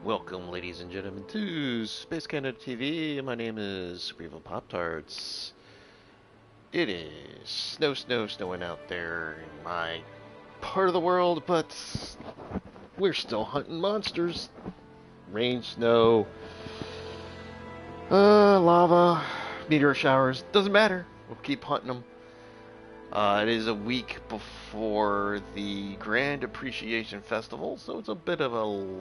Welcome, ladies and gentlemen, to Space Canada TV. My name is Supreme Pop Tarts. It is snowing out there in my part of the world, but we're still hunting monsters. Rain, snow, lava, meteor showers, doesn't matter. We'll keep hunting them. It is a week before the Grand Appreciation Festival, so it's a bit of a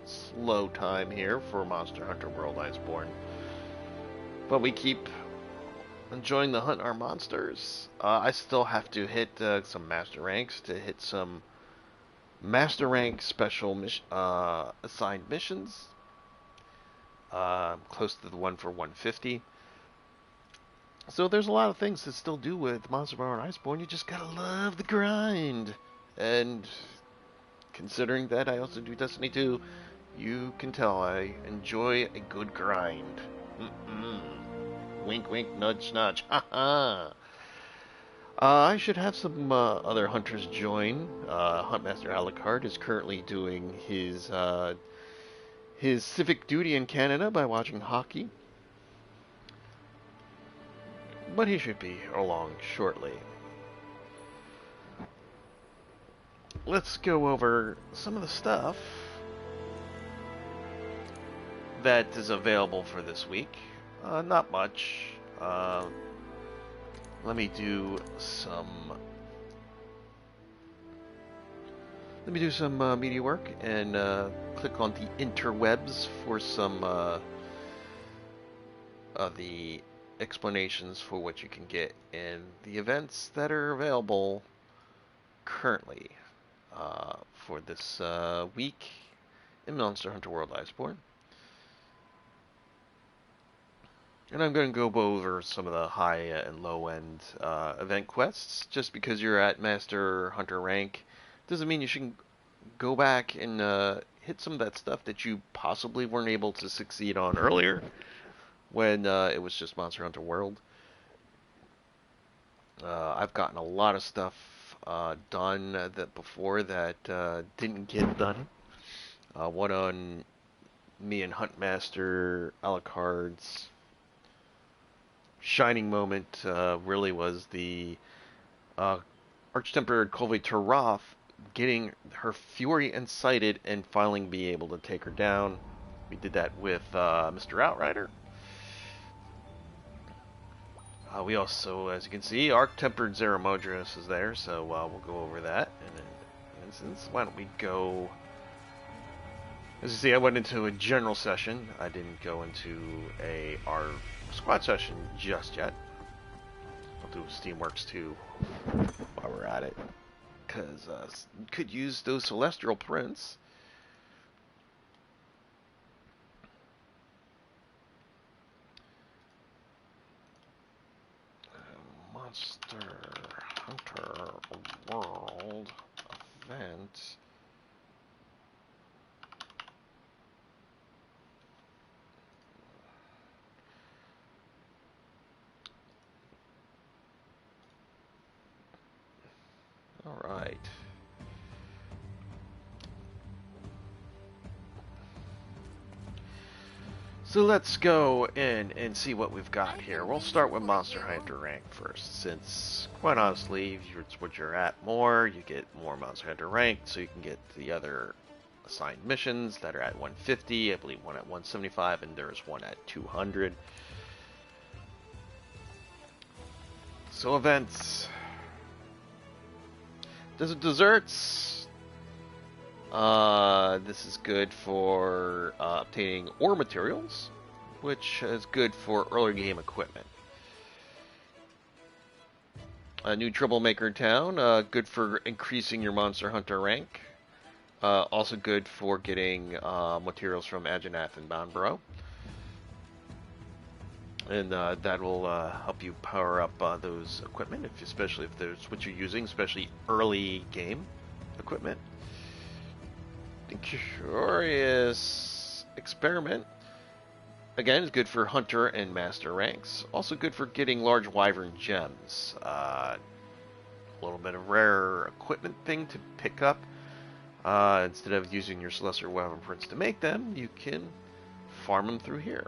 slow time here for Monster Hunter World Iceborne. But we keep enjoying the hunt our monsters. I still have to hit some master ranks to hit some master rank special assigned missions. Close to the one for 150. So there's a lot of things to still do with Monster Hunter Iceborne. You just gotta love the grind. And considering that I also do Destiny 2, you can tell I enjoy a good grind. Wink, wink, nudge, nudge. Ha I should have some other hunters join. Huntmaster Alucard is currently doing his civic duty in Canada by watching hockey, but he should be along shortly. Let's go over some of the stuff that is available for this week. Not much. Let me do some media work and click on the interwebs for some of the explanations for what you can get in the events that are available currently for this week in Monster Hunter World Iceborne. And I'm going to go over some of the high and low end event quests. Just because you're at Master Hunter rank doesn't mean you should go back and hit some of that stuff that you possibly weren't able to succeed on earlier when it was just Monster Hunter World. I've gotten a lot of stuff done that before that didn't get done. One on me and Huntmaster Alucard's shining moment really was the Arch-Tempered Colby Taroth getting her fury incited and finally be able to take her down. We did that with Mr. Outrider. We also, as you can see, Arc-Tempered Zeramodros is there, so we'll go over that in an instance. Why don't we go... As you see, I went into a general session. I didn't go into our squad session just yet. I'll do Steamworks 2 while we're at it, because you could use those celestial prints. Monster Hunter World event. All right. So let's go in and see what we've got here. We'll start with Monster Hunter rank first, since quite honestly, it's what you're at more, you get more Monster Hunter rank, so you can get the other assigned missions that are at 150, I believe one at 175, and there's one at 200. So events. Desserts. This is good for obtaining ore materials, which is good for early game equipment. A new Troublemaker Town, good for increasing your Monster Hunter rank. Also good for getting materials from Agenath and Banbro. And that will help you power up those equipment, especially if there's what you're using, especially early game equipment. Curious Experiment. Again, is good for Hunter and Master ranks. Also good for getting large Wyvern gems. A little bit of rare equipment thing to pick up Instead of using your Celestial Weapon Prints to make them, you can farm them through here.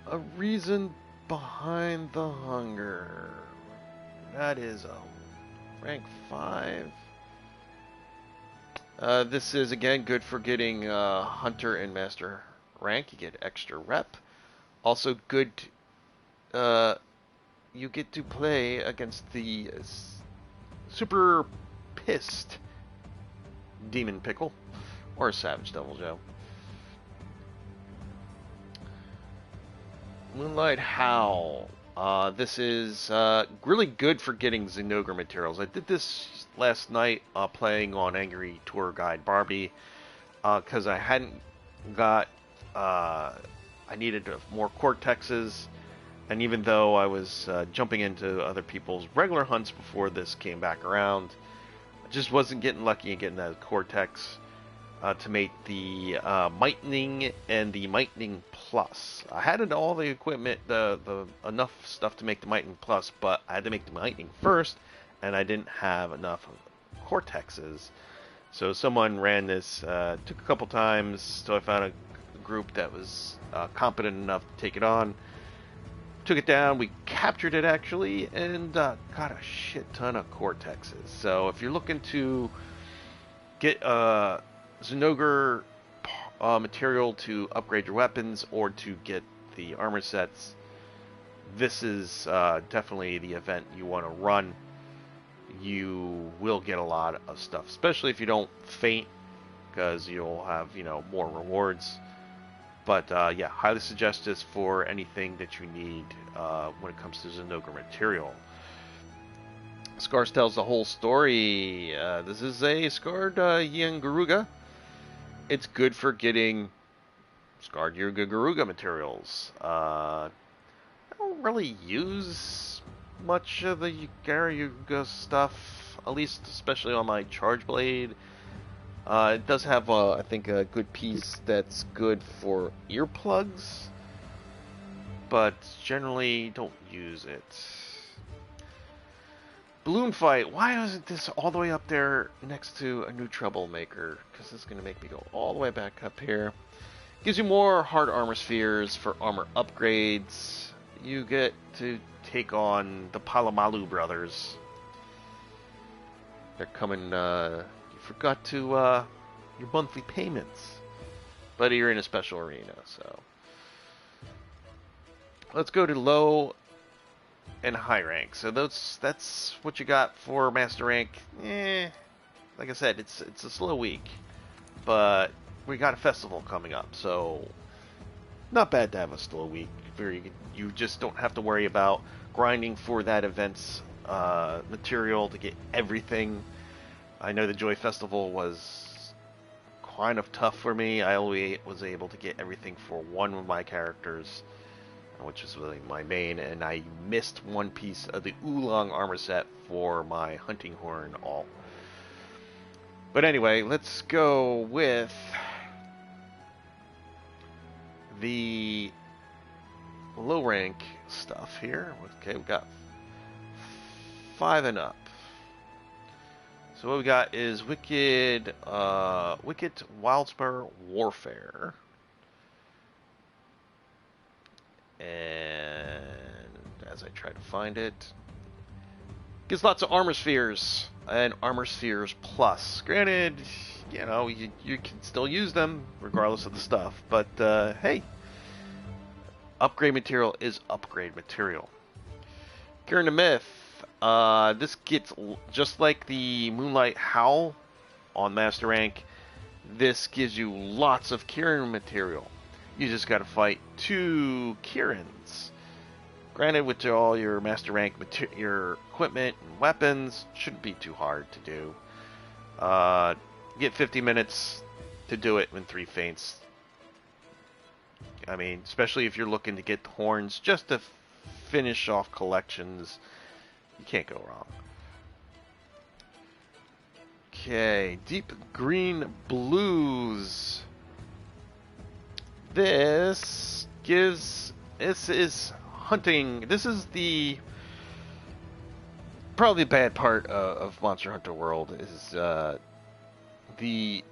A reason behind the hunger. That is a rank 5. This is again good for getting Hunter and Master rank. You get extra rep. Also good. You get to play against the super pissed Demon Pickle or Savage Devil Joe. Moonlight Howl. This is really good for getting Zinogre materials. I did this last night playing on Angry Tour Guide Barbie because I hadn't got... I needed more Cortexes, and even though I was jumping into other people's regular hunts before this came back around, I just wasn't getting lucky in getting that Cortex to make the Mightening and the Mightening Plus. I had all the equipment, the enough stuff to make the Mightening Plus, but I had to make the Mightening first, and I didn't have enough Cortexes. So someone ran this, took a couple times, so I found a group that was competent enough to take it on. Took it down, we captured it actually, and got a shit ton of Cortexes. So if you're looking to get Zinogre material to upgrade your weapons or to get the armor sets, this is definitely the event you want to run. You will get a lot of stuff, especially if you don't faint, because you'll have, you know, more rewards. But yeah, highly suggest this for anything that you need when it comes to Zinogre material. Scars tells the whole story. This is a Scarred Garuga. It's good for getting Scarred Garuga materials. I don't really use much of the Garuga stuff, at least especially on my Charge Blade. It does have, I think, a good piece that's good for earplugs, but generally don't use it. Balloon Fight. Why isn't this all the way up there next to a new Troublemaker? Because this is going to make me go all the way back up here. Gives you more hard armor spheres for armor upgrades. You get to take on the Palamalu brothers. They're coming... forgot to your monthly payments, but you're in a special arena, so let's go to low and high rank. So that's what you got for master rank. Like I said, it's a slow week, but we got a festival coming up, so not bad to have a slow week where you just don't have to worry about grinding for that event's material to get everything. I know the Joy Festival was kind of tough for me. I only was able to get everything for one of my characters, which is really my main, and I missed one piece of the Oolong armor set for my Hunting Horn alt. But anyway, let's go with the low rank stuff here. Okay, we got 5 and up. So what we got is Wicked Wildspur Warfare. And as I try to find it, gives lots of armor spheres and armor spheres plus. Granted, you know, you can still use them regardless of the stuff, but hey, upgrade material is upgrade material. Kieran the Myth. This gets, just like the Moonlight Howl on Master Rank, this gives you lots of Kieran material. You just gotta fight 2 Kierans. Granted, with all your Master Rank your equipment and weapons, shouldn't be too hard to do. You get 50 minutes to do it in 3 feints. I mean, especially if you're looking to get the horns just to finish off collections. You can't go wrong. Okay, Deep Green Blues. This is hunting. This is the probably the bad part of Monster Hunter World is the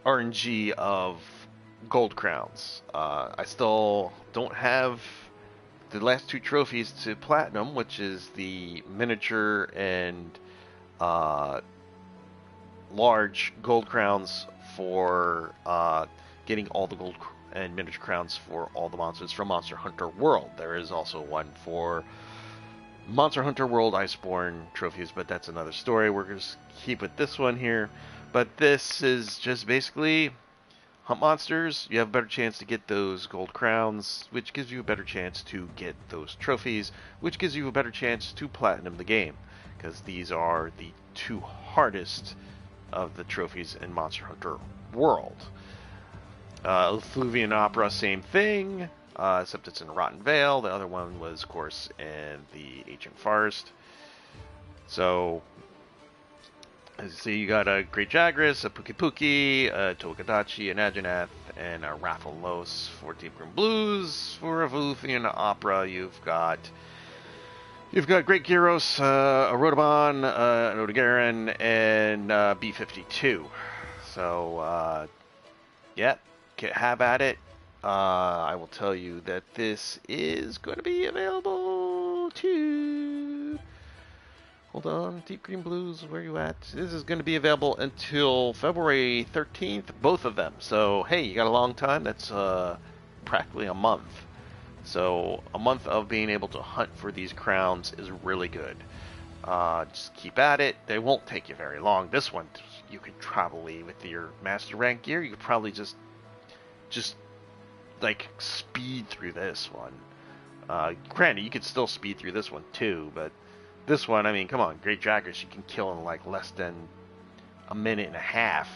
RNG of gold crowns. I still don't have the last two trophies to platinum, which is the miniature and large gold crowns for getting all the gold and miniature crowns for all the monsters from Monster Hunter World. There is also one for Monster Hunter World Icebourne trophies, but that's another story. We're going to keep with this one here. But this is just basically hunt monsters. You have a better chance to get those gold crowns, which gives you a better chance to get those trophies, which gives you a better chance to platinum the game, because these are the two hardest of the trophies in Monster Hunter World. Fluvian Opera, same thing, except it's in Rotten Vale. The other one was, of course, in the Ancient Forest. So, as you see, you got a Great Jagras, a Puki Puki, a Togedachi, an Adjanath, and a Rathalos for Deep Green Blues. For Fluvian Opera, you've got Great Gyros, a Rotoban, an Odogaron, and B52. So, yeah, have at it. I will tell you that this is going to be available to... Hold on, Deep Green Blues, where are you at? This is going to be available until February 13th, both of them. So, hey, you got a long time. That's practically a month. So, a month of being able to hunt for these crowns is really good. Just keep at it. They won't take you very long. This one, you could probably, with your master rank gear, you could probably just like speed through this one. Granted, you could still speed through this one too, but this one, I mean, come on, Great Jaggers you can kill in like less than a minute and a half,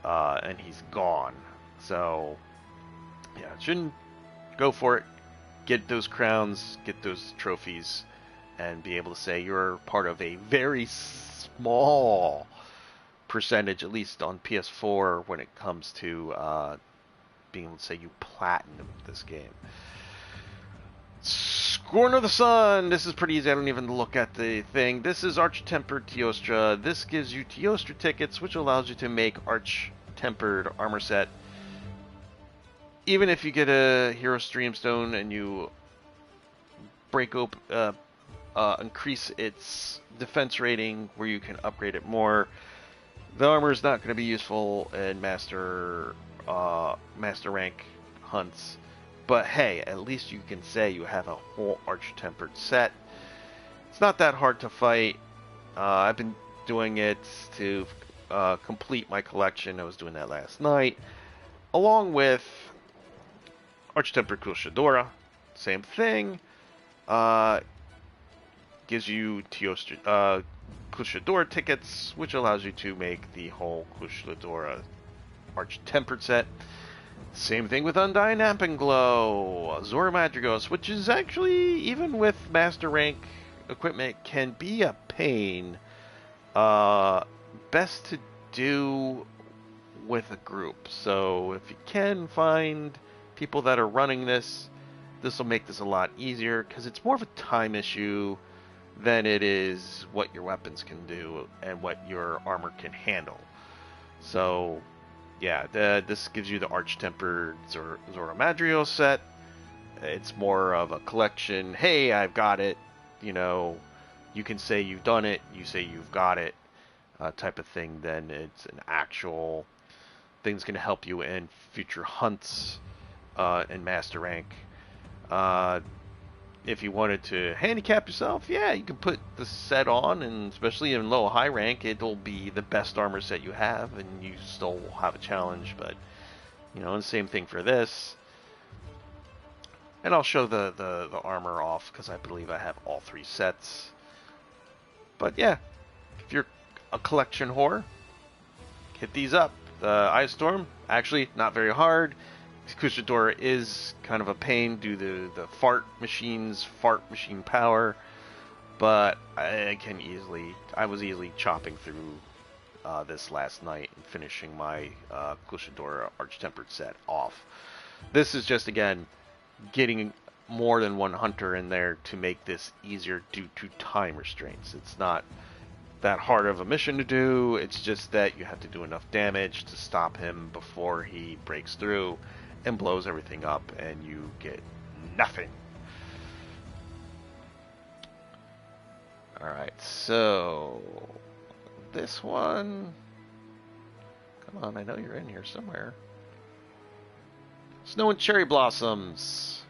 and he's gone. So, yeah, shouldn't go for it. Get those crowns, get those trophies, and be able to say you're part of a very small percentage, at least on PS4, when it comes to being able to say you platinum this game. Scorn of the Sun. This is pretty easy. I don't even look at the thing. This is Arch-Tempered Teostra. This gives you Teostra tickets, which allows you to make Arch-Tempered armor set. Even if you get a Hero Streamstone and you break open, increase its defense rating where you can upgrade it more, the armor is not going to be useful in master rank hunts. But hey, at least you can say you have a whole Arch-Tempered set. It's not that hard to fight. I've been doing it to complete my collection. I was doing that last night, along with Arch-Tempered Kushadora. Same thing. Gives you Kushadora tickets, which allows you to make the whole Kushadora Arch-Tempered set. Same thing with Undyne Ampenglow, Zora Madrigos, which is actually, even with master rank equipment, can be a pain. Best to do with a group. So if you can find people that are running this, this will make this a lot easier, because it's more of a time issue than it is what your weapons can do and what your armor can handle. So, yeah, this gives you the Arch-Tempered Zora Madrios set. It's more of a collection. Hey, I've got it. You know, you can say you've done it. You say you've got it, type of thing. Then it's an actual thing that's going to help you in future hunts in Master Rank. If you wanted to handicap yourself, yeah, you can put the set on, and especially in low high rank, it'll be the best armor set you have, and you still will have a challenge. But you know, and same thing for this. And I'll show the armor off because I believe I have all three sets. But yeah, if you're a collection whore, hit these up. The Icestorm, actually not very hard. Kushadora is kind of a pain due to the fart machine power, but I was easily chopping through this last night and finishing my Kushadora Arch-Tempered set off. This is just, again, getting more than one hunter in there to make this easier due to time restraints. It's not that hard of a mission to do. It's just that you have to do enough damage to stop him before he breaks through and blows everything up, and you get nothing. Alright, so this one, come on, I know you're in here somewhere. Snow and Cherry Blossoms.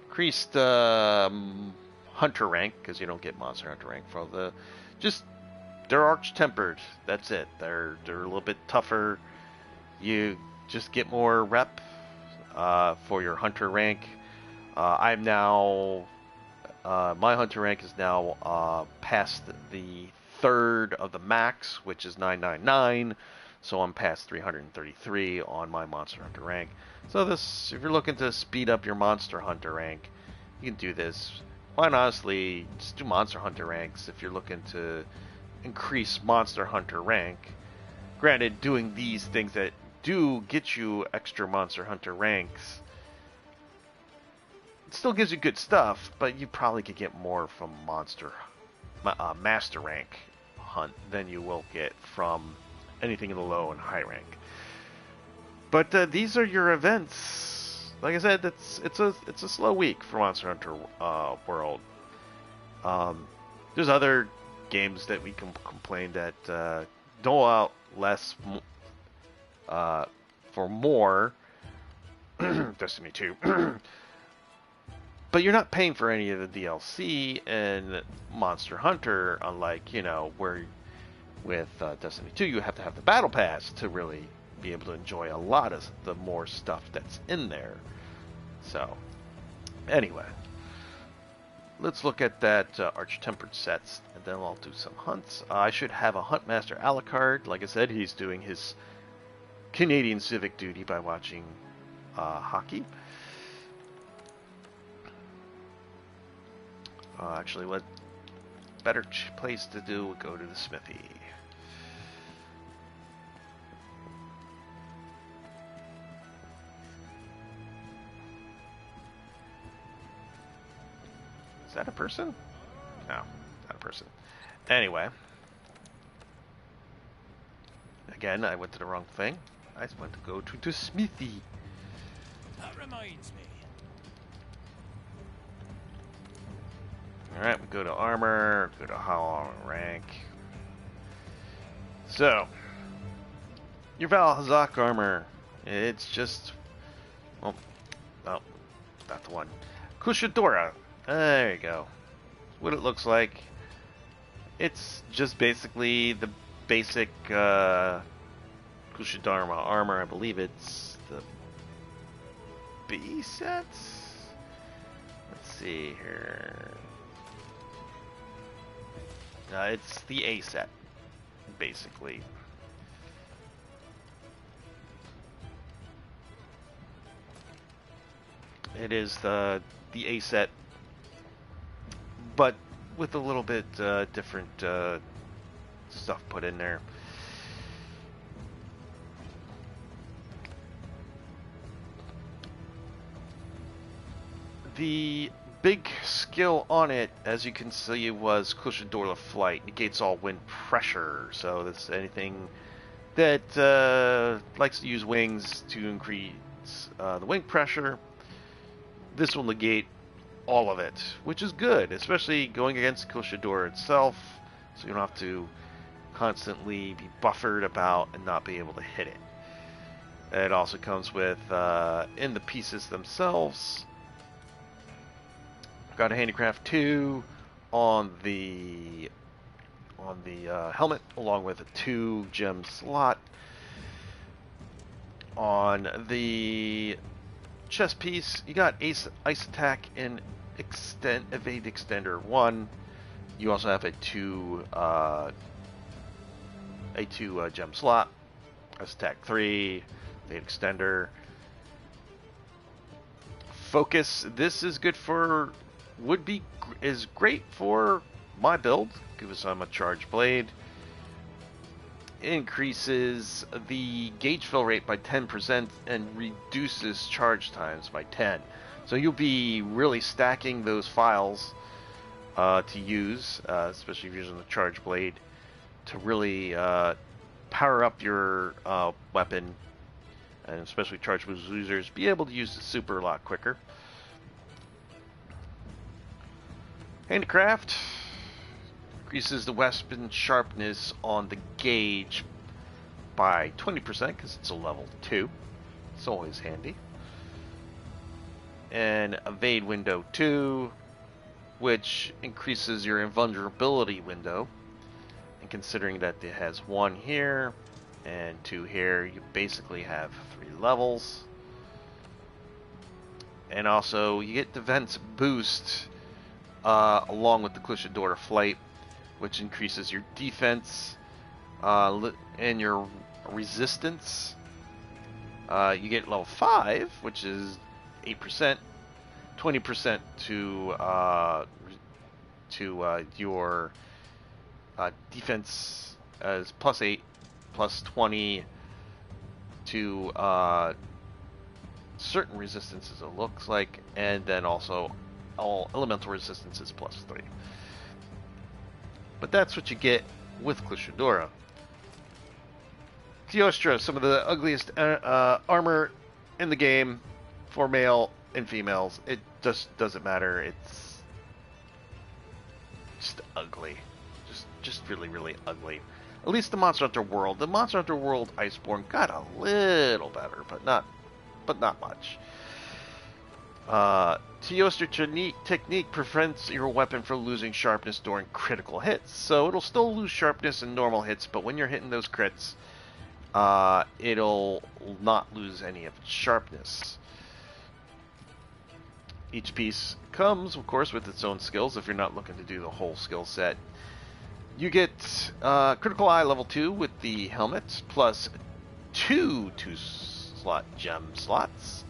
Increased hunter rank, because you don't get monster hunter rank for the, just, they're arch-tempered, that's it. They're a little bit tougher. You just get more rep for your hunter rank. I'm now, my hunter rank is now past the third of the max, which is 999, so I'm past 333 on my monster hunter rank. So this, if you're looking to speed up your monster hunter rank, you can do this. Quite honestly, just do monster hunter ranks if you're looking to increase monster hunter rank. Granted, doing these things that do get you extra monster hunter ranks, it still gives you good stuff, but you probably could get more from master rank hunt than you will get from anything in the low and high rank. But these are your events. Like I said, it's a slow week for Monster Hunter World. There's other games that we can complain that dole out less for more. Destiny 2. But you're not paying for any of the DLC in Monster Hunter, unlike, where with Destiny 2 you have to have the Battle Pass to really be able to enjoy a lot of the more stuff that's in there. So, anyway, let's look at that Arch-Tempered sets, and then I'll do some hunts. I should have a Huntmaster Alucard. Like I said, he's doing his Canadian civic duty by watching hockey. Actually, what better place to do would go to the smithy. Is that a person? No, not a person. Anyway. Again, I went to the wrong thing. I just went to go to the smithy. That reminds me. Alright, we go to armor, go to how rank. So, your Valhazak armor, it's just, well, oh, not the one. Kushadora, there you go. What it looks like. It's just basically the basic Kushadharma armor. I believe it's the B sets. Let's see here. It's the A set, basically. It is the A set, but with a little bit different stuff put in there. The big skill on it, as you can see, was Kushadora Flight. Negates all wind pressure, so that's anything that likes to use wings to increase the wing pressure. This will negate all of it, which is good, especially going against Kushadora itself, so you don't have to constantly be buffered about and not be able to hit it. It also comes with, in the pieces themselves, got a Handicraft 2 on the helmet, along with a 2 gem slot. On the chest piece, you got Ice Attack and Evade Extender 1. You also have a 2 gem slot. Ice Attack 3, Evade Extender. Focus. This is good for. Is great for my build. Give us a charge blade. Increases the gauge fill rate by 10% and reduces charge times by 10. So you'll be really stacking those files to use, especially if you're using the charge blade, to really power up your weapon, and especially charge boost users, be able to use the super a lot quicker. Handicraft increases the weapon sharpness on the gauge by 20% because it's a level 2. It's always handy. And evade window 2, which increases your invulnerability window. And considering that it has 1 here and 2 here, you basically have 3 levels. And also, you get defense boost along with the Clushadora Flight, which increases your defense and your resistance. You get level 5, which is 8%, 20% to your defense as plus 8, plus 20 to certain resistances, it looks like, and then also all elemental resistances plus 3. But that's what you get with Clushadora. Teostra, some of the ugliest armor in the game for male and females. It just doesn't matter. It's just ugly. Just really, really ugly. At least the Monster Hunter World. The Monster Hunter World Icebourne got a little better, but not much. Teostra technique prevents your weapon from losing sharpness during critical hits. So it'll still lose sharpness in normal hits, but when you're hitting those crits, it'll not lose any of its sharpness. Each piece comes, of course, with its own skills if you're not looking to do the whole skill set. You get Critical Eye level 2 with the helmet, plus 2 2-slot gem slots,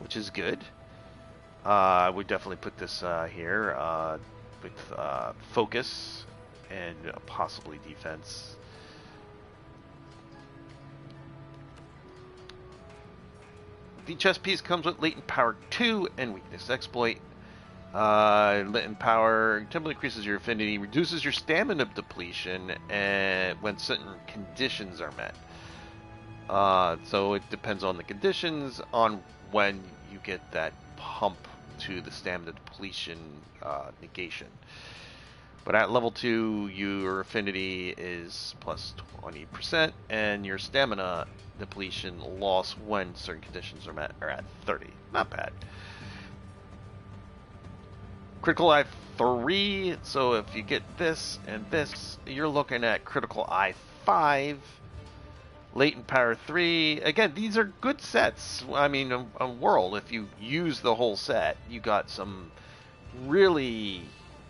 which is good. I would definitely put this here with focus and possibly defense. The chest piece comes with Latent Power 2 and Weakness Exploit. Latent Power temporarily increases your affinity, reduces your stamina depletion, and when certain conditions are met. So it depends on the conditions on when you get that pump to the stamina depletion negation. But at level 2, your affinity is plus 20%, and your stamina depletion loss when certain conditions are met are at 30. Not bad. Critical Eye 3, so if you get this and this, you're looking at Critical Eye 5. Latent Power 3. Again, these are good sets. I mean, a World, if you use the whole set, you got some really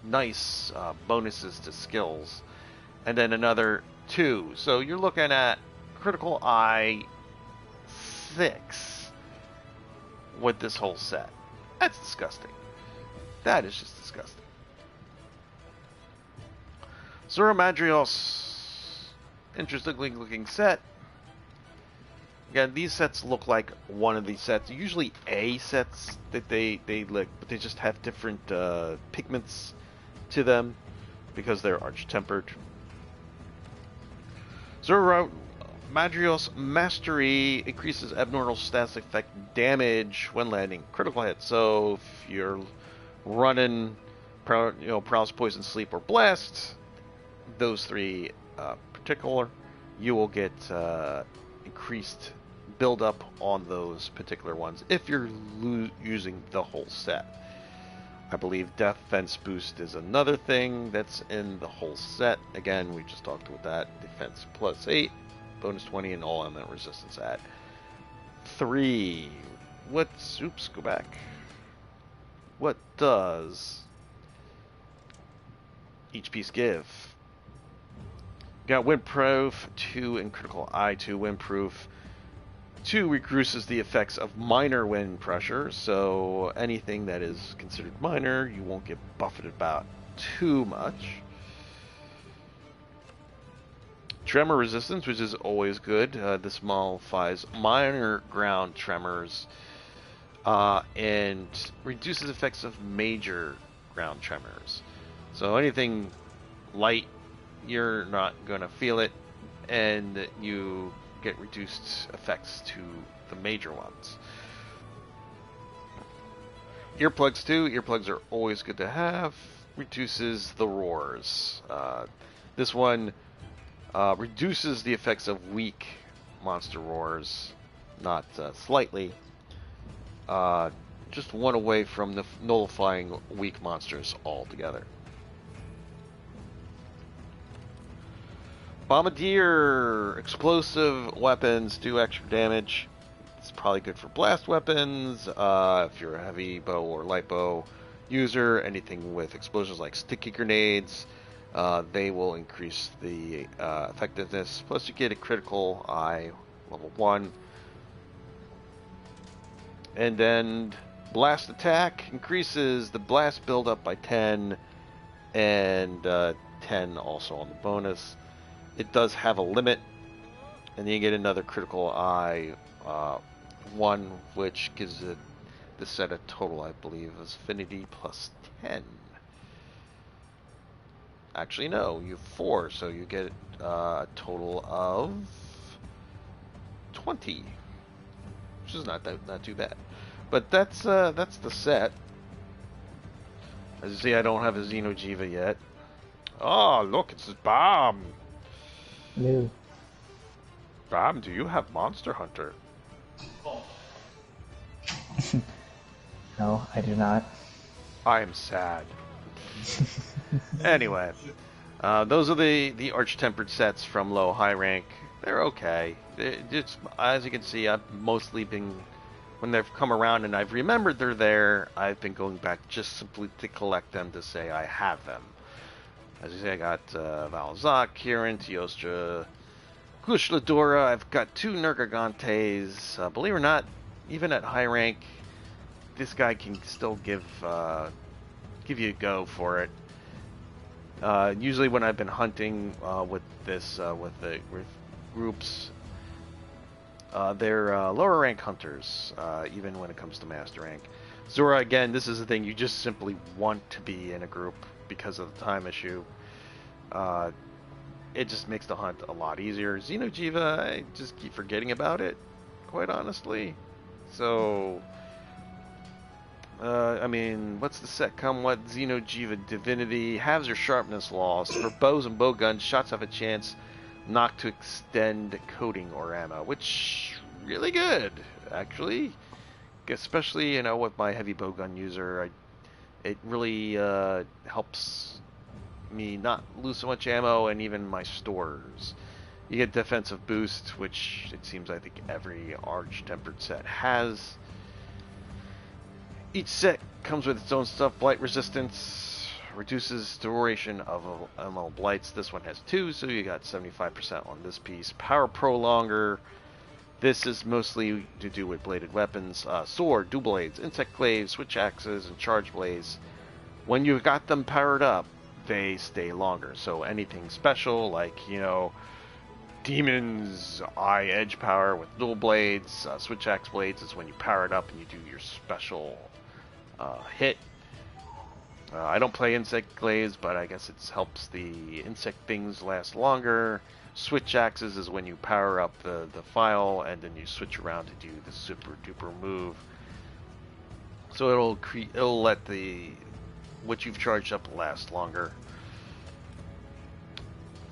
nice bonuses to skills. And then another 2. So you're looking at Critical Eye 6 with this whole set. That's disgusting. That is just disgusting. Zora Madrios. Interestingly looking set. Again, these sets look like one of these sets. Usually A sets that they look, but they just have different pigments to them because they're arch-tempered. Zora Madrios Mastery increases abnormal status effect damage when landing critical hits. So if you're running, Paralysis, Poison, Sleep, or Blast, those 3 particular, you will get increased build up on those particular ones if you're using the whole set. I believe Defense Boost is another thing that's in the whole set. Again, we just talked about that. Defense plus 8, bonus 20, and all element resistance at 3. Oops, go back. What does each piece give? Got Windproof 2 and Critical Eye 2. Windproof 2 reduces the effects of minor wind pressure, so anything that is considered minor, you won't get buffeted about too much. Tremor resistance, which is always good. This modifies minor ground tremors and reduces effects of major ground tremors. So anything light, you're not going to feel it, and you get reduced effects to the major ones. Earplugs too. Earplugs are always good to have. Reduces the roars. This one reduces the effects of weak monster roars, not slightly. Just one away from the nullifying weak monsters altogether. Bombardier! Explosive weapons do extra damage. It's probably good for blast weapons. If you're a heavy bow or light bow user, anything with explosions like sticky grenades, they will increase the effectiveness. Plus you get a critical eye, level 1. And then blast attack increases the blast buildup by 10, and 10 also on the bonus. It does have a limit, and then you get another critical eye, 1, which gives it the set a total, I believe, of affinity plus 10. Actually, no, you have 4, so you get a total of 20, which is not too bad. But that's the set. As you see, I don't have a Xenojiva yet. Oh, look, it's Bomb. No. Bomb, do you have Monster Hunter? No, I do not. I am sad. Anyway, those are the Arch-Tempered sets from low high rank. They're okay. Just, as you can see, I've mostly been, when they've come around and I've remembered they're there, I've been going back just simply to collect them to say I have them. As you see, I got Valzak, Kirin, Teostra, Kushladora. I've got 2 Nergagantes. Believe it or not, even at high rank, this guy can still give you a go for it. Usually when I've been hunting with this with the groups, they're lower rank hunters, even when it comes to master rank. Zora, again, this is the thing, you just simply want to be in a group because of the time issue. It just makes the hunt a lot easier. Xenojiva, I just keep forgetting about it, quite honestly. So, I mean, what's the set come? What? Xenojiva Divinity halves your sharpness loss. For bows and bow guns, shots have a chance not to extend coating or ammo, which really good, actually. Especially, you know, with my heavy bow gun user, it really helps me not lose so much ammo, and even my stores. You get defensive boost, which it seems I think every Arch-Tempered set has. Each set comes with its own stuff. Blight resistance reduces duration of ammo blights. This one has 2, so you got 75% on this piece. Power prolonger. This is mostly to do with bladed weapons. Sword, dual blades, insect glaives, switch axes, and charge blades. When you've got them powered up, they stay longer. So anything special, like, you know, Demon's Eye Edge power with dual blades, switch axe blades is when you power it up and you do your special hit. I don't play insect glaives, but I guess it helps the insect things last longer. Switch axes is when you power up the file and then you switch around to do the super duper move. So it'll let what you've charged up last longer.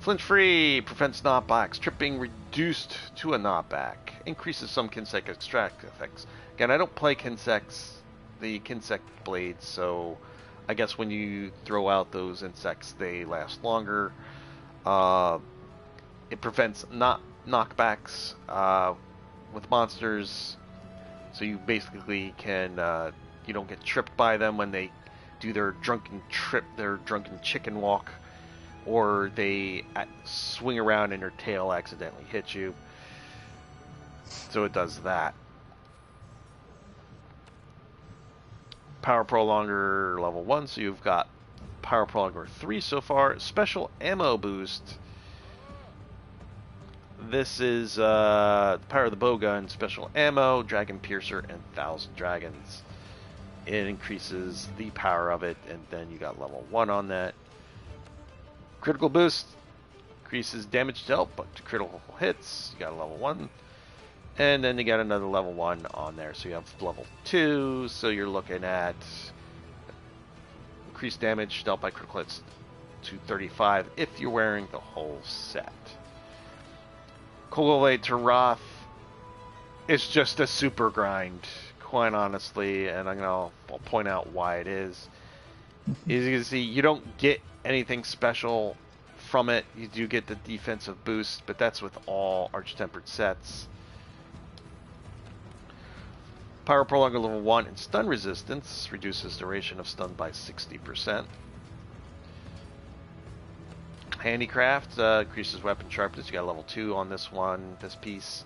Flinch free prevents knockbacks. Tripping reduced to a knockback. Increases some Kinsect extract effects. Again, I don't play the Kinsect blades, so I guess when you throw out those insects, they last longer. It prevents knockbacks with monsters, so you basically can you don't get tripped by them when they do their drunken chicken walk, or they swing around and their tail accidentally hits you. So it does that. Power Prolonger level 1, so you've got Power Prolonger 3 so far. Special Ammo Boost. This is Power of the Bowgun, Special Ammo, Dragon Piercer, and 1,000 Dragons. It increases the power of it, and then you got level 1 on that. Critical Boost increases damage dealt, but to critical hits, you got a level 1. And then you got another level 1 on there, so you have level 2, so you're looking at increased damage dealt by critical hits to 35 if you're wearing the whole set. Cold to Roth is just a super grind, quite honestly, and I'll point out why it is. As you can see, you don't get anything special from it. You do get the defensive boost, but that's with all Arch-Tempered sets. Power Prolonger level 1 and Stun Resistance reduces duration of stun by 60%. Handicraft increases weapon sharpness. You got level 2 on this one, this piece.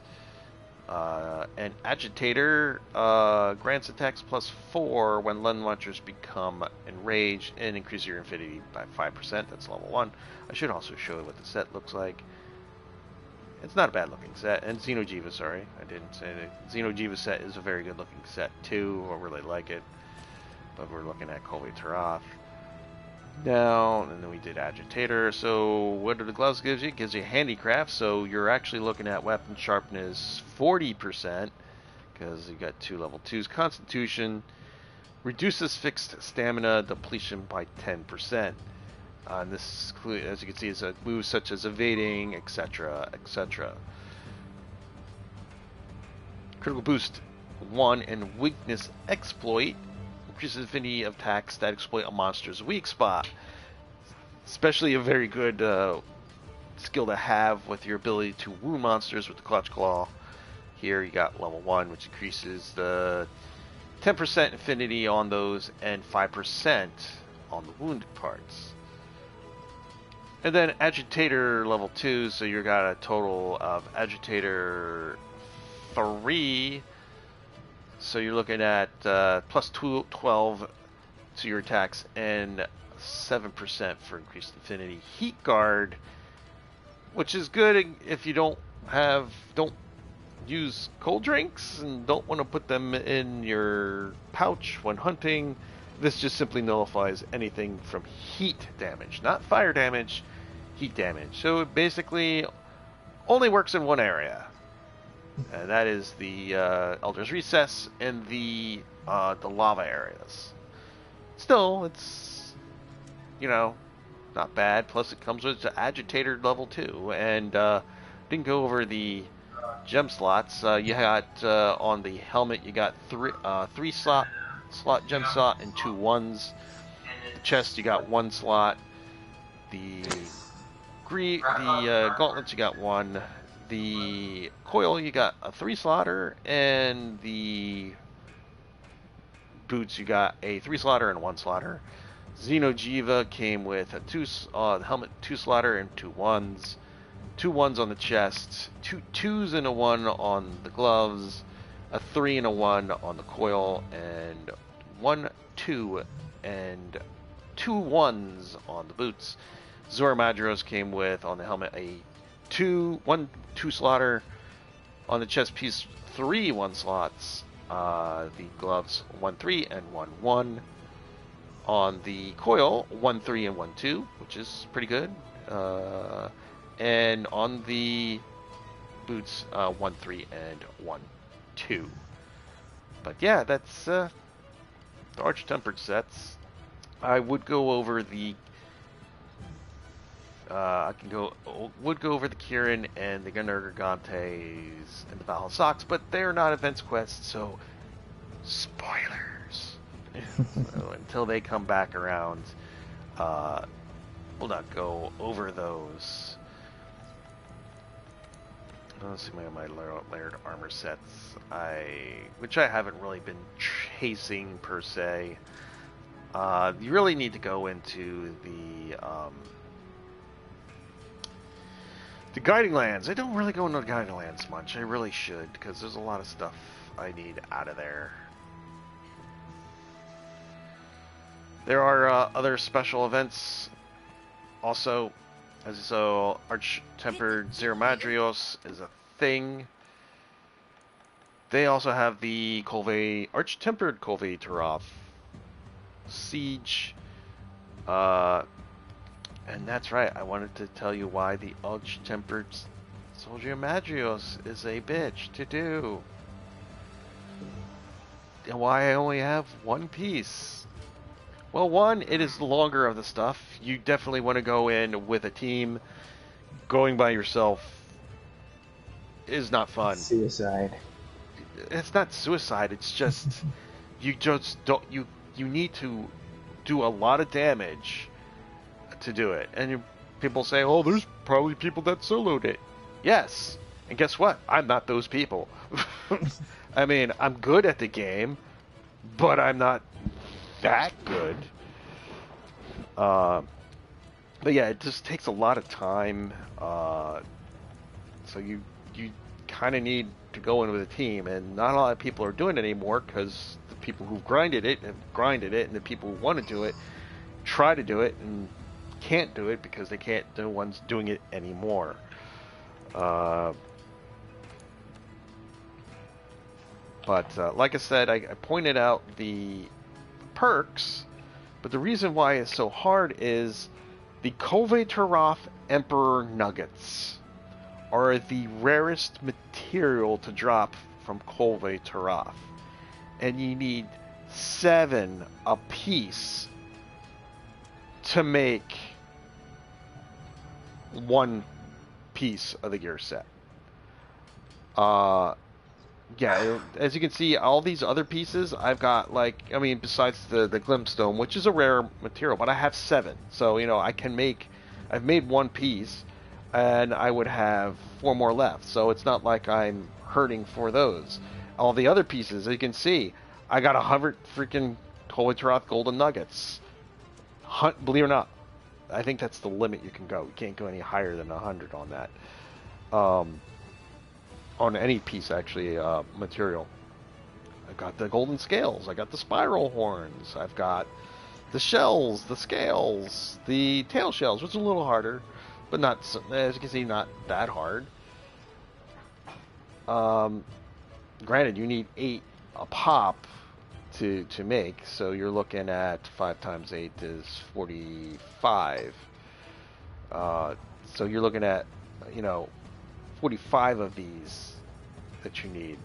And Agitator grants attacks plus 4 when Lund Launchers become enraged and increase your infinity by 5%. That's level 1. I should also show you what the set looks like. It's not a bad looking set. And Xenojiva, sorry, I didn't say that. Xenojiva set is a very good looking set too. I really like it. But we're looking at Kolbe Taroth. Now, and then we did Agitator. So what do the gloves give you? It gives you Handicraft, so you're actually looking at weapon sharpness 40%, because you got 2 level 2s. Constitution reduces fixed stamina depletion by 10%. And this, as you can see, is a moves such as evading, etc., etc. Critical Boost 1 and Weakness Exploit increases affinity of attacks that exploit a monster's weak spot. Especially a very good skill to have with your ability to wound monsters with the Clutch Claw. Here you got level 1, which increases the 10% affinity on those and 5% on the wounded parts. And then Agitator level 2, so you got a total of Agitator 3. So you're looking at plus 12 to your attacks and 7% for increased affinity. Heat Guard, which is good if you don't use cold drinks and don't want to put them in your pouch when hunting. This just simply nullifies anything from heat damage, not fire damage, heat damage. So it basically only works in one area. And that is the Elder's Recess and the lava areas. Still, it's, not bad. Plus, it comes with the Agitator level 2. And didn't go over the gem slots. You got on the helmet, you got three slot gem slot and 2 1s. The chest, you got 1 slot. The gauntlets, you got 1. The coil, you got a 3 slotter, and the boots, you got a 3 slotter and a 1 slotter. Xenojiva came with a helmet, 2 slotter and 2 1s. 2 1s on the chest, 2 2s and a 1 on the gloves, a 3 and a 1 on the coil, and 1 2 and 2 1s on the boots. Zora Madros came with on the helmet a 2 slotter, on the chest piece 3 1 slots, the gloves 1 3 and 1 1, on the coil 1 3 and 1 2, which is pretty good, and on the boots 1 3 and 1 2. But yeah, that's the Arch-Tempered sets. I would go over the would go over the Kirin and the Gunnar Gigantes and the Valhalla Socks, but they're not events quests, so spoilers. So until they come back around, we'll not go over those. Let's see my layered armor sets, which I haven't really been chasing per se. You really need to go into the Guiding Lands. I don't really go into the Guiding Lands much. I really should, because there's a lot of stuff I need out of there. There are other special events also So, Arch-Tempered Zero Madrios is a thing. They also have the Arch-Tempered Colve Taroth Siege. And that's right, I wanted to tell you why the Arch-Tempered Soldier Madrios is a bitch to do. And why I only have one piece. Well, one, it is the longer of the stuff. You definitely want to go in with a team. Going by yourself is not fun. Suicide. It's not suicide, it's just you just don't you need to do a lot of damage to do it. And people say, "Oh, there's probably people that soloed it." Yes. And guess what? I'm not those people. I mean, I'm good at the game, but I'm not that good. But yeah, it just takes a lot of time. So you kind of need to go in with a team, and not a lot of people are doing it anymore because the people who've grinded it have grinded it, and the people who want to do it try to do it and can't do it because they can't. No one's doing it anymore. But like I said, I pointed out the perks, but the reason why it's so hard is the Colve Taroth Emperor Nuggets are the rarest material to drop from Colve Taroth. And you need 7 apiece to make one piece of the gear set. Yeah, as you can see, all these other pieces, I've got, like, I mean, besides the glintstone, which is a rare material, but I have 7. So, you know, I've made one piece, and I would have 4 more left. So it's not like I'm hurting for those. All the other pieces, as you can see, I got 100 freaking Colve Taroth golden nuggets. Believe it or not, I think that's the limit you can go. You can't go any higher than 100 on that. On any piece, actually, material. I've got the golden scales. I got the spiral horns. I've got the shells, the scales, the tail shells, which is a little harder, but not, as you can see, not that hard. Granted, you need 8 a pop to make, so you're looking at 5 times 8 is 45. So you're looking at, you know, 45 of these that you need.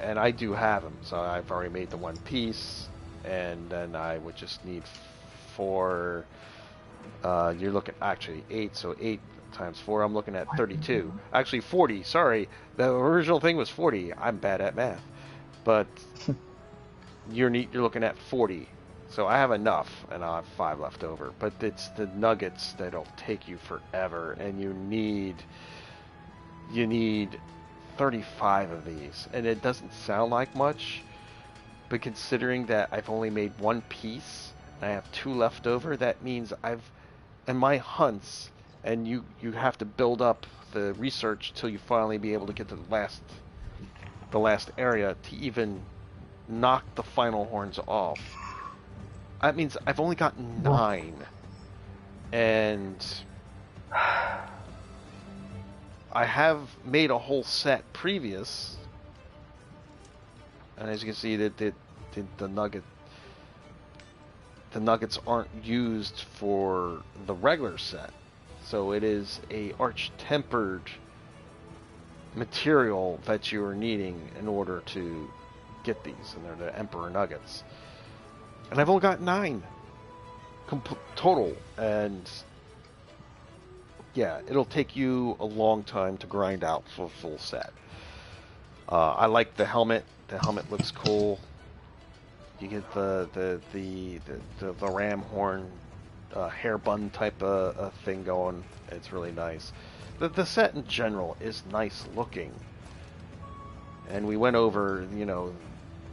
And I do have them, so I've already made the one piece, and then I would just need 4. You're looking, actually 8, so 8 times 4, I'm looking at 32. Actually 40, sorry, the original thing was 40. I'm bad at math, but you're looking at 40. So I have enough, and I'll have 5 left over. But it's the nuggets that'll take you forever, and you need 35 of these. And it doesn't sound like much, but considering that I've only made one piece, and I have 2 left over, that means in my hunts, and you have to build up the research till you finally be able to get to the last area to even knock the final horns off. That means I've only got 9, and I have made a whole set previous, and as you can see, that the nuggets aren't used for the regular set, so it is a arch-tempered material that you are needing in order to get these, and they're the Emperor Nuggets. And I've only got 9 total, and yeah, it'll take you a long time to grind out for a full set. I like the helmet. The helmet looks cool. You get the ram horn hair bun type of thing going. It's really nice. The set in general is nice looking, and we went over, you know,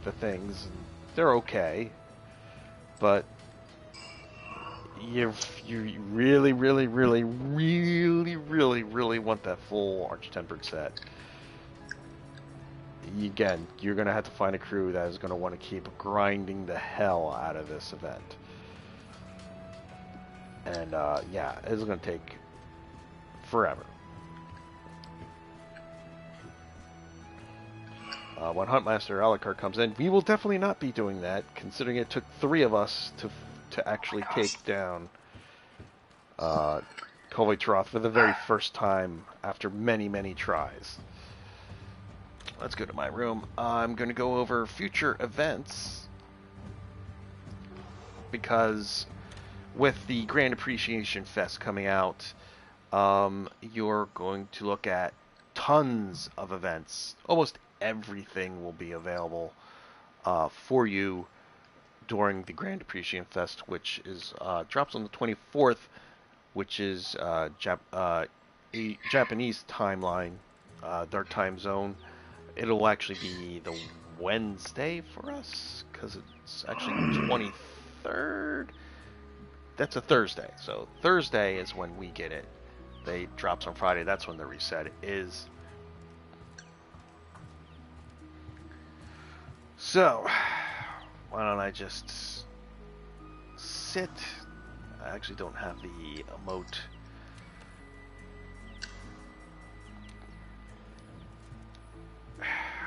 the things. They're okay. But you really want that full arch-tempered set. Again, you're going to have to find a crew that is going to want to keep grinding the hell out of this event. And yeah, it's going to take forever. When Huntmaster Alucard comes in, we will definitely not be doing that, considering it took 3 of us to actually take down Kolvei for the very first time after many, many tries. Let's go to my room. I'm going to go over future events, because with the Grand Appreciation Fest coming out, you're going to look at tons of events. Almost everything will be available for you during the Grand Appreciation Fest, which is drops on the 24th, which is a Japanese timeline, dark time zone. It'll actually be the Wednesday for us, because it's actually 23rd. That's a Thursday, so Thursday is when we get it. They drops on Friday. That's when the reset is. So, why don't I just sit? I actually don't have the emote.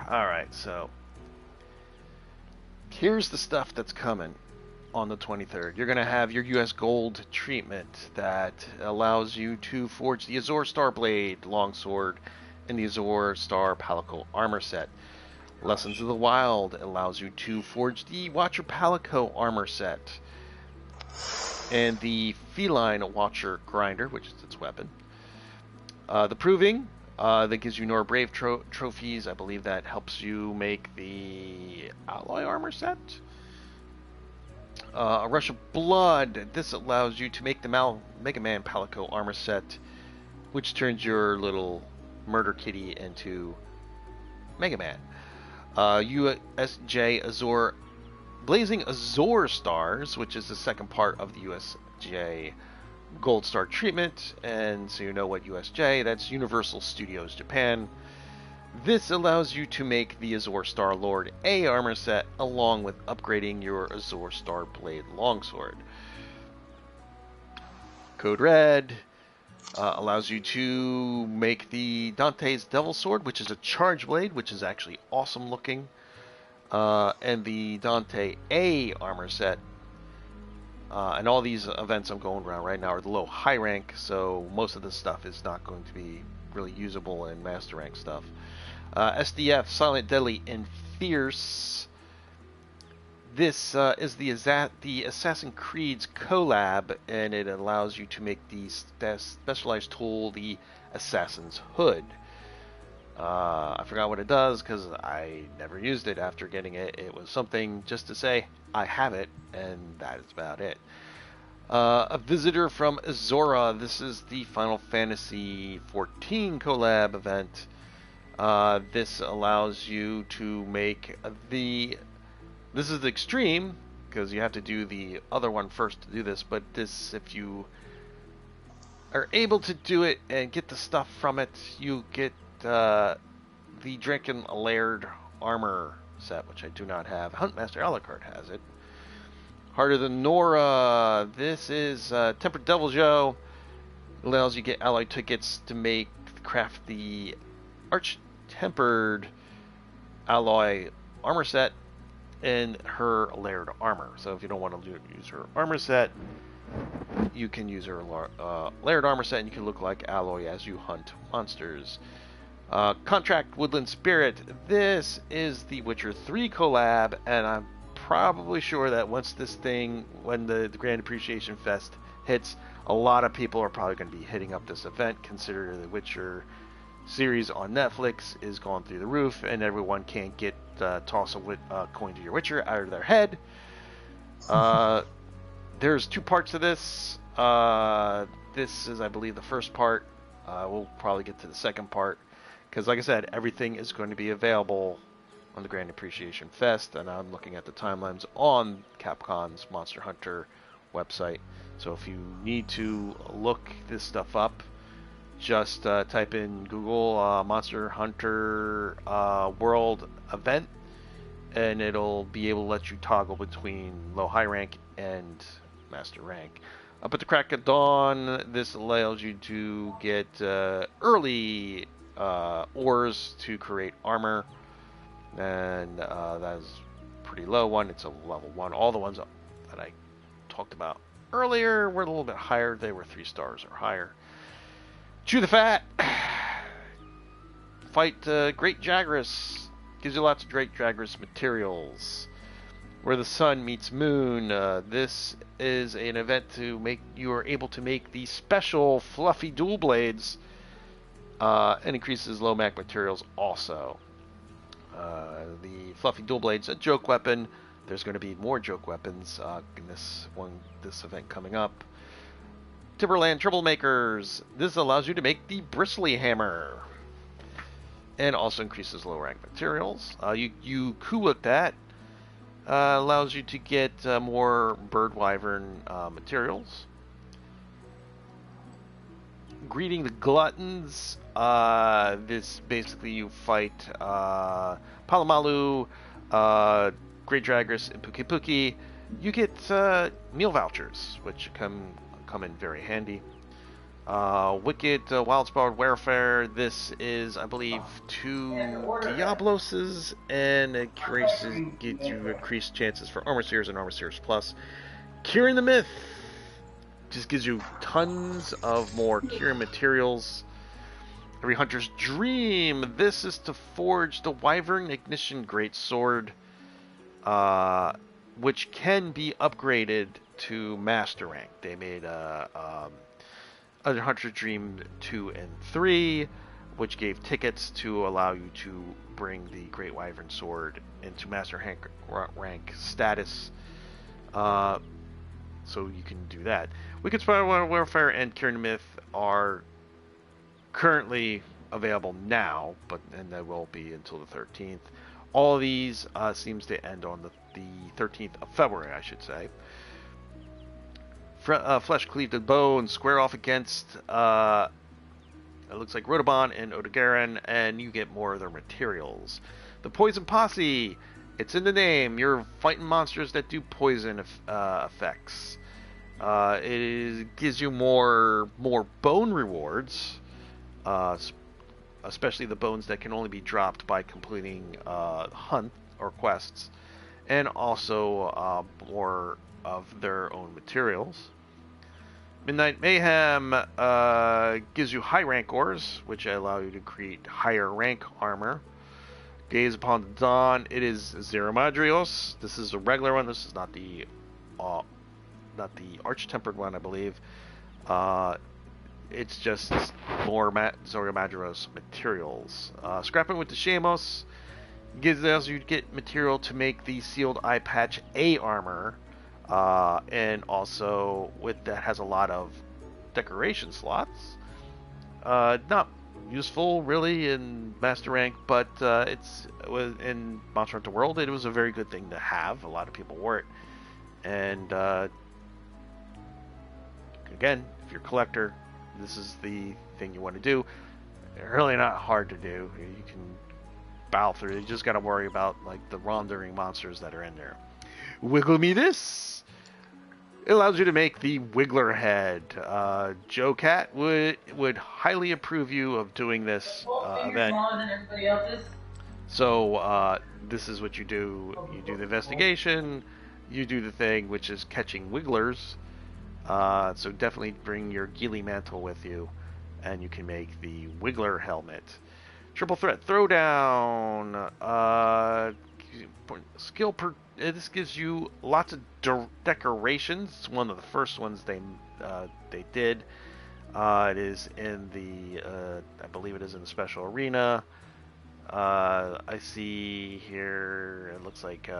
Alright, so here's the stuff that's coming on the 23rd. You're going to have your US Gold treatment that allows you to forge the Azor Starblade longsword and the Azor Star Palico armor set. Lessons of the Wild allows you to forge the Watcher Palico armor set and the Feline Watcher Grinder, which is its weapon. The Proving, that gives you Nora Brave trophies. I believe that helps you make the Alloy armor set. A Rush of Blood, this allows you to make the Mega Man Palico armor set, which turns your little murder kitty into Mega Man. USJ Azor Blazing Azor Stars, which is the second part of the USJ Gold Star treatment, and so you know what USJ, that's Universal Studios Japan. This allows you to make the Azor Star Lord A armor set, along with upgrading your Azor Star Blade longsword. Code Red allows you to make the Dante's Devil Sword, which is a charge blade, which is actually awesome looking. And the Dante A armor set. And all these events I'm going around right now are the low high rank, so most of this stuff is not going to be really usable in master rank stuff. SDF, Silent, Deadly, and Fierce. This is the Assassin's Creed's collab, and it allows you to make the specialized tool, the Assassin's Hood. I forgot what it does because I never used it after getting it. It was something just to say, I have it, and that is about it. A Visitor from Azora. This is the Final Fantasy XIV collab event. This allows you to make this is the extreme, because you have to do the other one first to do this, but this, if you are able to do it and get the stuff from it, you get the Draken Laird armor set, which I do not have. Huntmaster Alucard has it. Harder Than Nora. This is Tempered Devil Joe. Allows you to get alloy tickets to craft the Arch-Tempered alloy armor set and her Laird armor. So if you don't want to use her armor set, you can use her Laird armor set, and you can look like Alloy as you hunt monsters. Contract Woodland Spirit. This is the Witcher 3 collab, and I'm probably sure that when the Grand Appreciation Fest hits, a lot of people are probably going to be hitting up this event, considering the Witcher series on Netflix is going through the roof, and everyone can't get toss a coin to your Witcher out of their head. There's 2 parts to this. This is, I believe, the first part. We'll probably get to the second part, because like I said, everything is going to be available on the Grand Appreciation Fest, and I'm looking at the timelines on Capcom's Monster Hunter website. So if you need to look this stuff up, just type in Google Monster Hunter World Event, and it'll be able to let you toggle between low high rank and master rank. Up at the crack of dawn, this allows you to get early ores to create armor, and that is a pretty low one. It's a level 1. All the ones that I talked about earlier were a little bit higher. They were 3 stars or higher. Chew the fat. Fight Great Jagras. Gives you lots of Great Jagras materials. Where the sun meets moon. This is an event to make you are able to make the special fluffy dual blades, and increases low mag materials also. The fluffy dual blades, a joke weapon. There's going to be more joke weapons in this event coming up. Timberland Troublemakers. This allows you to make the bristly hammer, and also increases low rank materials. You Kuwak that. Allows you to get more bird wyvern materials. Greeting the Gluttons. This basically you fight Palamalu, Great Jagras, and Puki Puki. You get meal vouchers, which come in very handy. Wicked Wildspowered Warfare. This is, I believe, 2 Diabloses, and it gives you increased chances for Armor Seers and Armor Seers Plus. Curing the Myth just gives you tons of more curing materials. Every Hunter's Dream. This is to forge the Wyvern Ignition Great Sword, which can be upgraded to Master Rank. They made Other Hunter's Dream 2 and 3, which gave tickets to allow you to bring the Great Wyvern Sword into Master Rank status, so you can do that. Wicked Spiral Warfare and Curing the Myth are currently available now, and they will be until the 13th. All of these seems to end on the 13th of February, I should say. Flesh Cleaved to Bone, square off against, it looks like Rotoban and Odogaron, and you get more of their materials. The Poison Posse, it's in the name. You're fighting monsters that do poison effects. It gives you more bone rewards, especially the bones that can only be dropped by completing hunt or quests, and also more of their own materials. Midnight Mayhem gives you high rank ores, which allow you to create higher rank armor. Gaze Upon the Dawn, it is Zero Madrios. This is a regular one. This is not the Arch-Tempered one, I believe. It's just more Zero Madrios materials. Scrapping with the Shamos allows you to get material to make the Sealed Eye Patch A armor. And also that has a lot of decoration slots. Not useful really in Master Rank, but in Monster Hunter World it was a very good thing to have. A lot of people wore it, and again, if you're a collector, this is the thing you want to do. They're really not hard to do. You can battle through. You just got to worry about like the wandering monsters that are in there. Wiggle me this. It allows you to make the Wiggler head. Joe Cat would highly approve you of doing this event. So this is what you do. You do the investigation. You do the thing, which is catching Wigglers. So definitely bring your Gilly Mantle with you, and you can make the Wiggler helmet. Triple Threat Throwdown. This gives you lots of decorations. It's one of the first ones they did. It is in the I believe it is in the special arena. I see here it looks like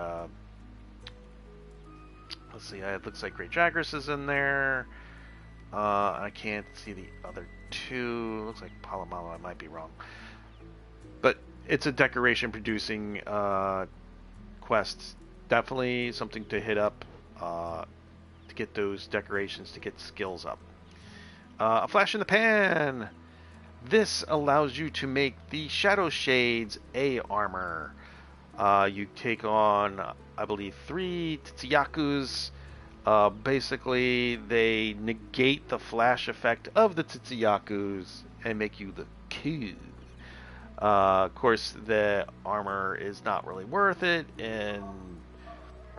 let's see, it looks like Great Jagras is in there. I can't see the other two. It looks like Palomalo. I might be wrong, but it's a decoration producing quest. Definitely something to hit up to get those decorations, to get skills up. A Flash in the Pan. This allows you to make the Shadow Shades A armor. You take on, I believe, 3 Tsuyakus. Basically, they negate the flash effect of the Tsuyakus and make you look cool. Of course, the armor is not really worth it in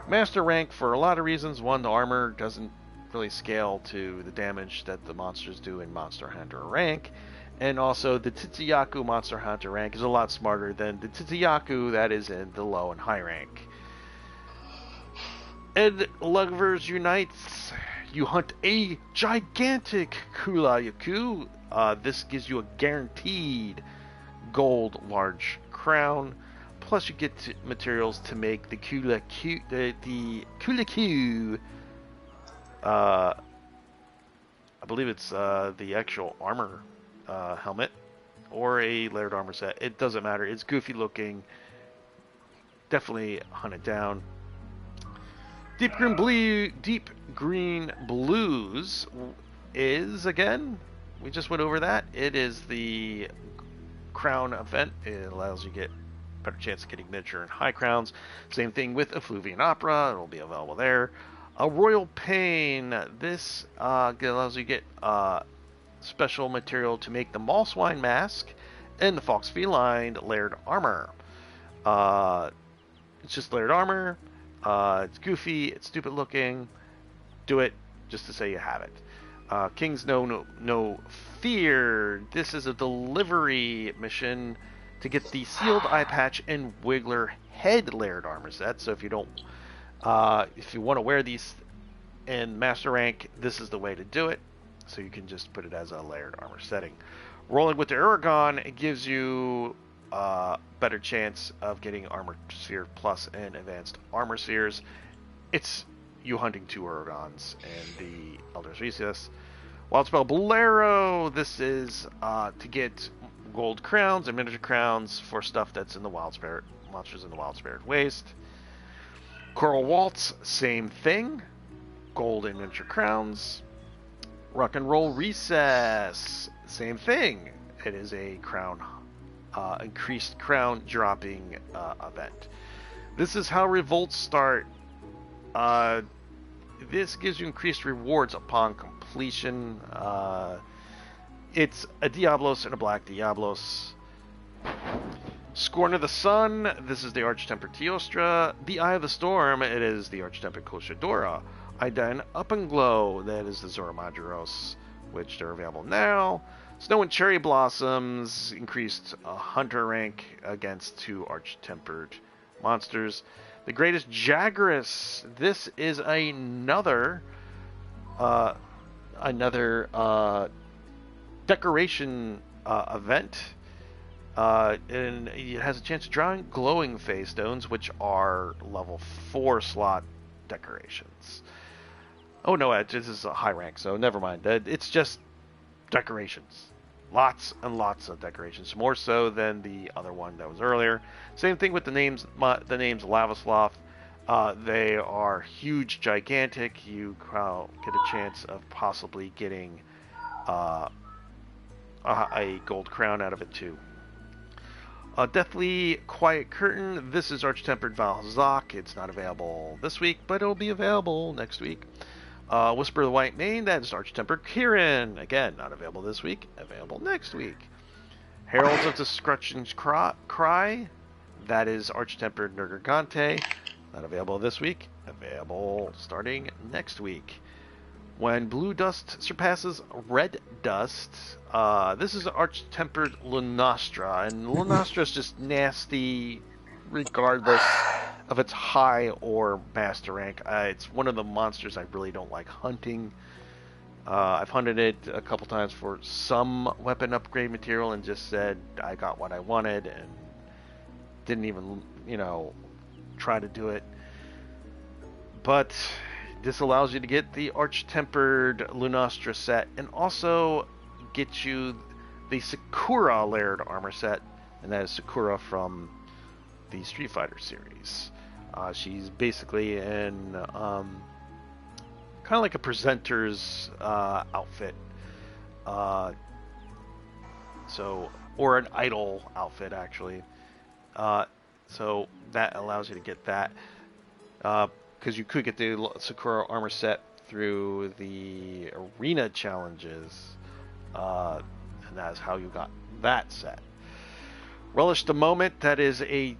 Master rank for a lot of reasons. One, the armor doesn't really scale to the damage that the monsters do in Monster Hunter rank. And also, the Tsuyaku Monster Hunter rank is a lot smarter than the Tsuyaku that is in the low and high rank. Ed Lovers Unites. You hunt a gigantic Kulayaku. This gives you a guaranteed gold large crown. Plus, you get materials to make the Kulaku. I believe it's the actual armor helmet or a layered armor set. It doesn't matter. It's goofy looking. Definitely hunt it down. Deep Green Blues is, again, we just went over that. It is the crown event. It allows you to get better chance of getting miniature and high crowns. Same thing with Effluvian Opera. It'll be available there. A Royal Pain. This allows you to get special material to make the Maulswine Mask and the Fox Feline layered armor. It's just layered armor. It's goofy. It's stupid looking. Do it just to say you have it. King's No Fear. This is a delivery mission to get the sealed eye patch and Wiggler head layered armor set. So if you don't, if you want to wear these in Master Rank, this is the way to do it. So you can just put it as a layered armor setting. Rolling with the Aragon, it gives you better chance of getting Armor Sphere Plus and Advanced Armor Spheres. It's you hunting 2 Aragons and the Elder's Recess. Wildspell Bolero. This is to get gold crowns and miniature crowns for stuff that's in the Wild Spirit monsters in the Wild Spirit Waste. Coral Waltz, same thing. Gold and miniature crowns. Rock and Roll Recess, same thing. It is a crown, increased crown dropping event. This is how revolts start. This gives you increased rewards upon completion. It's a Diablos and a Black Diablos. Scorn of the Sun. This is the Archtemper Teostra. The Eye of the Storm. It is the Archtemper Koshadora. Idine Up and Glow. That is the Zoromadros, which they're available now. Snow and Cherry Blossoms. Increased hunter rank against 2 Arch-Tempered monsters. The Greatest Jagras. This is another decoration event. And it has a chance of drawing glowing phase stones, which are level 4 slot decorations. Oh no, this is a high rank, so never mind. It's just decorations. Lots and lots of decorations, more so than the other one that was earlier. Same thing with the names. The names Lavasloth. They are huge, gigantic. You get a chance of possibly getting a gold crown out of it too. Deathly Quiet Curtain. This is Arch-Tempered Valzak. It's not available this week, but it'll be available next week. Whisper of the White Mane. That is Arch-Tempered Kirin. Again, not available this week. Available next week. Heralds of Destruction's Cry. That is Arch-Tempered Nergigante. Not available this week. Available starting next week. When Blue Dust surpasses Red Dust, this is Arch-Tempered Lunastra, and Lunastra is just nasty regardless of its high or master rank. It's one of the monsters I really don't like hunting. I've hunted it a couple times for some weapon upgrade material and just said I got what I wanted and didn't even, try to do it. But this allows you to get the Arch-Tempered Lunastra set and also get you the Sakura layered armor set, and that is Sakura from the Street Fighter series. She's basically in kind of like a presenter's outfit, or an idol outfit actually. So that allows you to get that. because you could get the Sakura armor set through the arena challenges, and that's how you got that set. Relish the Moment, that is a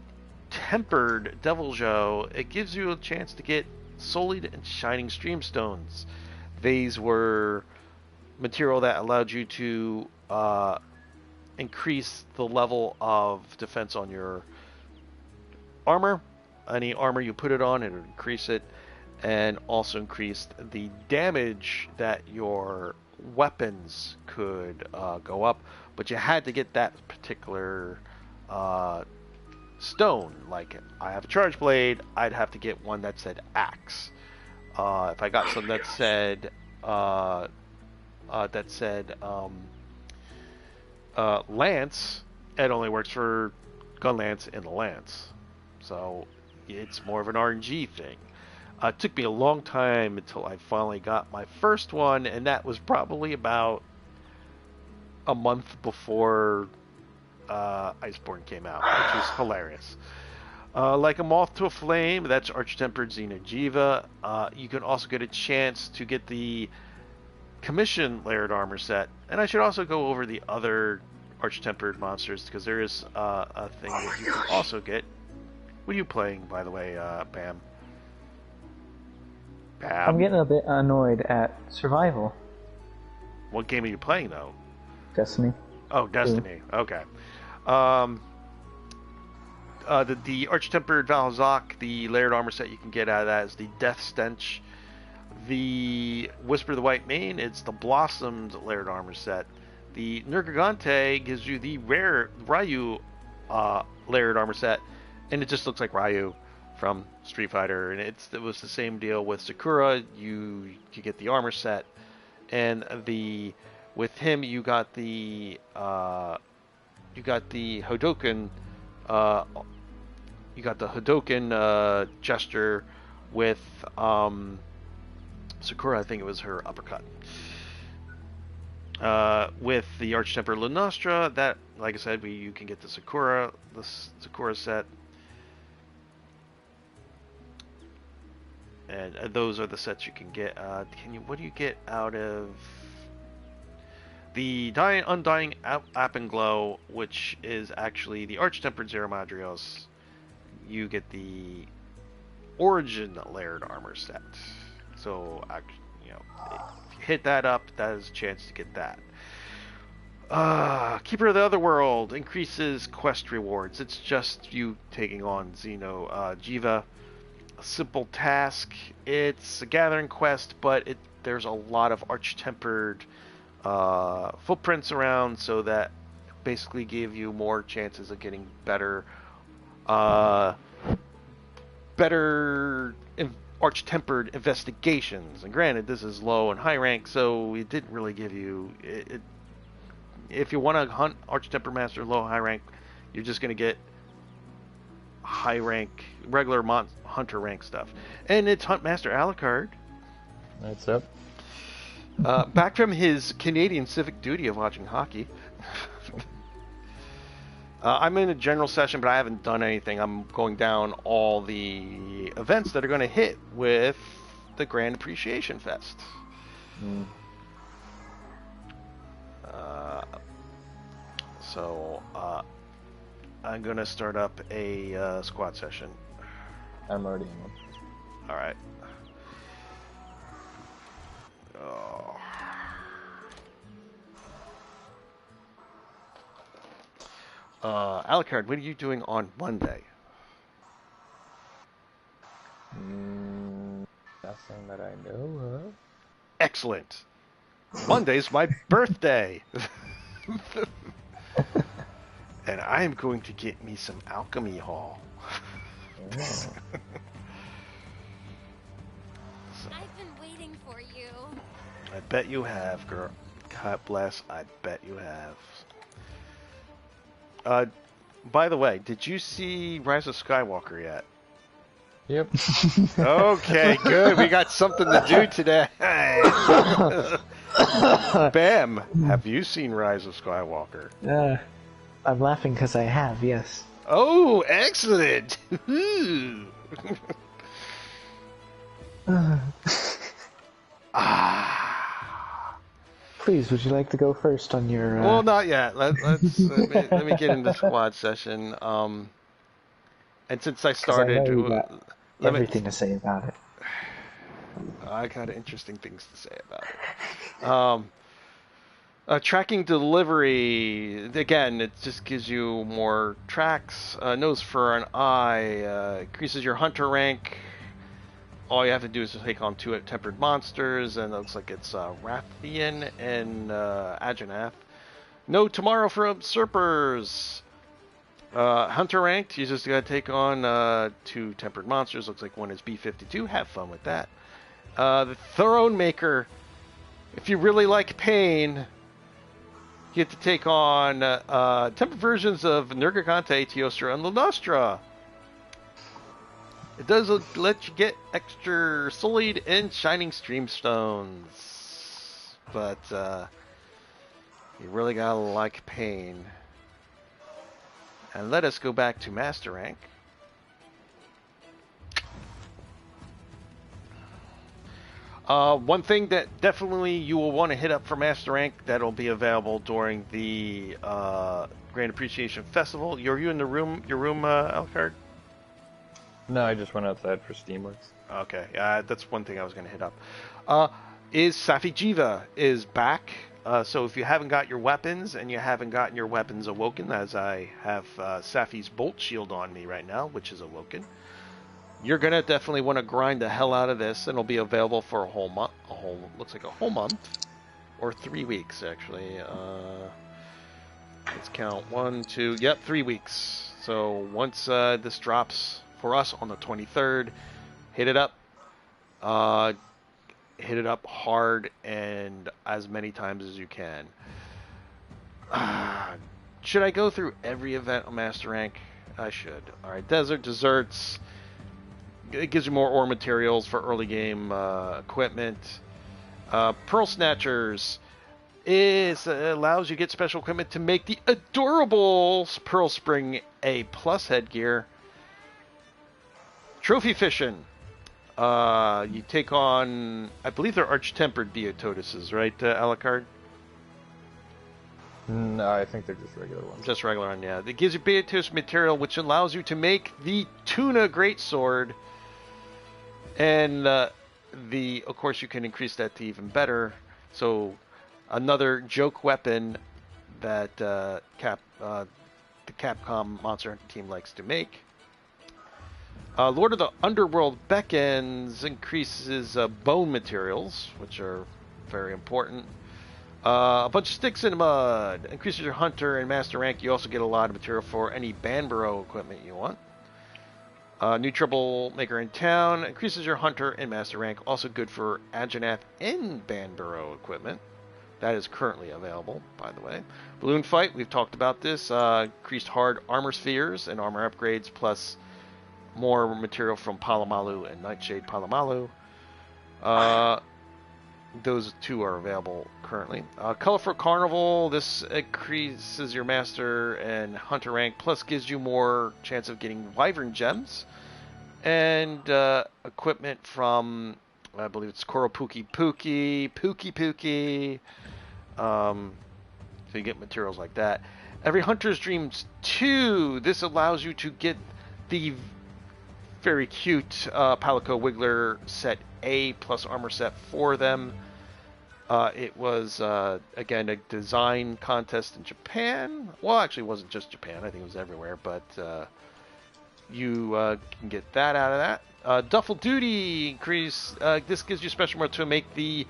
tempered Devil Joe. It gives you a chance to get Sullied and Shining Streamstones. These were material that allowed you to increase the level of defense on your armor. Any armor you put it on, it would increase it, and also increased the damage that your weapons could go up. But you had to get that particular stone. Like, I have a charge blade, I'd have to get one that said axe. If I got some that said lance, it only works for gun lance and the lance. So it's more of an RNG thing. It took me a long time until I finally got my first one, and that was probably about a month before Icebourne came out, which is hilarious. Like a Moth to a Flame, that's Arch-Tempered Xeno'jiiva. You can also get a chance to get the Commission Layered Armor set, and I should also go over the other Arch-Tempered monsters, because there is a thing that you can also get. What are you playing, by the way, Bam? Bam? I'm getting a bit annoyed at Survival. What game are you playing, though? Destiny. Oh, Destiny. Okay. The Arch-Tempered Valzak, the layered armor set you can get out of that is the Death Stench. The Whisper of the White Mane, it's the Blossomed layered armor set. The Nergigante gives you the rare Ryu layered armor set, and it just looks like Ryu from Street Fighter. And it was the same deal with Sakura. You get the armor set, and with him you got the Hodoken. You got the Hodoken gesture with Sakura. I think it was her uppercut. With the Arch-Tempered Lunostra, that, like I said, you can get the Sakura set. And those are the sets you can get. What do you get out of the Undying Apenglow, which is actually the Arch-Tempered Zeramadrios? You get the Origin layered armor set. So, if you hit that up, that is a chance to get that. Keeper of the Otherworld increases quest rewards. It's just you taking on Xeno'jiiva. A simple task. It's a gathering quest, but there's a lot of Arch-Tempered footprints around, so that basically give you more chances of getting better Arch-Tempered investigations. And granted, this is low and high rank, so it didn't really give you it. If you want to hunt Arch-Tempered Master low high rank, you're just going to get high rank, regular hunter rank stuff. And it's Huntmaster Alucard. What's up? Back from his Canadian civic duty of watching hockey. I'm in a general session, but I haven't done anything. I'm going down all the events that are going to hit with the Grand Appreciation Fest. Mm. So I'm going to start up a squad session. I'm already in one. All right. Oh. Alucard, what are you doing on Monday? Nothing that I know of. Excellent. Monday's my birthday. And I'm going to get me some Alchemy Hall. Yeah. So, I've been waiting for you. I bet you have, girl. God bless, I bet you have. By the way, did you see Rise of Skywalker yet? Yep. Okay, good. We got something to do today. Bam, have you seen Rise of Skywalker? I'm laughing because I have, yes. Oh, excellent. Ah. Please, would you like to go first on your? Well, not yet. Let me get into squad session. And since I Because I know started, you got let me. everything to say about it. I got interesting things to say about it. Tracking delivery, again, it just gives you more tracks. Nose for an eye, increases your hunter rank. All you have to do is to take on 2 tempered monsters, and it looks like it's Rathian and Agenath. No tomorrow for usurpers. Hunter ranked, you just gotta take on 2 tempered monsters. Looks like one is B52. Have fun with that. The Throne Maker. If you really like pain, you get to take on tempered versions of Nergigante, Teostra, and Lunastra. It does let you get extra Sullied and Shining Streamstones. But you really gotta like pain. And let us go back to Master Rank. One thing that definitely you will want to hit up for Master Rank that'll be available during the Grand Appreciation Festival. Are you in the room? Your room, Elkhart? No, I just went outside for Steamworks. Okay, that's one thing I was going to hit up. Is Safi Jiva is back. So if you haven't got your weapons and you haven't gotten your weapons awoken, as I have Safi's Bolt Shield on me right now, which is awoken, you're gonna definitely want to grind the hell out of this, and it'll be available for a whole month. Looks like a whole month, or 3 weeks actually. Let's count 1, 2. Yep, 3 weeks. So once this drops for us on the 23rd, hit it up. Hit it up hard and as many times as you can. Should I go through every event on Master Rank? I should. Alright, Desserts. It gives you more ore materials for early game equipment. Pearl Snatchers. Allows you to get special equipment to make the adorable Pearl Spring A+ headgear. Trophy Fishing. You take on, I believe they're Arch-Tempered Beototuses, right, Alucard? No, I think they're just regular ones. Just regular one, yeah. It gives you Beotus material, which allows you to make the Tuna Greatsword. And of course, you can increase that to even better. So, another joke weapon that the Capcom Monster Hunter team likes to make. Lord of the Underworld Beckons increases bone materials, which are very important. A bunch of Sticks in Mud increases your Hunter and Master Rank. You also get a lot of material for any Banbaro equipment you want. New Troublemaker in Town increases your Hunter and Master Rank. Also good for Agenath and Banbaro equipment. That is currently available, by the way. Balloon Fight, we've talked about this. Increased hard armor spheres and armor upgrades, plus more material from Palomalu and Nightshade Palomalu. Those 2 are available currently. Colorful Carnival, this increases your Master and Hunter rank, plus gives you more chance of getting Wyvern Gems. And equipment from, I believe it's Koropuki Pookie. So you get materials like that. Every Hunter's Dreams 2, this allows you to get the very cute Palico Wiggler set A plus armor set for them. It was, again, a design contest in Japan. Well, actually, it wasn't just Japan. I think it was everywhere. But you can get that out of that. Duffel Duty increase. This gives you special mode to make the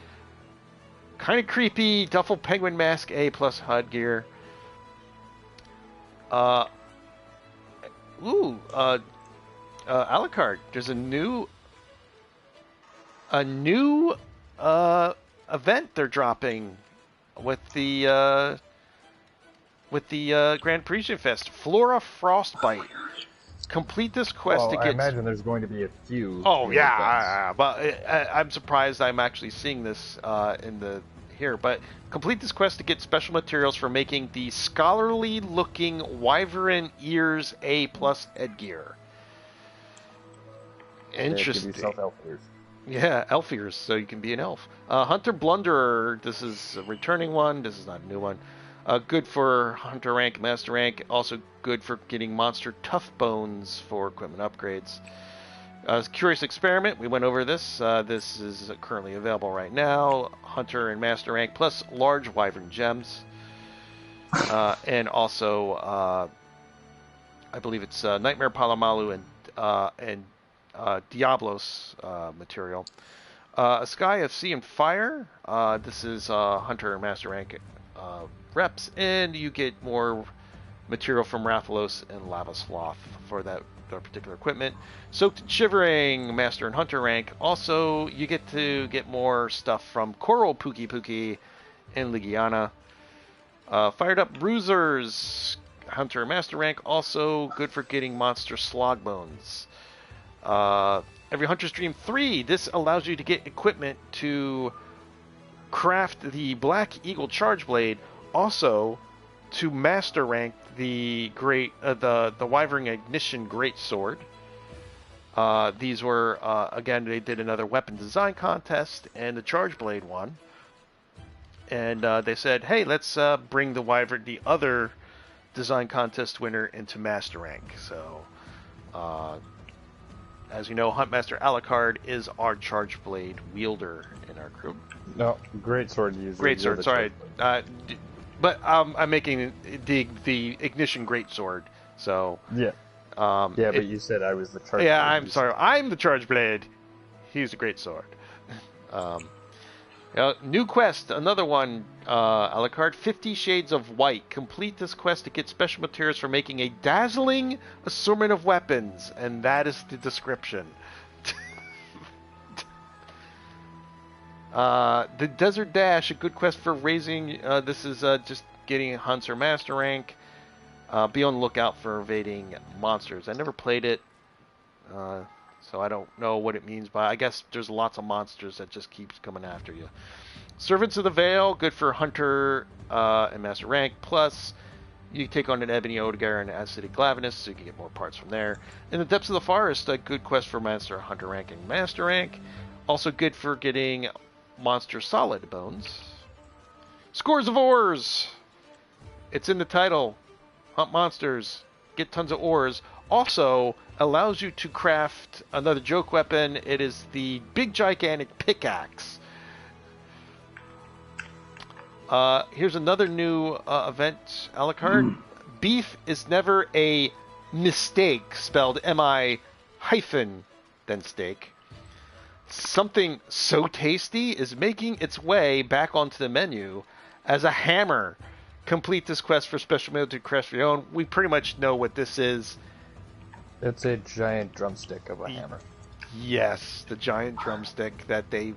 kind of creepy Duffel Penguin Mask A plus HUD gear. Alucard, there's a new event they're dropping with the Grand Appreciation Fest. Flora Frostbite. Complete this quest to get. I imagine there's going to be a few. Oh yeah, but I'm surprised I'm actually seeing this here. But complete this quest to get special materials for making the scholarly-looking Wyvern Ears A+ headgear. Interesting. Yeah, elf ears, so you can be an elf. Hunter Blunderer, this is a returning one. This is not a new one. Good for Hunter rank, Master rank. Also good for getting monster tough bones for equipment upgrades. Curious Experiment, we went over this. This is currently available right now. Hunter and Master rank plus large wyvern gems. And also, I believe it's Nightmare Palomalu and Diablos material. A Sky of Sea and Fire. This is Hunter and Master rank reps, and you get more material from Rathalos and Lava Sloth for that particular equipment. Soaked and Shivering, Master and Hunter rank. Also, you get to get more stuff from Coral Pookie Pookie and Ligiana. Fired Up Bruisers, Hunter and Master rank. Also good for getting monster slog bones. Every Hunter's Dream 3, this allows you to get equipment to craft the Black Eagle Charge Blade. Also, to master rank the the Wyvern Ignition Greatsword. These were again, they did another weapon design contest, and the Charge Blade won. And they said, hey, let's bring the other design contest winner into master rank. So, as you know, Huntmaster Alucard is our Charge Blade wielder in our group. No, Greatsword user. Greatsword, sorry. But I'm making the Ignition Greatsword, so... Yeah. But you said I was the Charge Blade. Yeah, I'm sorry. I'm the Charge Blade. He's the Greatsword. New quest, another one, Alucard, 50 Shades of White. Complete this quest to get special materials for making a dazzling assortment of weapons, and that is the description. The Desert Dash, a good quest for raising, this is just getting Hunter Master rank. Be on the lookout for evading monsters. I never played it, so I don't know what it means by. I guess there's lots of monsters that just keeps coming after you. Servants of the Veil, good for Hunter and Master rank. Plus, you take on an Ebony Odegar and Acidic Glavenus, so you can get more parts from there. In the Depths of the Forest, a good quest for Master Hunter rank and Master rank. Also good for getting monster solid bones. Scores of ores. It's in the title. Hunt monsters. Get tons of ores. Also allows you to craft another joke weapon. It is the big gigantic pickaxe. Here's another new event, Alucard. Beef is never a mistake, spelled M-I hyphen then steak. Something so tasty is making its way back onto the menu as a hammer. Complete this quest for special military crest for your own. We pretty much know what this is. It's a giant drumstick of a hammer. Yes, the giant drumstick that they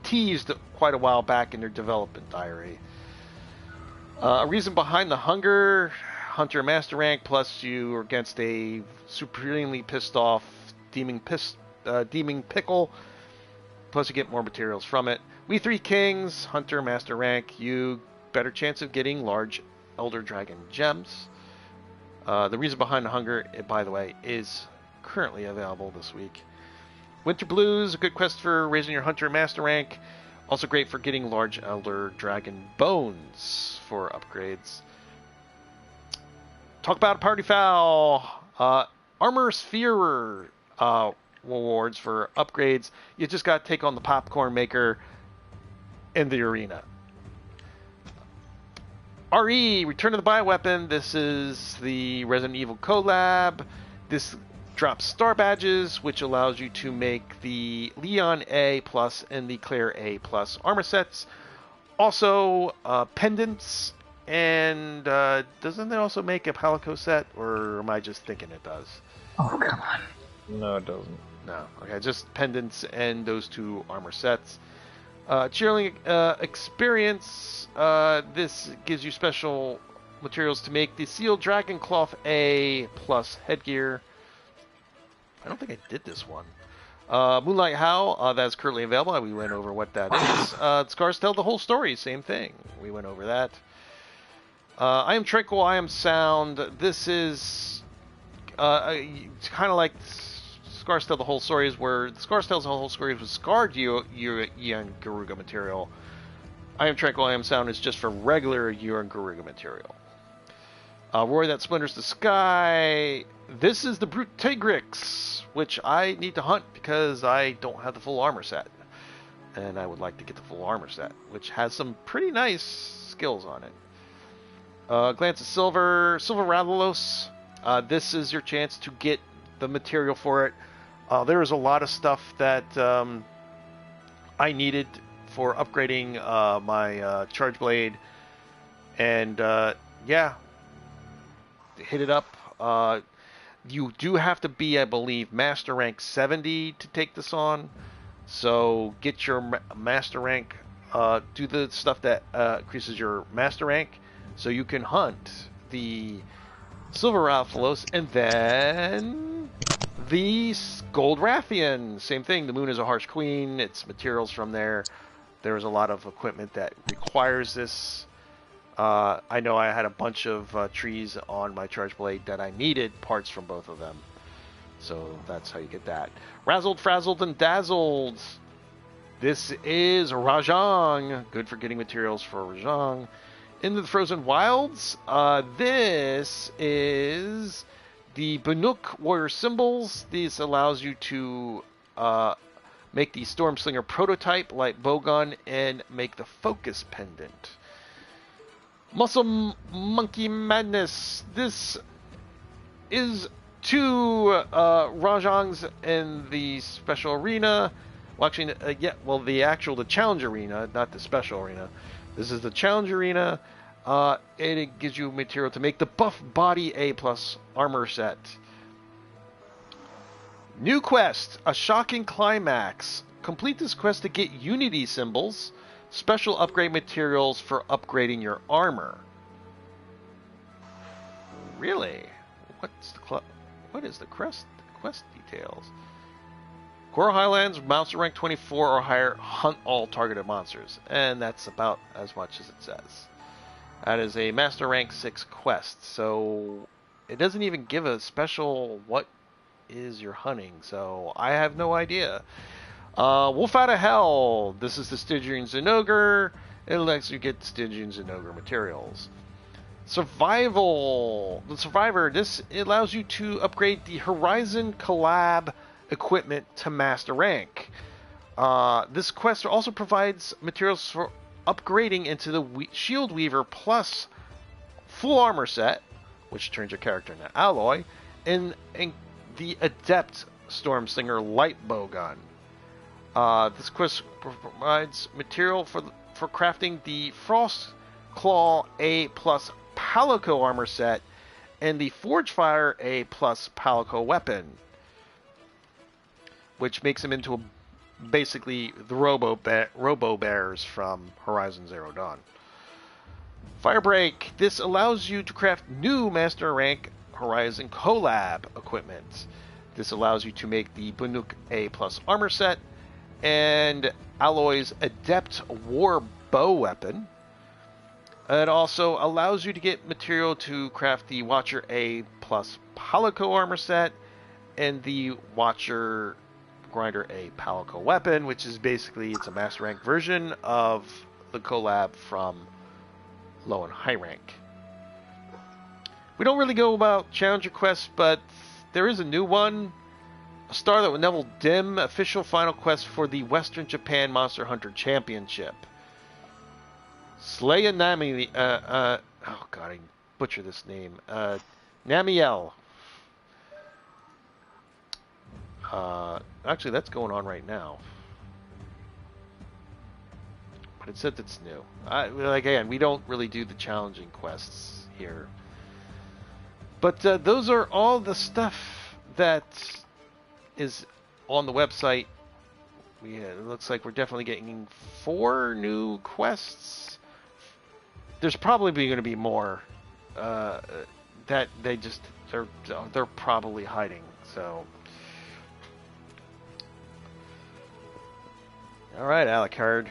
teased quite a while back in their development diary. A reason behind the hunger, Hunter Master rank, plus you are against a supremely pissed off Demon Pickle, plus you get more materials from it. We Three Kings, Hunter Master rank, you better chance of getting large Elder Dragon gems. The reason behind the hunger, by the way, is currently available this week. Winter Blues, a good quest for raising your Hunter Master rank. Also great for getting large Elder Dragon bones for upgrades. Talk about Party Foul. Armor Sphere rewards for upgrades. You just got to take on the Popcorn Maker in the arena. RE, Return of the Bioweapon. This is the Resident Evil collab. This drops star badges, which allows you to make the Leon A+ and the Claire A+ armor sets. Also, pendants. And doesn't it also make a Palico set? Or am I just thinking it does? Oh, come on. No, it doesn't. No. Okay, just pendants and those two armor sets. Cheerleading experience. This gives you special materials to make the Sealed Dragon Cloth A+ headgear. I don't think I did this one. Moonlight Howl, that's currently available. We went over what that is. Scars Tell the Whole Story, same thing. We went over that. I Am Tranquil, I Am Sound. This is kind of like Scars Tell the Whole Story is where Scars Tells the Whole Story was scarred Yuan Garuga material. I Am Tranquil, I Am Sound is just for regular Yuan Garuga material. Roar That Splinters the Sky. This is the Brute Tigrix, which I need to hunt because I don't have the full armor set. And I would like to get the full armor set, which has some pretty nice skills on it. Glance of Silver. Silver Rathalos. This is your chance to get the material for it. There is a lot of stuff that I needed for upgrading my Charge Blade. And yeah, hit it up. You do have to be, I believe, Master Rank 70 to take this on. So get your Master Rank, do the stuff that increases your Master Rank, so you can hunt the Silver Rathalos, and then the Gold Rathian. Same thing, the Moon is a Harsh Queen, it's materials from there. There's a lot of equipment that requires this. I know I had a bunch of trees on my Charge Blade that I needed parts from both of them. So that's how you get that. Razzled, Frazzled, and Dazzled. This is Rajang. Good for getting materials for Rajang. Into the Frozen Wilds. This is the Banuk Warrior Symbols. This allows you to make the Stormslinger prototype, light bowgun, and make the Focus Pendant. Muscle Monkey Madness. This is two Rajangs in the special arena. Well, actually, the challenge arena, not the special arena. This is the challenge arena. And it gives you material to make the Buff Body A+ armor set. New quest, a shocking climax. Complete this quest to get Unity symbols, special upgrade materials for upgrading your armor. Really? What is the quest details? Coral Highlands, monster rank 24 or higher, hunt all targeted monsters. And that's about as much as it says. That is a master rank 6 quest. So it doesn't even give a special what is your hunting. So I have no idea. Wolf Out of Hell. This is the Stygian Zinogre. It lets you get Stygian Zinogre materials. Survival. The Survivor. This allows you to upgrade the Horizon Collab equipment to master rank. This quest also provides materials for upgrading into the Shield Weaver plus full armor set, which turns your character into alloy, and the Adept Stormslinger light bowgun. This quest provides material for crafting the Frost Claw A+ Palico armor set and the Forgefire A+ Palico weapon, which makes him into basically the Robo Bears from Horizon Zero Dawn. Firebreak. This allows you to craft new Master Rank Horizon Collab equipment. This allows you to make the Banuk A+ armor set and Alloy's Adept War Bow weapon. It also allows you to get material to craft the Watcher A+ Palico armor set and the Watcher Grinder A Palico weapon, which is basically, it's a master rank version of the collab from low and high rank. We don't really go about challenger quests, but there is a new one. A Star That Will Never Dim, official final quest for the Western Japan Monster Hunter Championship. Slay a Nami, oh god, I butcher this name. Namiel. Actually, that's going on right now. But it said it's new. Again, we don't really do the challenging quests here. But those are all the stuff that is on the website. It looks like we're definitely getting 4 new quests. There's probably going to be more that they're probably hiding. So, all right, Alucard.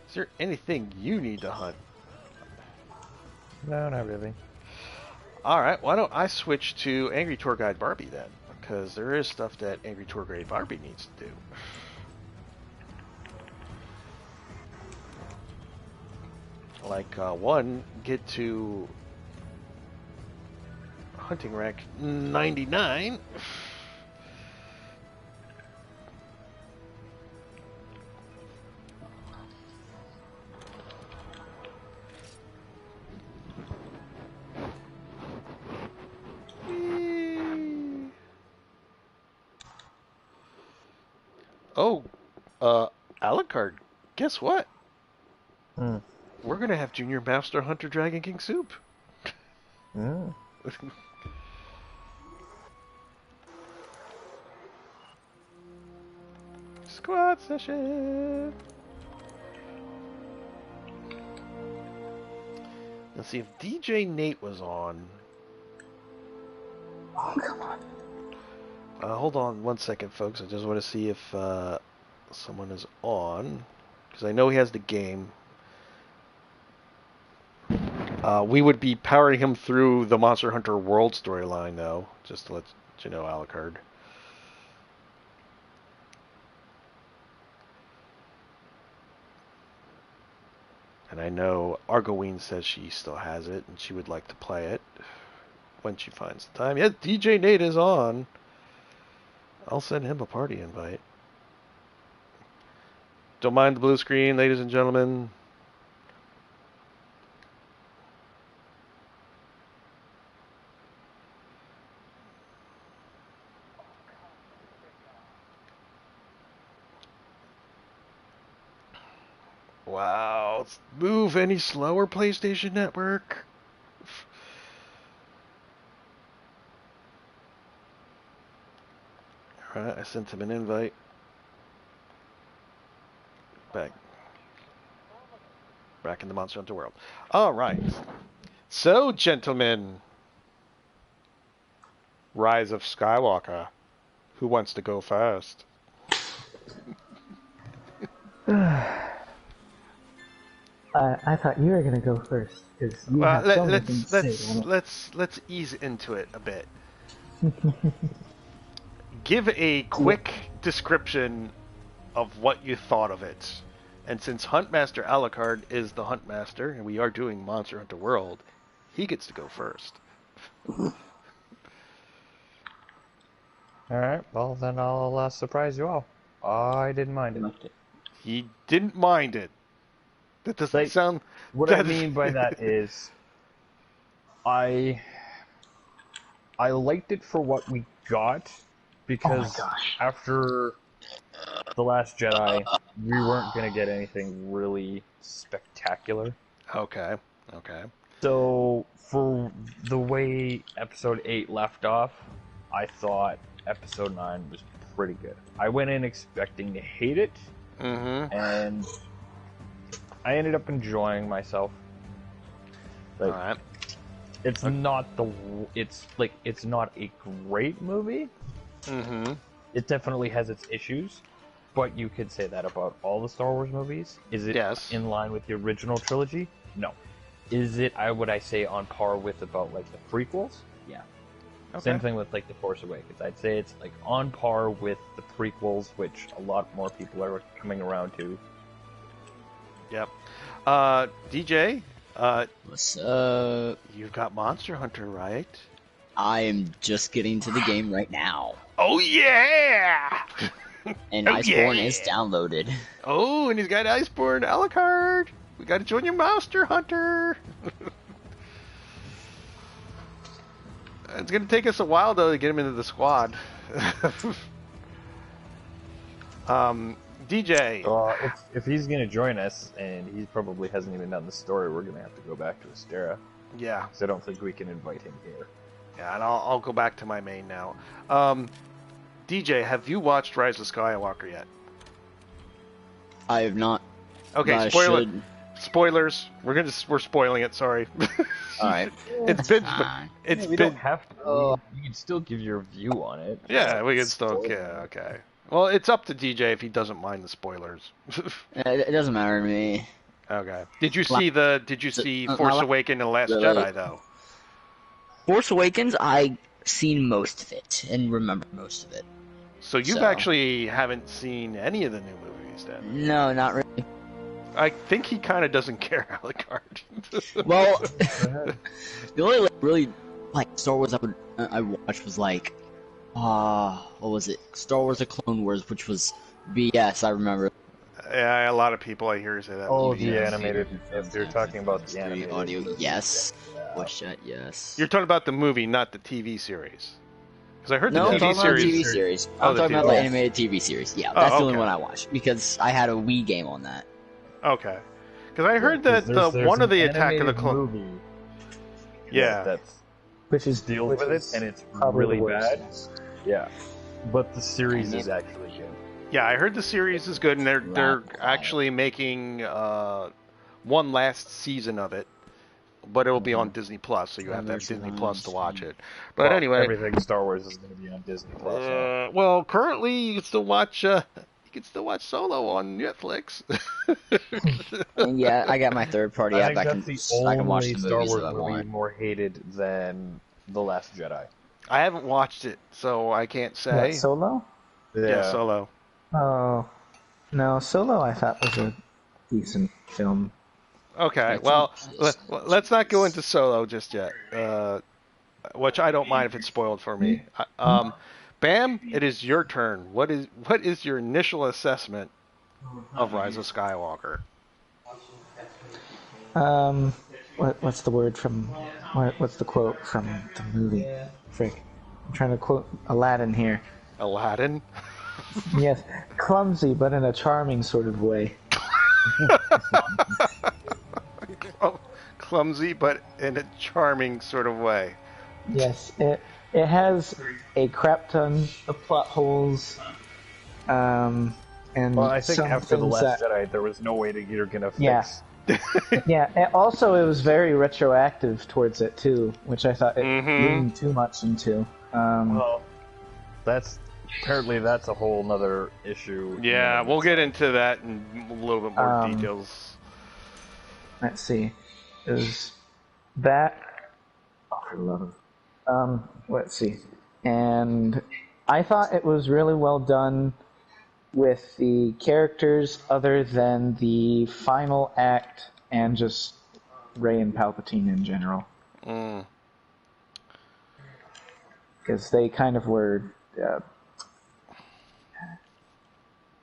Is there anything you need to hunt? No, not really. Alright, why don't I switch to Angry Tour Guide Barbie then? Because there is stuff that Angry Tour Guide Barbie needs to do. Like, one, get to hunting rank 99. Oh, Alucard, guess what? Mm. We're gonna have Junior Master Hunter Dragon King Soup. Mm. Squad session. Let's see if DJ Nate was on. Oh, come on. Hold on one second, folks. I just want to see if someone is on, because I know he has the game. We would be powering him through the Monster Hunter World storyline, though, just to let you know, Alucard. And I know Argoween says she still has it, and she would like to play it when she finds the time. Yeah, DJ Nate is on. I'll send him a party invite. Don't mind the blue screen, ladies and gentlemen. Wow. Move any slower, PlayStation Network. Alright, I sent him an invite. Back in the Monster Hunter world. Alright. So, gentlemen. Rise of Skywalker. Who wants to go first? I thought you were gonna go first because you have so many things to say. Let's ease into it a bit. Give a quick description of what you thought of it. And since Huntmaster Alucard is the Huntmaster, and we are doing Monster Hunter World, he gets to go first. Alright, well then I'll surprise you all. I didn't mind it. He didn't mind it. That doesn't sound... What I mean by that is... I liked it for what we got, because after The Last Jedi, we weren't going to get anything really spectacular. Okay. So, for the way Episode 8 left off, I thought Episode 9 was pretty good. I went in expecting to hate it, and I ended up enjoying myself. Like, Alright. It's not it's not a great movie. It definitely has its issues, but you could say that about all the Star Wars movies. Is it in line with the original trilogy? No. Is it, would I say, on par with about like the prequels? Yeah. Okay. Same thing with like The Force Awakens. I'd say it's like on par with the prequels, which a lot more people are coming around to. Yep. DJ, what's up? You've got Monster Hunter, right? I am just getting to the game right now. Oh yeah! And Icebourne is downloaded. Oh, and he's got Icebourne Alucard. We got to join your Monster Hunter. It's gonna take us a while though to get him into the squad. DJ. If he's gonna join us, and he probably hasn't even done the story, we're gonna have to go back to Astera. Yeah. So I don't think we can invite him here. Yeah, and I'll go back to my main now. DJ, have you watched Rise of Skywalker yet? I have not. Okay, spoilers. We're spoiling it. Sorry. All right. It's been. We don't have to. You can still give your view on it. Yeah, we can still. Yeah, okay. Well, it's up to DJ if he doesn't mind the spoilers. It doesn't matter to me. Okay. Did you see Force Awakens and The Last really? Jedi though? Force Awakens, I seen most of it and remember most of it. So you actually haven't seen any of the new movies then? No, not really. I think he kind of doesn't care, Alucard. Well, the only really Star Wars I watched was like, what was it? Star Wars: The Clone Wars, which was BS. I remember. Yeah, a lot of people I hear say that. Oh, the animated. If you're talking about the animated audio, yes. Watch that, yes. You're talking about the movie, not the TV series. Because I heard the I'm TV talking series. about the TV series. I'm talking about the animated TV series. Yeah, that's the only one I watched because I had a Wii game on that. Okay. Because I heard that one of the Attack of the Clones. Yeah. Which deals with it, and it's really bad. Yeah. But the series is actually good. Yeah, I heard the series is good, and they're actually making one last season of it, but it will be on Disney Plus, so you have to have Disney Plus to watch it. But anyway, everything Star Wars is going to be on Disney Plus. Well, currently you can still watch Solo on Netflix. And yeah, I got my third-party app. I think that's the only Star Wars movie more hated than The Last Jedi. I haven't watched it, so I can't say. What, Solo? Yeah, Solo. Oh, no, Solo I thought was a decent film. Okay, well, let's not go into Solo just yet, which I don't mind if it's spoiled for me. Bam, it is your turn. What is your initial assessment of Rise of Skywalker? What's the word from? What's the quote from the movie? Frick, I'm trying to quote Aladdin here. Aladdin? Yes, clumsy, but in a charming sort of way. Clumsy, but in a charming sort of way. Yes, it has a crap ton of plot holes. And I think after The Last Jedi, there was no way that you're gonna fix. Yeah, and also it was very retroactive towards it too, which I thought it leaned too much into. Well, apparently that's a whole nother issue. Yeah, we'll get into that in a little bit more details. Let's see. Is that... Oh, for the love of... let's see. And I thought it was really well done with the characters other than the final act and just Rey and Palpatine in general. Because they kind of were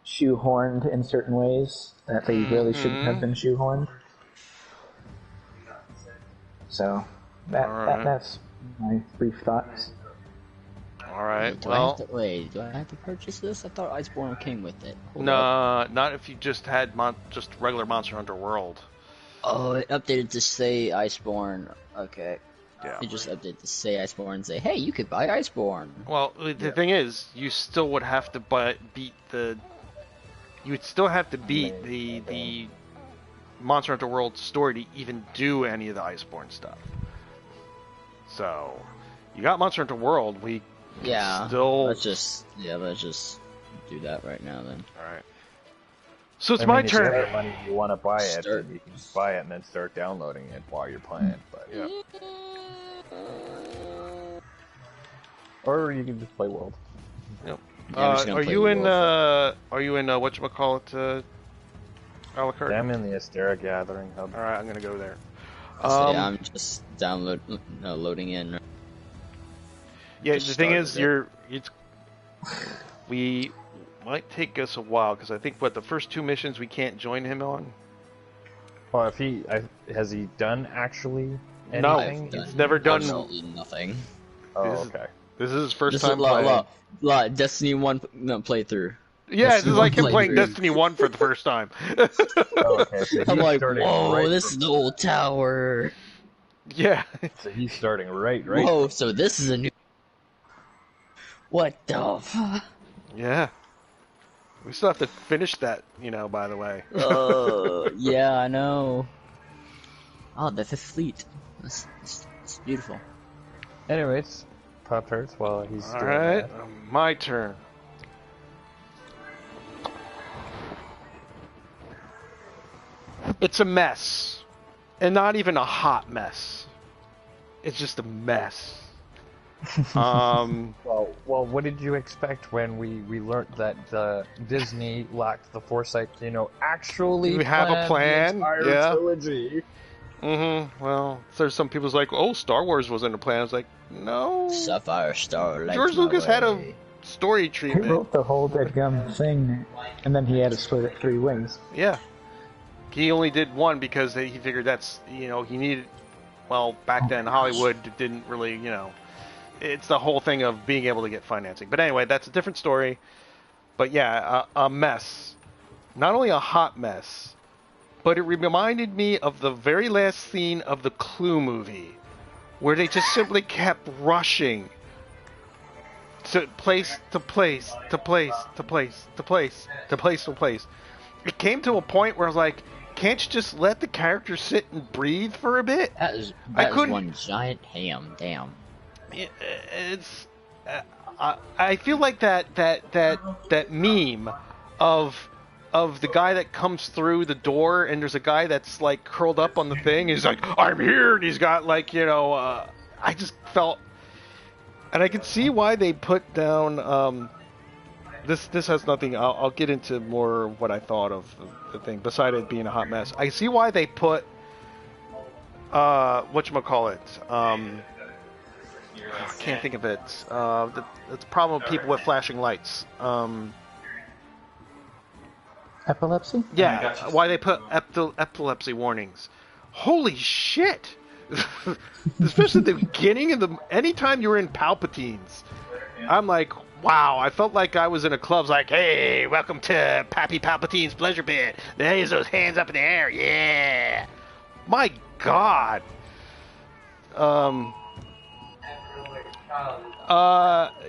shoehorned in certain ways that they really shouldn't have been shoehorned. So that's my brief thoughts. Alright, do I have to purchase this? I thought Icebourne came with it. Not if you just had just regular Monster Hunter World. Oh, it updated to say Icebourne. Okay. Yeah. It just updated to say Icebourne and say, hey, you could buy Icebourne. Well, the thing is, you still would have to beat the Monster Hunter World story to even do any of the Icebourne stuff. So, you got Monster Hunter World, let's just do that right now then. Alright. So it's my turn. If you have the money, you want to buy it, then you can just buy it and then start downloading it while you're playing. But or you can just play World. Yep. Are you in whatchamacallit, Alucard? I'm in the Astera Gathering Hub. Alright, I'm gonna go there. I'm just loading in. Yeah, the thing is, we might take us a while because I think the first two missions we can't join him on. Well, has he done actually No, anything? he's never done nothing. Oh, okay. This is his first time playing. Destiny 1 playthrough. Yeah, this is like him playing Destiny 1 for the first time. Okay, so I'm like, whoa, this is the old tower. Yeah. So he's starting right. Whoa, so this is a new... What the fuck? Yeah. We still have to finish that, by the way. Yeah, I know. Oh, the Fifth Fleet. It's beautiful. Anyways, Pop Tarts while he's doing Alright, that. my turn. It's a mess, and not even a hot mess. It's just a mess. Well, what did you expect when we learned that Disney lacked the foresight to, actually We have a plan? the entire Yeah. trilogy? Well, there's some people's like, oh, Star Wars wasn't a plan. I was like, no. Sapphire Star. lights George my Lucas had a way. story He treatment. wrote the whole deadgum thing, and then he had to split it 3 ways. Yeah. He only did one because he figured that's, he needed, well, back then Hollywood didn't really, it's the whole thing of being able to get financing. But anyway, that's a different story. But yeah, a mess. Not only a hot mess, but it reminded me of the very last scene of the Clue movie, where they just simply kept rushing to place to place to place to place to place to place to place. It came to a point where I was like, can't you just let the characters sit and breathe for a bit? That is couldn't- one giant ham. Damn. It's I feel like that meme of the guy that comes through the door and there's a guy that's like curled up on the thing. He's like, I'm here, and he's got like I just felt, and I can see why they put down this has nothing. I'll get into more what I thought of the thing besides it being a hot mess. I see why they put whatchamacallit, I can't think of it. It's a problem with people with flashing lights. Epilepsy? Yeah, why they put epilepsy warnings. Holy shit! Especially at the beginning of anytime you're in Palpatine's. I'm like, wow, I felt like I was in a club. It's like, hey, welcome to Pappy Palpatine's pleasure pit. There's those hands up in the air, yeah. My God.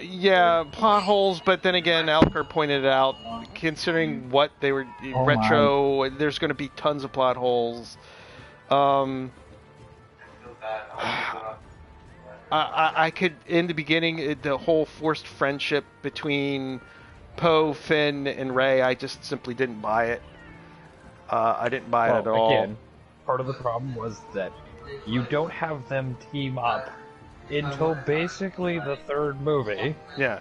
Yeah, plot holes, but then again, Alker pointed it out, considering what they were, retro, there's going to be tons of plot holes. I could, in the beginning, the whole forced friendship between Poe, Finn, and Rey, I just simply didn't buy it. I didn't buy it at all. Again, part of the problem was that you don't have them team up until basically the third movie. Yeah.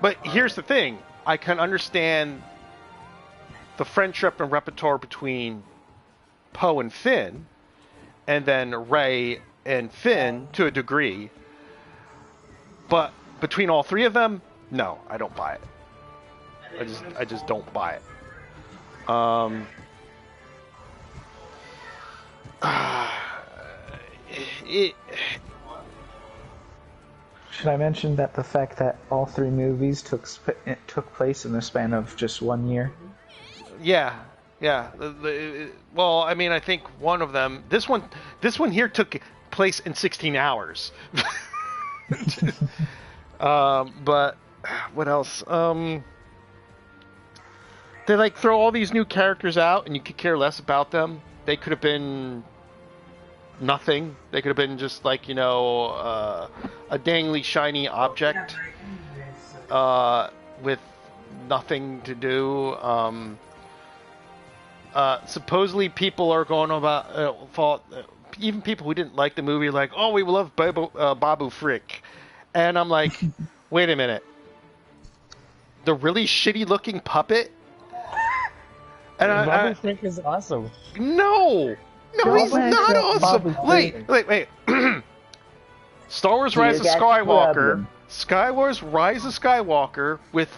But here's the thing. I can understand the friendship and repertoire between Poe and Finn, and then Rey and Finn to a degree. But between all three of them, no, I don't buy it. I just don't buy it. Should I mention that the fact that all 3 movies took place in the span of just 1 year? Yeah. Well, I mean, I think one of them. This one here took place in 16 hours. But what else? They like throw all these new characters out, and you could care less about them. They could have been nothing. They could have been just like a dangly shiny object with nothing to do. Supposedly people are going about even people who didn't like the movie, like, oh, we love Babu Frick, and I'm like, wait a minute, the really shitty looking puppet, and Babu Frick is awesome. No, he's not awesome. Wait. Star Wars Rise of Skywalker. Sky Wars Rise of Skywalker with,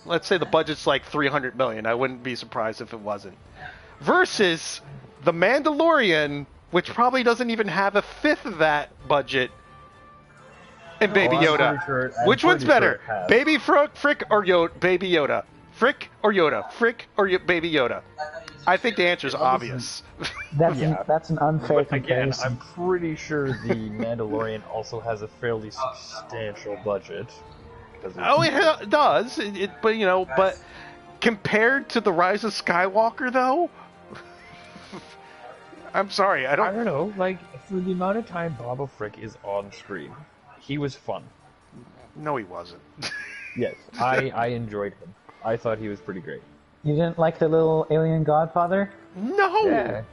let's say the budget's like $300 million. I wouldn't be surprised if it wasn't. Versus The Mandalorian, which probably doesn't even have a fifth of that budget. And Baby Yoda. Which one's better? Baby Frick or Baby Yoda? Frick or Yoda? Frick or Baby Yoda? I think the answer is obvious. That's an unfair But again, comparison. I'm pretty sure The Mandalorian also has a fairly substantial budget. Oh, it does. But compared to The Rise of Skywalker, though, I'm sorry, I I don't know, like, for the amount of time Babu Frick is on screen, he was fun. No, he wasn't. Yes, I enjoyed him. I thought he was pretty great. You didn't like the little alien godfather? No! Yeah.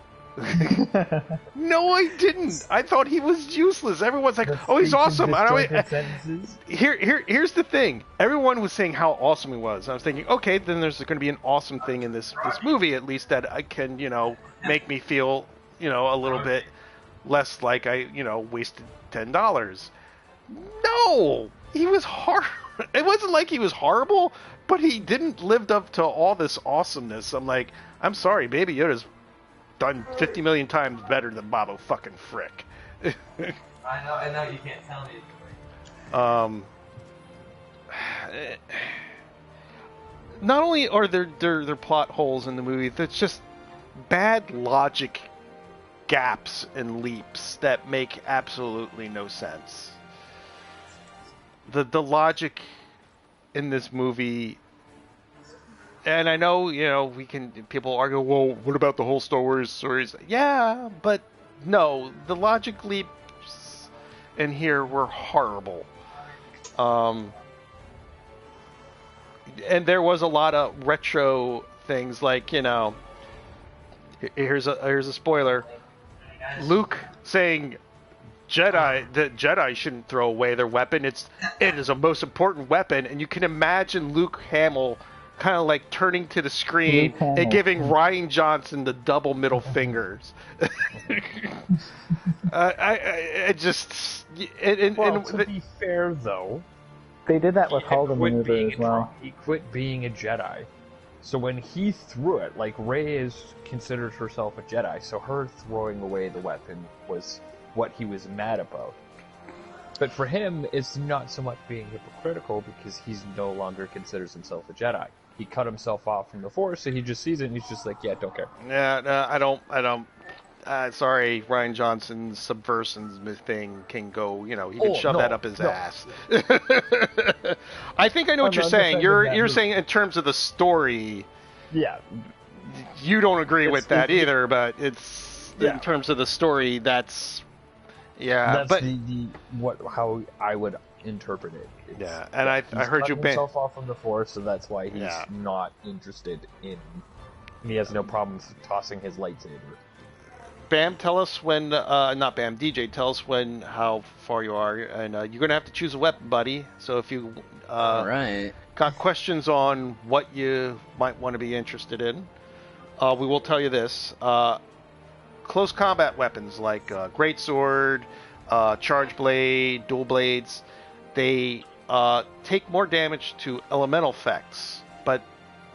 No, I didn't. I thought he was useless. Everyone's like, The "Oh, he's speech in awesome." disjointed sentences. Here's the thing. Everyone was saying how awesome he was. I was thinking, okay, then there's going to be an awesome thing in this movie, at least that I can, make me feel, a little bit less like I, wasted $10. No, he was hard. It wasn't like he was horrible, but he didn't live up to all this awesomeness. I'm like, I'm sorry, Baby Yoda's done 50 million times better than Bobo fucking Frick. I know, you can't tell me. Not only are there plot holes in the movie, there's just bad logic gaps and leaps that make absolutely no sense. The logic in this movie, and I know, people argue, well, what about the whole Star Wars stories? Yeah, but no, the logic leaps in here were horrible. And there was a lot of retro things, like, here's a spoiler. Luke saying that Jedi shouldn't throw away their weapon. It is a most important weapon, and you can imagine Luke Hamill kind of like turning to the screen and giving Rian Johnson the double middle fingers. To be fair, though, they did that with Holden maneuver as well. He quit being a Jedi. So when he threw it, like, Rey considers herself a Jedi, so her throwing away the weapon was what he was mad about. But for him, it's not so much being hypocritical, because he's no longer considers himself a Jedi. He cut himself off from the Force, so he just sees it and he's just like, yeah, don't care. Yeah, no, I don't. Sorry, Rian Johnson's subversions thing can go. He can shove that up his ass. I think I know what you're saying. You're saying in terms of the story. Yeah. You don't agree with that either, but it's in terms of the story. That's That's how I would interpret it. And I heard you himself off from the Force, so that's why he's not interested in. He has no problem tossing his lightsaber. Bam, tell us when. Not Bam, DJ, tell us how far you are, and you're gonna have to choose a weapon, buddy. So if you all right, got questions on what you might want to be interested in, we will tell you this. Close combat weapons like greatsword, charge blade, dual blades, they take more damage to elemental effects, but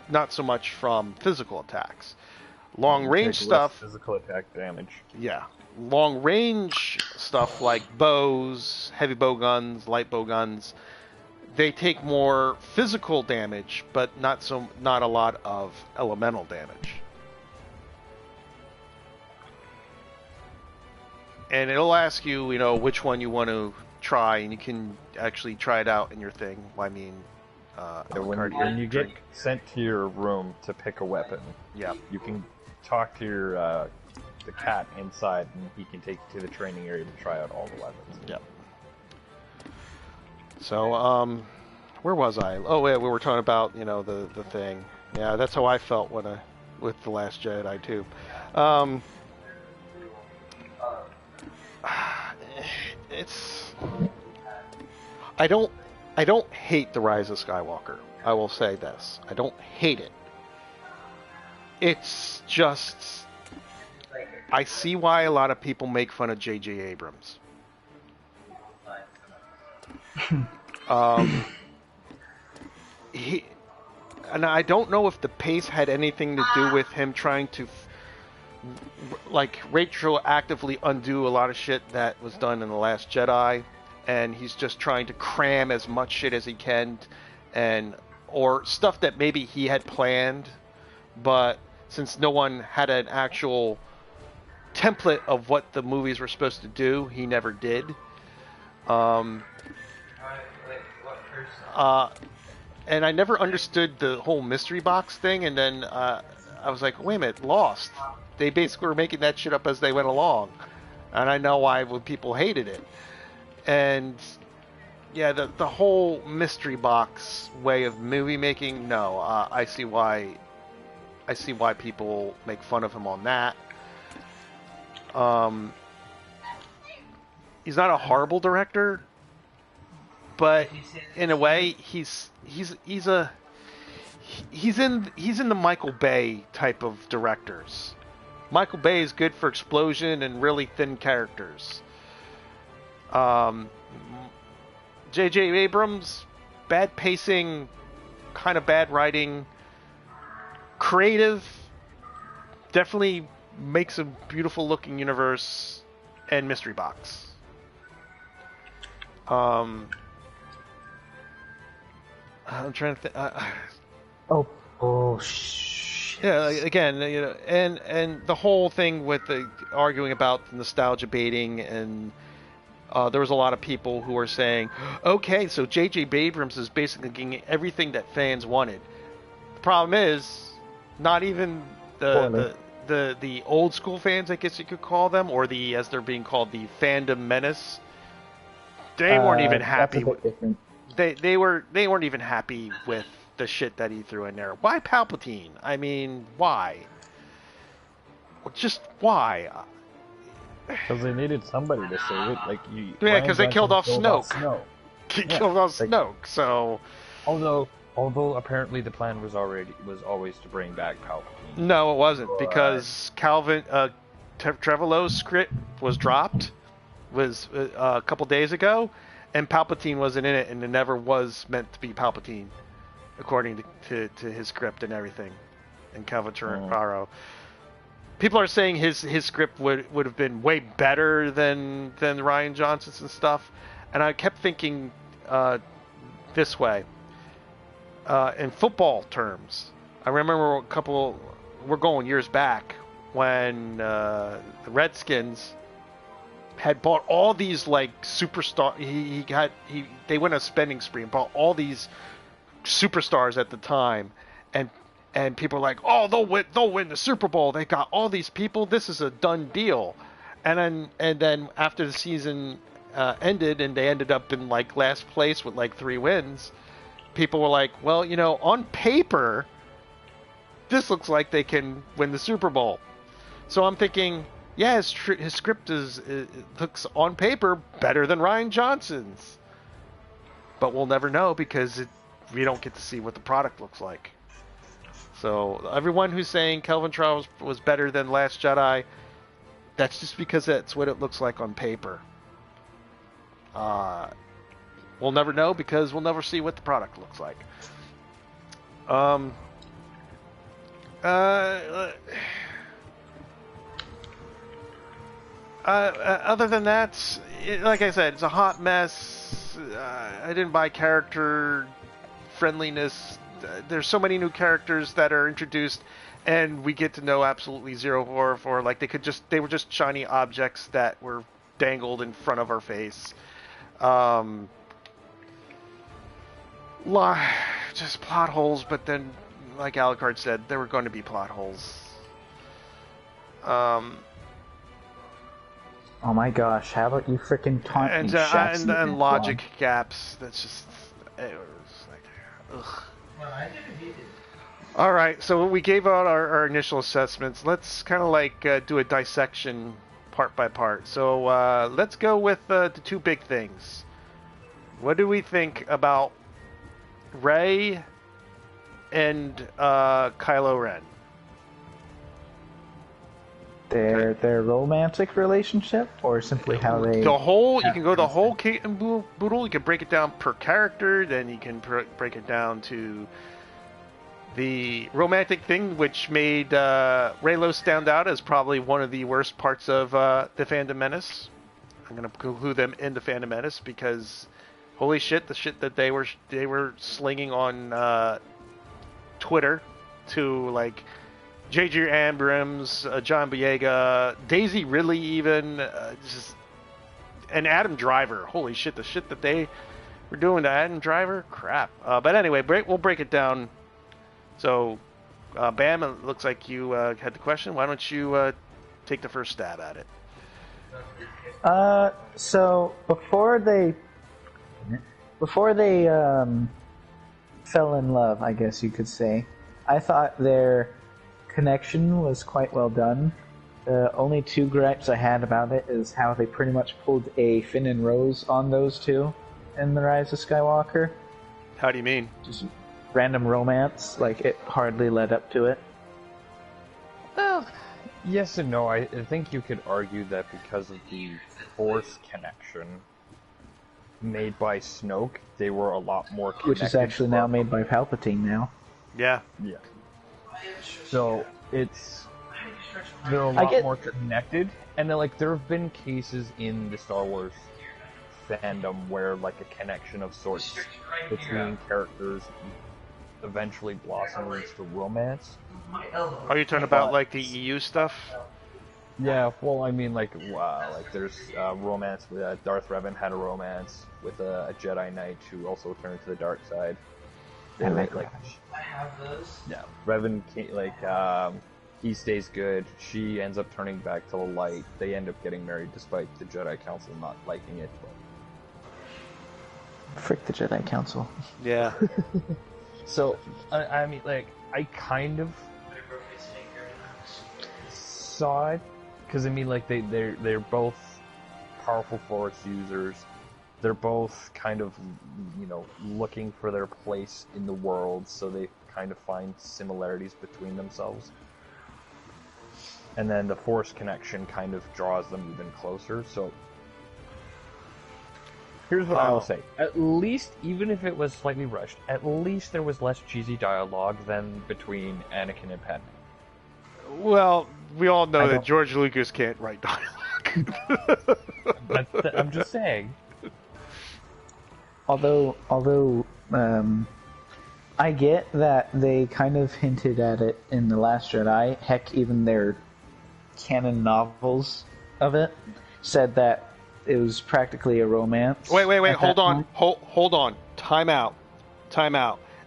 not so much from physical attacks. Long range stuff, physical attack damage. Yeah, long range stuff like bows, heavy bow guns, light bow guns, they take more physical damage, but not a lot of elemental damage. And it'll ask you, which one you want to try, and you can actually try it out in your thing. I mean, when you get sent to your room to pick a weapon, you can talk to your the cat inside, and he can take you to the training area to try out all the weapons. Yep. So, where was I? Oh, yeah, we were talking about, the thing. Yeah, that's how I felt with The Last Jedi, too. I don't hate The Rise of Skywalker. I will say this. I don't hate it. It's just, I see why a lot of people make fun of J.J. Abrams. And I don't know if the pace had anything to do with him trying to retroactively undo a lot of shit that was done in The Last Jedi, and he's just trying to cram as much shit as he can, or stuff that maybe he had planned, but since no one had an actual template of what the movies were supposed to do, he never did. And I never understood the whole mystery box thing, and then I was like, wait a minute, Lost. They basically were making that shit up as they went along. And I know why people hated it. And yeah, the whole mystery box way of movie making, no, I see why I see why people make fun of him on that. He's not a horrible director, but in a way, he's in the Michael Bay type of directors. Michael Bay is good for explosion and really thin characters. J.J. Abrams, bad pacing, kind of bad writing, creative, definitely makes a beautiful looking universe, and mystery box. I'm trying to think. Yeah, again, you know, and the whole thing with the arguing about nostalgia baiting, and there was a lot of people who were saying, okay, so J.J. Abrams is basically getting everything that fans wanted. The problem is, not even the old school fans, I guess you could call them, or the, as they're being called, the fandom menace. They weren't even happy. They weren't even happy with the shit that he threw in there. Why Palpatine? I mean, why? Just why? Because they needed somebody to save it. Like you. Yeah, because they killed off Snoke. Killed off Snoke. So. Although apparently the plan was always to bring back Palpatine. No, it wasn't, because Trevorrow's script was dropped a couple days ago, and Palpatine wasn't in it, and it never was meant to be Palpatine, according to his script and everything, and Calvin Trevorrow. People are saying his script would have been way better than Rian Johnson's and stuff, and I kept thinking this way. In football terms, I remember we're going years back, when the Redskins had bought all these like superstar. They went on a spending spree and bought all these superstars at the time, and people were like, oh, they'll win the Super Bowl. They got all these people. This is a done deal. And then after the season ended and they ended up in like last place with like 3 wins, people were like, well, you know, on paper, this looks like they can win the Super Bowl. So I'm thinking, yeah, his script looks on paper better than Rian Johnson's. But we'll never know, because we don't get to see what the product looks like. So everyone who's saying Kelvin Trevorrow was better than Last Jedi, that's just because that's what it looks like on paper. We'll never know, because we'll never see what the product looks like. Other than that, like I said, it's a hot mess. I didn't buy character friendliness. There's so many new characters that are introduced, and we get to know absolutely zero horror for. Like they were just shiny objects that were dangled in front of our face. Just plot holes, but then, like Alucard said, there were going to be plot holes. Oh my gosh, how about you frickin' taunt me, Shax, and logic gaps. That's just, it was like, ugh. Well, I didn't need it. All right, so we gave out our initial assessments. Let's kind of like do a dissection part by part. So let's go with the 2 big things. What do we think about Rey and Kylo Ren? Their romantic relationship, or simply how they... You can go the whole kit and boodle. You can break it down per character, then you can break it down to the romantic thing, which made Reylo stand out as probably one of the worst parts of the Phantom Menace. I'm going to include them in the Phantom Menace, because holy shit, the shit that they were slinging on Twitter to, like, J.J. Abrams, John Boyega, Daisy Ridley, even, and Adam Driver. Holy shit, the shit that they were doing to Adam Driver? Crap. But anyway, we'll break it down. So, Bam, it looks like you had the question. Why don't you take the first stab at it? So, before they fell in love, I guess you could say, I thought their connection was quite well done. The only two gripes I had about it is how they pretty much pulled a Finn and Rose on those two in The Rise of Skywalker. How do you mean? Just random romance, like it hardly led up to it. Well, yes and no. I think you could argue that because of the Force connection made by Snoke, they were a lot more connected. Which is actually now made by Palpatine now. Yeah. Yeah. So they're a lot more connected, and there have been cases in the Star Wars fandom where like a connection of sorts between characters eventually blossoms to romance. Are you talking about like the EU stuff? Yeah, well, I mean, there's romance with Darth Revan had a romance with a Jedi Knight who also turned to the dark side. I like I have those. Yeah, Revan, he stays good. She ends up turning back to the light. They end up getting married despite the Jedi Council not liking it. Frick the Jedi Council. Yeah. So, I mean, I kind of saw it, because I mean, they're both powerful Force users. They're both kind of, looking for their place in the world, so they kind of find similarities between themselves. And then the Force connection kind of draws them even closer, so... Here's what I will say. At least, even if it was slightly rushed, at least there was less cheesy dialogue than between Anakin and Padme. Well, we all know that George Lucas can't write dialogue. I'm just saying. Although, I get that they kind of hinted at it in The Last Jedi. Heck, even their canon novels of it said that it was practically a romance. Wait, hold on. Time out.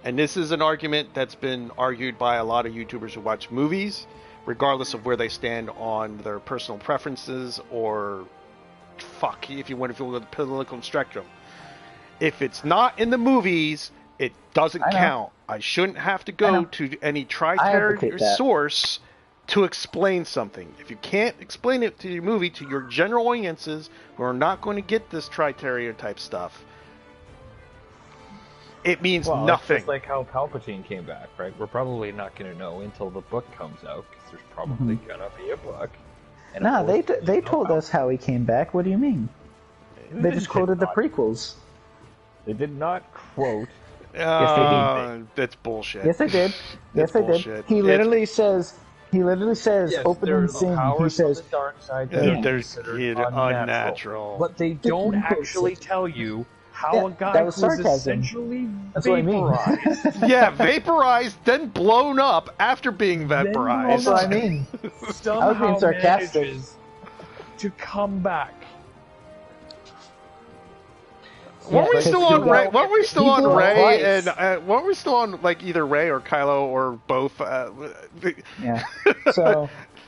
And this is an argument that's been argued by a lot of YouTubers who watch movies, regardless of where they stand on their personal preferences or, if you want to feel the political spectrum. If it's not in the movies, it doesn't count. I shouldn't have to go to any tri-territorial source to explain something. If you can't explain it to your movie, to your general audiences who are not going to get this tri-territorial type stuff, it means nothing. It's just like how Palpatine came back, right? We're probably not going to know until the book comes out, because there's probably going to be a book. No, they told us how he came back. What do you mean? They just quoted the prequels. They did not quote. Yes, they did. That's bullshit. Yes, they did. Yes, they did. He literally says, Yes, opening scene, he says, the dark side there's unnatural. But they don't actually tell you how a guy was essentially vaporized. Yeah, vaporized, then blown up after being vaporized. That's what I mean. I was being sarcastic. To come back. Weren't we still on Rey? Weren't we still on Rey? And weren't we still on either Rey or Kylo or both? Yeah.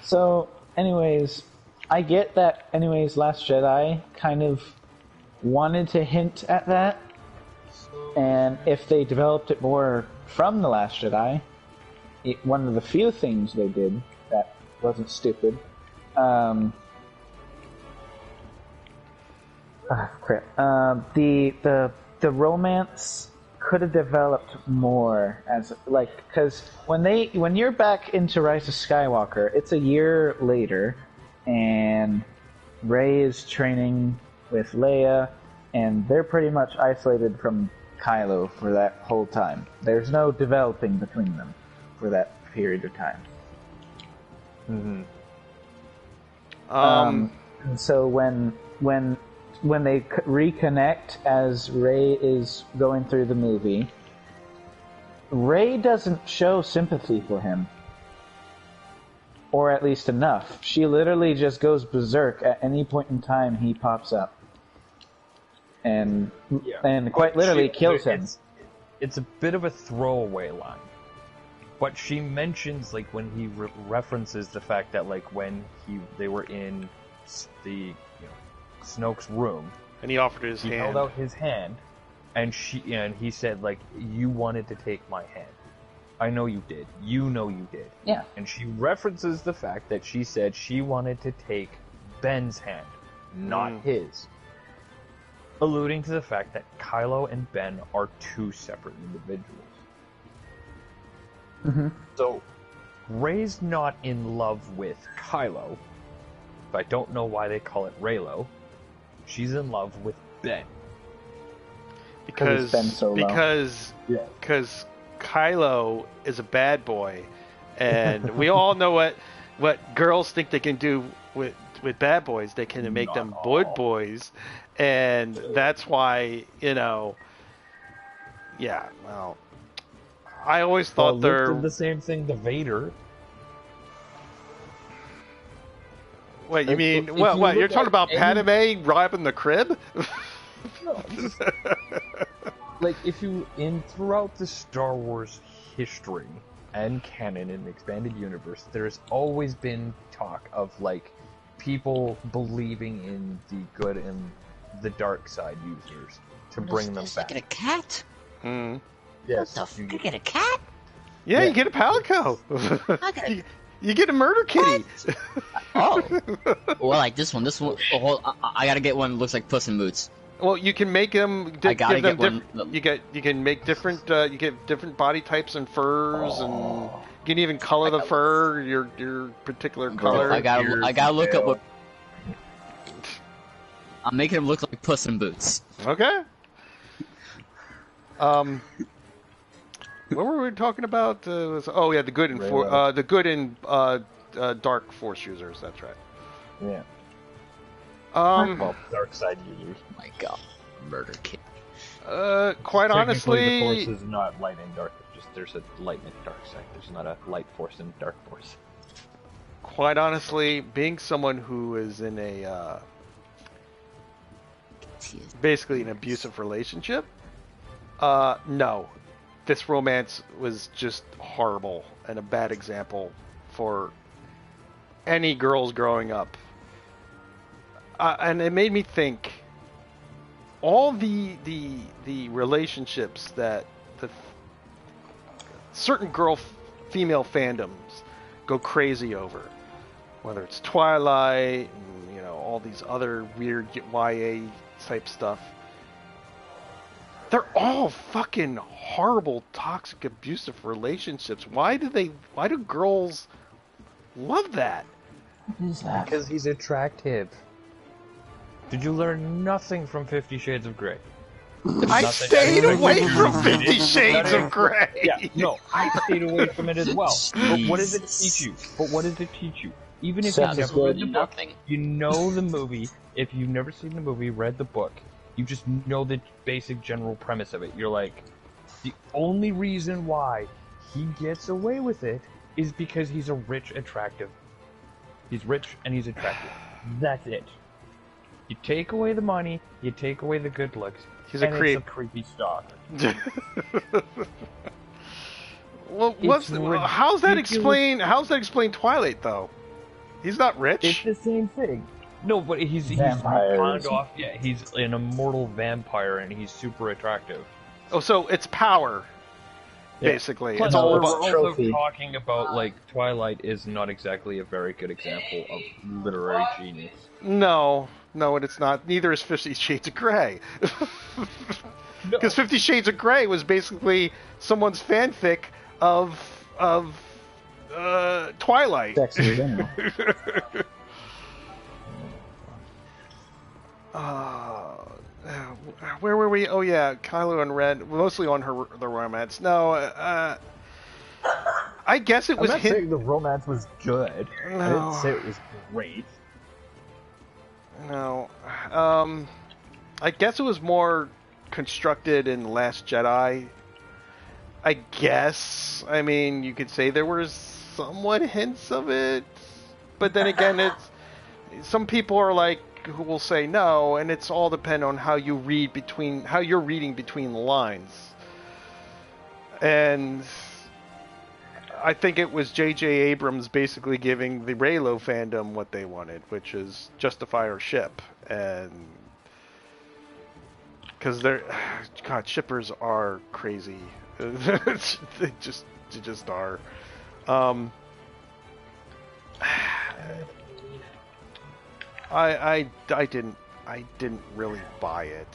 So, anyways, I get that. Anyways, Last Jedi kind of wanted to hint at that, and if they developed it more from The Last Jedi, one of the few things they did that wasn't stupid. The romance could have developed more, because when you're back into Rise of Skywalker, it's a year later, and Rey is training with Leia, and they're pretty much isolated from Kylo for that whole time. There's no developing between them for that period of time. Mm-hmm. And so when they reconnect as Rey is going through the movie, Rey doesn't show sympathy for him. Or at least enough. She literally just goes berserk at any point in time he pops up. And quite literally kills him. It's a bit of a throwaway line. But she mentions, when he references the fact that, when they were in the Snoke's room, and he offered his hand. He held out his hand, and he said, you wanted to take my hand. I know you did. You know you did. Yeah. And she references the fact that she said she wanted to take Ben's hand, not his. Alluding to the fact that Kylo and Ben are two separate individuals. Mm-hmm. So, Rey's not in love with Kylo. I don't know why they call it Reylo. She's in love with Ben. Because Ben Solo. because Kylo is a bad boy, and we all know what girls think they can do with bad boys. They can make Not them all. good boys, and that's why yeah. Well, I always thought Luke they're did the same thing to Vader. Wait, you mean if what? you What? You're look talking at about any- Padme robbing the crib? No, just, like if you throughout the Star Wars history and canon in the expanded universe, there's always been talk of like people believing in the good and the dark side users to bring them I back. get a cat? Mm. Yes, What the you I get a cat? Yeah, Yeah. you get a palico. I get a... You get a murder kitty. Oh. Well, like this one. I gotta get one that looks like Puss in Boots. Well, you can make them. I gotta give them get one. You can make different. You get different body types and furs, and you can even color the fur your particular color. I gotta look up what... I'm making him look like Puss in Boots. Okay. What were we talking about? The good and dark force users. That's right. Yeah. Um. Dark side users. Oh my god, murder kid. Quite Technically, honestly, the force is not light and dark. It's just there's a light and dark side. There's not a light force and dark force. quite honestly, being someone who is in a basically an abusive relationship, no, this romance was just horrible and a bad example for any girls growing up. And it made me think all the relationships that the certain female fandoms go crazy over, whether it's Twilight and all these other weird YA type stuff, they're all fucking horrible, toxic, abusive relationships. Why do girls love that? Who's that? Because he's attractive. Did you learn nothing from 50 Shades of Grey? I stayed away from 50 Not Shades even- of Grey. Yeah, no, I stayed away from it as well. But what does it teach you? Even if Sex you've is never read good. the book, Nothing. you know the movie. If you've never seen the movie, read the book, you just know the basic general premise of it. You're like, the only reason why he gets away with it is because he's a rich, attractive. He's rich and he's attractive. That's it. You take away the money, you take away the good looks, He's a and creep. it's a creepy stalker. Well, It's how's that ridiculous. explain? How's that explain Twilight though? He's not It's rich. the same thing. No, but he's Vampires. pawned off. Yeah, he's an immortal vampire and he's super attractive. Oh, so it's power, Yeah. basically. Plus, It's all we're about. also trophy. talking about like Twilight is not exactly a very good example of literary genius. No, it's not. Neither is 50 Shades of Grey. Because 50 Shades of Grey was basically someone's fanfic of Twilight. Sex in general. Where were we? Oh yeah, Kylo and Ren, mostly on the romance. No, I guess it was I'm not him. saying the romance was good. I No. didn't say it was great. No, I guess it was more constructed in The Last Jedi. I guess. I mean, you could say there were somewhat hints of it, but then again, it's some people are like who will say no, and it's all depend on how you're reading between the lines. And I think it was J.J. Abrams basically giving the Reylo fandom what they wanted, which is justify our ship. And because God, shippers are crazy. They just just are. Um, I didn't really buy it.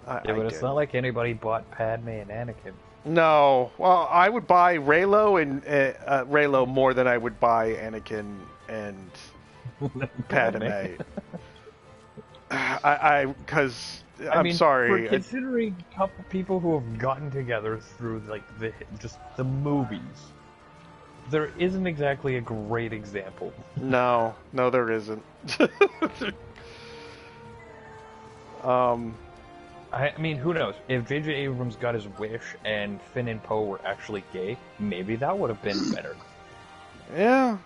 Yeah, but it's not like anybody bought Padme and Anakin. No, well, I would buy Raylo and Raylo more than I would buy Anakin and Padme. Because I I'm mean, sorry. For considering a couple people who have gotten together through like just the movies, there isn't exactly a great example. No, there isn't. I mean, who knows? If J.J. Abrams got his wish and Finn and Poe were actually gay, maybe that would have been better. Yeah.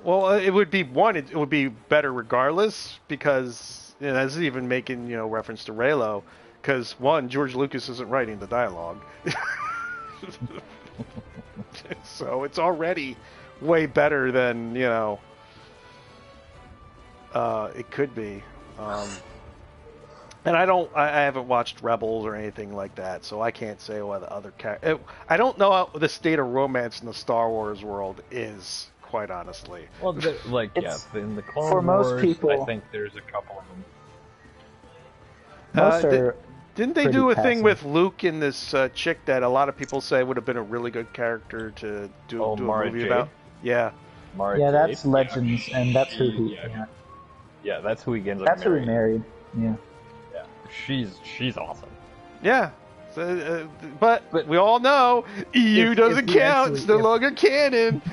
Well, it would be it would be better regardless because this is even making reference to Raylo because George Lucas isn't writing the dialogue, so it's already way better than it could be. And I haven't watched Rebels or anything like that, so I can't say what the other I don't know how the state of romance in the Star Wars world is, quite honestly. Well, in the Clone for Wars, most people, I think there's a couple of them. Most are didn't they do a thing with Luke and this chick that a lot of people say would have been a really good character to do a movie about? Yeah. Mara that's Jade. Legends, and that's who he. Yeah, that's who he ends up That's marrying. who he married. Yeah. She's awesome. Yeah. So, but we all know EU doesn't count. It's no longer canon.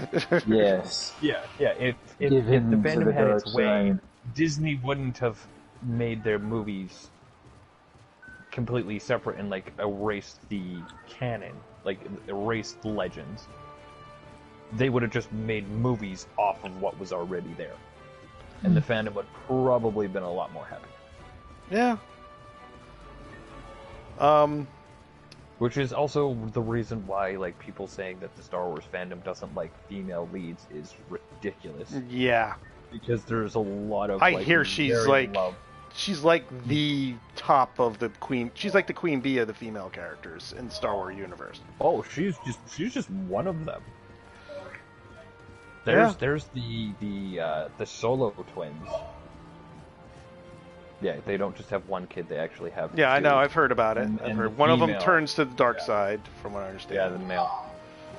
Yes. Yeah. If the fandom had its way, Disney wouldn't have made their movies completely separate and erased the canon, erased the legends. They would have just made movies off of what was already there, and the fandom would probably been a lot more happy. Yeah. Which is also the reason why people saying that the Star Wars fandom doesn't like female leads is ridiculous. Yeah. Because there's a lot of I hear she's the top of the queen. She's like the queen bee of the female characters in the Star Wars universe. Oh, she's just one of them. There's the Solo twins. Yeah, they don't just have one kid; they actually have. Yeah, two. I know. I've heard about it. I've heard one of them turns to the dark side, from what I understand. Yeah, the male,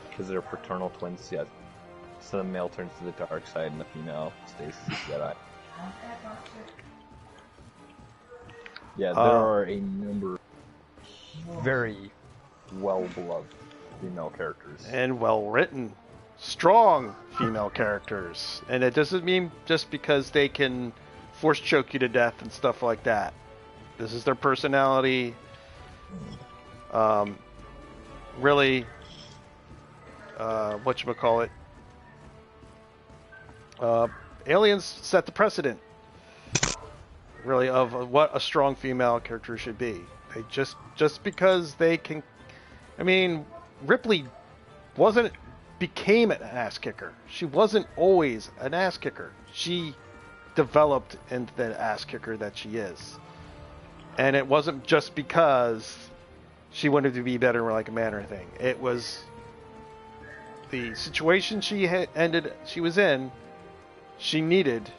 because they're fraternal twins. Yeah, so the male turns to the dark side, and the female stays as a Jedi. Yeah, there are a number of very well-beloved female characters. And well-written, strong female characters. And it doesn't mean just because they can force choke you to death and stuff like that. This is their personality. Really, whatchamacallit, aliens set the precedent, really, of what a strong female character should be. They just because they can, I mean, Ripley became an ass kicker. She wasn't always an ass kicker. She developed into the ass kicker that she is. And it wasn't just because she wanted to be better like a man or anything. It was the situation she was in. She needed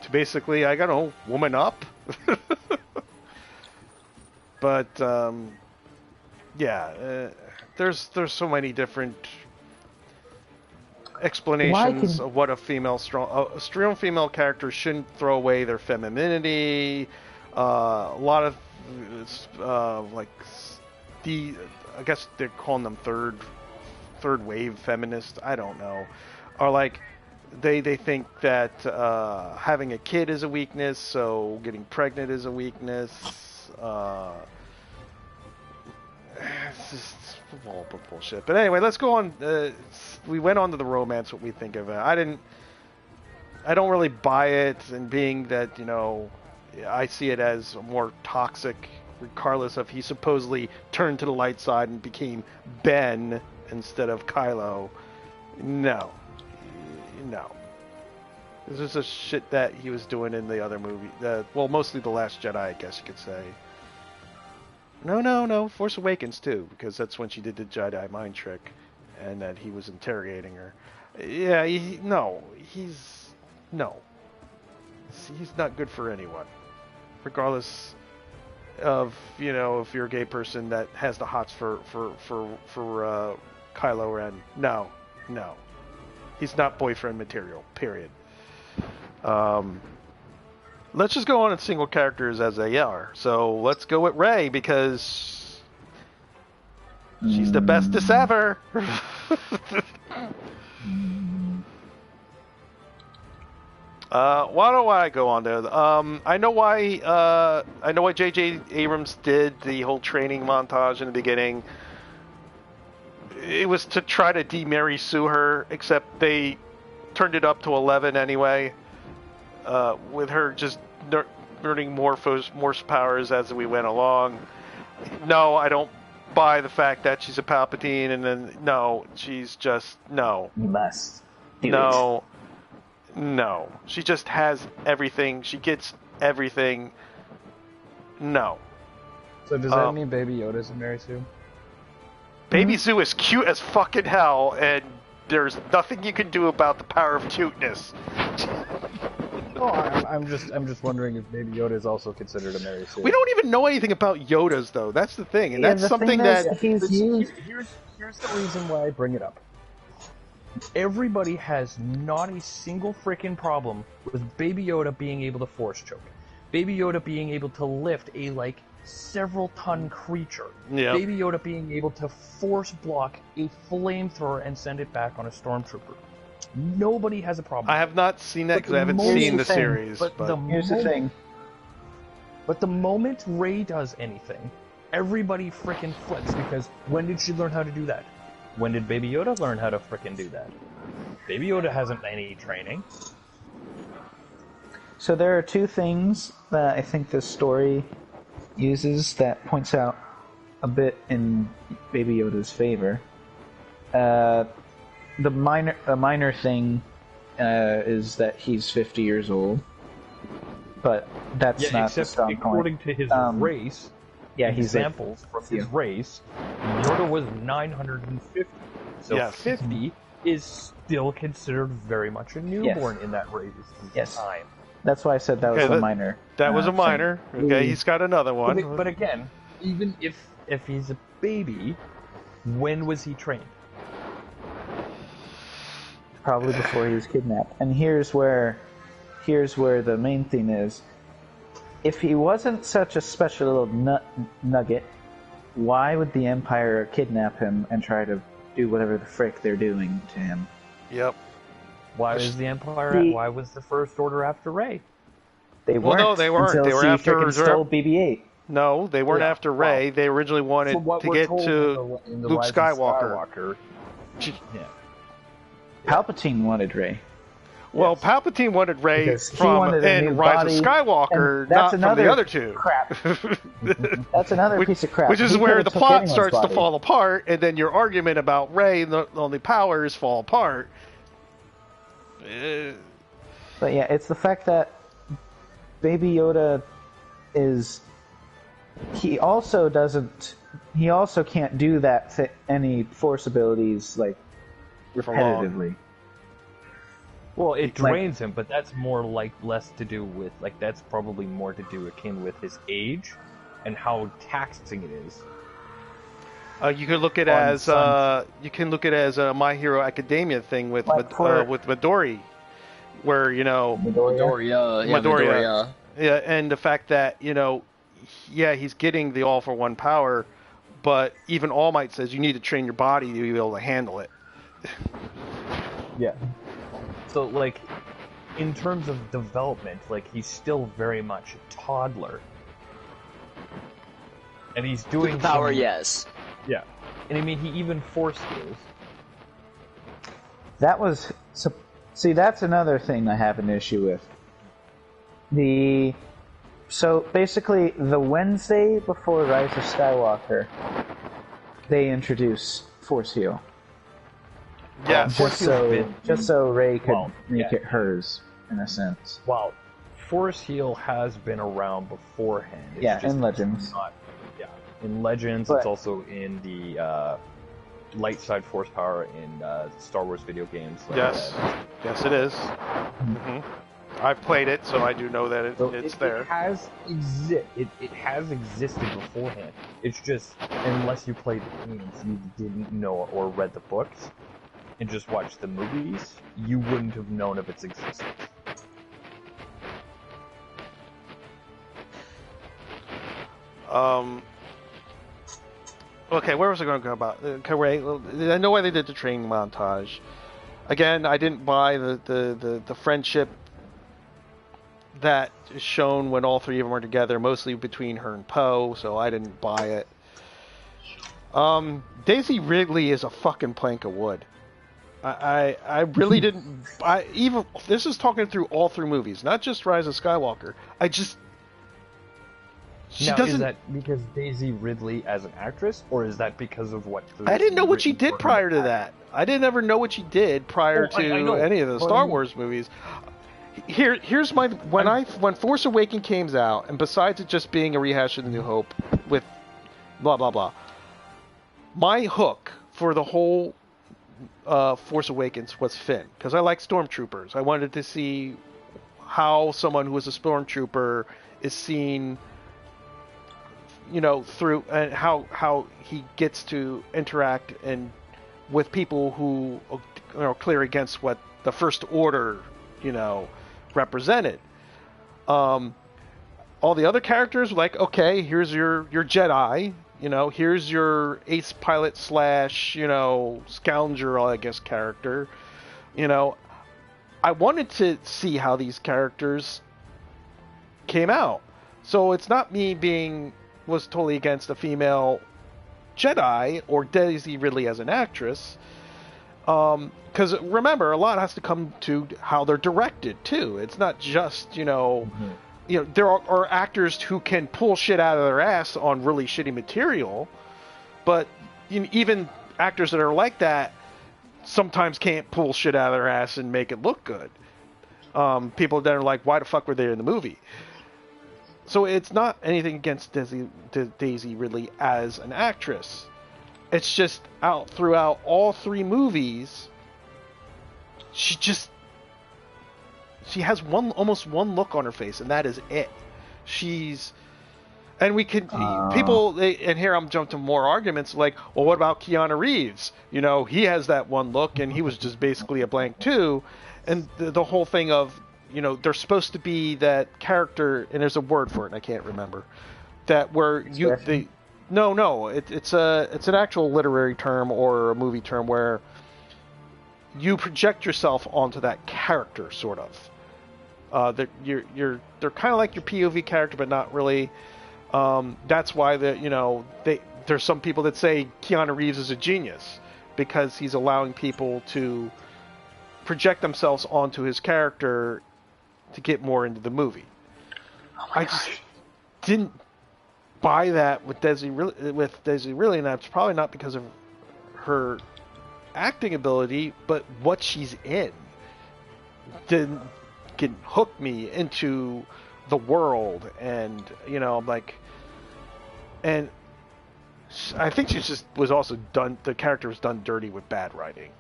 to basically, I don't know, woman up. But there's so many different explanations of what a strong female character shouldn't throw away their femininity. A lot of I guess they're calling them third wave feminists. I don't know. Or they think that having a kid is a weakness, so getting pregnant is a weakness. It's just all bullshit. But anyway, let's go on. We went on to the romance. What we think of it. I don't really buy it, and being that I see it as more toxic, regardless of he supposedly turned to the light side and became Ben instead of Kylo. No. This is a shit that he was doing in the other movie. Mostly The Last Jedi, I guess you could say. No. Force Awakens too, because that's when she did the Jedi mind trick, and that he was interrogating her. Yeah, he's not good for anyone, regardless of if you're a gay person that has the hots for Kylo Ren. No, he's not boyfriend material. Period. Let's just go on in single characters as they are. So let's go with Rey because she's the bestest ever. Why don't I go on there? I know why J.J. Abrams did the whole training montage in the beginning. It was to try to de-Mary Sue her, except they turned it up to 11 anyway. With her just learning more Morse powers as we went along. No, I don't buy the fact that she's a Palpatine, and then no, she's just no. You must do no, it. No. She just has everything. She gets everything. No. So does that mean Baby Yoda's a Mary Sue? Baby Sue is cute as fucking hell, and there's nothing you can do about the power of cuteness. Oh, I'm just wondering if Baby Yoda is also considered a Mary Sue. We don't even know anything about Yodas, though. That's the thing, and yeah, that's something that he's used. Here's the reason why I bring it up. Everybody has not a single freaking problem with Baby Yoda being able to force choke, Baby Yoda being able to lift a several ton creature, Yep. Baby Yoda being able to force block a flamethrower and send it back on a stormtrooper. Nobody has a problem. I have not seen that because I haven't seen the series. But here's the thing. But the moment Rey does anything, everybody frickin' flips because when did she learn how to do that? When did Baby Yoda learn how to frickin' do that? Baby Yoda hasn't any training. So there are two things that I think this story uses that points out a bit in Baby Yoda's favor. The minor thing is that he's 50 years old, but that's not the strong point. According to his race, he's examples from his race, Yoda was 950. So 50 is still considered very much a newborn in that race at the time. That's why I said that was a minor. That was a minor. Thing. Okay, he's got another one. But again, even if he's a baby, when was he trained? Probably before he was kidnapped. And here's where the main thing is. If he wasn't such a special little nugget, why would the Empire kidnap him and try to do whatever the frick they're doing to him? Yep. Why was the Empire? Why was the First Order after Rey? They weren't. No, they weren't. Until they were she after stole BB-8. No, they weren't after Rey. They originally wanted to get to Luke Skywalker. Yeah. Palpatine wanted Rey. Well, Palpatine wanted Rey from in Rise of Skywalker, not from the other two. Crap. That's another piece of crap. Which is where the plot starts to fall apart, and then your argument about Rey and the only powers fall apart. But yeah, it's the fact that Baby Yoda is... He also can't do that any Force abilities, repetitively. Well, it drains him, but that's more less to do with that's probably more to do akin with his age and how taxing it is. You can look at as a My Hero Academia thing with Midori, where Midoriya. Yeah, and the fact that he's getting the All for One power, but even All Might says you need to train your body to be able to handle it. Yeah. So, in terms of development, he's still very much a toddler. And he's doing... power, yes. Yeah. And I mean, he even force skills. That was... See, that's another thing I have an issue with. So, basically, the Wednesday before Rise of Skywalker, they introduce Force Heal. Yeah, just so Rey could make it hers, in a sense. Well, Force Heal has been around beforehand. In Legends. in Legends. But- It's also in the light side force power in Star Wars video games. Like Yes. Yes, it is. Mm-hmm. I've played it, so I do know that So it's it there. has it has existed beforehand. It's just unless you played the games, you didn't know or read the books, and just watched the movies, you wouldn't have known of its existence. Okay, where was I going to go about? Okay, wait, I know why they did the training montage. Again, I didn't buy the friendship that is shown when all three of them are together, mostly between her and Poe, so I didn't buy it. Daisy Ridley is a fucking plank of wood. I really didn't. Even this is talking through all three movies, not just Rise of Skywalker. She Now, doesn't. is that because Daisy Ridley as an actress, or is that because of what? I didn't know what she written did for her prior to act? that. I didn't ever know what she did prior Oh, I to know, any of the but Star I mean- Wars movies. Here's my when Force Awakens came out, and besides it just being a rehash of The New Hope with blah blah blah, my hook for the whole Force Awakens was Finn, because I like stormtroopers. I wanted to see how someone who was a stormtrooper is seen, through, and how he gets to interact and with people who are clear against what the First Order, represented. All the other characters were like, okay, here's your Jedi, here's your ace pilot / scoundrel, I guess, character. I wanted to see how these characters came out. So it's not me was totally against a female Jedi or Daisy Ridley as an actress. Because remember, a lot has to come to how they're directed too. It's not just there are actors who can pull shit out of their ass on really shitty material, but even actors that are like that sometimes can't pull shit out of their ass and make it look good. People that are like, why the fuck were they in the movie? So it's not anything against Daisy Ridley as an actress. It's just out throughout all three movies, she has almost one look on her face, and that is it. And we could people, and here I'm jumping to more arguments like, well, what about Keanu Reeves? He has that one look, and he was just basically a blank too. And the whole thing of, they're supposed to be that character, and there's a word for it, and I can't remember. That where it's an actual literary term or a movie term where you project yourself onto that character, sort of. They're kind of like your POV character, but not really. That's why there's some people that say Keanu Reeves is a genius because he's allowing people to project themselves onto his character to get more into the movie. I just didn't buy that with Daisy Ridley, and that's probably not because of her acting ability, but what she's in didn't hook me into the world, and and I think she just was also done. The character was done dirty with bad writing.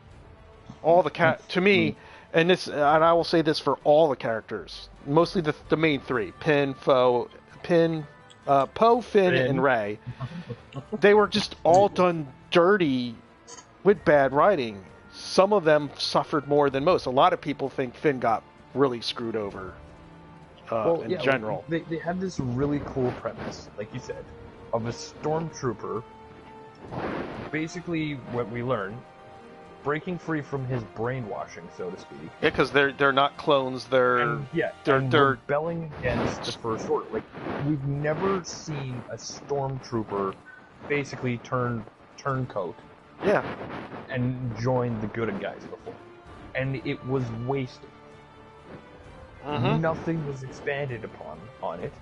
All the to me, and I will say this for all the characters, mostly the main three: Poe, Finn, and Rey. They were just all done dirty with bad writing. Some of them suffered more than most. A lot of people think Finn got really screwed over in general. They had this really cool premise, like you said, of a stormtrooper, basically what we learn, breaking free from his brainwashing, so to speak. Yeah, because they're not clones. They're rebelling against the First Order. Like, we've never seen a stormtrooper basically turn turncoat. Yeah. And join the good guys before, and it was wasted. Mm-hmm. Nothing was expanded upon on it,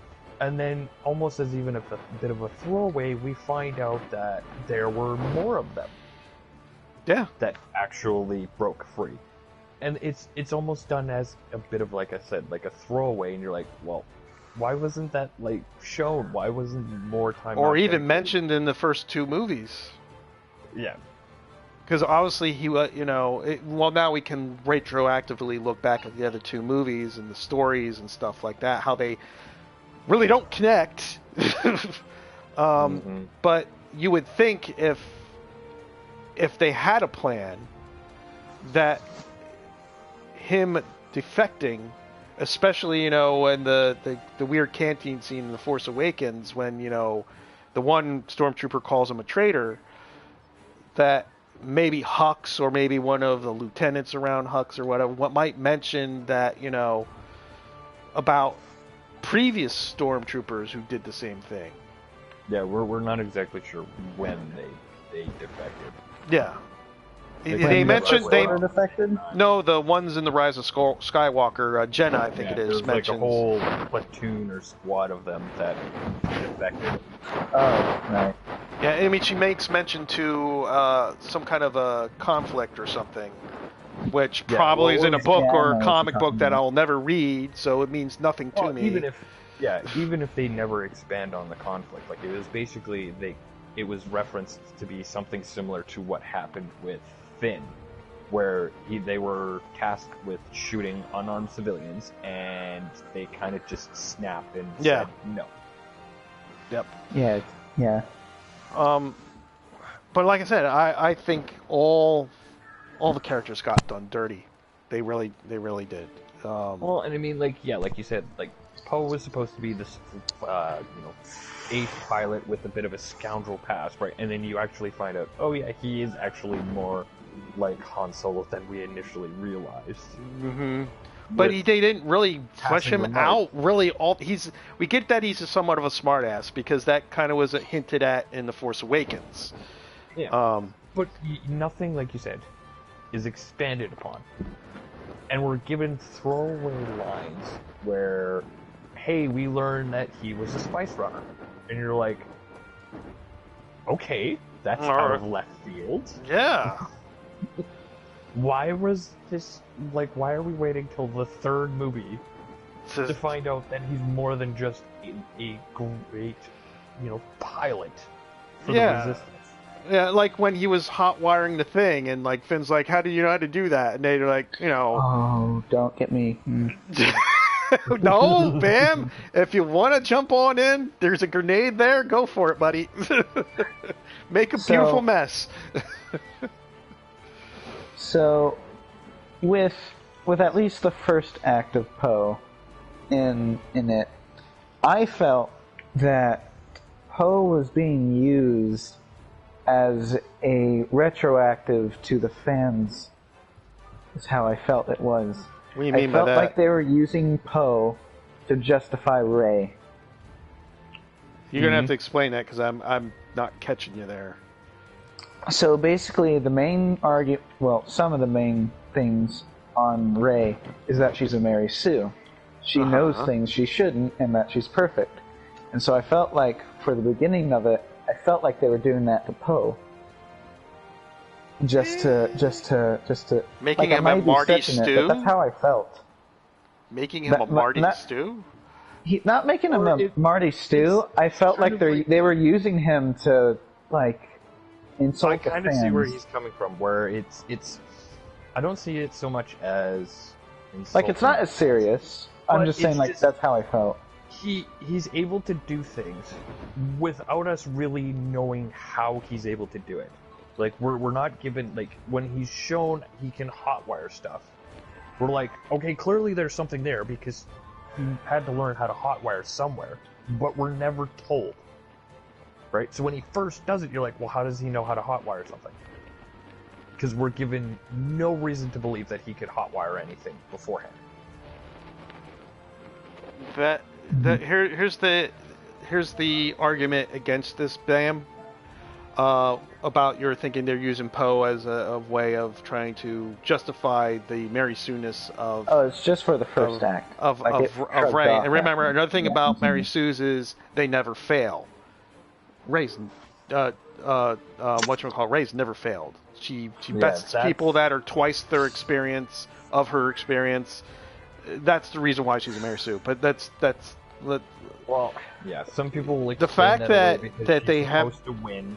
and then almost as even a bit of a throwaway, we find out that there were more of them. Yeah. That actually broke free, and it's almost done as a bit of, like I said, like a throwaway, and you're like, well, why wasn't that like shown? Why wasn't more time? Or not even dedicated? mentioned in the first 2 movies. Yeah. Because obviously he was, well, now we can retroactively look back at the other 2 movies and the stories and stuff like that, how they really don't connect. But you would think if they had a plan, that him defecting, especially, in the weird canteen scene in The Force Awakens when, the one stormtrooper calls him a traitor, that maybe Hux or maybe one of the lieutenants around Hux or whatever what might mention that, about previous stormtroopers who did the same thing. Yeah, we're not exactly sure when they defected. Yeah. Like, They when mentioned the they First Order defected? no, the ones in the Rise of Skywalker, Jenna, I think it is, There's like a mentions. whole platoon or squad of them that defected. Oh, right. Yeah, I mean, she makes mention to some kind of a conflict or something, which Yeah, probably is in a book yeah, I or know a what comic you're book talking that about. I'll never read, so it means nothing to Well, me. even if they never expand on the conflict, like it was basically it was referenced to be something similar to what happened with Finn, where they were tasked with shooting unarmed civilians, and they kind of just snapped and Yeah. said no. Yep. Yeah. But like I said, I think all the characters got done dirty. They really did. Well, and I mean, like you said, like Poe was supposed to be this, ace pilot with a bit of a scoundrel past, right? And then you actually find out, oh yeah, he is actually more like Han Solo than we initially realized. Mm-hmm. But they didn't really flesh passing him remote. out. Really, we get that he's somewhat of a smartass because that kind of was hinted at in The Force Awakens. Yeah. But nothing, like you said, is expanded upon. And we're given throwaway lines where, hey, we learned that he was a spice runner. And you're like, okay, that's out of left field. Yeah. Why was this, why are we waiting till the 3rd movie to find out that he's more than just a great, pilot for the Resistance? Yeah, like when he was hot wiring the thing, and like Finn's like, "How do you know how to do that?" And they're like, Oh, don't get me. "No, Bam. If you want to jump on in, there's a grenade there. Go for it, buddy. Make a beautiful mess." So, with at least the first act of Poe in it, I felt that Poe was being used as a retroactive to the fans. Is how I felt it was. What do you mean by I felt that? like they were using Poe to justify Rey. You're gonna have to explain that because I'm not catching you there. So basically, the main some of the main things on Rey is that she's a Mary Sue. She knows things she shouldn't, and that she's perfect. And so I felt like, for the beginning of it, I felt like they were doing that to Poe. Just to Making like, him I a might be Marty stretching it, Stew? but that's how I felt. Making him a Marty Stew? Not making him a Marty Stew. I felt like they were using him to insult I the kind fans. of see where he's coming from, where it's I don't see it so much as Like, it's not as serious. I'm But just saying, it's just- that's how I felt. he's able to do things without us really knowing how he's able to do it. Like, we're not given, like, when he's shown he can hotwire stuff, we're like, okay, clearly there's something there because he had to learn how to hotwire somewhere, but we're never told. Right? So when he first does it, you're like, well, how does he know how to hotwire something? Because we're given no reason to believe that he could hotwire anything beforehand. Here's the argument against this, Bam. About your thinking they're using Poe as a way of trying to justify the Mary Sue-ness of Oh, it's just for the first act. of shrugged Rey. off And remember, after. another thing Yeah. about Mary Sue's is they never fail. Rey's Rey's never failed. She bests people that are twice their experience of her experience. That's the reason why she's a Mary Sue. But that's Let, Well, yeah, some people like The fact that they you're have- supposed to win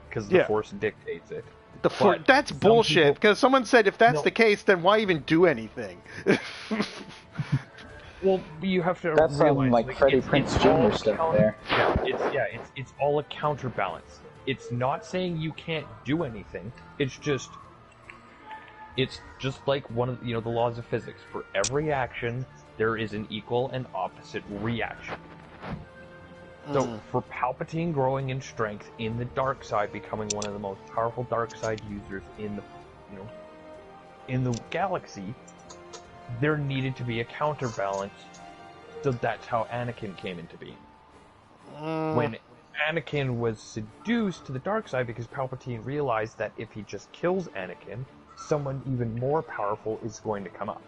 because the Yeah. Force dictates it. that's some bullshit. people- Because someone said if that's No. the case, then why even do anything? Well, you have to That's realize, some like Freddie it's Prinze all Jr. stuff counter- there. It's all a counterbalance. It's not saying you can't do anything. It's just like one of the laws of physics. For every action, there is an equal and opposite reaction. So for Palpatine growing in strength in the dark side, becoming one of the most powerful dark side users in the galaxy, there needed to be a counterbalance. So that's how Anakin came into being. When Anakin was seduced to the dark side because Palpatine realized that if he just kills Anakin, someone even more powerful is going to come up.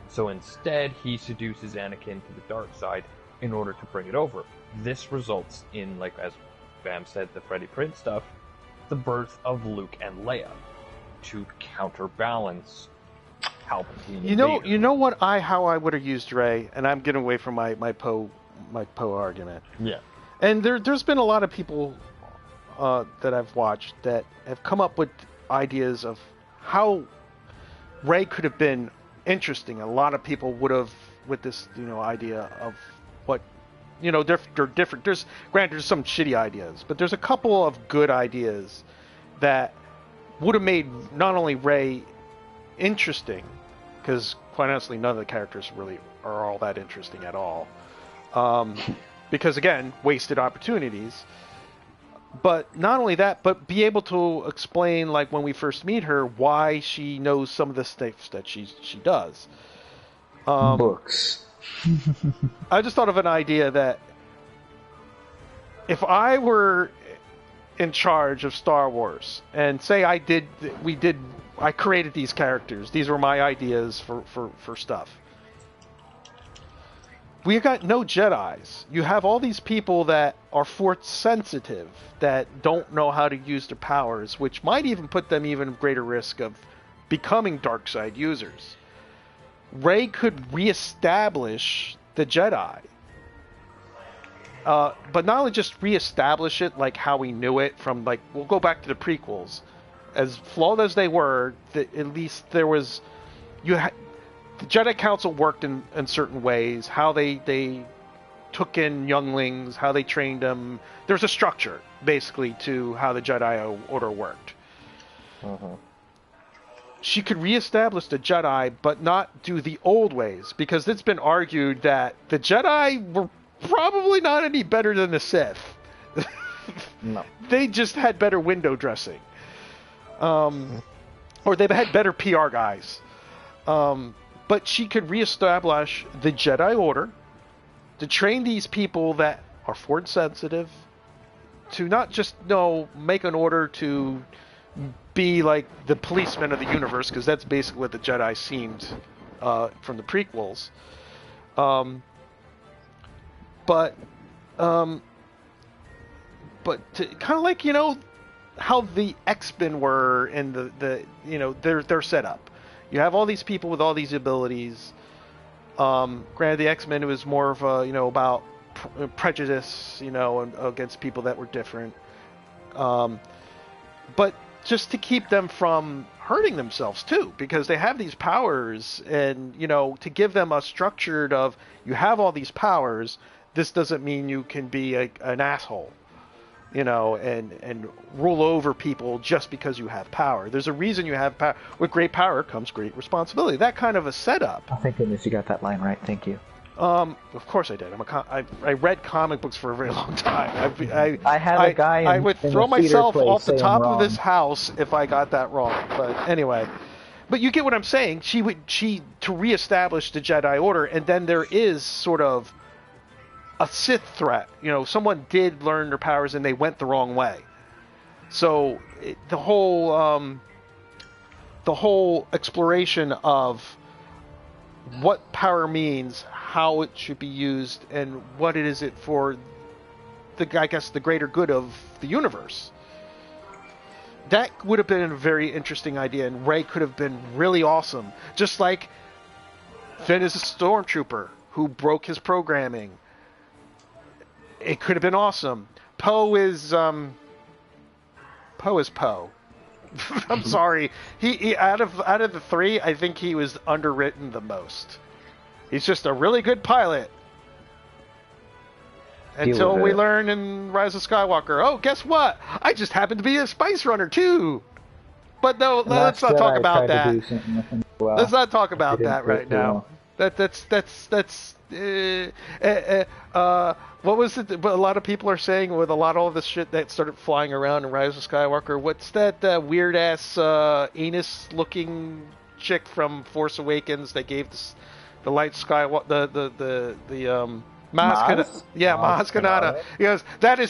So instead, he seduces Anakin to the dark side in order to bring it over. This results in, like as Bam said, the Freddie Prinze stuff, the birth of Luke and Leia to counterbalance Palpatine. You know how I would have used Rey, and I'm getting away from my Poe argument. Yeah. And there's been a lot of people that I've watched that have come up with ideas of how Rey could have been interesting. A lot of people would have with this idea of what they're different. There's some shitty ideas, but there's a couple of good ideas that would have made not only Rey interesting, because quite honestly, none of the characters really are all that interesting at all. Because again, wasted opportunities. But not only that, but be able to explain, like when we first meet her, why she knows some of the stuff that she does. Books. I just thought of an idea that if I were in charge of Star Wars and say I created these characters, these were my ideas for stuff. We got no Jedis. You have all these people that are Force sensitive, that don't know how to use their powers, which might even put them even greater risk of becoming dark side users. Rey could reestablish the Jedi. But not only just reestablish it like how we knew it from, like, we'll go back to the prequels. As flawed as they were, at least there was... The Jedi Council worked in certain ways, how they took in younglings, how they trained them. There's a structure, basically, to how the Jedi Order worked. She could reestablish the Jedi, but not do the old ways, because it's been argued that the Jedi were probably not any better than the Sith. No. They just had better window dressing. Or they had better PR guys. But she could reestablish the Jedi Order, to train these people that are Force sensitive, to not just make an order to be like the policemen of the universe, because that's basically what the Jedi seemed from the prequels. But to kind of like how the X-Men were in their setup. You have all these people with all these abilities. Granted, the X-Men was more of a about prejudice, against people that were different. But just to keep them from hurting themselves too, because they have these powers, and to give them a structured of you have all these powers. This doesn't mean you can be an asshole, and rule over people just because you have power. There's a reason you have power. With great power comes great responsibility. That kind of a setup. Oh, thank goodness you got that line right. Thank you. Of course I did. I read comic books for a very long time. I had a guy. I would in throw the theater myself play off the say top I'm of wrong. this house if I got that wrong. But anyway, but you get what I'm saying. She to reestablish the Jedi Order, and then there is sort of a Sith threat. Someone did learn their powers and they went the wrong way. So the whole exploration of what power means, how it should be used, and what it is for the greater good of the universe. That would have been a very interesting idea, and Rey could have been really awesome. Just like Finn is a stormtrooper who broke his programming. it could have been awesome. Poe is Poe. I'm sorry. He out of the three, I think he was underwritten the most. He's just a really good pilot. Until we learn in Rise of Skywalker, oh, guess what? I just happen to be a spice runner too. But no, let's not talk about that. Let's not talk about that right now. That's what was it? But a lot of people are saying with a lot of all this shit that started flying around in Rise of Skywalker. What's that weird ass anus looking chick from Force Awakens? They gave the light Skywalker the Maz Kanata. He goes, that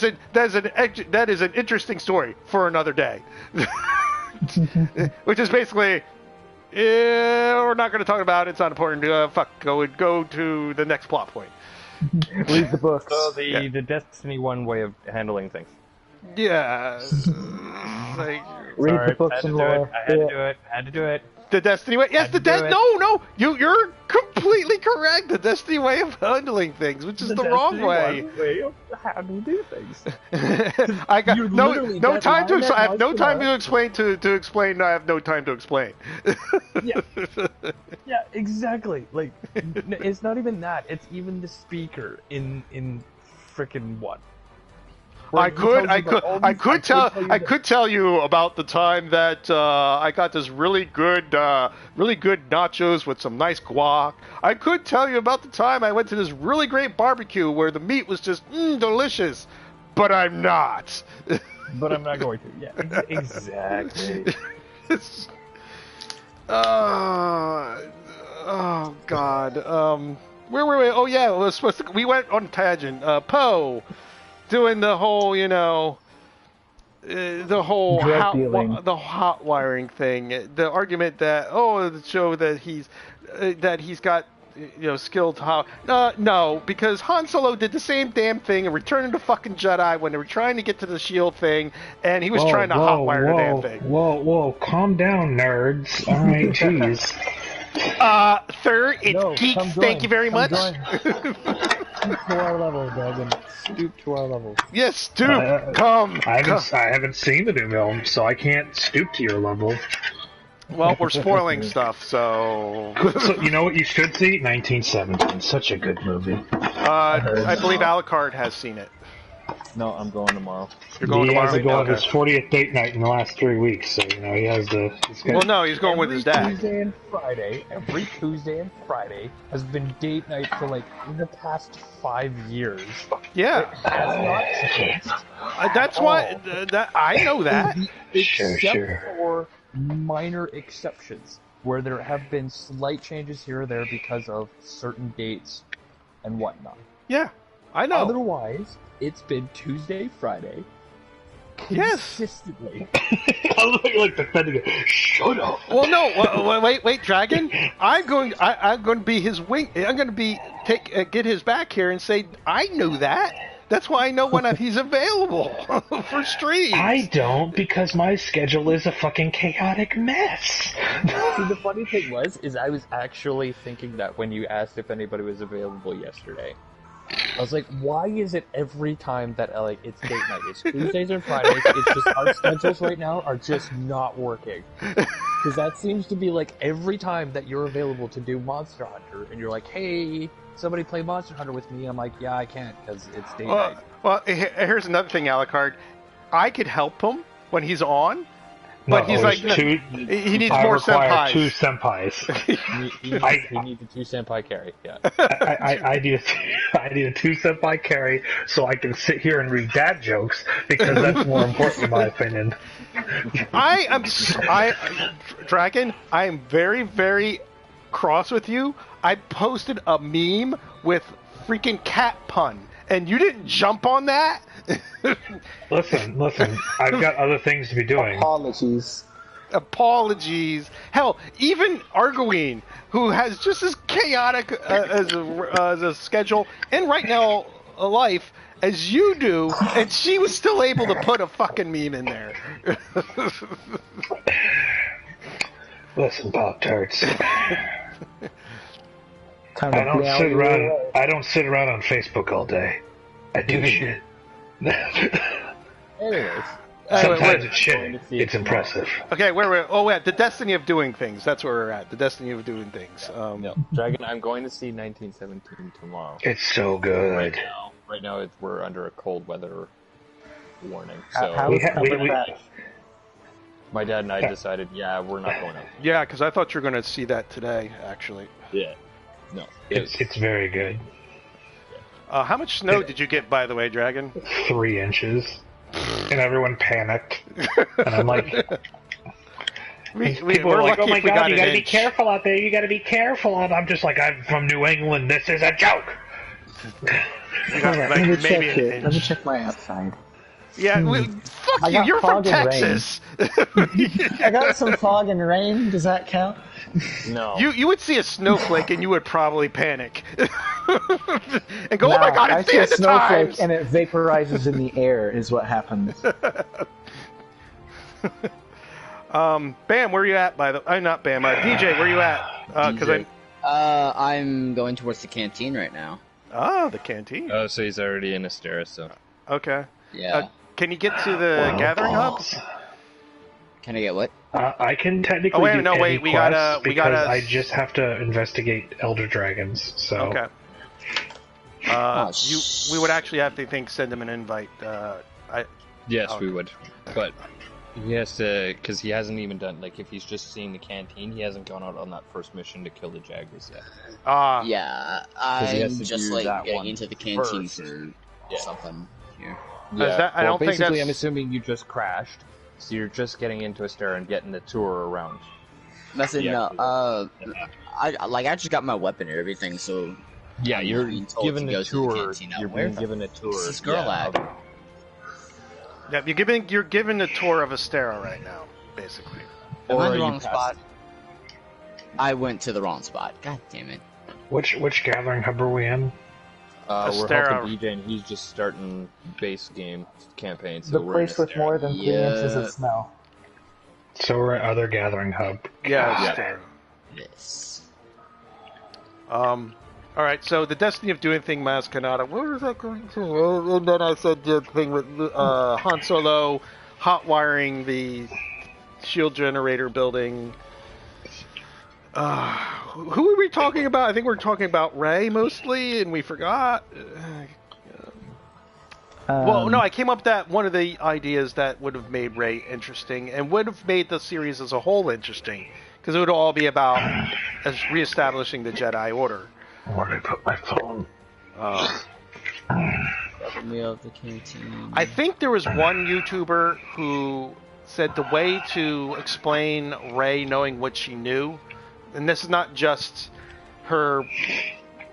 is an interesting story for another day. Which is basically, we're not going to talk about it. It's not important. Go to the next plot point. Read the books. So the Destiny 1 way of handling things. Yeah. Read the books and lore. I had to do it. The Destiny way? Yes, no. You're completely correct. The Destiny way of handling things, which is the wrong way. Of how to do things. I got no time to explain. I have no time to explain to explain. I have no time to explain. Yeah, exactly. Like, it's not even that. It's even the speaker in frickin' what? I could tell you about the time that I got this really good nachos with some nice guac. I could tell you about the time I went to this really great barbecue where the meat was just delicious, but I'm not. But I'm not going to. Yeah, exactly. Oh God. Where were we? Oh yeah, we went on a tangent. Poe. Doing the whole, the hot wiring thing, the argument that the show that he's got, skilled how no, because Han Solo did the same damn thing in Return of the fucking Jedi when they were trying to get to the shield thing, and he was trying to hotwire the damn thing. Whoa, calm down, nerds. All right, jeez. Sir, it's Geeks. Thank you very much. Stoop to our level, Dragon. Stoop to our level. Yes, stoop. Come. I haven't seen the new film, so I can't stoop to your level. Well, we're spoiling stuff, so... So you know what you should see? 1917. Such a good movie. I believe Alucard has seen it. No, I'm going tomorrow. You're going tomorrow? He has to go on his 40th date night in the last 3 weeks, so, he has the... Well, no, he's going with his dad. Every Tuesday and Friday has been date night for, the past 5 years. Yeah. It has not changed. That's why... I know that. Except for minor exceptions, where there have been slight changes here or there because of certain dates and whatnot. Yeah, I know. Otherwise, it's been Tuesday, Friday, consistently. I look like defending it. Shut up. Well, no, wait, Dragon. I'm going to be his wing. I'm going to get his back here and say I knew that. That's why I know when he's available for streams. I don't, because my schedule is a fucking chaotic mess. See, the funny thing is I was actually thinking that when you asked if anybody was available yesterday. I was like, why is it every time that it's date night? It's Tuesdays and Fridays. It's just our schedules right now are just not working. Because that seems to be every time that you're available to do Monster Hunter, and you're like, hey, somebody play Monster Hunter with me. I'm like, yeah, I can't because it's date night. Well, here's another thing, Alucard. I could help him when he's on. But he's he needs more senpais. 2 senpais. He needs a 2 senpai carry. Yeah. I need a 2 senpai carry so I can sit here and read dad jokes because that's more important in my opinion. Dragon. I am very, very cross with you. I posted a meme with freaking cat pun, and you didn't jump on that. Listen. I've got other things to be doing. Apologies. Hell, even Arguine, who has just as chaotic as a schedule and right now a life as you do, and she was still able to put a fucking meme in there. Listen, Pop-Tarts. I don't sit around on Facebook all day. I do shit. Anyways, Sometimes it's shit. It's impressive. Okay, where we're at the Destiny of Doing Things. That's where we're at. The Destiny of Doing Things. No, Dragon, I'm going to see 1917 tomorrow. It's so good. Right now we're under a cold weather warning. How So is that? my dad and I decided, we're not going out. Yeah, because I thought you were going to see that today, actually. Yeah. No. It's very good. How much snow did you get, by the way, Dragon? 3 inches. And everyone panicked. And I'm like... People are like, oh my god, you gotta be careful out there, you gotta be careful. And I'm just like, I'm from New England, this is a joke! Let me check it. Let me check my outside. Yeah, fuck you, you're from Texas! I got some fog and rain, does that count? No. You would see a snowflake and you would probably panic. And go, oh my god, it's I see a snowflake times. and it vaporizes in the air is what happens. Bam, where you at, by the not Bam, DJ, where you at? Because I'm going towards the canteen right now. Oh, the canteen. Oh, so he's already in Astera, so. Okay. Yeah. Can you get to the gathering hub? Can I get what? I can technically we gotta I just have to investigate Elder Dragons, so... Okay. We would actually have to send him an invite. Yes, we would. But he has to, because he hasn't even done, like, if he's just seeing the canteen, he hasn't gone out on that first mission to kill the Jaggers yet. Yeah, I'm just, like, getting into the canteen for something here. Yeah, I don't think basically, that's... I'm assuming you just crashed, so you're just getting into Astera and getting the tour around. That's it, no, I just got my weapon and everything, so... Yeah, you're given a tour. You're being given a tour. This is girl lab. Yeah, you're given a tour of Astera right now, basically. Am I in the wrong spot? I went to the wrong spot. God damn it. Which gathering hub are we in? We're helping DJ, and he's just starting base game campaign. So the place with more than 3 inches of snow. So we're at other gathering hub. Yeah, Astera. Yes. All right, so the Destiny of Doing Thing Mascanata. Where was that going to? And then I said the thing with Han Solo hot wiring the shield generator building. Who were we talking about? I think we were talking about Rey mostly, and we forgot. Well, no, I came up with that one of the ideas that would have made Rey interesting and would have made the series as a whole interesting, because it would all be about reestablishing the Jedi Order. Where did I put my phone? I think there was one YouTuber who said the way to explain Rey knowing what she knew, and this is not just her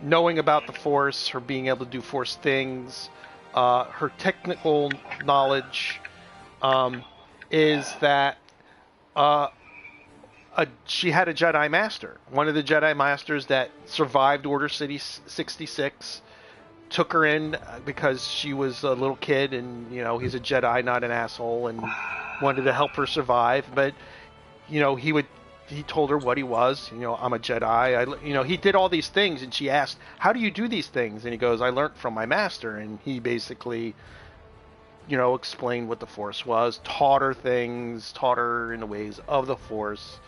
knowing about the Force, her being able to do Force things, her technical knowledge, is that she had a Jedi Master. One of the Jedi Masters that survived Order 66 took her in because she was a little kid, and he's a Jedi, not an asshole, and wanted to help her survive. But he told her what he was. I'm a Jedi. He did all these things, and she asked, "How do you do these things?" And he goes, "I learned from my master." And he basically, explained what the Force was, taught her things, taught her in the ways of the Force.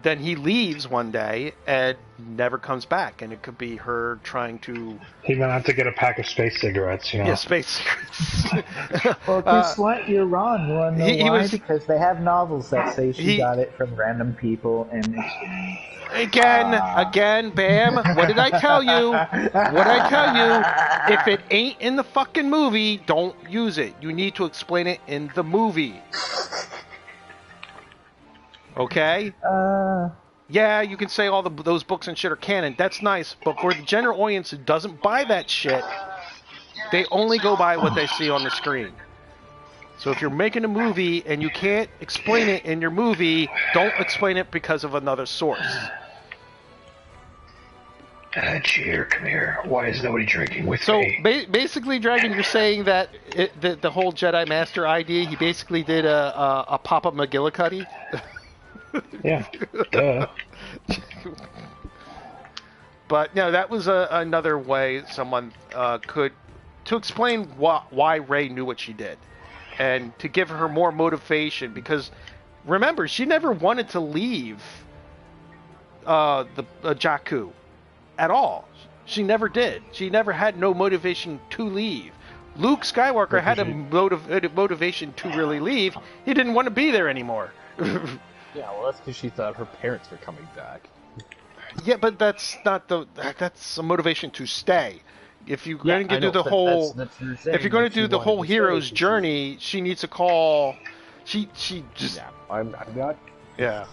Then he leaves one day and never comes back, and it could be her trying to... He went out to get a pack of space cigarettes, Yeah, space cigarettes. Well, guess what? You're wrong. You want to know why? Because they have novels that say she got it from random people, and... Again, Bam, what did I tell you? What did I tell you? If it ain't in the fucking movie, don't use it. You need to explain it in the movie. Okay? Yeah, you can say all those books and shit are canon. That's nice. But for the general audience who doesn't buy that shit, they only go by what they see on the screen. So if you're making a movie and you can't explain it in your movie, don't explain it because of another source. Cheer, come here. Why is nobody drinking with me? So basically, Dragon, you're saying that the whole Jedi Master idea, he basically did a pop-up McGillicuddy? Yeah, duh. But no, that was another way someone could to explain why Rey knew what she did, and to give her more motivation. Because remember, she never wanted to leave Jakku at all. She never did. She never had no motivation to leave. Luke Skywalker had a motivation to really leave. He didn't want to be there anymore. Yeah, well, that's because she thought her parents were coming back. Yeah, but that's not that's a motivation to stay. If you're going to do the whole, if you're going to do the whole hero's journey, she needs to call. She just. Yeah, I'm not. Yeah.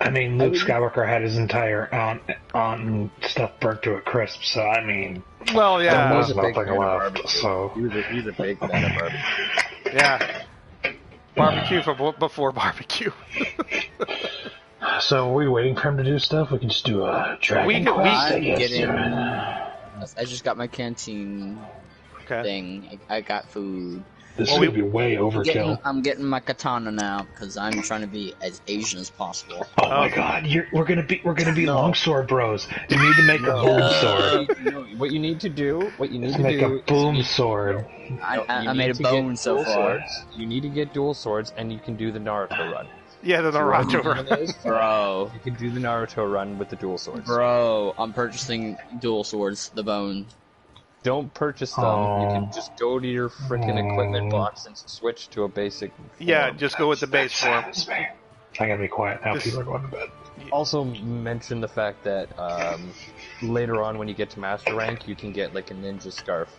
I mean, Luke Skywalker had his entire aunt and stuff burnt to a crisp. So I mean, well, yeah, there was nothing left. So he's a big fan of barbecue. Yeah, barbecue before barbecue. So are we waiting for him to do stuff? We can just do a dragon quest. I just got my canteen thing. I got food. This is going to be way overkill. I'm getting my katana now because I'm trying to be as Asian as possible. Oh my god, we're gonna be longsword bros. You need to make a boom sword. What you need to do is make a boom sword. I made a bone so far. You need to get dual swords, and you can do the Naruto run. Yeah, the Naruto run. Bro. You can do the Naruto run with the dual swords. Bro, I'm purchasing dual swords, the bone. Don't purchase them. You can just go to your freaking equipment box and switch to a basic form. Yeah, just go with the base form. I gotta be quiet now. People are going to bed. Also mention the fact that later on when you get to master rank, you can get like a ninja scarf.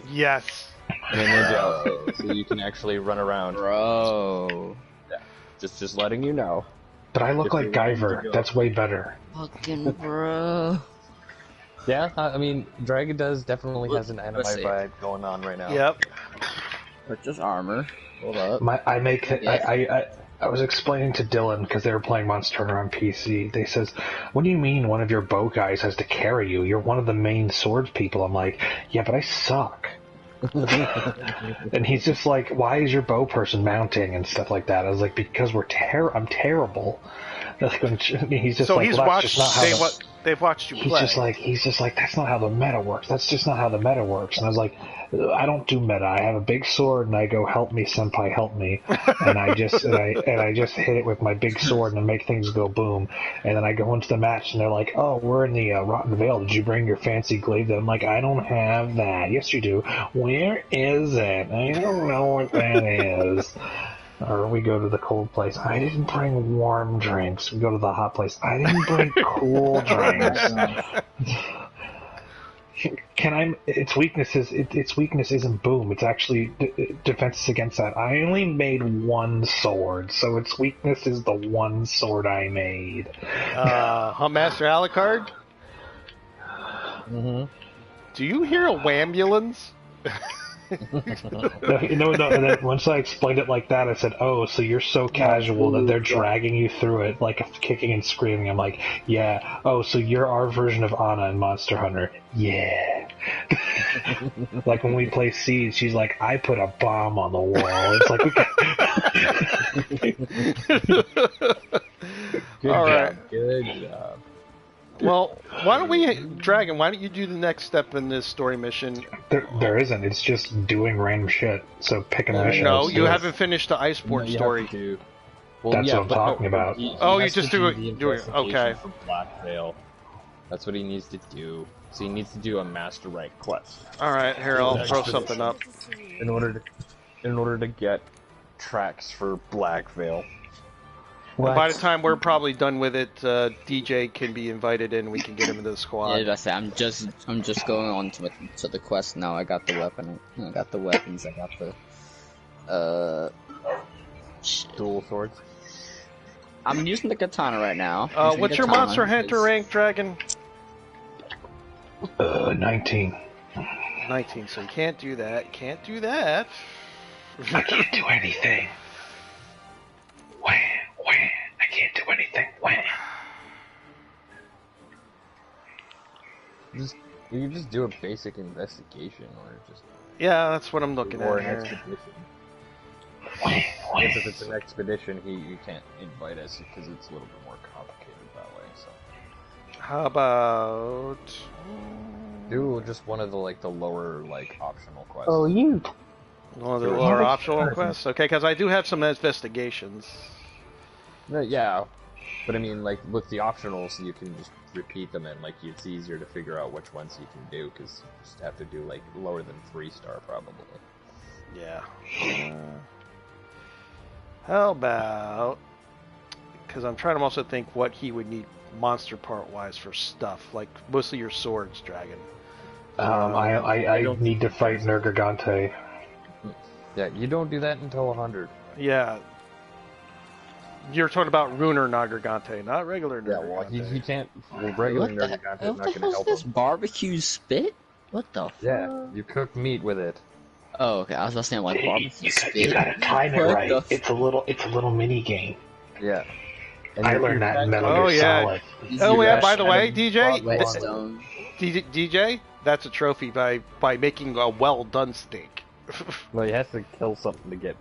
Yes. And a ninja outfit, so you can actually run around. Bro. Yeah. Just letting you know. But I look like Guyver. That's way better. Fucking bro. Yeah, I mean, Dragon definitely has an anime vibe going on right now. Yep. Purchase armor. Hold up. I was explaining to Dylan because they were playing Monster Hunter on PC. They says, "What do you mean one of your bow guys has to carry you? You're one of the main swords people." I'm like, "Yeah, but I suck." And he's just like, "Why is your bow person mounting and stuff like that?" I was like, "Because I'm terrible." He's just so like, he's well, watched. They've watched you play. He's just like, that's not how the meta works. That's just not how the meta works. And I was like, I don't do meta. I have a big sword and I go, help me, senpai, help me. And I just hit it with my big sword and I make things go boom. And then I go into the match and they're like, oh, we're in the Rotten Vale. Did you bring your fancy glaive? I'm like, I don't have that. Yes, you do. Where is it? I don't know what that is. Or we go to the cold place. I didn't bring warm drinks. We go to the hot place. I didn't bring cool drinks. Its weakness isn't boom. It's actually defenses against that. I only made one sword, so its weakness is the one sword I made. Huntmaster Alucard? Mm-hmm. Do you hear a wambulance? No. And then once I explained it like that, I said, "Oh, so you're so casual that they're dragging you through it, like kicking and screaming." I'm like, "Yeah." Oh, so you're our version of Anna in Monster Hunter? Yeah. Like when we play Siege, she's like, "I put a bomb on the wall." It's like, Good All job. right. Good job. Well, why don't you do the next step in this story mission? there isn't. It's just doing random shit. So pick a mission. No, you haven't finished the Icebourne story. That's what I'm talking about. You just do it. Okay. For Black Veil. That's what he needs to do. So he needs to do a master rank quest. All right, here I'll throw something up. In order to get tracks for Black Veil. By the time we're probably done with it, DJ can be invited in. We can get him into the squad. Yeah, that's it. I'm just going on to the quest now. I got the weapon. I got the weapons. I got the Dual swords. I'm using the katana right now. What's your Monster Hunter rank, Dragon? 19. 19. So you can't do that. Can't do that. I can't do anything. I can't do anything. You can just do a basic investigation, or just that's what I'm looking or at an here. expedition. I guess if it's an expedition, you can't invite us because it's a little bit more complicated that way. So How about Do just one of the the lower optional quests. Oh, you. One of the lower optional quests? Okay, because I do have some investigations. Yeah, but I mean, with the optionals, you can just repeat them, and it's easier to figure out which ones you can do, because you just have to do lower than 3-star probably. Yeah. How about... Because I'm trying to also think what he would need monster part-wise for stuff, mostly your swords, Dragon. I need to fight Nergigante. Yeah, you don't do that until 100. Yeah. You're talking about Runer Nagargante, not regular Nagargante. Yeah, well, he can't... regular Nergigante is not going to help this him. barbecue spit? What the fuck? Yeah, you cook meat with it. Oh, okay. I was listening barbecue spit. You gotta time it right. It's a little mini game. Yeah. And I learned that in Metal Gear Solid. Oh yeah, by the way, DJ, that's a trophy by making a well done steak. Well, he has to kill something to get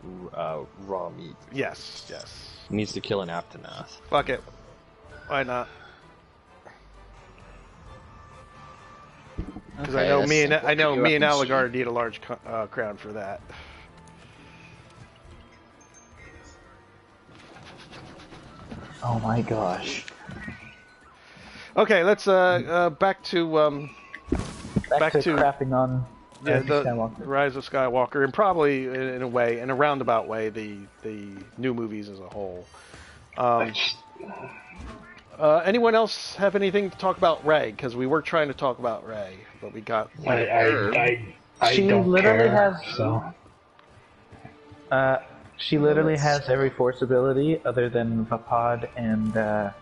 raw meat. Yes. He needs to kill an Aptonath. Fuck it. Why not? Because I know me and Aligar need a large crown for that. Oh my gosh. Okay, let's back to crapping on the Rise of Skywalker, and probably in a roundabout way, the new movies as a whole. Anyone else have anything to talk about Rey? Because we were trying to talk about Rey, but we got. She don't literally care, has. So. She literally has every Force ability other than Vapad and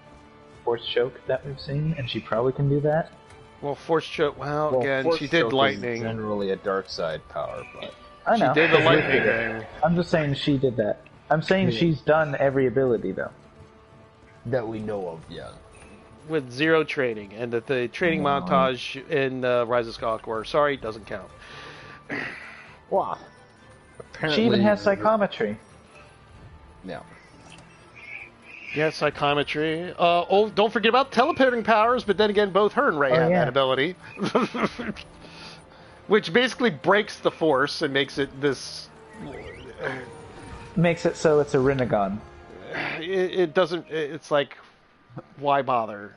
Force Choke that we've seen, and she probably can do that. Well, Force Choke. Well, again, Force she did Choke lightning. Is generally a dark side power, but I know. She did the lightning thing. I'm just saying she did that. I'm saying she's done every ability though. That we know of, yeah. With zero training, and that the training montage in Rise of Skywalker, doesn't count. Wow. She even has psychometry. Yeah. Yeah, psychometry. Don't forget about teleporting powers, but then again, both her and Rey have that ability. Which basically breaks the Force and makes it this... Makes it so it's a Rinnegan. It doesn't... It's like, why bother?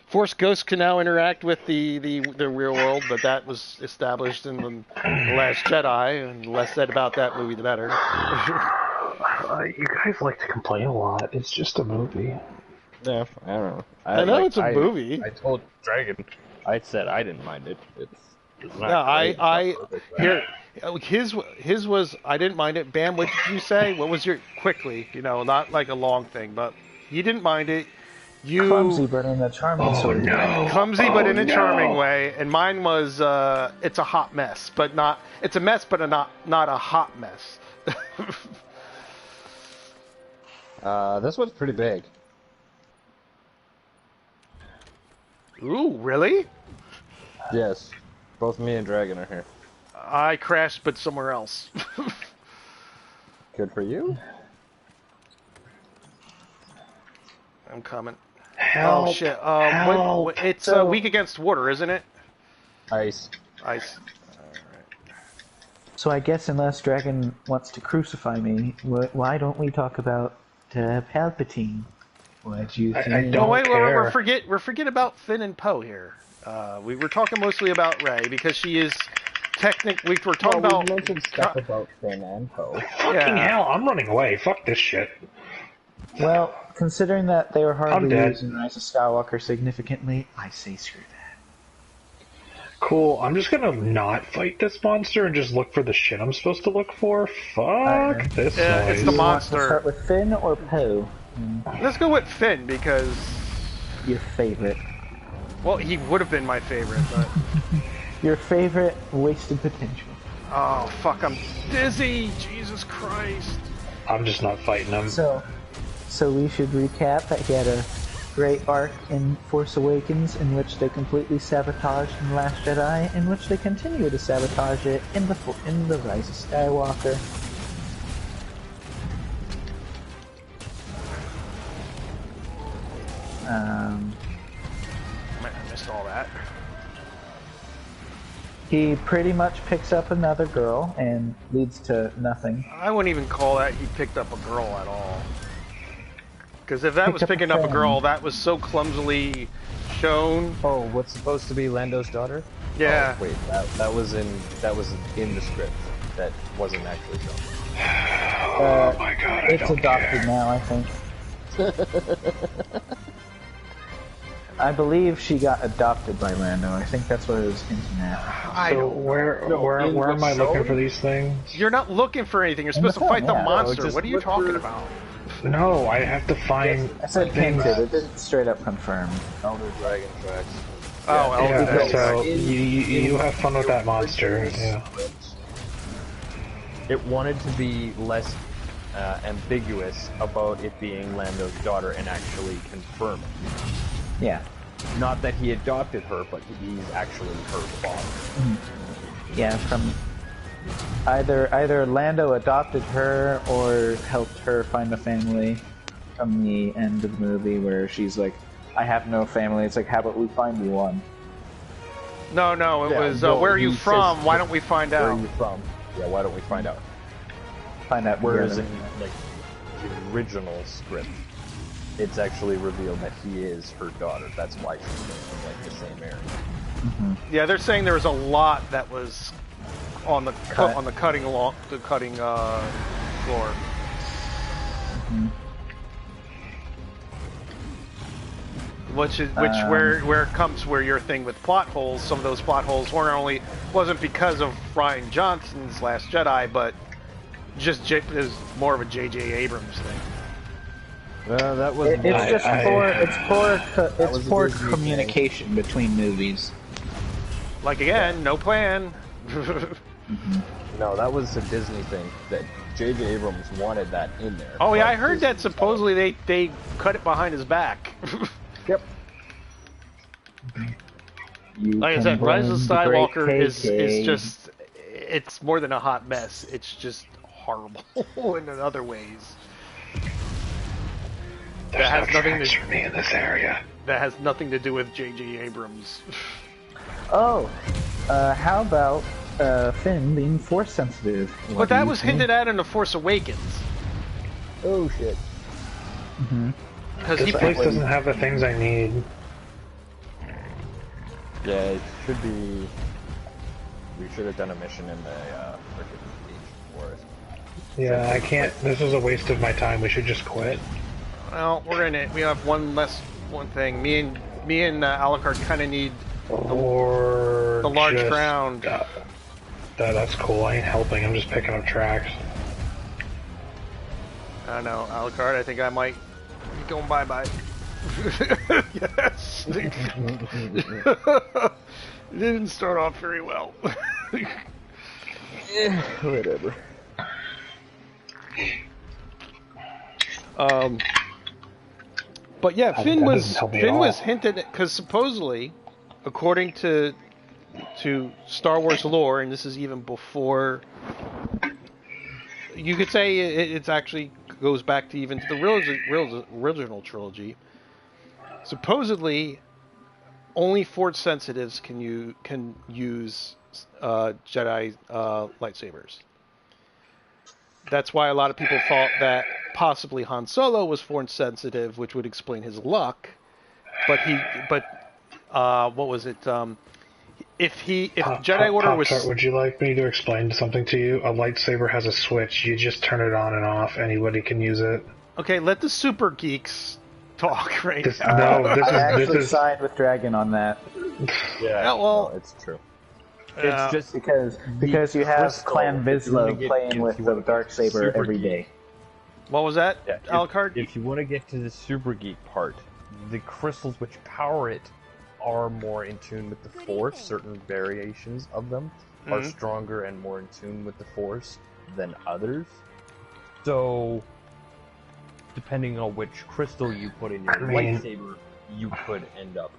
Force ghosts can now interact with the real world, but that was established in the Last Jedi, and the less said about that movie, the better. You guys like to complain a lot. It's just a movie. Yeah, I don't know. I know it's a movie. I told Dragon, I said I didn't mind it. It's not his was I didn't mind it. Bam, what did you say? What was your quickly? Not like a long thing, but you didn't mind it. Clumsy, but in a charming sort of way. Clumsy, but in a charming way. And mine was it's a hot mess, but not. It's a mess, but not a hot mess. This one's pretty big. Ooh, really? Yes. Both me and Dragon are here. I crashed, but somewhere else. Good for you. I'm coming. Help, oh shit! help. It's weak against water, isn't it? Ice. Ice. So I guess unless Dragon wants to crucify me, why don't we talk about Palpatine? What you think? I don't wait, care. We're forget about Finn and Poe here. We were talking mostly about Rey because she is technically. We're talking about. We mentioned stuff about Finn and Poe. Fucking hell! I'm running away. Fuck this shit. Well, considering that they were hardly used in Rise of Skywalker significantly, I say screw that. Cool. I'm just gonna not fight this monster and just look for the shit I'm supposed to look for. Fuck this noise. It's the monster. Want to start with Finn or Poe? Let's go with Finn because your favorite. Well, he would have been my favorite, but your favorite wasted potential. Oh fuck! I'm dizzy. Jesus Christ! I'm just not fighting him. So we should recap that he had a great arc in Force Awakens in which they completely sabotaged in The Last Jedi, in which they continue to sabotage it in the Rise of Skywalker. missed all that. He pretty much picks up another girl and leads to nothing. I wouldn't even call that he picked up a girl at all. Because if that was picking up a girl, that was so clumsily shown. Oh, what's supposed to be Lando's daughter? Yeah. Oh, wait, that was in the script. That wasn't actually shown. Oh my god! It's adopted now, I think. I believe she got adopted by Lando. I think that's what it was hinting at. So where am I looking for these things? You're not looking for anything. You're supposed to film, fight the yeah. monster. No, What are you just look talking for- about? No, I have to find I said things. hinted. It didn't straight up confirm. Elder Dragon tracks. Oh, Elder Yeah, Dragon. so you have fun with that monster. Yeah. It wanted to be less ambiguous about it being Lando's daughter and actually confirm it. Yeah. Not that he adopted her, but he's actually her father. Yeah, from either Lando adopted her or helped her find a family from the end of the movie where she's like, I have no family. It's like, how about we find you one? No, it Yeah, was, well, where are you he from? says- Why don't we find Where out? are you from? Yeah, why don't we find out? Find out Whereas together. in like the original script, it's actually revealed that he is her daughter. That's why she's from like the same area. Yeah, they're saying there was a lot that was on the Cut. on the cutting floor. Which where it comes where your thing with plot holes. Some of those plot holes wasn't because of Ryan Johnson's Last Jedi, but just it was more of a J.J. Abrams thing. That was It's poor communication between movies. Like again, no plan. no, that was a Disney thing. That J.J. Abrams wanted that in there. Oh yeah, but I heard that Disney supposedly they cut it behind his back. Yep. Like I said, Rise of Skywalker is just, it's more than a hot mess. It's just horrible in other ways. There's That has no nothing tracks to- for me in this area. That has nothing to do with J.J. Abrams. Oh, how about Finn being force sensitive? But that was hinted at in The Force Awakens. Oh shit. Because This he place doesn't have the things I need. Yeah, it should be. We should have done a mission in the freaking beach forest. Yeah, I can't. This is a waste of my time. We should just quit. Well, we're in it. We have one thing. Me and Alucard kind of need Or the large just, ground. That's cool. I ain't helping. I'm just picking up tracks. I don't know, Alucard. I think I might be going bye-bye. Yes. It didn't start off very well. Whatever. But yeah, That Finn doesn't help me at all. was hinted because supposedly, according to Star Wars lore, and this is even before. You could say it's actually goes back to even to the original trilogy. Supposedly, only Force sensitives can use Jedi lightsabers. That's why a lot of people thought that possibly Han Solo was Force sensitive, which would explain his luck. But what was it? If Jedi Order was. Pop-Tart, would you like me to explain something to you? A lightsaber has a switch. You just turn it on and off. Anybody can use it. Okay, let the super geeks talk right This, now. no, this I is actually signed with Dragon on that Yeah, Yeah, well- no, it's true. Yeah. It's just because you have crystal, Clan if you wanna Vizsla get playing into with what the the dark saber super every geek- day. What was that, Yeah, Alucard? if you want to get to the super geek part, the crystals which power it are more in tune with the Force. Certain variations of them are stronger and more in tune with the Force than others. So, depending on which crystal you put in your lightsaber, you could end up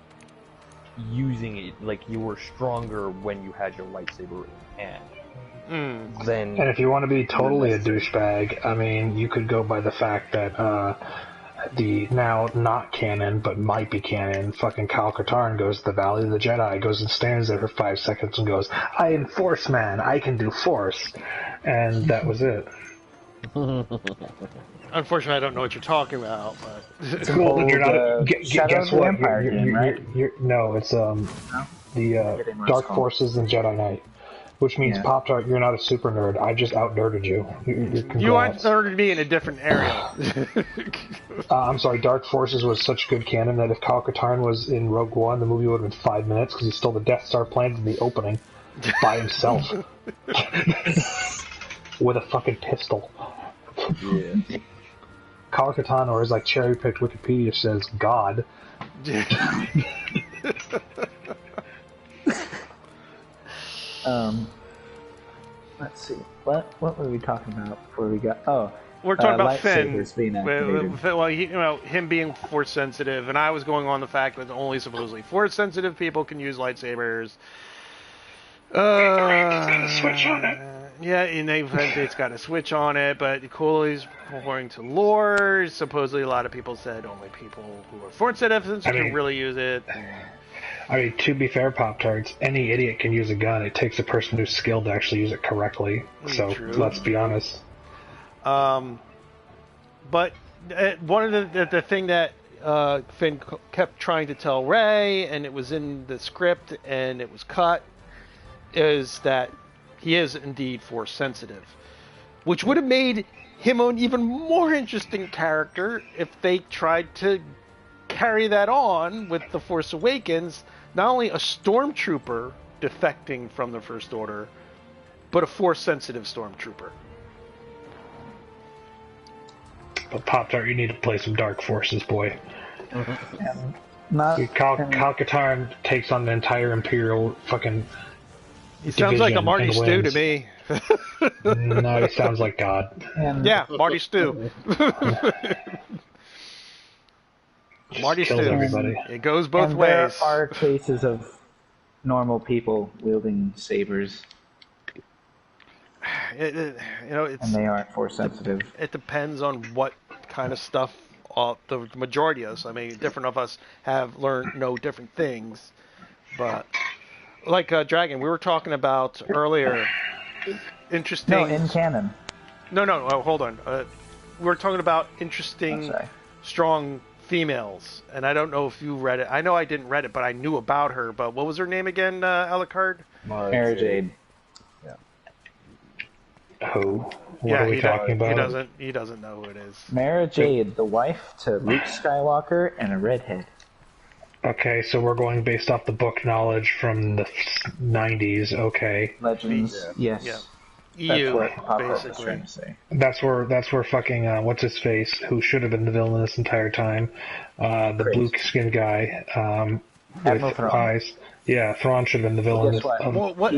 using it like you were stronger when you had your lightsaber in hand. Then And if you want to be totally a douchebag, I mean, you could go by the fact that the now not canon, but might be canon, fucking Kyle Katarn goes to the Valley of the Jedi, goes and stands there for 5 seconds and goes, I am Force Man, I can do Force. And that was it. Unfortunately, I don't know what you're talking about, but... Well, you're not... Shadow of the Empire game, right? No, it's the Dark Forces and Jedi Knight. Which means, Pop-Tart, you're not a super nerd. I just out-nerded you. You out-nerded me in a different area. I'm sorry, Dark Forces was such good canon that if Kyle Katarn was in Rogue One, the movie would have been 5 minutes because he stole the Death Star plans in the opening by himself. With a fucking pistol. Yeah. Kyle Katarn, or as like cherry-picked Wikipedia says, God. Let's see. What were we talking about before we got? Oh, we're talking about Finn. Being activated. Well, him being force sensitive, and I was going on the fact that only supposedly force sensitive people can use lightsabers. It's got a switch on it. Yeah, and it's got a switch on it, but according to lore, supposedly a lot of people said only people who are force sensitive can really use it. I mean, to be fair, Pop-Tarts, any idiot can use a gun. It takes a person who's skilled to actually use it correctly. So, let's be honest. But one of the thing that Finn kept trying to tell Rey, and it was in the script, and it was cut, is that he is indeed force sensitive. Which would have made him an even more interesting character if they tried to carry that on with The Force Awakens. Not only a stormtrooper defecting from the First Order, but a force-sensitive stormtrooper. But Pop-Tart, you need to play some Dark Forces, boy. Kyle Katarn takes on the entire Imperial fucking He sounds like a Marty Stew to me. No, he sounds like God. Yeah, Marty Stew. Marty kills Stew. Everybody. It goes both ways. There are cases of normal people wielding sabers, and they aren't force sensitive. It depends on what kind of stuff the majority of us. I mean, different of us know different things, but like Dragon, we were talking about earlier. Interesting. No, in canon. No. Oh, hold on. We were talking about interesting, strong females, and I don't know if you read it. I know I didn't read it, but I knew about her. But what was her name again, Alucard? Mara Jade. Yeah. Who? What are we talking about? He doesn't know who it is. Mara Jade, the wife to Luke Skywalker, and a redhead. Okay, so we're going based off the book knowledge from the 90s. Okay. Legends. Yes. Yeah. EU, basically. That's where fucking what's his face, who should have been the villain this entire time, the blue skinned guy with Thrawn. eyes. Yeah, Thrawn should have been the villain.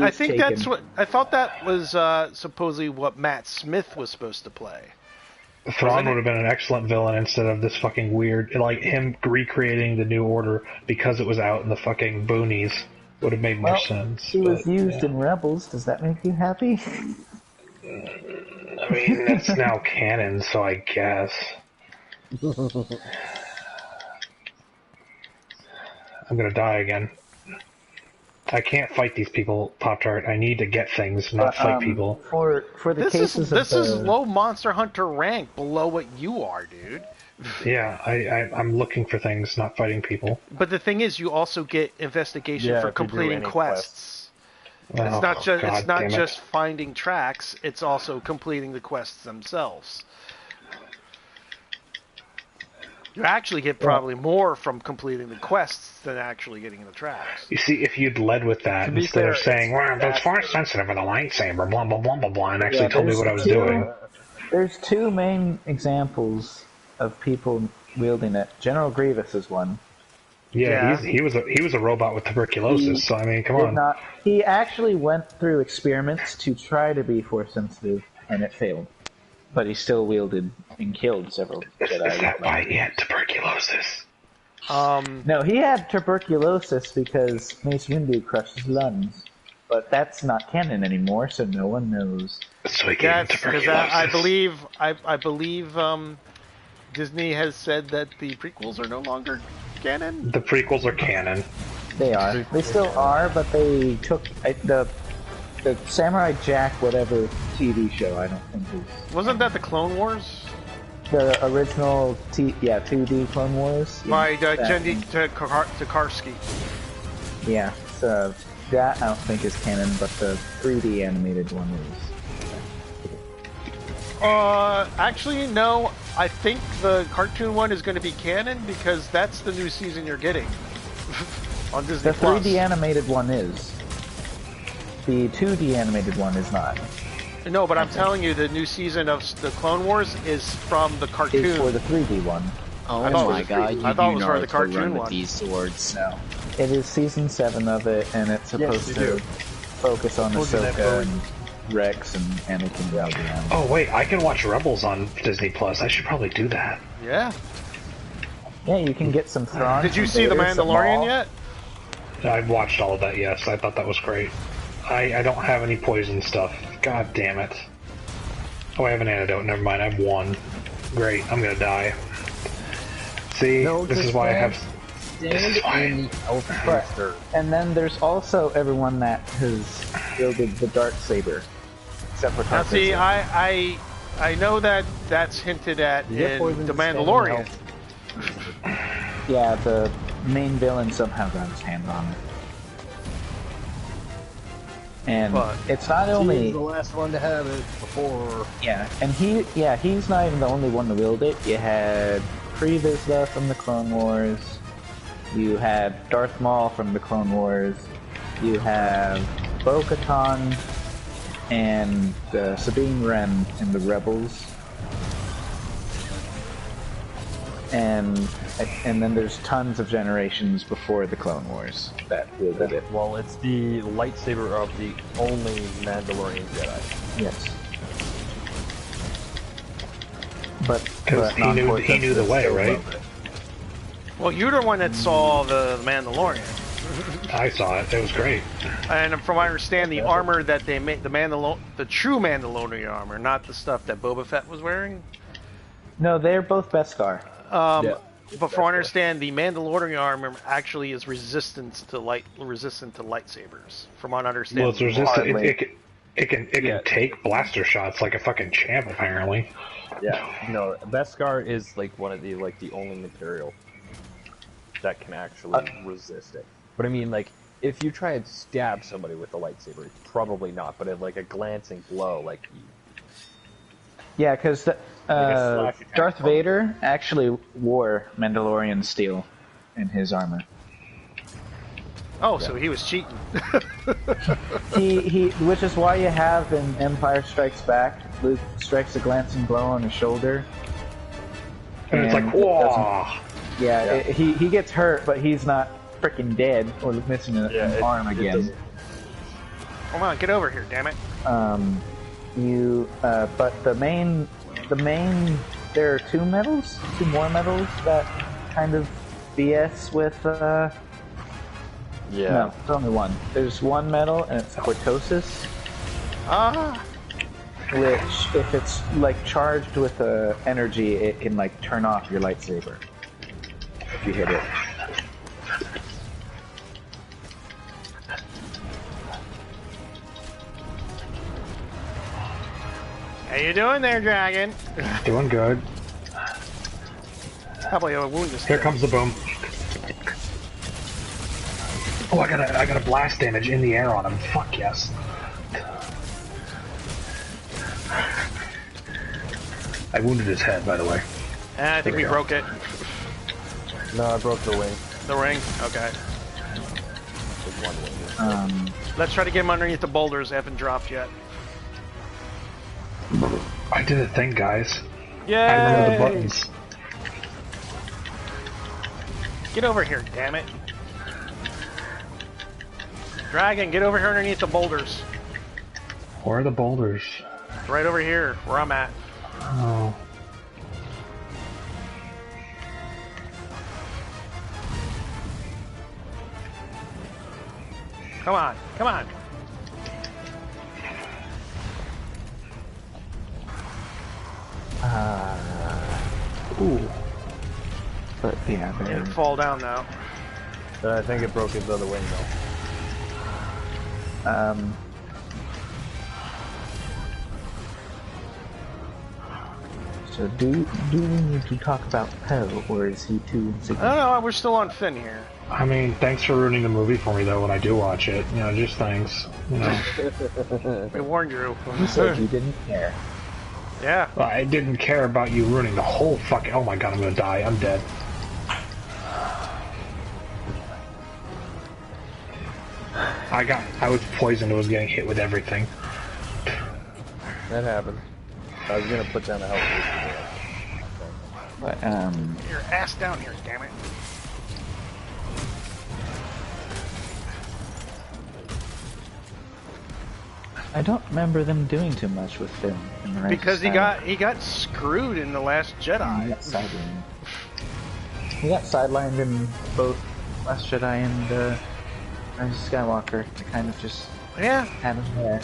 I think that's what I thought. That was supposedly what Matt Smith was supposed to play. Thrawn would have been an excellent villain instead of this fucking weird, like him recreating the New Order because it was out in the fucking boonies. Would have made more sense. He was used in Rebels. Does that make you happy? I mean, that's now canon, so I guess. I'm gonna die again. I can't fight these people, Pop-Tart. I need to get things, not fight people. For the this is low Monster Hunter rank, below what you are, dude. Yeah, I'm looking for things, not fighting people. But the thing is, you also get investigation for completing quests. It's not just finding tracks; it's also completing the quests themselves. You actually get probably more from completing the quests than actually getting the tracks. You see, if you'd led with that instead of saying, "Well, it's force sensitive with a lightsaber," blah blah blah blah blah, and actually told me what I was doing. There's two main examples of people wielding it. General Grievous is one. Yeah. He was a robot with tuberculosis. So I mean, come on. He actually went through experiments to try to be force sensitive, and it failed. But he still wielded and killed several Jedi. Is that why he had tuberculosis? No, he had tuberculosis because Mace Windu crushed his lungs. But that's not canon anymore, so no one knows. So he gave him tuberculosis. I believe Disney has said that the prequels are no longer canon. The prequels are canon. They are. They still are, but they took the Samurai Jack whatever TV show. I don't think is Wasn't that the Clone Wars? the original 2D Clone Wars. By that Jendy one. Tokarski. Yeah, so that I don't think is canon, but the 3D animated one is. Actually, no. I think the cartoon one is going to be canon because that's the new season you're getting on Disney The Plus. 3D animated one is. The 2D animated one is not. No, but I'm telling you, the new season of the Clone Wars is from the cartoon. It's for the 3D one. Oh I thought it my was god, free. you I thought it do was for the Naruto cartoon run with one. these swords. No. It is season 7 of it, and it's supposed you to do. focus on Told you that, Ahsoka Bowie. and Rex and Anakin and Obi-Wan. Oh wait, I can watch Rebels on Disney Plus. I should probably do that. Yeah. Yeah, you can get some Thrawn. Did you some see The Vader, some Mandalorian Maul. yet? I've watched all of that. Yes, I thought that was great. I don't have any poison stuff. God damn it. Oh, I have an antidote. Never mind. I have one. Great. I'm gonna die. See, this is why I have. This is why. But, and then there's also everyone that has wielded the dark saber, except for Now, Darth see, Vader. I know that that's hinted at You get in poisoned The to stand Mandalorian. Yeah, the main villain somehow got his hand on it. And But- it's not He's only the last one to have it before. and he's not even the only one to wield it. You had Pre Vizsla from the Clone Wars. You had Darth Maul from the Clone Wars. You have Bo-Katan and Sabine Wren in the Rebels. And then there's tons of generations before the Clone Wars that wielded it. Well, it's the lightsaber of the only Mandalorian Jedi. Yes. But 'Cause he knew the way, right? Well, you're the one that saw the Mandalorian. I saw it. It was great. And from what I understand, the armor that they made, the true Mandalorian armor, not the stuff that Boba Fett was wearing. No, they're both Beskar. Yeah. But from what I understand, the Mandalorian armor actually is resistant to lightsabers. From what I understand. Well, it's resistant. Hardly. It can take blaster shots like a fucking champ, apparently. Yeah, no, Beskar is like one of the only material that can actually resist it. But I mean, like, if you try and stab somebody with a lightsaber, probably not. But at like a glancing blow, like, Yeah, because slash attack. Darth Vader actually wore Mandalorian steel in his armor. Oh, so he was cheating. Which is why you have in Empire Strikes Back, Luke strikes a glancing blow on his shoulder. And it's like, it whoa! doesn't- Yeah, he gets hurt, but he's not freaking dead or missing an arm again. Come on, get over here, damn it. But the main, there are two more medals that kind of BS with, yeah. no, there's only one. There's one medal, and it's cortosis, which, if it's, like, charged with, energy, it can, like, turn off your lightsaber if you hit it. How you doing there, Dragon? Doing good. Probably a wound this Here comes the boom. Oh, I got a blast damage in the air on him. Fuck yes. I wounded his head, by the way. I think we There we go. broke it. No, I broke the wing. The ring? Okay. With one wing. Let's try to get him underneath the boulders. They haven't dropped yet. I did a thing, guys. Yay! I remember the buttons. Get over here, damn it. Dragon, get over here underneath the boulders. Where are the boulders? Right over here, where I'm at. Oh. Come on, come on. Ooh. But yeah, It'll they're... fall down now. I think it broke his other wing though. So do we need to talk about Poe, or is he too insignificant? I don't know, we're still on Finn here. I mean, thanks for ruining the movie for me, though, when I do watch it. You know, just thanks. You know. I warned you. You said you didn't care. Yeah. Well, I didn't care about you ruining the whole fucking... Oh my god, I'm gonna die. I'm dead. I was poisoned. I was getting hit with everything. That happened. I was gonna put down a health boost. But, Get your ass down here, damn it. I don't remember them doing too much with Finn in the Rise of Because Skywalker. he got screwed in The Last Jedi. He got sidelined. He got sidelined in both Last Jedi and Rise of Skywalker. They kind of just Yeah. had him there.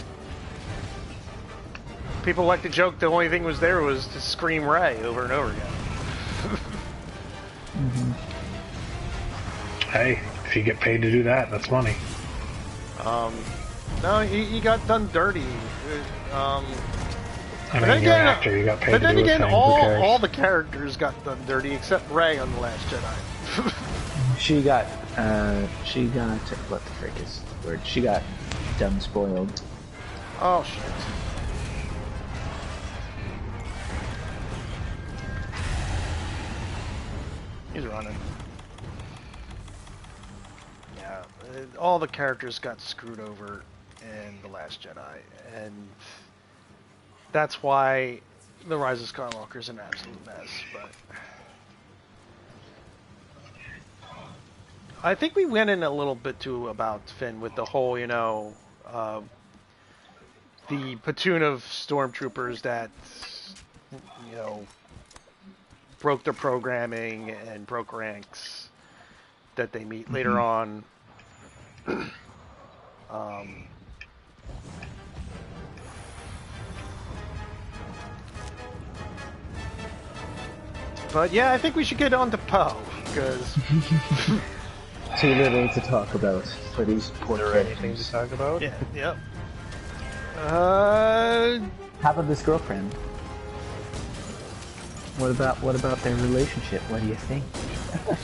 People like to joke the only thing was there was to scream Rey over and over again. Hey, if you get paid to do that, that's money. No, he got done dirty. I But mean, then you're again, an actor, you got paid but to then do again, a thing. Who cares? all the characters got done dirty except Rey on The Last Jedi. She got what the frick is the word? She got done spoiled. Oh shit. He's running. Yeah, all the characters got screwed over in The Last Jedi, and that's why The Rise of Skywalker is an absolute mess, but I think we went in a little bit too about Finn with the whole, the platoon of stormtroopers that, broke their programming and broke ranks that they meet later on. But yeah, I think we should get on to Poe, because... Too little to talk about for these poor Is there anything characters. to talk about? Yeah, yep. How about this girlfriend? What about their relationship? What do you think?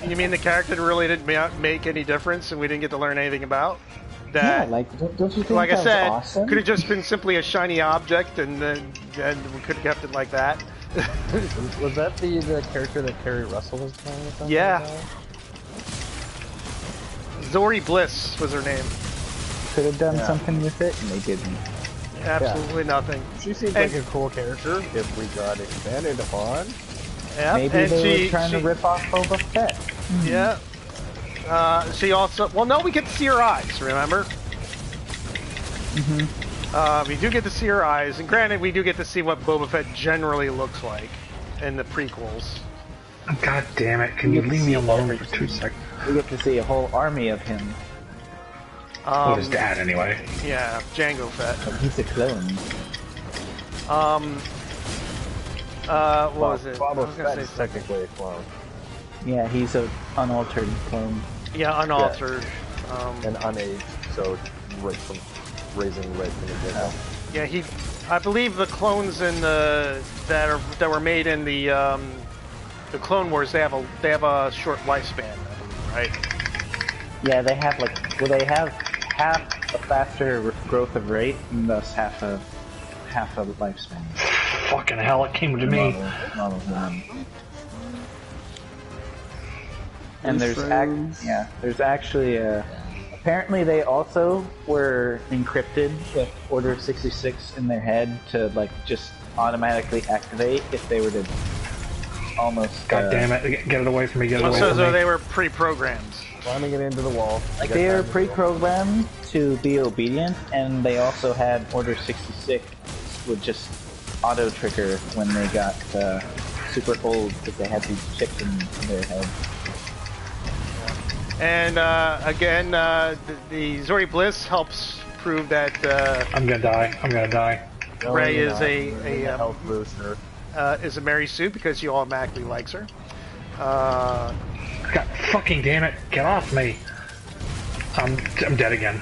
You mean the character really didn't make any difference and we didn't get to learn anything about? Yeah, That, like don't you think like that I said, was awesome? could have just been simply a shiny object and then we could have kept it like that. Was that the character that Kerry Russell was playing or something? Yeah. Like that? Zori Bliss was her name. Could have done something with it, and they didn't. Absolutely nothing. She seems like a cool character if we got expanded upon. Yeah, Maybe and they were trying to rip off Boba Fett. Yeah. She also... Well, no, we get to see her eyes, remember? We do get to see her eyes, and granted, we do get to see what Boba Fett generally looks like in the prequels. God damn it, can you leave me alone for 2 seconds? We get to see a whole army of him. Well, his dad, anyway. Yeah, Jango Fett. He's a clone. What was it? I Boba was Fett gonna is say technically a clone. Yeah, he's a unaltered clone. yeah, unaltered. And unaged, so right from raising right from the get-go. Yeah, I believe the clones in the that were made in the Clone Wars, they have a short lifespan, I believe, right? Yeah, they have they have half a faster growth of rate, and thus half a lifespan. Fucking hell, it came to me. Model them. And there's actually apparently they also were encrypted with Order 66 in their head to just automatically activate if they were to almost. God damn it, get it away from me, get it away So from me. they were pre-programmed. Slamming it into the wall. They were pre-programmed to be obedient, and they also had Order 66 would just auto-trigger when they got super old because they had these chips in their head. And again, the Zori Bliss helps prove that I'm gonna die. Rey is a a health booster. is a Mary Sue because she automatically likes her. God fucking damn it! Get off me! I'm dead again.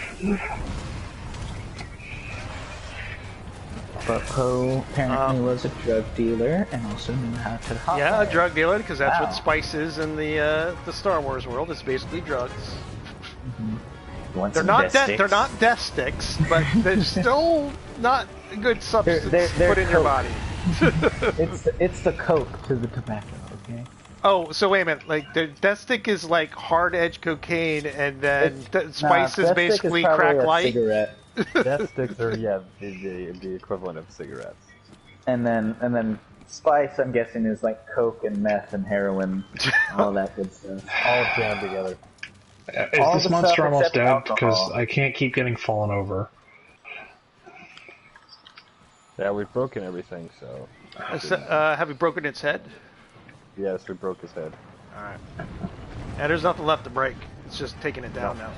But Poe apparently was a drug dealer and also knew how to hotwire. Yeah, a drug dealer, because that's Wow. what spice is in the Star Wars world. It's basically drugs. Want They're some not death they're not death sticks, but they're still not a good substance they're put in your coke. body. It's the coke to the tobacco, okay? Oh, so wait a minute. Like the death stick is like hard edge cocaine, and then spice is basically crack light. Cigarette. Death sticks are the equivalent of cigarettes. And then spice, I'm guessing, is like coke and meth and heroin, all that good stuff. All jammed together. Is All this the monster stuff almost except dead? alcohol. Because I can't keep getting fallen over. Yeah, we've broken everything, so... Have you broken its head? Yes, we broke his head. Alright. And there's nothing left to break. It's just taking it down now.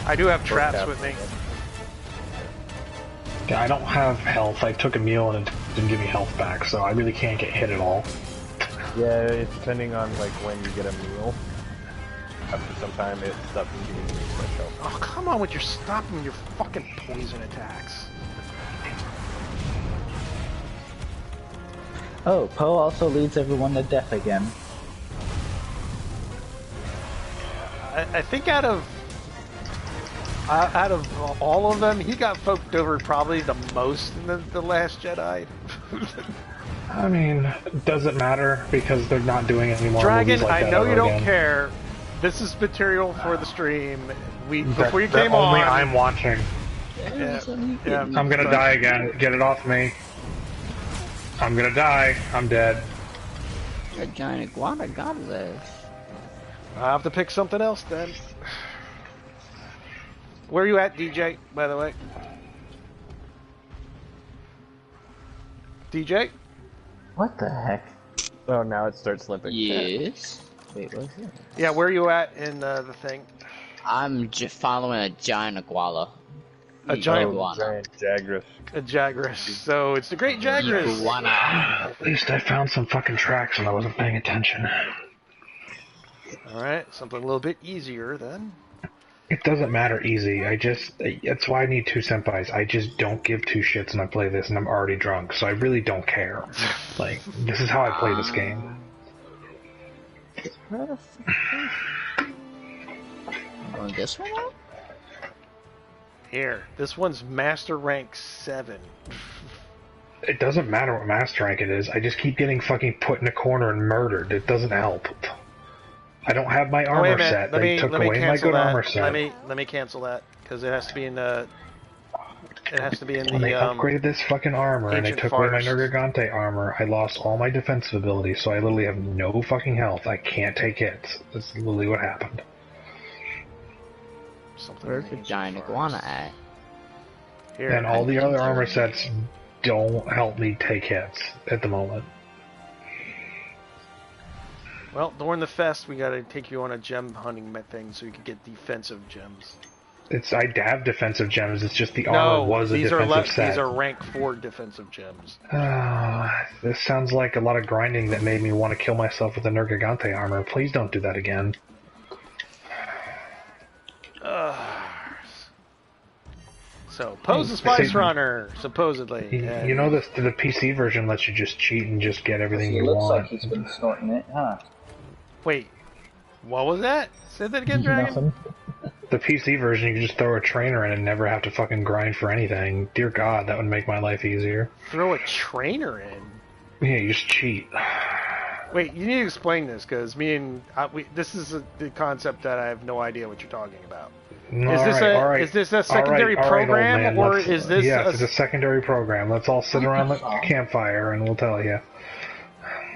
I do have traps with me. Yeah, I don't have health. I took a meal and it didn't give me health back, so I really can't get hit at all. Yeah, it's depending on like when you get a meal. After some time, it stops giving you fresh health. Oh, come on with your stopping your fucking poison attacks. Oh, Poe also leads everyone to death again. I think out of all of them, he got fucked over probably the most in the Last Jedi. I mean, does it matter? Because they're not doing it anymore. Dragon, Like I know you don't again. care. This is material for the stream. Before you That came only on. I'm watching. Yeah. I'm gonna die again. Get it off me. I'm gonna die. I'm dead. A giant iguana got his ass. I'll have to pick something else then. Where are you at, DJ, by the way? DJ? What the heck? Oh, now it starts slipping. Yes. Wait, what's it? Yeah, where are you at in the thing? I'm following a giant iguana. A giant iguana. Jagras. A Jagras. So it's the Great Jagras. Iguana. At least I found some fucking tracks and I wasn't paying attention. Alright, something a little bit easier then. It doesn't matter easy. That's why I need two senpais. I just don't give two shits when I play this and I'm already drunk, so I really don't care. Like, this is how I play this game. On this one out? Here, this one's Master Rank 7. It doesn't matter what master rank it is. I just keep getting fucking put in a corner and murdered. It doesn't help. I don't have my Wait a armor minute. set. Let They me took let me away my cancel good that. armor set. Let me cancel that because it has to be in the. It has to be in When they the. upgraded this fucking armor and they Ancient took away my Forest. Nergigante armor, I lost all my defensive abilities, so I literally have no fucking health. I can't take hits. That's literally what happened. Something Where's in the Ancient giant Forest. iguana at? Here. And all the other armor sets don't help me take hits at the moment. Well, during the fest, we gotta take you on a gem hunting thing so you can get defensive gems. I have defensive gems. It's just the armor was a these are defensive set. these are rank 4 defensive gems. This sounds like a lot of grinding that made me want to kill myself with the Nergigante armor. Please don't do that again. So, Poe's a Spice Runner, supposedly. and- You know the PC version lets you just cheat and just get everything It you looks want. like he's been snorting it, huh? Wait, what was that? Say that again, Dragon? Nothing. The PC version, you can just throw a trainer in and never have to fucking grind for anything. Dear God, that would make my life easier. Throw a trainer in? Yeah, you just cheat. Wait, you need to explain this, because this is the concept that I have no idea what you're talking about. No, Is this alright. is this a secondary All right, program, old man, or let's- is this Yes, it's a secondary program. Let's all sit around the campfire and we'll tell you.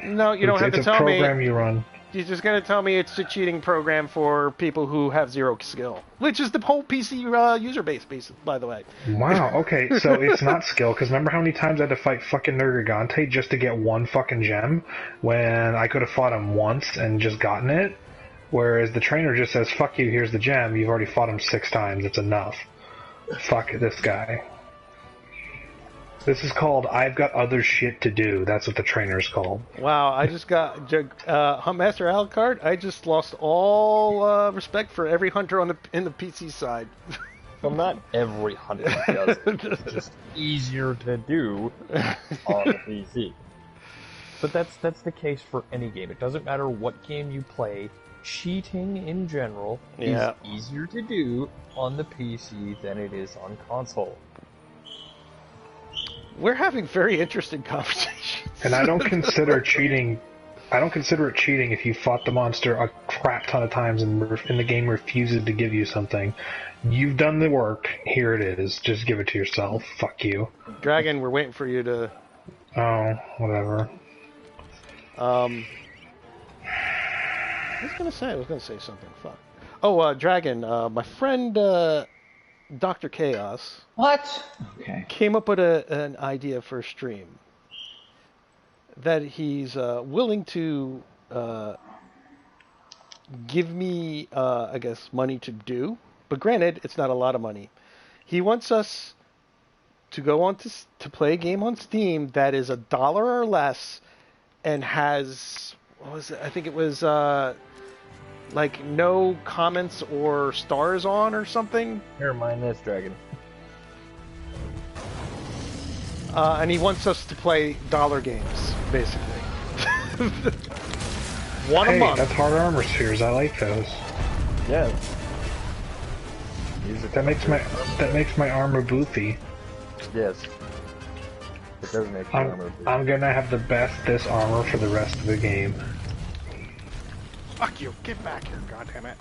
No, you don't have to It's a tell me. program you run. You're just going to tell me it's a cheating program for people who have zero skill, which is the whole PC user base, by the way. Wow, okay, so it's not skill, because remember how many times I had to fight fucking Nergigante just to get one fucking gem, when I could have fought him once and just gotten it? Whereas the trainer just says, fuck you, here's the gem, you've already fought him 6 times, it's enough. Fuck this guy. This is called I've got other shit to do. That's what the trainer is called. Wow, I just got Huntmaster Alucard. I just lost all respect for every hunter in the PC side. Well, not every hunter does it. It's just easier to do on the PC. But that's the case for any game. It doesn't matter what game you play. Cheating in general is easier to do on the PC than it is on console. We're having very interesting conversations. And I don't consider cheating. I don't consider it cheating if you fought the monster a crap ton of times and the game refuses to give you something. You've done the work. Here it is. Just give it to yourself. Fuck you. Dragon, we're waiting for you to... Oh, whatever. I was gonna say something. Fuck. Oh, Dragon, my friend Dr. Chaos. What? Okay. Came up with an idea for a stream that he's willing to give me, I guess, money to do. But granted, it's not a lot of money. He wants us to go on to play a game on Steam that is $1 or less and has, what was it? I think it was like no comments or stars on or something. Here, mind this, Dragon. And he wants us to play dollar games, basically. One a month. That's hard armor spheres. I like those. Yeah. That makes my armor boofy. Yes. It does make your armor boofy. I'm gonna have the best this armor for the rest of the game. Fuck you! Get back here, goddammit!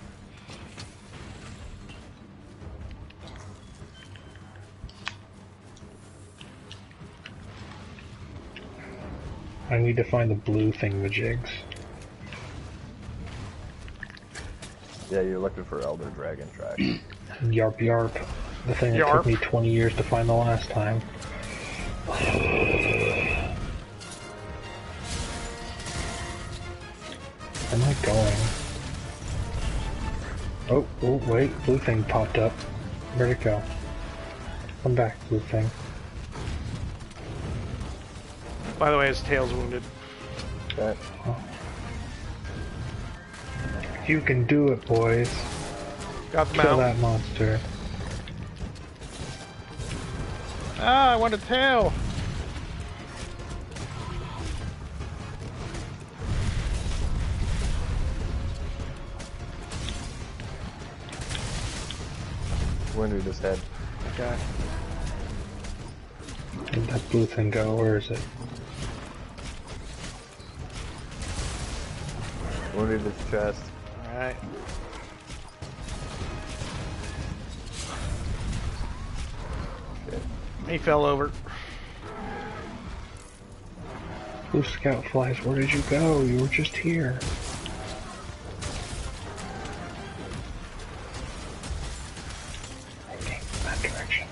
I need to find the blue thingamajigs. Yeah, you're looking for Elder Dragon track. Yarp yarp. The thing that took me 20 years to find the last time. Where am I going? Oh, wait, blue thing popped up. Where'd it go? Come back, blue thing. By the way, his tail's wounded. Okay. Oh. You can do it, boys. Got the Kill mount. that monster. Ah, I want a tail! Wounded his head. Okay. Where'd that blue thing go? Where is it? Wounded his chest. Alright. He fell over. Blue scout flies, where did you go? You were just here. Okay, that direction.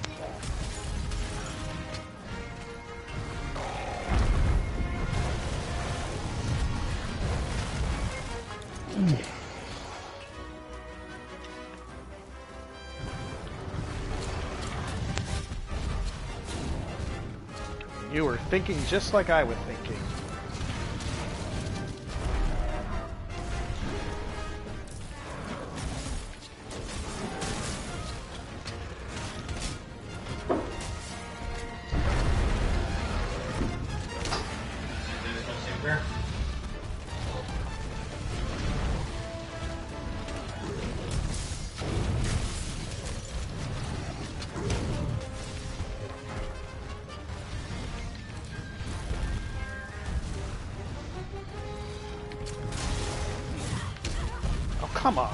You were thinking just like I was thinking. Come on.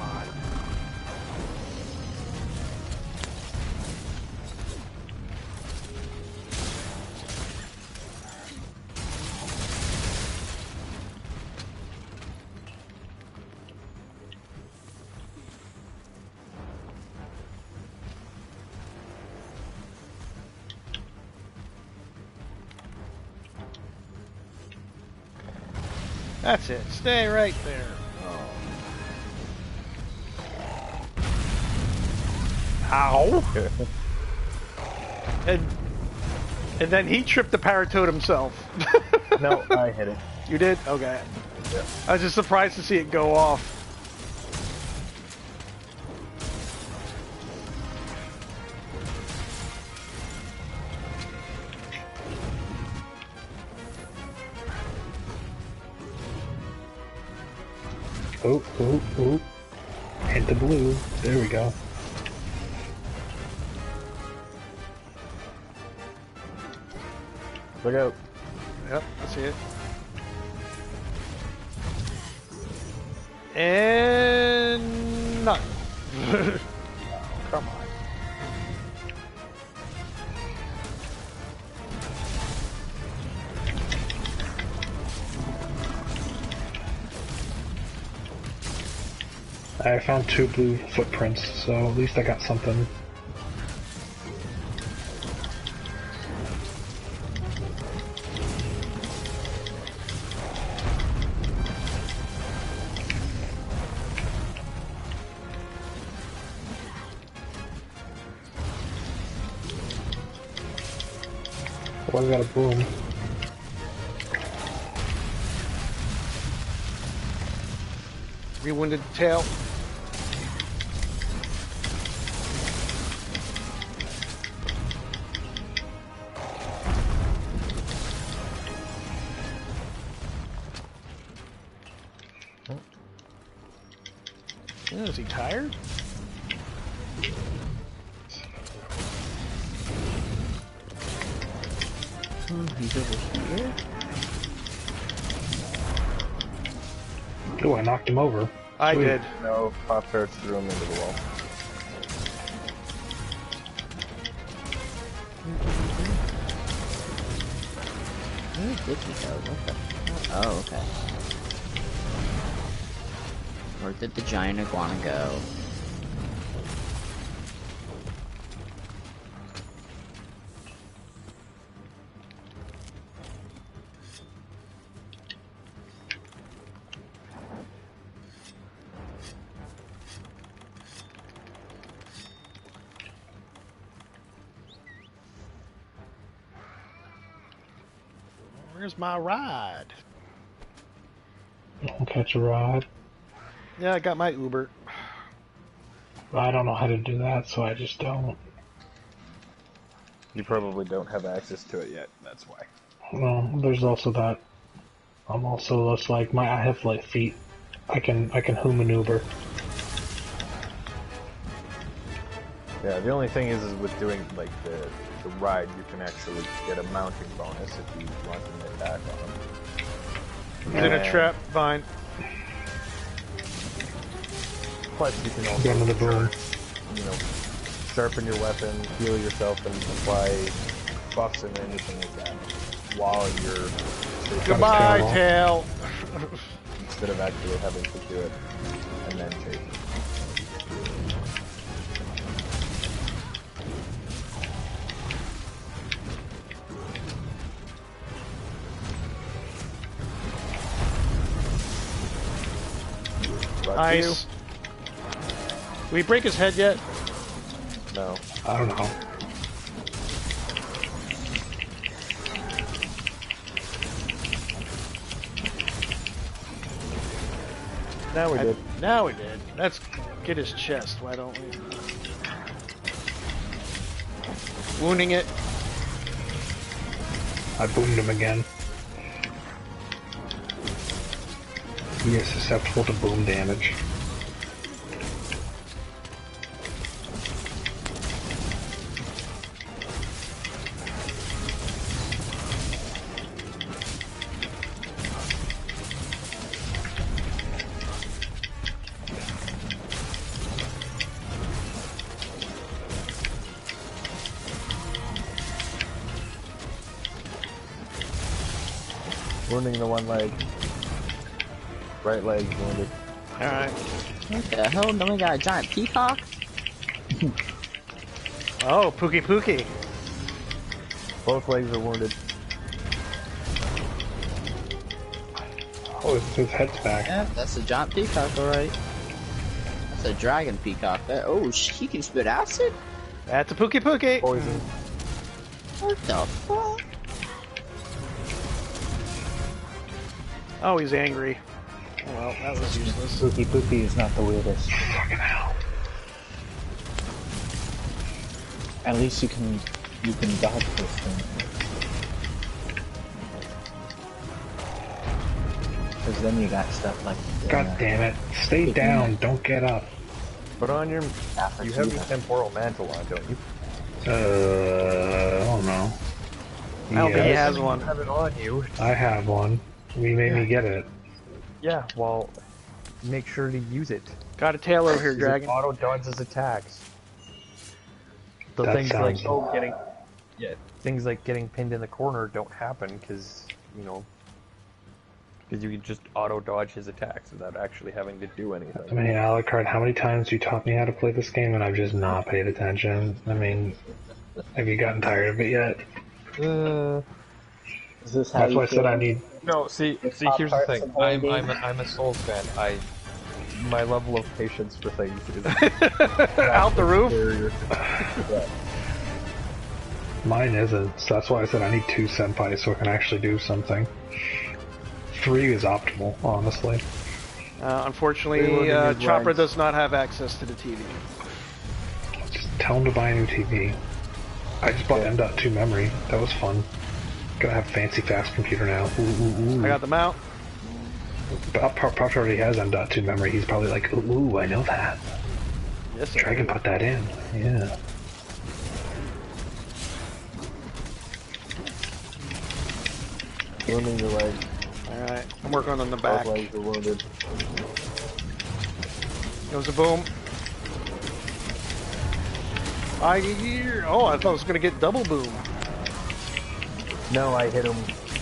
That's it. Stay right there. Ow! And And then he tripped the paratoad himself. No, I hit it. You did? Okay. Yeah. I was just surprised to see it go off. Oh, oh, oh. Hit the blue. There we go. Look out. Yep, I see it. And none. Come on. I found 2 blue footprints, so at least I got something. Oh, I got a boom. Rewounded tail. Yeah, is he tired? He's over here. Oh, I knocked him over. I Sweet. did. No, Pop Tarts threw him into the wall. Where did he go? What the? Oh, okay. Where did the giant iguana go? Where's my ride? I'll catch a ride. Yeah, I got my Uber. I don't know how to do that, so I just don't. You probably don't have access to it yet, that's why. Well, there's also that. I'm also less like I have light feet. I can hoom an Uber. Yeah, the only thing is with doing like the ride, you can actually get a mounting bonus if you want to get back on them. He's in a trap, fine. Plus, you can Get also, another boom. you know, sharpen your weapon, heal yourself, and apply buffs and anything like that while you're Goodbye, tail. tail. instead of actually having to do it and then chase it. Nice. Did we break his head yet? No. I don't know. Now we did. Now we did. Let's get his chest, why don't we? Wounding it. I boomed him again. He is susceptible to boom damage. Wounding the one leg. Right leg wounded. Alright. What the hell? Then we got a giant peacock? Oh, Pookie Pookie. Both legs are wounded. Oh, his head's back. Yeah, that's a giant peacock, alright. That's a dragon peacock. Oh, he can spit acid? That's a Pookie Pookie. Poison. What the fuck? Oh, he's angry. Well, that was useless. Pookie Pookie is not the weirdest. Fucking hell. At least you can dodge this thing. Because then you got stuff like. God damn it. Stay down, don't get up. But on your, you have your temporal mantle on, don't you? I don't know. I don't think he Yes, has one. You have it on you. I have one. We made me get it. Yeah, well, make sure to use it. Got a tail over here, 'Cause dragon. it auto dodges attacks. So That things like sounds- things like getting pinned in the corner don't happen because because you can just auto dodge his attacks without actually having to do anything. I mean, Alucard, how many times you taught me how to play this game and I've just not paid attention? I mean, have you gotten tired of it yet? Is this how That's you why I said feel? I need. No, see, top here's the parts thing. of the I'm game? a Souls fan. My level of patience for things is Out the roof. superior. Mine isn't, so that's why I said I need 2 senpais so I can actually do something. 3 is optimal, honestly. Unfortunately, Reloading his Chopper legs. does not have access to the TV. Just tell him to buy a new TV. I just bought M.2 memory. That was fun. Gonna have a fancy fast computer now. Ooh, ooh, ooh. I got the mount. But Pop already has M.2 memory. He's probably like, ooh, I know that. Yes, I Dragon do. put that in. Yeah. Wounding the leg. Alright, I'm working on the Both back. legs are wounded. Goes a boom. Oh, I thought I was gonna get double boom. No, I hit him,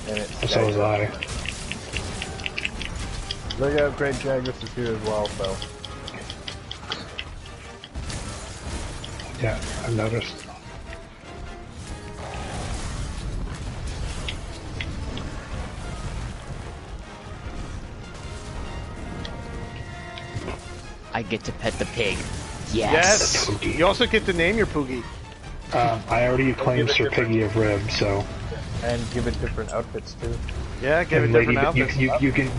and it. So was I. Look out, Great Jagras is here as well, so. Yeah, I've noticed. I get to pet the pig. Yes. Poogie. You also get to name your Poogie. I already claimed Sir Piggy of Rib, so. And give it different outfits too. Yeah, give it And different Lady, outfits.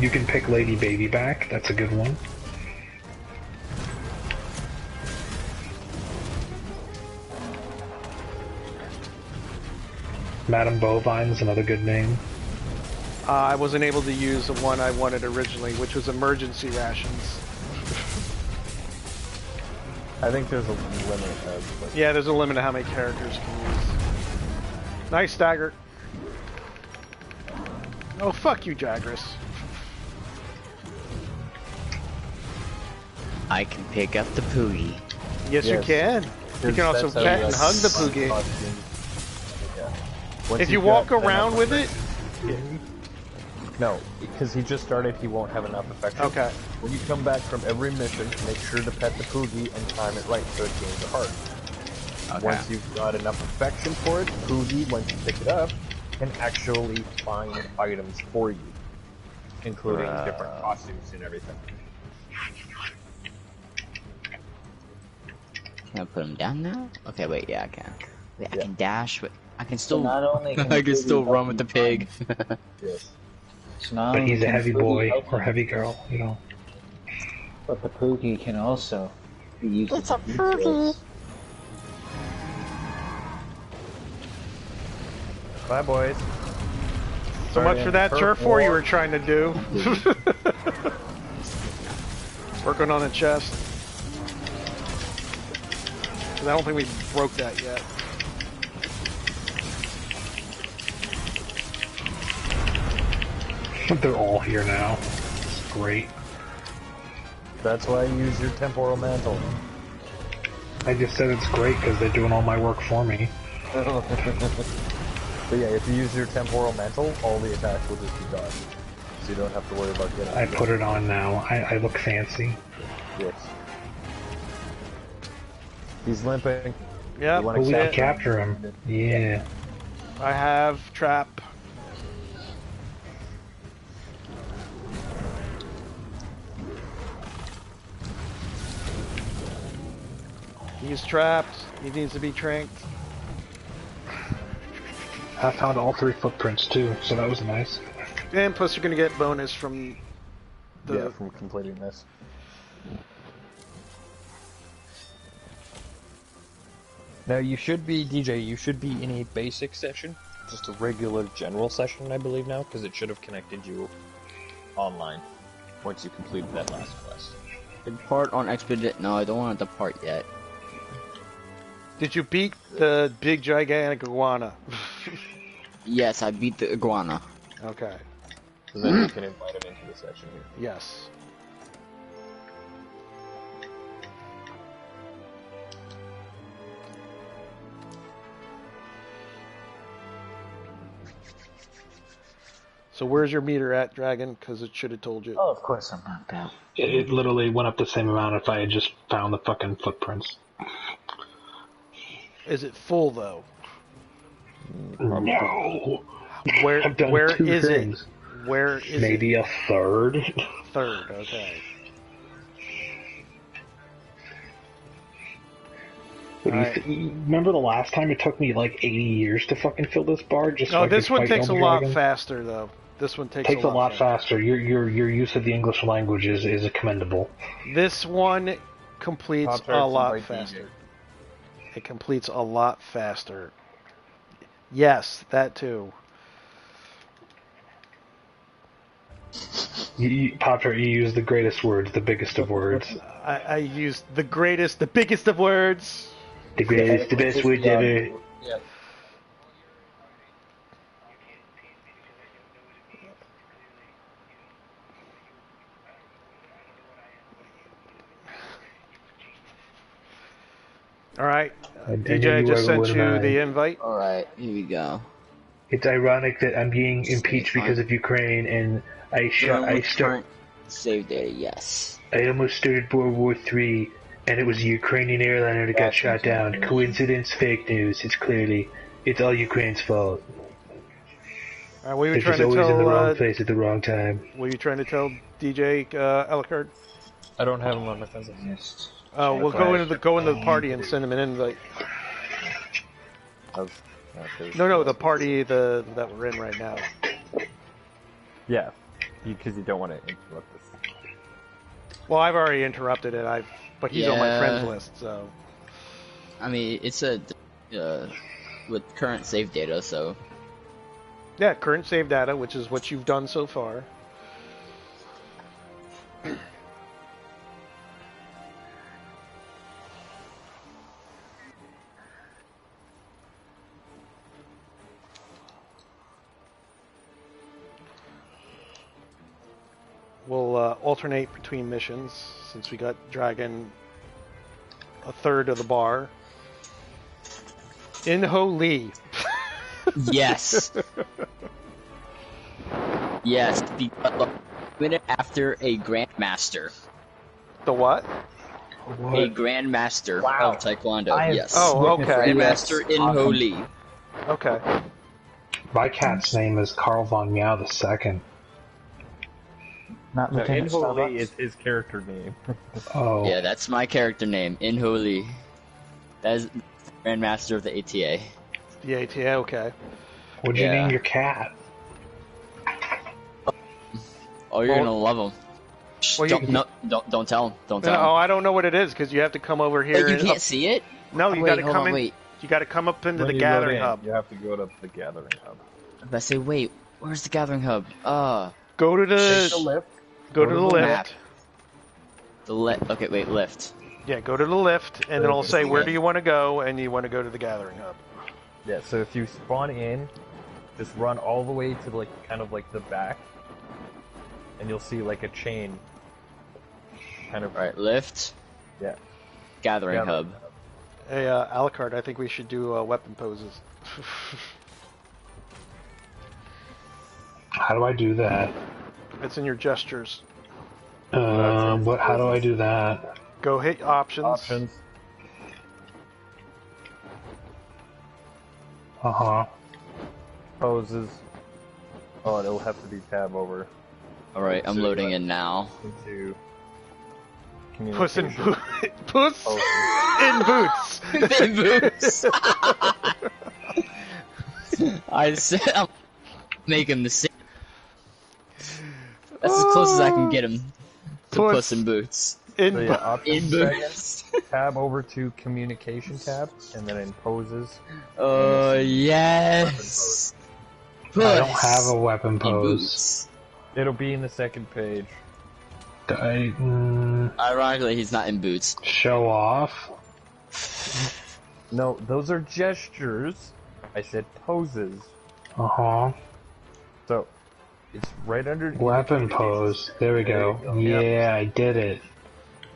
you can pick Lady Baby back. That's a good one. Madame Bovine is another good name. I wasn't able to use the one I wanted originally, which was emergency rations. I think there's a limit of. Like, Yeah, there's a limit to how many characters can use. Nice stagger. Oh, fuck you, Jagras. I can pick up the Poogie. Yes, you Yes. can. You can also That's how pet you and have hug the fun Poogie. costumes. Yeah. Once If you you've walk got around enough with it, No, because he just started, he won't have enough affection. okay. When you come back from every mission, make sure to pet the Poogie and time it right so it gains a heart. Okay. Once you've got enough affection for it, Poogie, once you pick it up, can actually find items for you, including different costumes and everything. Can I put him down now? Okay, wait, yeah, I can. Wait, I Yeah. can dash, but I can So still. not only can I the can still Poogie run help with the you pig. Yes. So not But only he's a can heavy Poogie boy help or you, heavy girl, you know. but the Poogie can also be used It's as a Poogie. Bye, boys. So much for that turf war you were trying to do. Working on the chest. 'Cause I don't think we broke that yet. They're all here now. It's great. That's why I use your temporal mantle. I just said it's great because they're doing all my work for me. But yeah, if you use your temporal mantle, all the attacks will just be dodged. So you don't have to worry about getting I put it on now. I look fancy. Yes. He's limping. Yeah, You wanna Oh, we that's can it. capture him. Yeah. I have trap. He's trapped. He needs to be tranked. I found all 3 footprints too, so that was nice. And plus, you're gonna get bonus from the. from completing this. Now you should be, DJ, you should be in a basic session, just a regular general session, I believe now, because it should have connected you online once you completed that last quest. Depart on Expedite. No, I don't want to depart yet. Did you beat the big gigantic iguana? Yes, I beat the iguana. Okay. So then you can invite him into the session here. Yes. So where's your meter at, Dragon? Because it should have told you. Oh, of course I'm not that. It literally went up the same amount if I had just found the fucking footprints. Is it full though? No. Where I've done where 2 is things. it? Where is Maybe it? a third. Third, okay. What do you remember the last time it took me like 80 years to fucking fill this bar? Just so No, I this could one fight takes a Elder lot Dragon? faster though. This one takes Takes a lot faster. Your use of the English language is commendable. This one completes Pop-Tarts a lot invite faster. DJ. It completes a lot faster. Yes, that too. Pop-Tart, you use the greatest words, the biggest of words. I used the greatest, the biggest of words. The greatest, the best words ever. Yeah. All right, I DJ, knew I you just were sent one of you mine. the invite. Alright, here we go. It's ironic that I'm being impeached because of Ukraine, and Current save data, yes. I almost started World War III, and it was a Ukrainian airliner that got shot down. Coincidence? Fake news. It's all Ukraine's fault. All right, what were you They're trying just to always in the wrong tell? place at the wrong time. What were you trying to tell DJ Alucard? I don't have him on my phone. We'll go into the party and send him an invite. No, the party that we're in right now. Yeah, because you don't want to interrupt this. Well, I've already interrupted it. But he's on my Yeah. friends list, so. I mean, it's a with current save data, so Yeah, current save data, which is what you've done so far. We'll alternate between missions since we got Dragon a third of the bar. In Ho Lee. yes, yes. Minute after a Grandmaster, The what? a Grandmaster Wow. of Taekwondo. I have Yes. Oh, witnessed okay. Grandmaster in Awesome. Holy. Okay. My cat's name is Carl von Meow II. Not No, Lieutenant Inho Lee Starbucks. is his character name. Oh. Yeah, that's my character name, in Holy. That is Grandmaster of the ATA. The ATA, okay. What'd you Yeah. name your cat? Oh, you're Well- gonna love him. Well, you- Don't tell him. Don't No, tell him. I don't know what it is because you have to come over here. Wait, you and can't up- see it? No, you Wait, got to hold come on, in. wait. You got to come up into When the you load gathering in, hub. You have to go to the gathering hub. I say, wait, where's the gathering hub? Go to Take the the lift. go to the map. lift. The lift. Okay, wait, lift. Yeah, go to the lift, and then it'll say Okay. where do you want to go, and you want to go to the gathering hub. Yeah, so if you spawn in, just run all the way to like kind of like the back, and you'll see like a chain. Kind of Alright, lift. Yeah. Gathering hub. Hey, Alucard, I think we should do weapon poses. How do I do that? It's in your gestures. How do I do that? Go hit options. Options. Uh-huh. Poses. Oh, it'll have to be tab over Alright, I'm loading in now. into Puss in communication. Puss Oh. in boots. In boots. I said I'll make him the same. That's as close as I can get him to Puss in Boots. So yeah, options In Boots. tab over to communication tab, and then in poses. Yes. I don't have a weapon In pose. Boots. It'll be in the second page. Ironically, he's not in Boots. Show off. No, those are gestures. I said poses. Uh-huh. So, it's right under... Weapon pose. There we go. Yep. Yeah, I did it.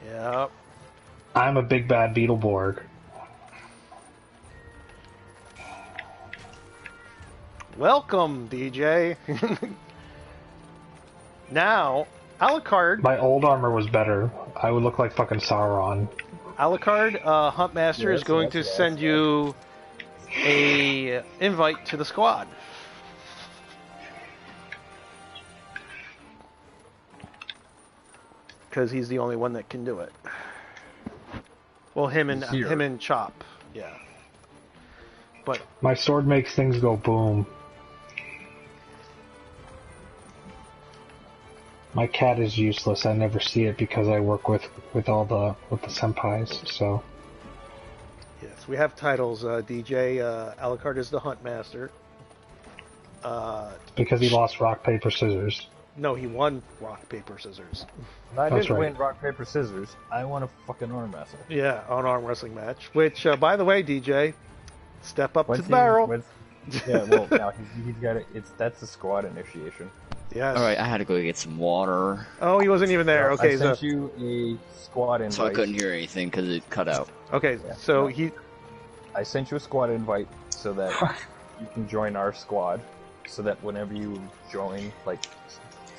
Yep. I'm a big bad Beetleborg. Welcome, DJ. Now, Alucard. My old armor was better. I would look like fucking Sauron. Alucard, Huntmaster is going to send you a invite to the squad. Because he's the only one that can do it. Well, him and Chop, yeah. But My sword makes things go boom. My cat is useless. I never see it because I work with the senpais. So yes, we have titles. DJ Alucard is the Huntmaster. because he lost rock paper scissors. No, he won rock paper scissors. I That's didn't right. win rock, paper, scissors. I won a fucking arm wrestle. Yeah, on arm wrestling match. Which, by the way, DJ, step up to the barrel. Yeah, well, now he's got it. That's the squad initiation. Yes. Alright, I had to go get some water. Oh, he wasn't even there. Okay, I sent you a squad invite. So I couldn't hear anything because it cut out. Okay, Yeah. so Yeah. he. I sent you a squad invite so that you can join our squad. So that whenever you join, like,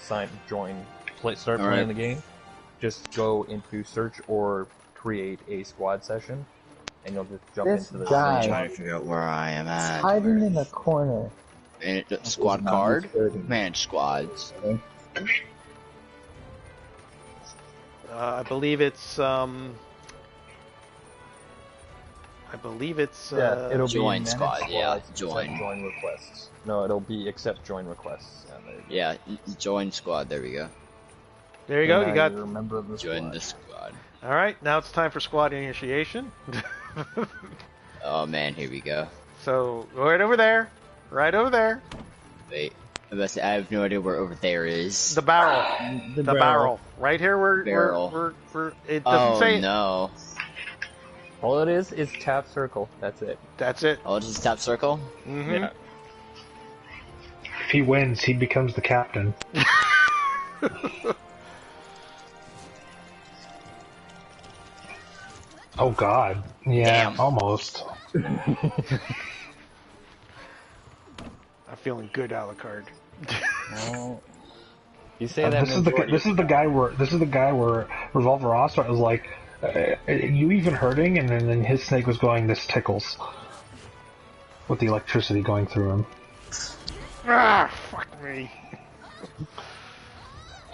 start All playing right. the game, just go into search or create a squad session, and you'll just jump This into the guy- I'm trying to figure out where I am at. Hiding in the corner. And squad card? Manage squads. I believe it's. I believe it's. Yeah, it'll Join be squad, manage yeah, squads, join. accept join requests. No, it'll be accept join requests. Yeah, there you go. Yeah, join squad, there we go. There you go. And You now got. you're a member of the Join squad. the squad. All right, now it's time for squad initiation. Oh man, here we go. So right over there, right over there, Wait, I have no idea where over there is. the barrel, the barrel, right here. Barrel. We're it doesn't Oh say. no. All it is tap circle. That's it. That's it. Oh, just tap circle? Mm-hmm. Yeah. If he wins, he becomes the captain. Oh God. Yeah, Damn. almost. I'm feeling good, Alucard. Well, you say that. This is the guy where Revolver Ocelot was like, you even hurting, and then his snake was going, this tickles, with the electricity going through him. Ah, fuck me.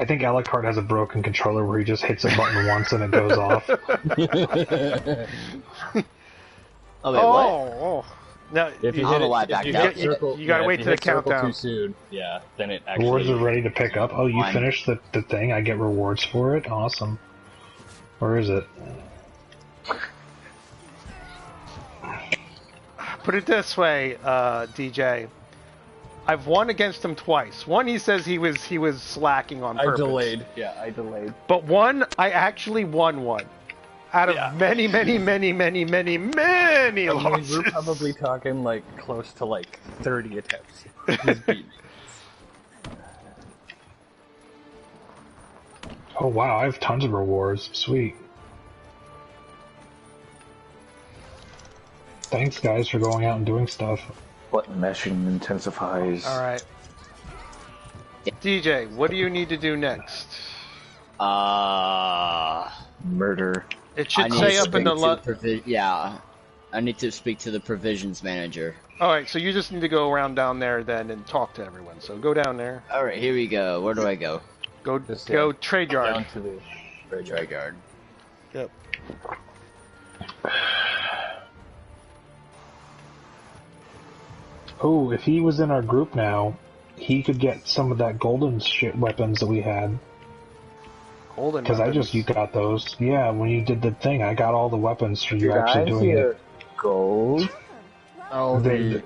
I think Alucard has a broken controller where he just hits a button once and it goes off. Oh wait, what? Oh. Now, If you I'll hit it, lie if back you down. hit circle, You gotta wait if till you the hit circle countdown. too soon. Yeah, then it Rewards actually. are ready to pick up. Oh, you Fine. finished the thing? I get rewards for it? Awesome. Where is it? Put it this way, DJ. I've won against him twice. One, he says he was slacking on I purpose. delayed. Yeah, I delayed. But one, I actually won one. Out of Yeah. many I mean, losses. we're probably talking like close to like 30 attempts. He's beat me. Oh wow, I have tons of rewards. Sweet. Thanks guys for going out and doing stuff. Button meshing intensifies. All right. DJ, what do you need to do next? Murder. It I should need say to up in speak the to yeah. I need to speak to the provisions manager. All right, so you just need to go around down there then and talk to everyone. So go down there. Alright, here we go. Where do I go? Go Just, go trade yard. Down to the Trade yard. Yep. Oh, if he was in our group now, he could get some of that golden shit weapons that we had. Golden Because you got those. Yeah, when you did the thing, I got all the weapons for you Did actually I doing hear it. gold? Oh, They-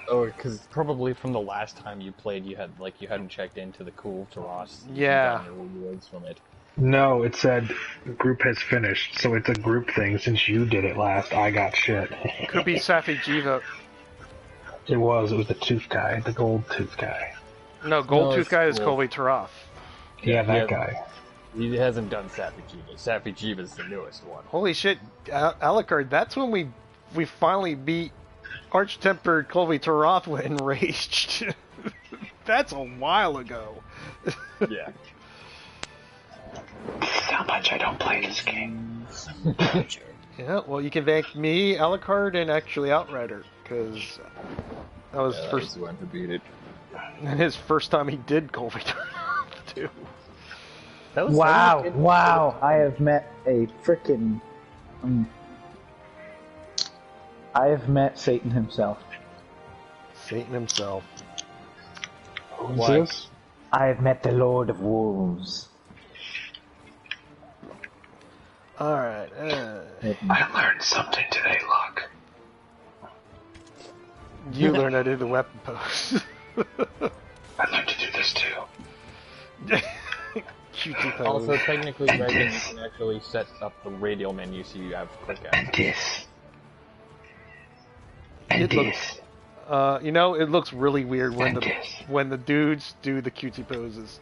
because probably from the last time you played, you hadn't checked into the cool Taras. Yeah. Rewards from it. No, it said group has finished, so it's a group thing. Since you did it last, I got shit. Could be Safi Jiva. It was the tooth guy, the gold tooth guy. No, Gold No, Tooth it's guy is cool. Colby Taroth. Yeah, that guy. He hasn't done Safi Jiva. Safi Jiva's the newest one. Holy shit, Alucard, that's when we finally beat Arch-Tempered Colby Taroth when enraged. That's a while ago. Yeah. How much I don't play this game. Yeah, well, you can thank me, Alucard, and actually Outrider, because that was First one to beat it. his first time he did Colby Taroth, too. That was Wow, wow! I have met a frickin'. I have met Satan himself. Satan himself. Who's What? this? I have met the Lord of Wolves. Alright, I learned something today, Luck. you learned how to do the weapon pose. I learned to do this too. QT pose. Also, technically, Dragon, you can actually set up the radial menu so you have quick And access. this. And It looks- this. You know, it looks really weird when And this. when the dudes do the QT poses.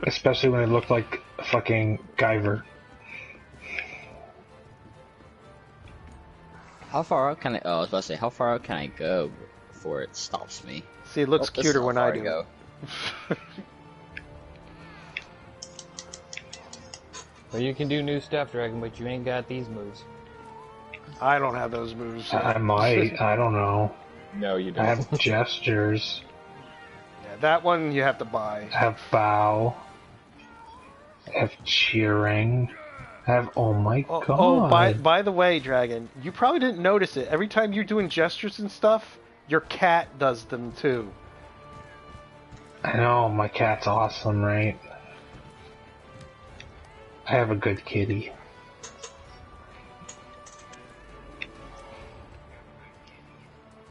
Especially when it looked like fucking Guyver. How far out can I? Oh, I was about to say, how far out can I go before it stops me? See, it looks Oh, this cuter is how when far I do go. it. Well, you can do new stuff, Dragon, but you ain't got these moves. I don't have those moves. I might. I don't know. No, you I don't. have gestures. Yeah, that one you have to buy. I have bow. I have cheering. I have oh my god. Oh, by the way, Dragon, you probably didn't notice it. Every time you're doing gestures and stuff, your cat does them too. I know, my cat's awesome, right? I have a good kitty.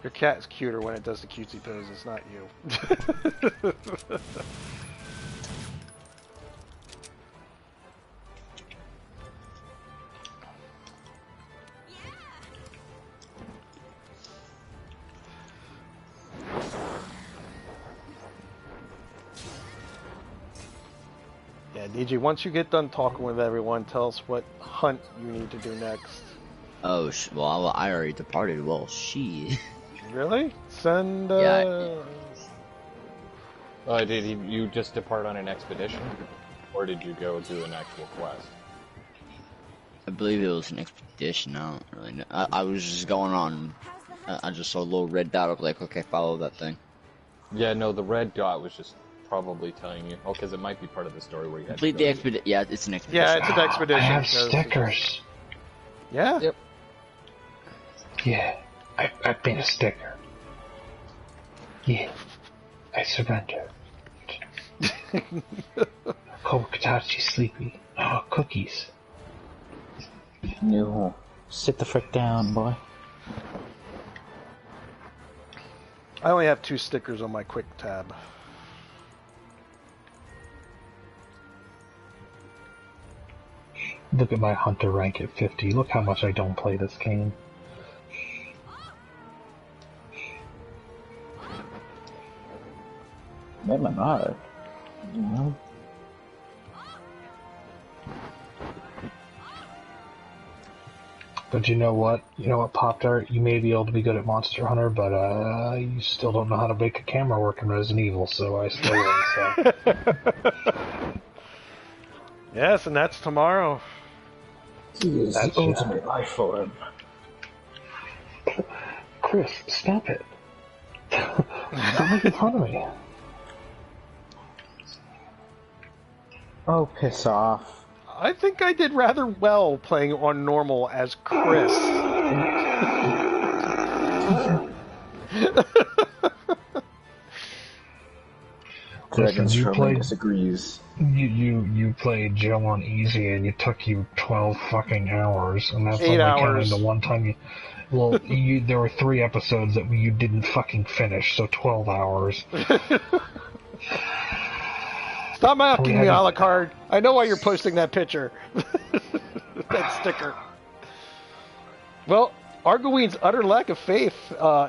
Your cat's cuter when it does the cutesy poses, not you. Yeah, DG, once you get done talking with everyone, tell us what hunt you need to do next. Oh, well, I already departed. Well, she. Really? Send, Yeah. Oh, did you just depart on an expedition? Or did you go do an actual quest? I believe it was an expedition. I don't really know. I was just going on. I just saw a little red dot. I was like, okay, follow that thing. Yeah, no, the red dot was just probably telling you. Oh, because it might be part of the story where you had to Complete go the to- expedition. Yeah, it's an expedition. Yeah, it's an expedition. I have so- stickers. Yeah? Yep. Yeah, I've been a sticker. Yeah, I surrender. Kokatachi sleepy. Oh, cookies. No. Sit the frick down, boy. I only have 2 stickers on my quick tab. Look at my hunter rank at 50. Look how much I don't play this game. Maybe not. You know? But you know what? You know what, Pop Tart? You may be able to be good at Monster Hunter, but you still don't know how to make a camera work in Resident Evil, so I still wouldn't say. Yes, and that's tomorrow. He is That's the ultimate life form. Chris, stop it. Stop making fun of me. Oh, piss off. I think I did rather well playing on normal as Chris. Dragon you strongly played disagrees. you played Joe on easy, and it took you 12 fucking hours, and that's 8 only counting hours. the one time you. Well, there were 3 episodes that you didn't fucking finish, so 12 hours. Stop mocking me, Alucard. I know why you're posting that picture. That sticker. Well, Arguine's utter lack of faith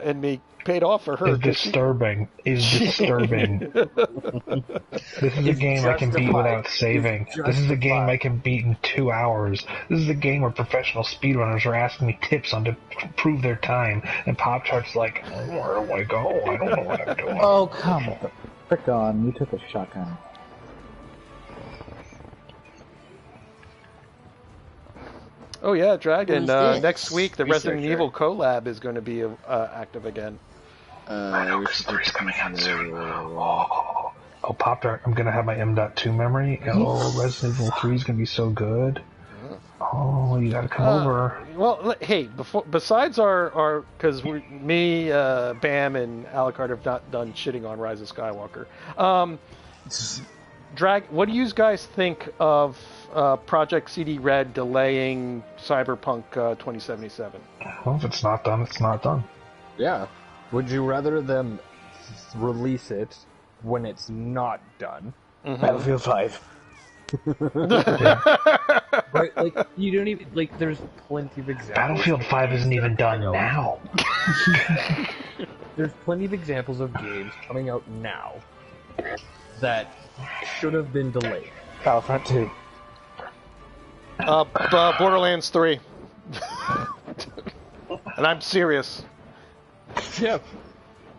in me paid off for her. Is disturbing. This is a game I can beat without saving. This is a game I can beat in 2 hours. This is a game where professional speedrunners are asking me tips on to improve their time, and Pop Chart's like, where do I go? I don't know what I'm doing. Oh, come on. Frick on, you took a shotgun. Oh yeah, Dragon. Who's this? Next week, the Resident Researcher. Evil collab is going to be active again. Story's coming out soon. Oh, Pop Tart, I'm gonna have my M.2 memory. Oh, Resident Evil 3 is gonna be so good. Oh, you gotta come over. Well, hey, besides our because me, Bam, and Alucard have not done shitting on Rise of Skywalker. What do you guys think of Project CD Red delaying Cyberpunk 2077? Well, if it's not done, it's not done. Yeah. Would you rather them release it when it's not done? Mm-hmm. Battlefield 5. Right, like, you don't even, like, there's plenty of examples. Battlefield 5 isn't even done now. There's plenty of examples of games coming out now that should have been delayed. Battlefront 2. Borderlands 3. And I'm serious. Yeah.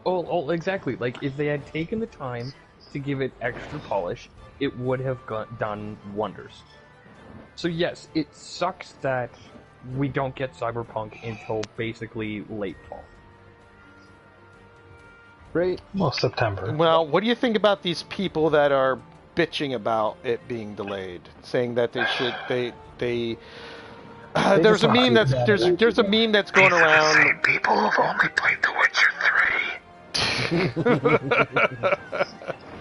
Oh, exactly. Like, if they had taken the time to give it extra polish, it would have done wonders. So yes, it sucks that we don't get Cyberpunk until basically late fall. Right? Well, September. Well, what do you think about these people that are bitching about it being delayed, saying that they should there's a meme that's there's a meme that's going around. The same people who've only played The Witcher 3.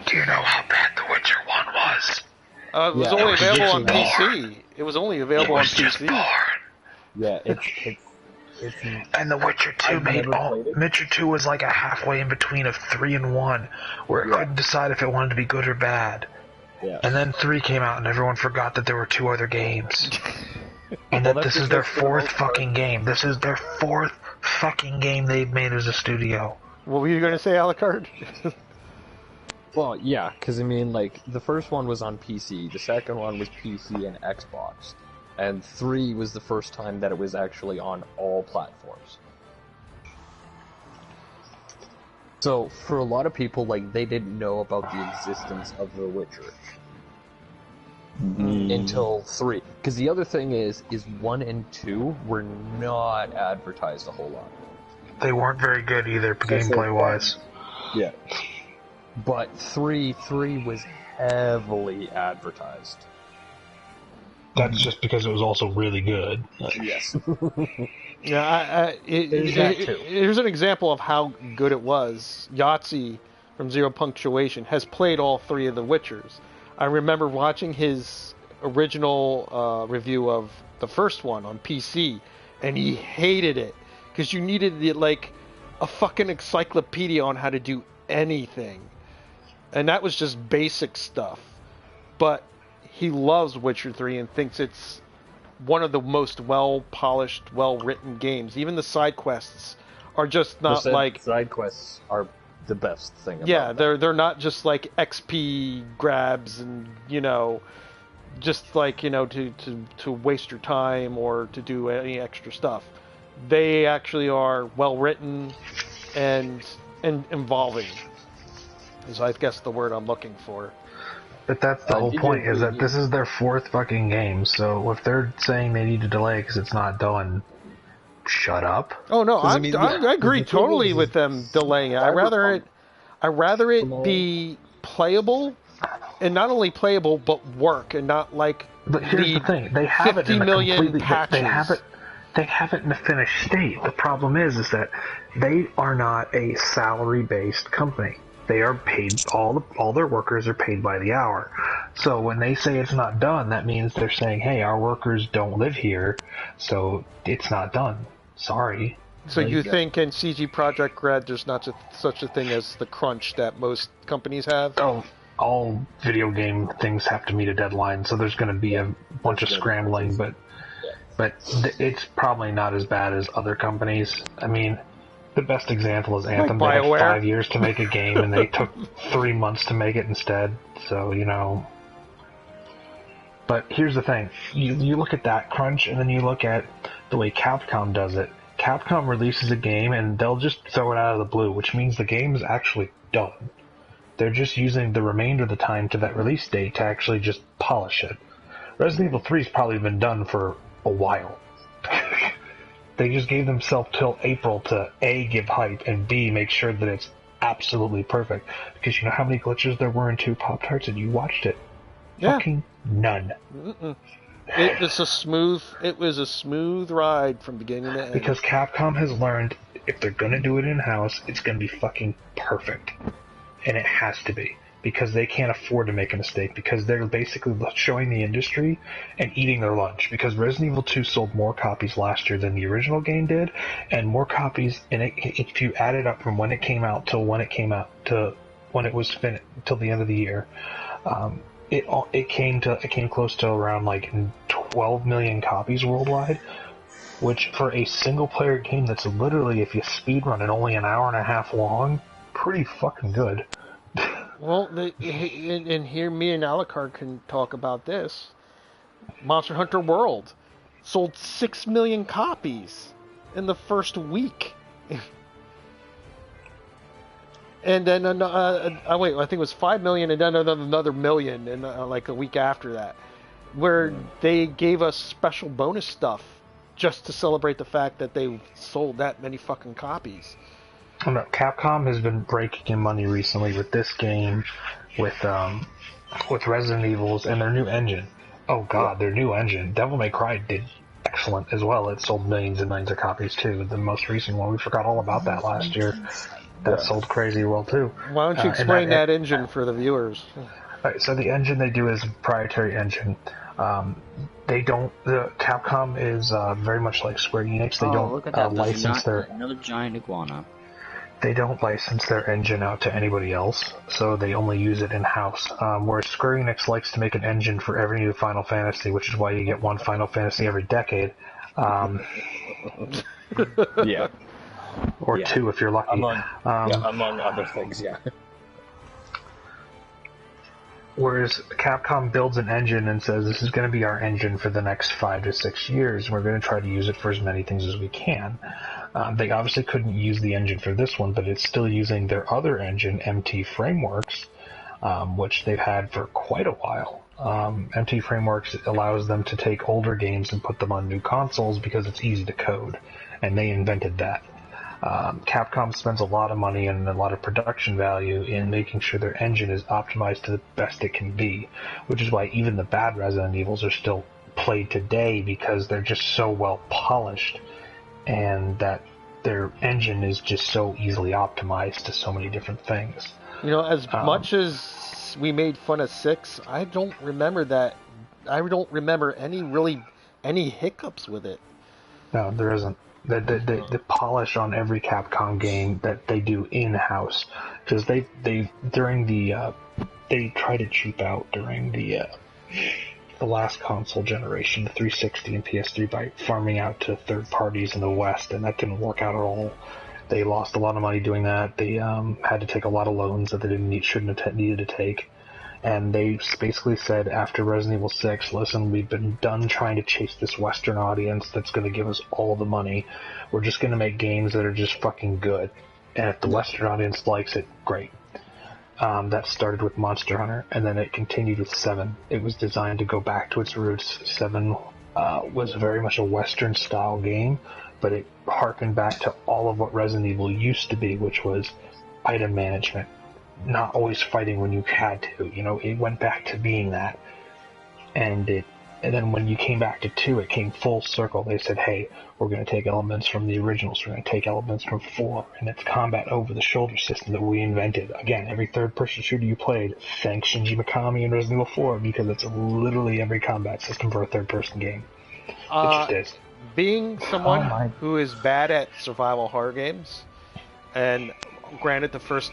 Do you know how bad The Witcher 1 was? It was only available on PC. It was only available on PC. Yeah, it's And The Witcher 2 Witcher 2 was like a halfway in between of 3 and 1, where it couldn't decide if it wanted to be good or bad. Yeah. And then 3 came out and everyone forgot that there were 2 other games. And that this is their 4th fucking game. This is their 4th fucking game they've made as a studio. What were you going to say, Alucard? Well, yeah, because I mean, like, the first one was on PC, the second one was PC and Xbox, and 3 was the first time that it was actually on all platforms. So, for a lot of people, like, they didn't know about the existence of The Witcher until 3. Because the other thing is 1 and 2 were not advertised a whole lot. They weren't very good either, gameplay-wise. Yeah. But 3 was heavily advertised. That's just because it was also really good. Yes. Yeah, here's an example of how good it was. Yahtzee from Zero Punctuation has played all 3 of the Witchers. I remember watching his original review of the first one on PC, and he hated it because you needed it like a fucking encyclopedia on how to do anything. And that was just basic stuff. But he loves Witcher 3 and thinks it's one of the most well-polished, well-written games. Even the side quests are just not like... Side quests are the best thing about Yeah, them. they're not just like XP grabs and, just like, to waste your time or to do any extra stuff. They actually are well-written and involving. Is I guess the word I'm looking for. But that's the whole point, is that this is their 4th fucking game, so if they're saying they need to delay because it's not done, shut up. Oh no, I agree totally with them delaying it. I rather it be playable, and not only playable but work, and not like But here's the thing: they have it 50 in a million completely. patches. they have it in a finished state. The problem is that they are not a salary-based company. They are paid, all their workers are paid by the hour. So when they say it's not done, that means they're saying, hey, our workers don't live here, so it's not done. Sorry. So you think in CG Project Red there's not such a thing as the crunch that most companies have? Oh, all video game things have to meet a deadline, so there's going to be a bunch of scrambling, but it's probably not as bad as other companies. I mean, the best example is Anthem. They had 5 years to make a game, and they took 3 months to make it instead. So, you know. But here's the thing. You look at that crunch, and then you look at the way Capcom does it. Capcom releases a game, and they'll just throw it out of the blue, which means the game is actually done. They're just using the remainder of the time to that release date to actually just polish it. Resident Evil 3's probably been done for a while. They just gave themselves till April to A, give hype, and B, make sure that it's absolutely perfect. Because you know how many glitches there were in 2 Pop-Tarts, and you watched it? Yeah. Fucking none. It was a smooth ride from beginning to end. Because Capcom has learned if they're gonna do it in-house, it's gonna be fucking perfect. And it has to be. Because they can't afford to make a mistake, because they're basically showing the industry and eating their lunch. Because Resident Evil 2 sold more copies last year than the original game did, and more copies, and if you add it up from when it came out till when it came out to when it was finished till the end of the year, it came close to around like 12 million copies worldwide, which for a single player game that's literally, if you speedrun it, only an hour and a half long, pretty fucking good. Well, and here me and Alucard can talk about this. Monster Hunter World sold 6 million copies in the first week. And then, I think it was 5 million, and then another million in like a week after that, where they gave us special bonus stuff just to celebrate the fact that they sold that many fucking copies. I don't know, Capcom has been breaking in money recently with this game, with Resident Evils, and their new engine. Oh god, their new engine. Devil May Cry did excellent as well. It sold millions and millions of copies too. The most recent one, we forgot all about that last year. That sold crazy well too. Why don't you explain that engine for the viewers? Right, so the engine they do is a proprietary engine. Capcom is very much like Square Enix. They don't license another giant iguana. They don't license their engine out to anybody else, so they only use it in-house. Whereas Square Enix likes to make an engine for every new Final Fantasy, which is why you get one Final Fantasy every decade. Yeah. Or two if you're lucky. Among other things, yeah. Whereas Capcom builds an engine and says, this is going to be our engine for the next 5 to 6 years. We're going to try to use it for as many things as we can. They obviously couldn't use the engine for this one, but it's still using their other engine, MT Frameworks, which they've had for quite a while. MT Frameworks allows them to take older games and put them on new consoles because it's easy to code, and they invented that. Capcom spends a lot of money and a lot of production value in making sure their engine is optimized to the best it can be, which is why even the bad Resident Evils are still played today, because they're just so well polished and that their engine is just so easily optimized to so many different things. You know, as much as we made fun of 6, I don't remember that. I don't remember any hiccups with it. No, there isn't. The polish on every Capcom game that they do in-house, because they tried to cheap out during the last console generation, the 360 and PS3, by farming out to third parties in the West, and that didn't work out at all. They lost a lot of money doing that. They had to take a lot of loans that they shouldn't have needed to take. And they basically said after Resident Evil 6, listen, we've been done trying to chase this Western audience that's going to give us all the money. We're just going to make games that are just fucking good. And if the Western audience likes it, great. That started with Monster Hunter, and then it continued with 7. It was designed to go back to its roots. 7 was very much a Western-style game, but it harkened back to all of what Resident Evil used to be, which was item management. Not always fighting when you had to, it went back to being that, and it And then when you came back to 2, it came full circle. They said, hey, we're going to take elements from the originals. We're going to take elements from 4. And it's combat over-the-shoulder system that we invented. Again, every third-person shooter you played, thanks Shinji Mikami and Resident Evil 4, because it's literally every combat system for a third-person game. It just is. Being someone who is bad at survival horror games, and granted the first,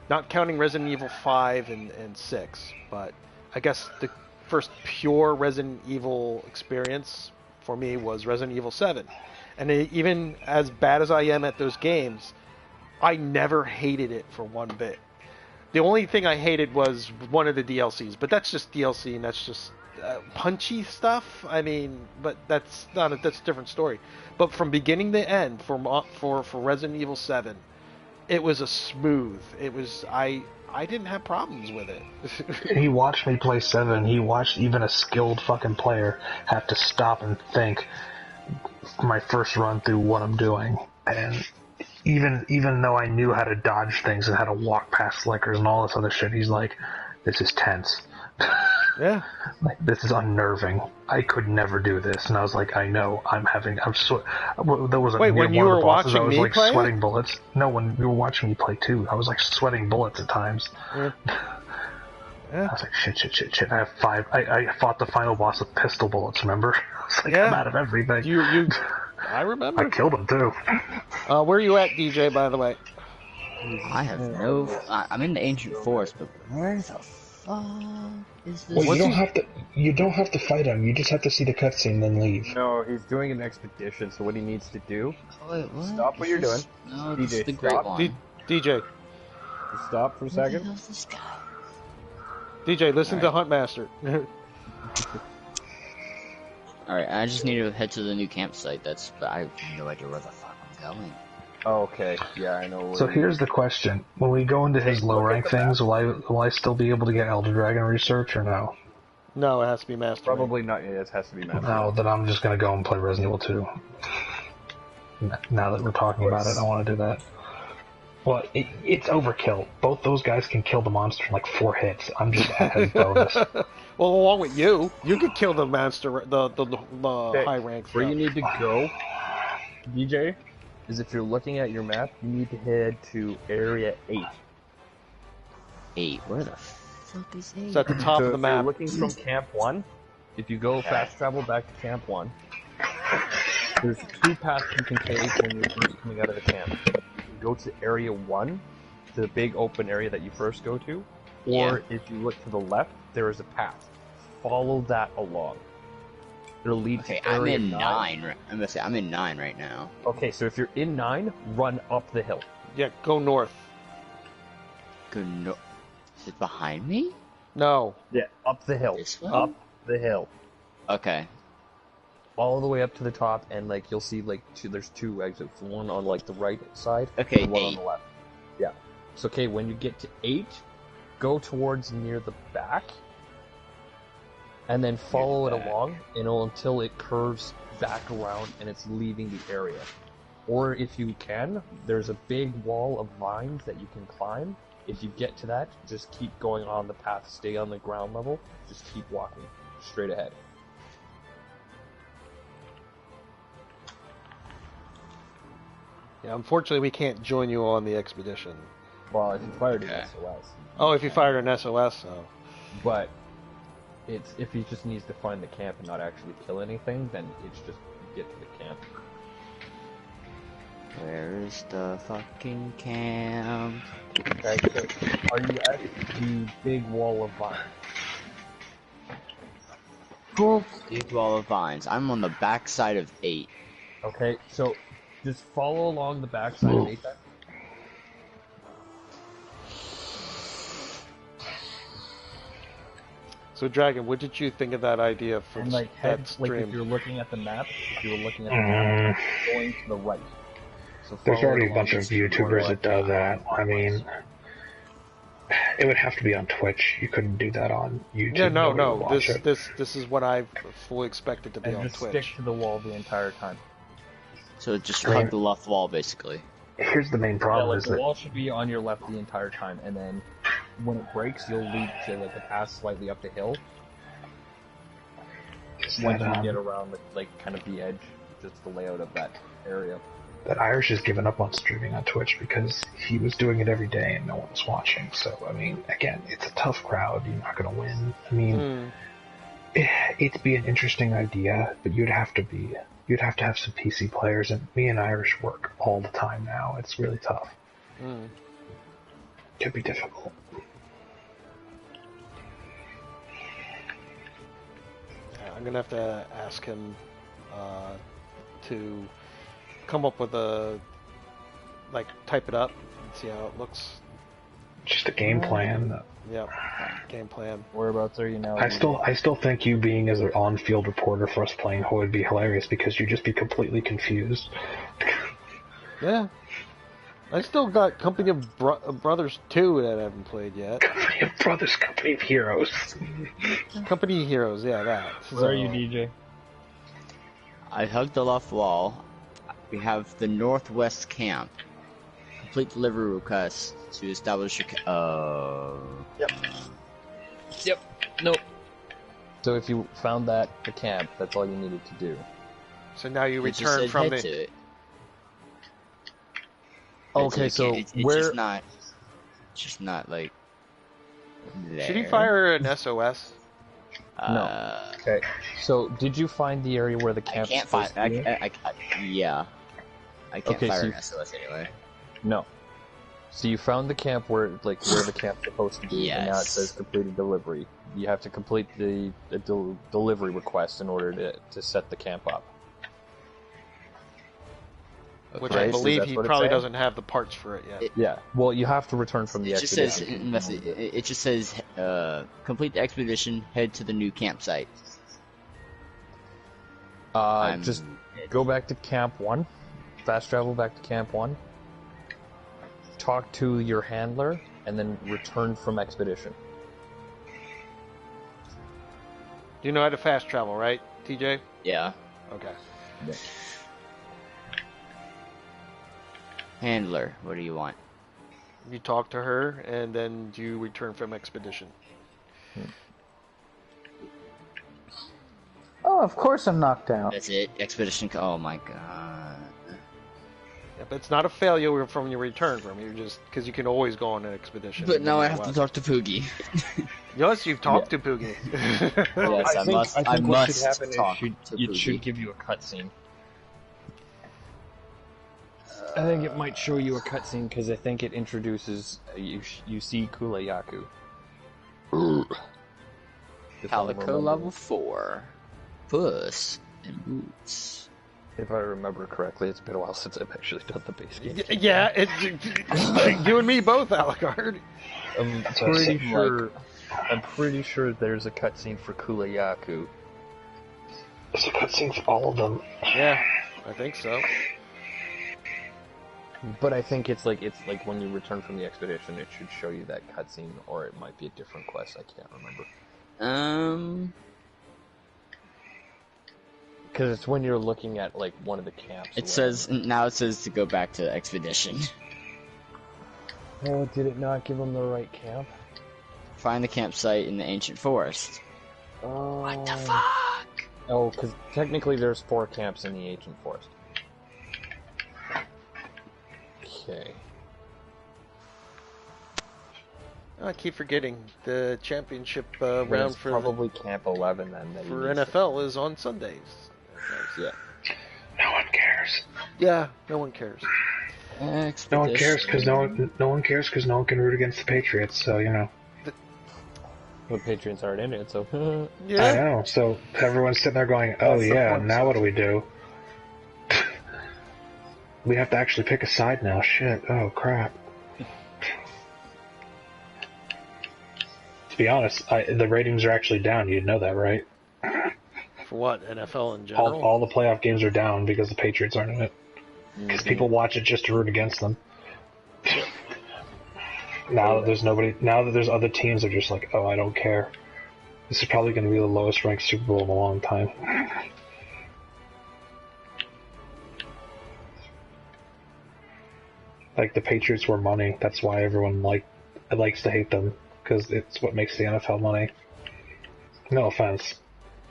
not counting Resident Evil 5 and 6, but I guess the first pure Resident Evil experience for me was Resident Evil 7. And even as bad as I am at those games, I never hated it for one bit. The only thing I hated was one of the DLCs, but that's just DLC and that's just punchy stuff. I mean, but that's a different story. But from beginning to end for Resident Evil 7, it was a smooth. It was I didn't have problems with it. He watched me play 7. He watched even a skilled fucking player have to stop and think my first run through what I'm doing. And even though I knew how to dodge things and how to walk past flickers and all this other shit, he's like, this is tense. Yeah. Like, this is unnerving. I could never do this. And I was like, I know. There was Wait, when you were watching I was me like play sweating bullets. No, when you were watching me play too, I was like sweating bullets at times. Yeah. I was like, shit. I have 5. I fought the final boss with pistol bullets, remember? I was like, I'm out of everything. I remember. I killed him too. Where are you at, DJ, by the way? I have no... I'm in the Ancient Forest, but where the fuck is this? Well, you don't have to fight him. You just have to see the cutscene and then leave. No, he's doing an expedition, so what he needs to do... Wait, what? Stop what you're doing. No, DJ, this is the Great One. DJ. Stop for a second. Who the hell's this guy? DJ, listen to Huntmaster. Alright, I just need to head to the new campsite. I have no idea where the fuck I'm going. Okay, yeah, I know. So here's the question: when we go into his low rank things, will I still be able to get Elder Dragon research or no? No, it has to be master. Probably not. It has to be master. No, then I'm just gonna go and play Resident Evil 2. Now that we're talking about it, I want to do that. Well, it's overkill. Both those guys can kill the monster in like 4 hits. I'm just adding bonus. Well, along with you could kill the monster, the high rank. Where you need to go, DJ, is if you're looking at your map, you need to head to Area 8. 8? Where the fuck is 8? It's at the top of the map. If you're looking from Camp 1, if you go fast travel back to Camp 1, there's 2 paths you can take when you're coming out of the camp. You can go to Area 1, to the big open area that you first go to, or if you look to the left, there is a path. Follow that along. It'll lead to Area I'm in 9. I'm gonna say I'm in 9 right now. Okay, so if you're in 9, run up the hill. Yeah, go north. Is it behind me? No. Yeah, up the hill. This way? Up the hill. Okay. All the way up to the top, and like you'll see like there's 2 exits. One on like the right side, okay, and one 8. on the left. Yeah. So okay, when you get to 8, go towards near the back, and then follow it along, until it curves back around and it's leaving the area. Or if you can, there's a big wall of vines that you can climb. If you get to that, just keep going on the path. Stay on the ground level. Just keep walking straight ahead. Yeah, unfortunately, we can't join you on the expedition. Well, if you fired an SOS. Oh, if you fired an SOS, oh. But it's if he just needs to find the camp and not actually kill anything, then it's just get to the camp. Where's the fucking camp? Okay, so are you at the big wall of vines? Cool. Big wall of vines. I'm on the back side of 8. Okay, so just follow along the back side of 8 then. So, Dragon, what did you think of that idea for And like that head, stream? like if you're looking at the map, going to the right. So There's follow already a along bunch of this YouTubers that corridor. do that. I mean, it would have to be on Twitch. You couldn't do that on YouTube. Yeah, no. Nobody would watch it. This is what I fully expected to be And on just Twitch. stick to the wall the entire time. So just hug the left wall, basically. Here's the main Yeah, problem: like is the that wall should be on your left the entire time, and then when it breaks, you'll lead to like the path slightly up the hill. once that you get around like kind of the edge, just the layout of that area. that Irish has given up on streaming on Twitch because he was doing it every day and no one was watching. So I mean, again, it's a tough crowd. You're not going to win. I mean, it'd be an interesting idea, but you'd have to have some PC players, and me and Irish work all the time now. It's really tough. Could be difficult. I'm gonna have to ask him to come up with type it up and see how it looks. Just a game plan. Yeah, game plan. Whereabouts are you now? I still think you being as an on-field reporter for us playing would be hilarious because you'd just be completely confused. Yeah. I still got Company of Brothers 2 that I haven't played yet. Company of Brothers, Company of Heroes. Company of Heroes, yeah, that. Where are you, DJ? I hugged the left wall. We have the northwest camp. Complete delivery request to establish a. Yep. Nope. So if you found the camp, that's all you needed to do. So now you It just return said from head to the. it. Okay, so it's where? just not like. There. Should he fire an SOS? No. Okay. So did you find the area where the camp? I can't fire. Yeah. I can't Okay, fire so an SOS anyway. No. So you found the camp where the camp's supposed to be, and now it Yes. says completed delivery. You have to complete the delivery request in order to set the camp up. Which Right, I so believe that's he what it's probably saying? doesn't have the parts for it yet. Yeah. Well, you have to return from the It just says expedition. it just says complete the expedition. Head to the new campsite. Just go back to Camp 1. Fast travel back to Camp 1. Talk to your handler, and then return from expedition. You know how to fast travel, right, TJ? Yeah. Okay. Handler, what do you want? You talk to her, and then you return from expedition. Oh, of course I'm knocked out. That's it. Expedition. Oh my god. Yeah, but it's not a failure from your return from. You're just because you can always go on an expedition. But now no I matter have to what. talk to Poogie. Yes, you've talked to Poogie. Yes, I must. I what must should happen talk is to it Poogie. should give you a cutscene. I think it might show you a cutscene because I think it introduces you see Kulayaku. If I'm Calico remembering- level 4. Puss in Boots. If I remember correctly, it's been a while since I've actually done the base game. Yeah, you and me both, Alucard. I'm pretty sure there's a cutscene for Kulayaku. There's a cutscene for all of them. Yeah, I think so. But I think it's like when you return from the expedition, it should show you that cutscene, or it might be a different quest. I can't remember. Because it's when you're looking at like one of the camps. It says to go back to expedition. Oh, did it not give them the right camp? Find the campsite in the ancient forest. Oh. What the fuck? Oh, because technically there's 4 camps in the ancient forest. Okay. I keep forgetting the championship Well, round it's for probably Camp 11 then. That for you need to- NFL is on Sundays. Yeah. No one cares. Yeah, no one cares. No one cares because no one cares because no one can root against the Patriots. So you know. The Patriots aren't in it, so. I Yeah, know. So everyone's sitting there going, "Oh That's the yeah, point. now what do we do?" We have to actually pick a side now. Shit. Oh crap. To be honest, the ratings are actually down. You'd know that, right? for what NFL in general. All the playoff games are down because the Patriots aren't in it. Because people watch it just to root against them. Now that there's nobody, now that there's other teams, they're just like, oh, I don't care. This is probably going to be the lowest ranked Super Bowl in a long time. Like the Patriots were money. That's why everyone likes to hate them because it's what makes the NFL money. No offense.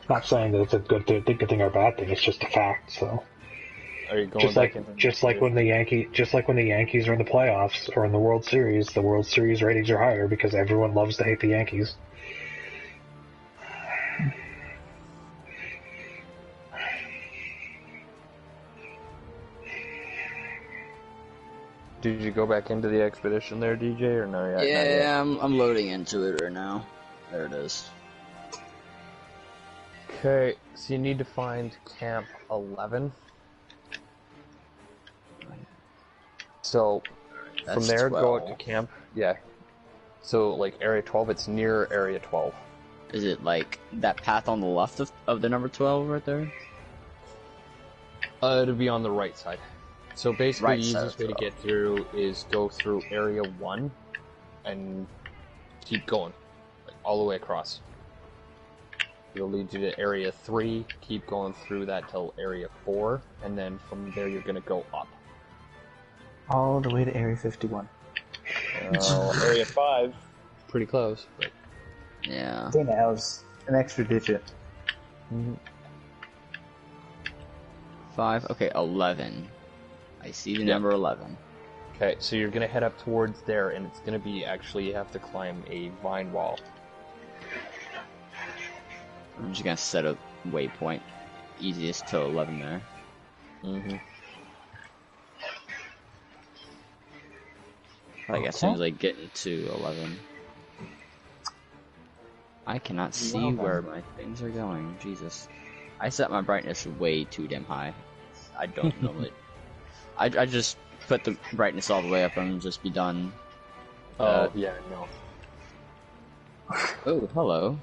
Not saying that it's a good thing or a bad thing. It's just a fact. So Are you going back into just like when the Yankees are in the playoffs or in the World Series ratings are higher because everyone loves to hate the Yankees. Did you go back into the expedition there, DJ, or no? Not yet? Yeah, I'm loading into it right now. There it is. Okay, so you need to find Camp 11. So, That's from there, 12. go out to Camp... Yeah. So, like, Area 12, it's near Area 12. Is it like that path on the left of the number 12 right there? It'll be on the right side. So basically, Right the side easiest of way to get through is go through Area 1 and keep going, like, all the way across. It'll lead you to Area 3, keep going through that till Area 4, and then from there you're going to go up. All the way to Area 51. Area 5, pretty close, but... Yeah. Dang it, that was an extra digit. 5. Okay, 11. I see the number 11. Okay, so you're going to head up towards there, and it's going to be, actually, you have to climb a vine wall. I'm just gonna set a waypoint. Easiest to 11 there. Like as soon as I get into 11. I cannot see where my things are going. Jesus. I set my brightness way too damn high. I don't know it. I just put the brightness all the way up and just be done. Yeah, no. Oh, hello.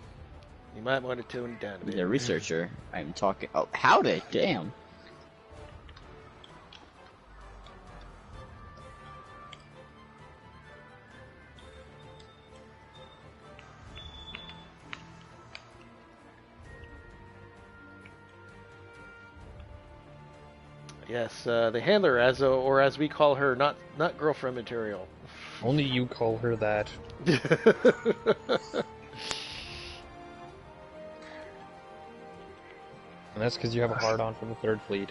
You might want to tune it down a bit. The researcher. I'm talking. Oh, howdy. Damn. Yes, the handler, or as we call her, not girlfriend material. Only you call her that. And that's because you have a hard-on for the Third Fleet.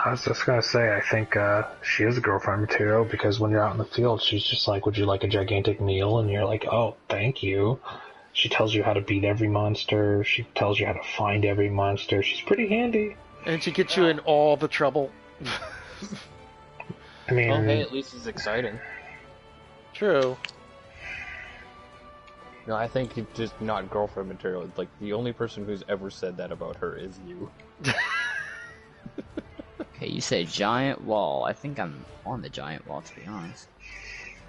I was just gonna say, I think she is a girlfriend material because when you're out in the field, she's just like, "Would you like a gigantic meal?" And you're like, "Oh, thank you." She tells you how to beat every monster. She tells you how to find every monster. She's pretty handy. And she gets you in all the trouble. I mean, Well, hey, at least it's exciting. True. No, I think it's just not girlfriend material. Like, the only person who's ever said that about her is you. Okay, you say giant wall. I think I'm on the giant wall, to be honest.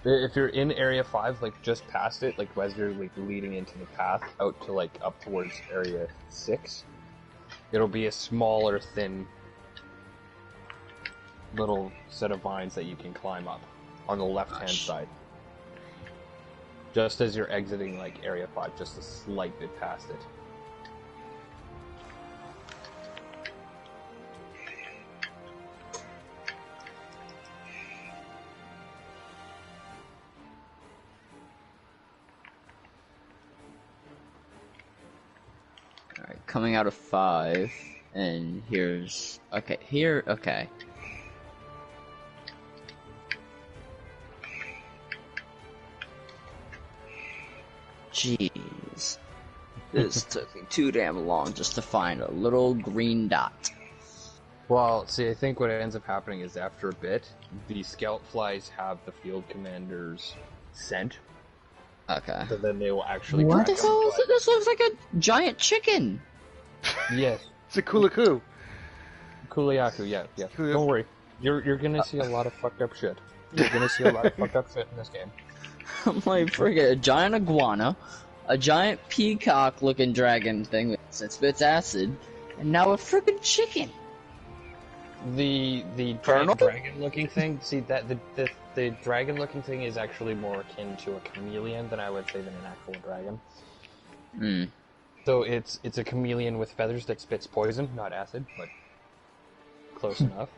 If you're in Area 5, like, just past it, like, as you're, like, leading into the path out to, like, up towards Area 6, it'll be a smaller, thin little set of vines that you can climb up on the left-hand side. Just as you're exiting, like, Area 5, just a slight bit past it. Alright, coming out of 5, and here's... Okay, here... Okay. Jeez. This took me too damn long just to find a little green dot. Well, see, I think what ends up happening is after a bit, the scout flies have the field commander's scent, Okay. so then they will actually What track the them. hell is it? This looks like a giant chicken! Yes. It's a Kulaku. Kuliaku, yeah. Don't worry. You're gonna see a lot of fucked up shit. You're gonna see a lot of fucked up shit in this game. I'm like, friggin' a giant iguana, a giant peacock-looking dragon thing that spits acid, and now a friggin' chicken! The Colonel? dragon looking thing. See that the dragon looking thing is actually more akin to a chameleon than I would say than an actual dragon. Hmm. So it's a chameleon with feathers that spits poison, not acid, but close enough.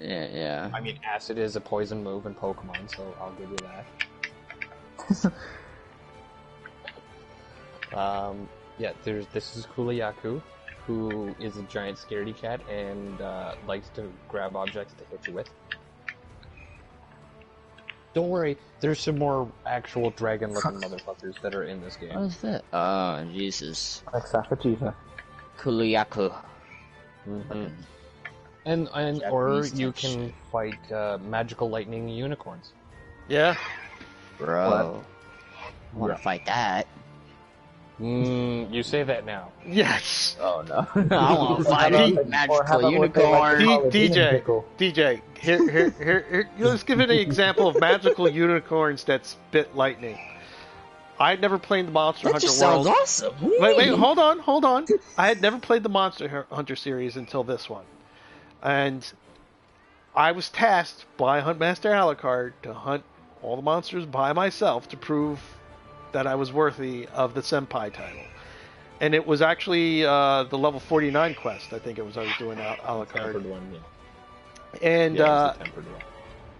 Yeah. I mean, acid is a poison move in Pokemon, so I'll give you that. Yeah, this is Kuliyaku, who is a giant scaredy cat and likes to grab objects to hit you with. Don't worry, there's some more actual dragon-looking motherfuckers that are in this game. What is that? Oh, Jesus. Except for Jesus. Kuliyaku. Mm-hmm. And or you can fight magical lightning unicorns. Yeah. Bro. I want to fight that. You say that now. Yes. Oh no. I want to fight a magical unicorn. DJ, here, let's give it an example of magical unicorns that spit lightning. I'd never played the Monster Hunter Sounds World. awesome. Wait, hold on. I had never played the Monster Hunter series until this one. And I was tasked by Huntmaster Alucard to hunt all the monsters by myself to prove that I was worthy of the Senpai title. And it was actually the level 49 quest, I think it was I was doing Alucard. One, yeah. And Yeah, it was the tempered one.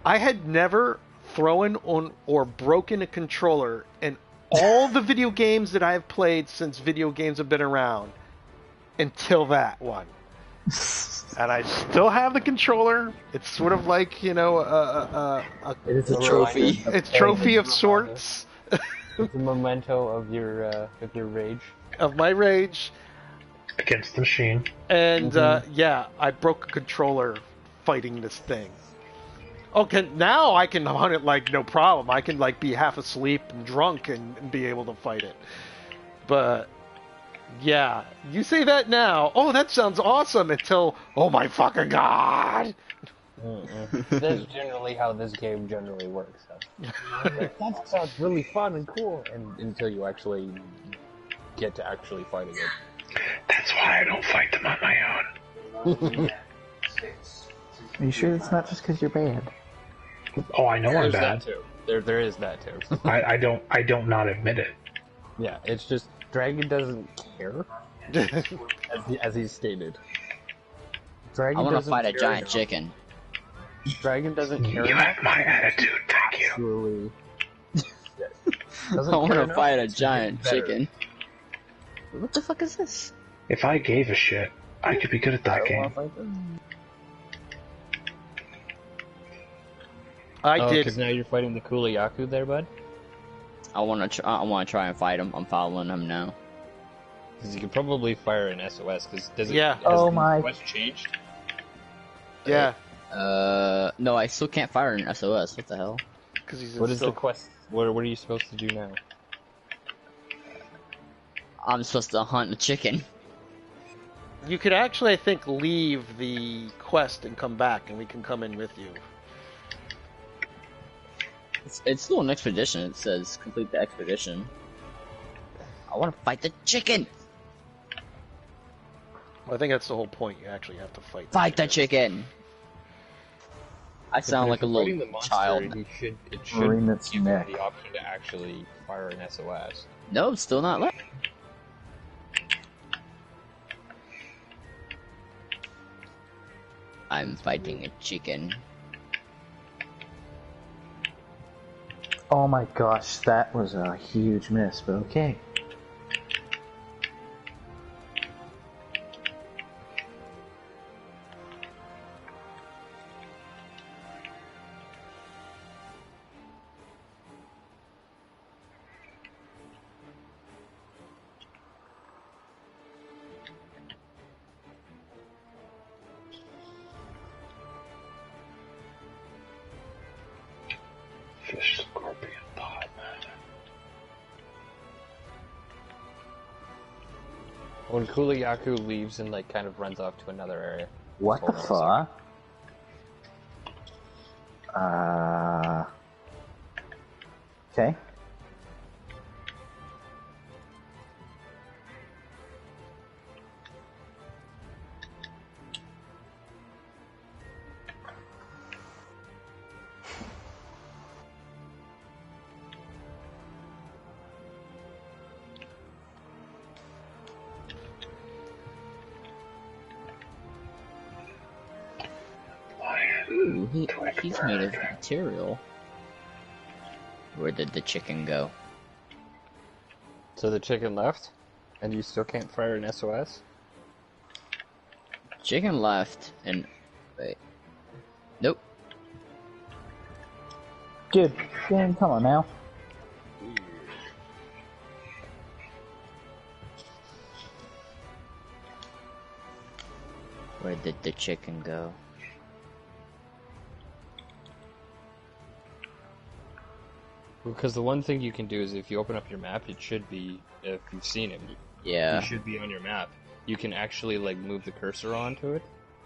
I had never thrown on or broken a controller in all the video games that I have played since video games have been around until that one. And I still have the controller. It's sort of like, it is a trophy. It's trophy of sorts. It's a memento of your rage. Of my rage. Against the machine. And, I broke a controller fighting this thing. Okay, now I can hunt it like no problem. I can like be half asleep and drunk and be able to fight it. But, yeah, you say that now. Oh, that sounds awesome until, oh my fucking god! That's generally how this game generally works. That sounds really fun and cool, and until you actually get to actually fighting it. That's why I don't fight them on my own. Are you sure it's not just because you're bad? Oh, I know I'm There's bad. that too. There is that too. I don't not admit it. Yeah, it's just Dragon doesn't care, as he's stated. Dragon I want to doesn't fight a care giant enough. chicken. Dragon doesn't care. You enough have my attitude, thank you. Surely. I want to fight a giant chicken. What the fuck is this? If I gave a shit, I could be good at that game. I did. Because now you're fighting the Kuliyaku there, bud? I want to try and fight him. I'm following him now. Because you could probably fire an SOS, because does it... Yeah. Has Oh the my- quest changed? Yeah, No, I still can't fire an SOS. What the hell? because he's What is still... the quest? What are you supposed to do now? I'm supposed to hunt a chicken. You could actually, I think, leave the quest and come back, and we can come in with you. It's still an expedition. It says complete the expedition. I want to fight the chicken. Well, I think that's the whole point. You actually have to fight. Fight the chicken. I sound like a Fighting the little monster, child. It Marine should that's give you neck. the option to actually fire an SOS. No, it's still not left. I'm fighting a chicken. Oh my gosh, that was a huge miss, but okay. Fish scorpion pod, man. When Kuliyaku leaves and like kind of runs off to another area. What the Hold on a fuck? Okay. Ooh, he's made of material. Where did the chicken go? So the chicken left? And you still can't fire an SOS? Chicken left and wait. Nope. Dude, game, come on now. Where did the chicken go? Because the one thing you can do is if you open up your map, it should be, if you've seen it, Yeah. it should be on your map. You can actually like move the cursor onto it,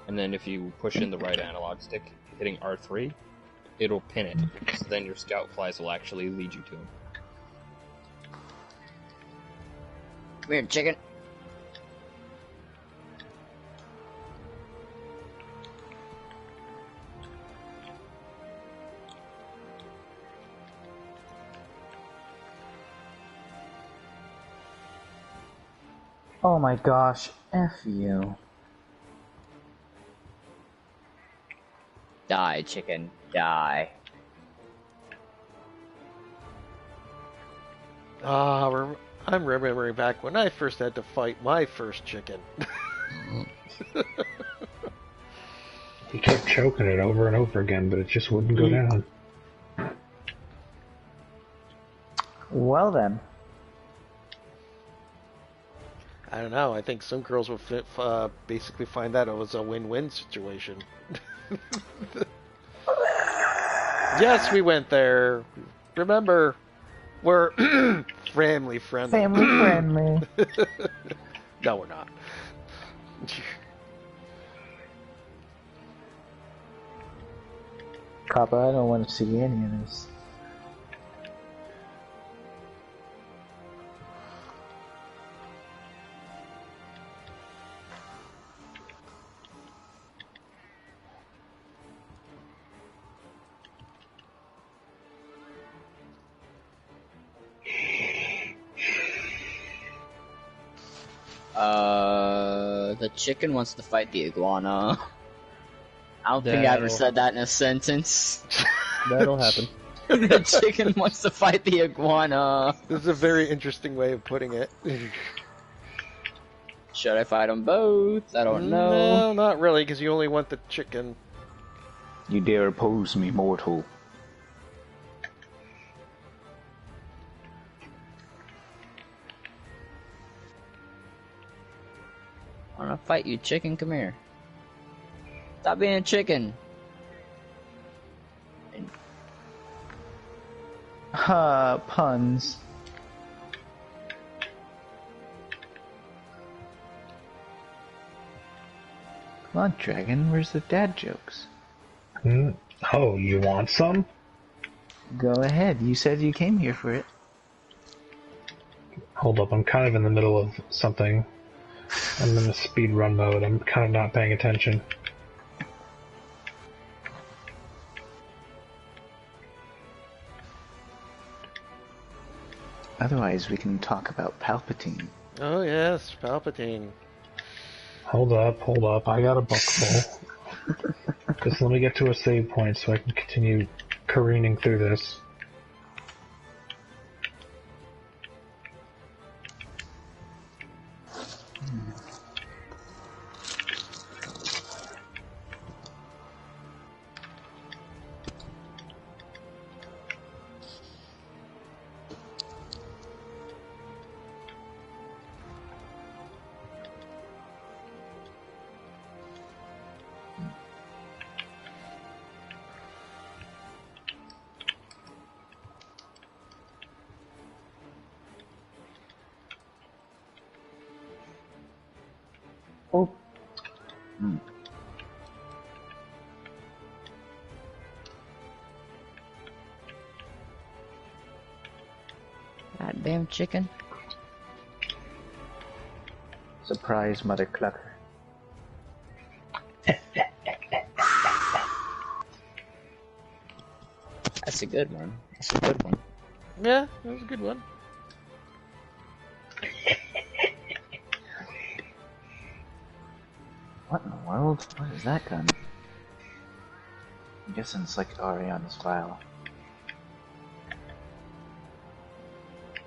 and then if you push in the right analog stick, hitting R3, it'll pin it. So then your scout flies will actually lead you to him. Come here, chicken. Oh my gosh, F you. Die, chicken. Die. I'm remembering back when I first had to fight my first chicken. He kept choking it over and over again, but it just wouldn't go down. Well then. I don't know. I think some girls would basically find that it was a win-win situation. Yes, we went there. Remember, we're family friendly. Family friendly. No, we're not. Papa, I don't want to see any of this. The chicken wants to fight the iguana. I don't think I ever said that in a sentence. That'll happen. The chicken wants to fight the iguana. This is a very interesting way of putting it. Should I fight them both? I don't know. No, not really, because you only want the chicken. You dare oppose me, mortal. I wanna fight you, chicken. Come here. Stop being a chicken. Puns. Come on, Dragon, where's the dad jokes? Oh, you want some? Go ahead, you said you came here for it. Hold up, I'm kind of in the middle of something. I'm in a speed run mode. I'm kind of not paying attention. Otherwise, we can talk about Palpatine. Oh yes, Palpatine. Hold up. I got a buck full. Just let me get to a save point so I can continue careening through this. Oh. Goddamn chicken. Surprise, Mother Clucker. That's a good one. That's a good one. Yeah, that was a good one. What in the world? What is that gun? I'm guessing it's like Ariana's file.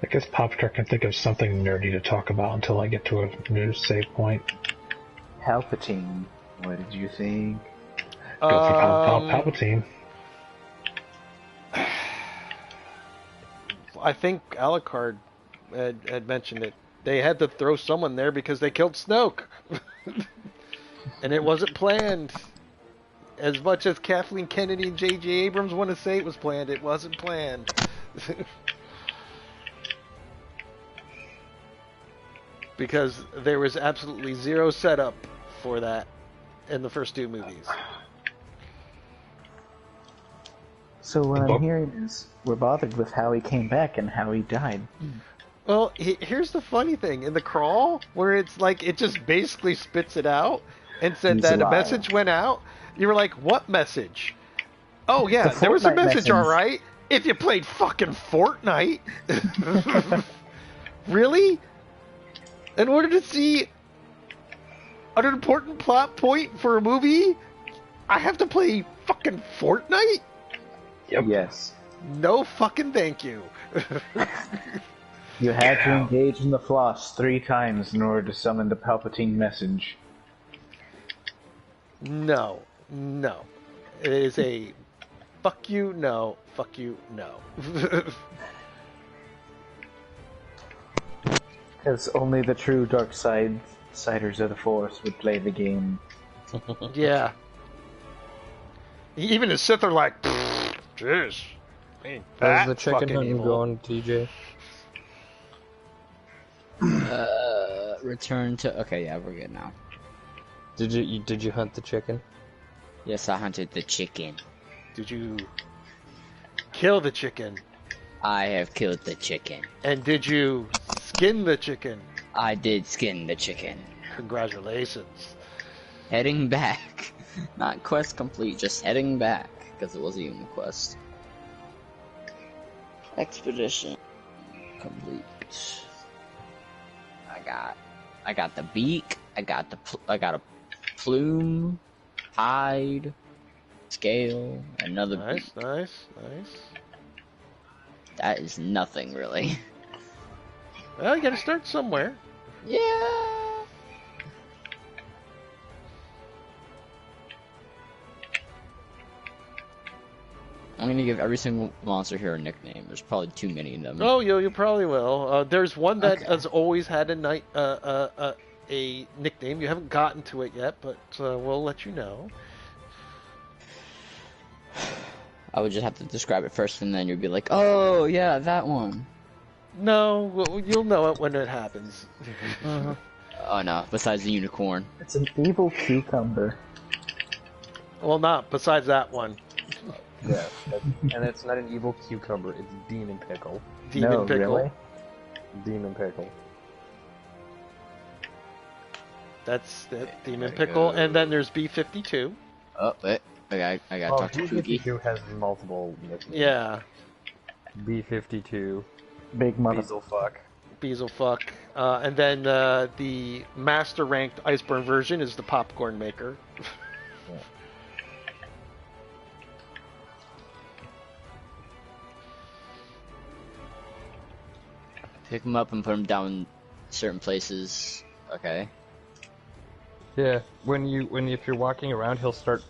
I guess Popstar can think of something nerdy to talk about until I get to a new save point. Palpatine. What did you think? Go for Palpatine. I think Alucard had mentioned it. They had to throw someone there because they killed Snoke. And it wasn't planned. As much as Kathleen Kennedy and J.J. Abrams want to say it was planned, it wasn't planned. Because there was absolutely zero setup for that in the first two movies. So what I'm hearing is we're bothered with how he came back and how he died. Well, here's the funny thing. In the crawl, where it's like it just basically spits it out and said He's that a alive. message went out, you were like, what message? Oh, yeah, there was a Fortnite message, message. all right. If you played fucking Fortnite. Really? In order to see an important plot point for a movie, I have to play fucking Fortnite? Yep. Yes. No fucking thank you. You had to engage in the floss 3 times in order to summon the Palpatine message. No. It is a fuck you, no. Fuck you, no. Because only the true siders of the Force would play the game. Yeah. Even the Sith are like, jeez. Ain't How's that the chicken fucking hunting evil. going, TJ? Return to. Okay, yeah, we're good now. Did you hunt the chicken? Yes, I hunted the chicken. Did you kill the chicken? I have killed the chicken. And did you skin the chicken? I did skin the chicken. Congratulations. Heading back. Not quest complete, just heading back. Because it wasn't even a quest. Expedition complete. I got the beak. I got a plume, hide, scale, another beak. Nice. That is nothing really. Well, you gotta start somewhere. Yeah. I'm gonna give every single monster here a nickname. There's probably too many of them. Oh, you probably will. There's one that Okay. has always had a nickname. You haven't gotten to it yet, but we'll let you know. I would just have to describe it first, and then you'd be like, "Oh yeah, that one." No, well, you'll know it when it happens. Oh no! Besides the unicorn. It's an evil cucumber. Well, not besides that one. Yeah. And it's not an evil cucumber, it's demon pickle. Demon No, pickle. really? Demon pickle. That's the demon pickle, and then there's B-52. Oh, wait. I gotta talk to Pookie. B-52 has multiple nicknames. Yeah, B-52, Big mother. Beezlefuck. Beezlefuck. And then the master ranked Icebourne version is the popcorn maker. Pick him up and put him down certain places. Okay. Yeah, if you're walking around, he'll start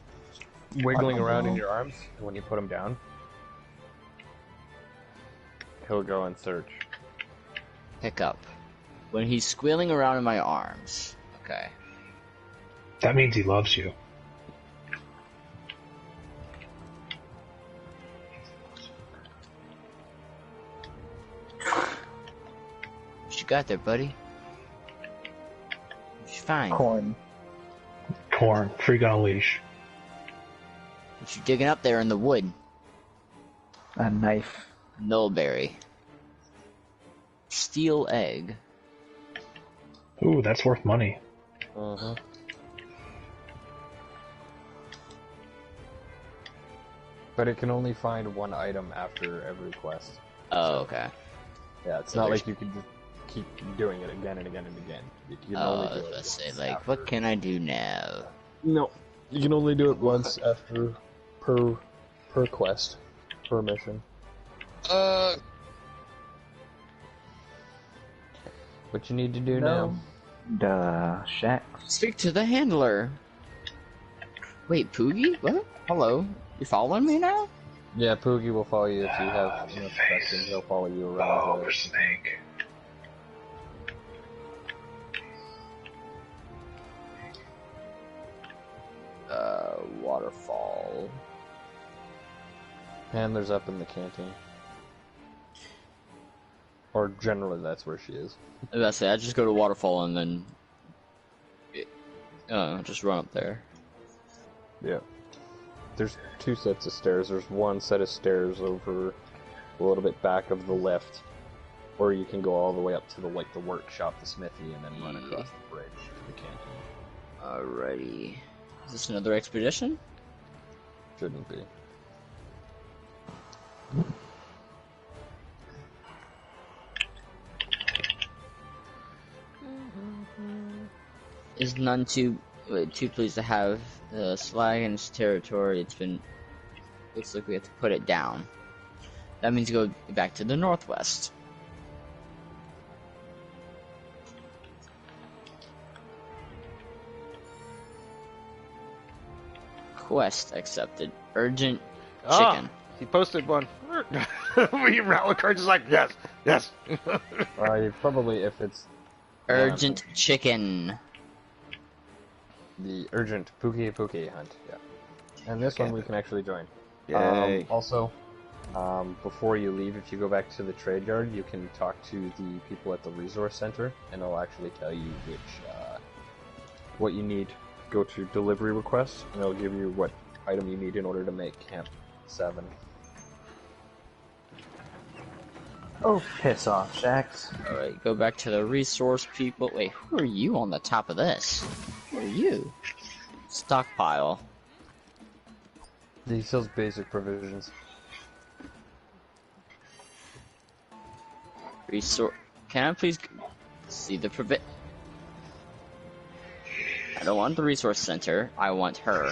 wiggling around in your arms, and when you put him down, he'll go and search. Pick up. When he's squealing around in my arms. Okay. That means he loves you. What you got there, buddy? What you find? Corn. Corn. Freak on a leash. What you digging up there in the wood? A knife. Nullberry. Steel egg. Ooh, that's worth money. Uh-huh. But it can only find one item after every quest. Oh, okay. Yeah, it's So not there's- like you can just keep doing it again and again and again. You can Oh, only I do was it about to say, once like, after. what can I do now? No, you can only do it once after per quest, per mission. What you need to do now? Duh, Shax. Speak to the handler. Wait, Poogie? What? Hello? You following me now? Yeah, Poogie will follow you if you have enough questions. He'll follow you around. Oh, snake. Waterfall. Handler's up in the canteen. Or generally, that's where she is. That's it. I just go to Waterfall and then just run up there. Yeah. There's two sets of stairs. There's one set of stairs over a little bit back of the lift, or you can go all the way up to the workshop, the smithy, and then run across the bridge to the canteen. Alrighty. Is this another expedition? Shouldn't be. Is none too pleased to have the slag in its territory. It's been. Looks like we have to put it down. That means go back to the northwest. Quest accepted. Urgent chicken. He posted one. We Rallicard is like, yes, yes. You probably, if it's Urgent chicken. the urgent Pookie hunt, yeah. And this one we can actually join. Yay. Also, before you leave, if you go back to the trade yard, you can talk to the people at the resource center, and they'll actually tell you what you need. Go to delivery requests, and it'll give you what item you need in order to make Camp 7. Oh, piss off, Shax. Alright, go back to the resource people. Wait, who are you on the top of this? Who are you? Stockpile. He sells basic provisions. Can I please see the I don't want the resource center. I want her.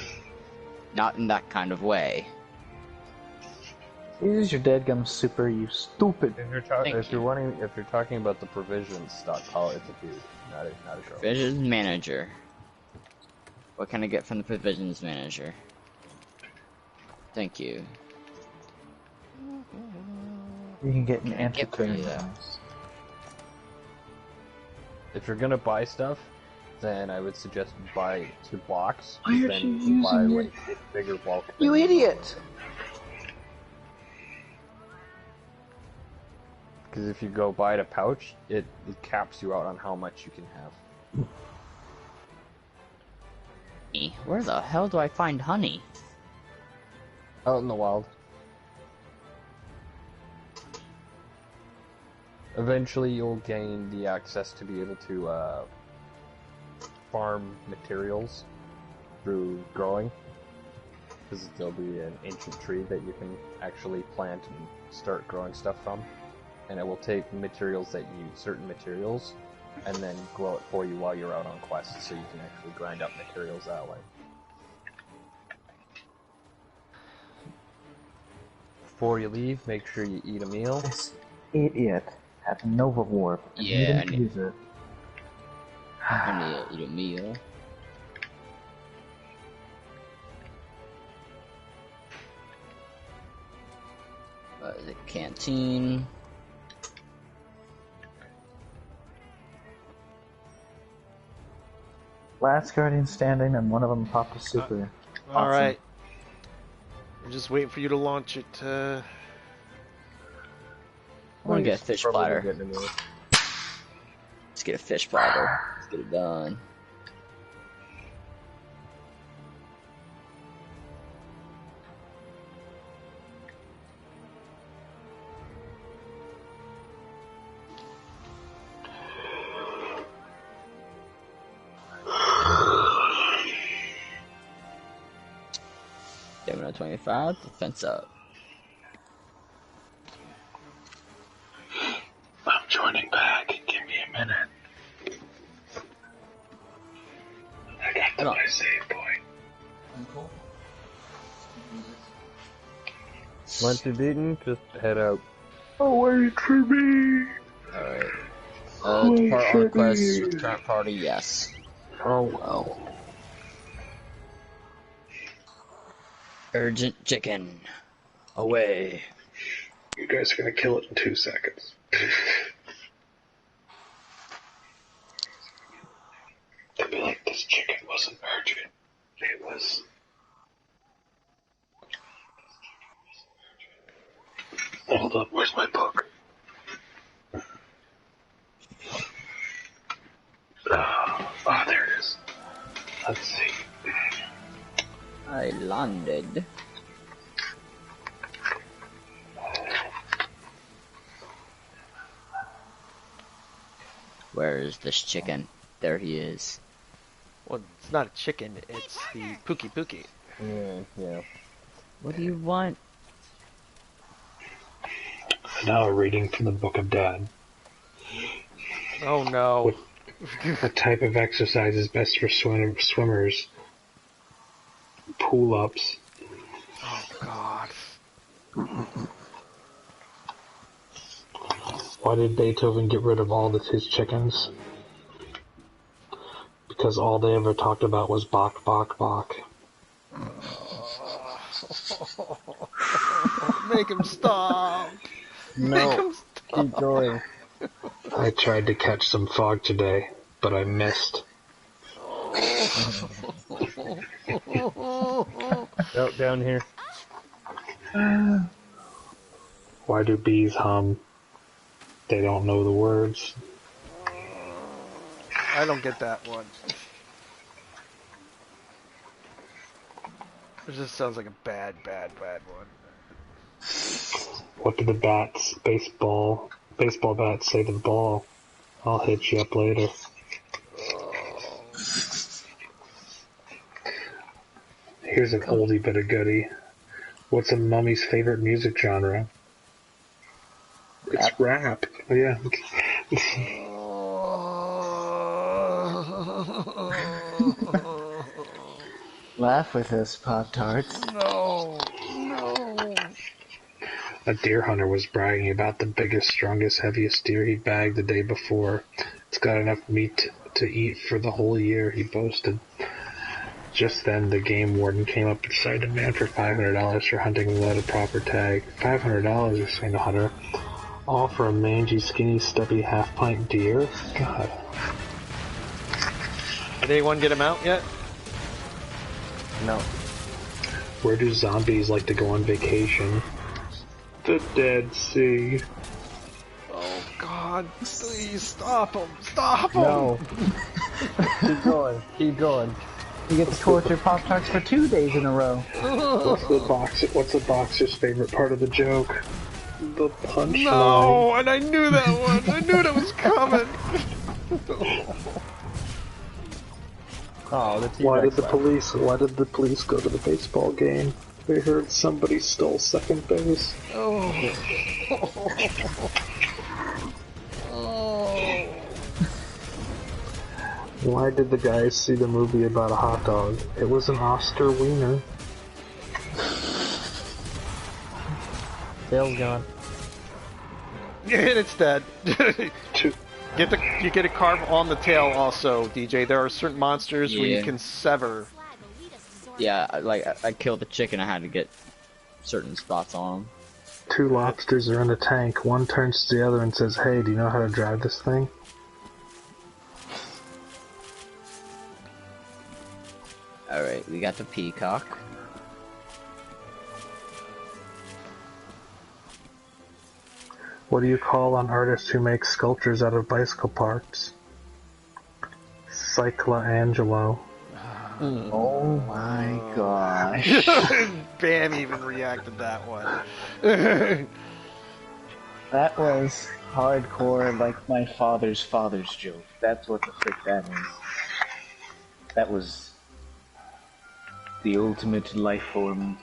Not in that kind of way. Use your deadgum super, you stupid. If you're talking about the provisions stockpile, it's a dude, not a girl. Provisions manager. What can I get from the provisions manager? Thank you. You can get an Get rid of antiquarian. that. If you're gonna buy stuff, then I would suggest buy 2 blocks. Why are then you you buy using like bigger bulk. You things. idiot! Because if you go buy a pouch, it caps you out on how much you can have. Where the hell do I find honey? Out in the wild. Eventually you'll gain the access to be able to farm materials through growing. Because there'll be an ancient tree that you can actually plant and start growing stuff from. And it will take certain materials, and then grow it for you while you're out on quest, so you can actually grind up materials that way. Before you leave, make sure you eat a meal. This idiot has Nova Warp. And Yeah, he I didn't need- use it. I need to eat a meal. The canteen. Last Guardian standing, and one of them popped a super. All right. I'm just waiting for you to launch it. I want to get a fish Probably platter. getting a meal. Let's get a fish platter. Let's get it done. Stamina 25, defense up. I'm joining back. Give me a minute. I got to my save point. Once you're beaten, just head out. Oh, wait for me. Alright. Depart on quest with current party, yes. Oh well. Urgent chicken. Away. You guys are gonna kill it in 2 seconds. They'll be like, this chicken wasn't urgent. It was. Hold up, where's my book? Oh, there it is. Let's see. I landed. Where is this chicken? There he is. Well, it's not a chicken, it's the Pookie Pookie. Yeah. What do you want? Now a reading from the Book of Dad. Oh no. What type of exercise is best for swimmers? Pull-ups. Oh god. Why did Beethoven get rid of all of his chickens? Because all they ever talked about was Bach, Bach, Bach. Make him stop. No. Keep going. I tried to catch some fog today, but I missed. Nope, down here. Why do bees hum? They don't know the words. I don't get that one. It just sounds like a bad one. What do the baseball bats say to the ball? I'll hit you up later. Here's an oldie but a goodie. What's a mummy's favorite music genre? It's rap. Oh, yeah. Laugh with us, Pop-Tarts. No. A deer hunter was bragging about the biggest, strongest, heaviest deer he'd bagged the day before. It's got enough meat to eat for the whole year, he boasted. Just then, the game warden came up and cited a man for $500 for hunting without a proper tag. $500, exclaimed the hunter. All for a mangy, skinny, stubby, half-pint deer? God. Did anyone get him out yet? No. Where do zombies like to go on vacation? The Dead Sea. Oh god, please stop him! Stop him! No. Keep going. You get to torture Pop-Tarts for 2 days in a row. What's the boxer's favorite part of the joke? The punchline. No, and I knew that one. I knew that was coming. Oh, the T-Rex. Why did the police go to the baseball game? They heard somebody stole second base. Oh. Why did the guys see the movie about a hot dog? It was an Oscar wiener. Tail's gone. And it's dead. You get a carve on the tail also, DJ. There are certain monsters where you can sever. Yeah, I killed the chicken, I had to get certain spots on them. 2 lobsters are in a tank. One turns to the other and says, "Hey, do you know how to drive this thing?" Alright, we got the peacock. What do you call an artist who makes sculptures out of bicycle parts? Cyclangelo. Oh my gosh. Bam even reacted that one. That was hardcore, like my father's joke. That's what the frick that is. That was the ultimate life form.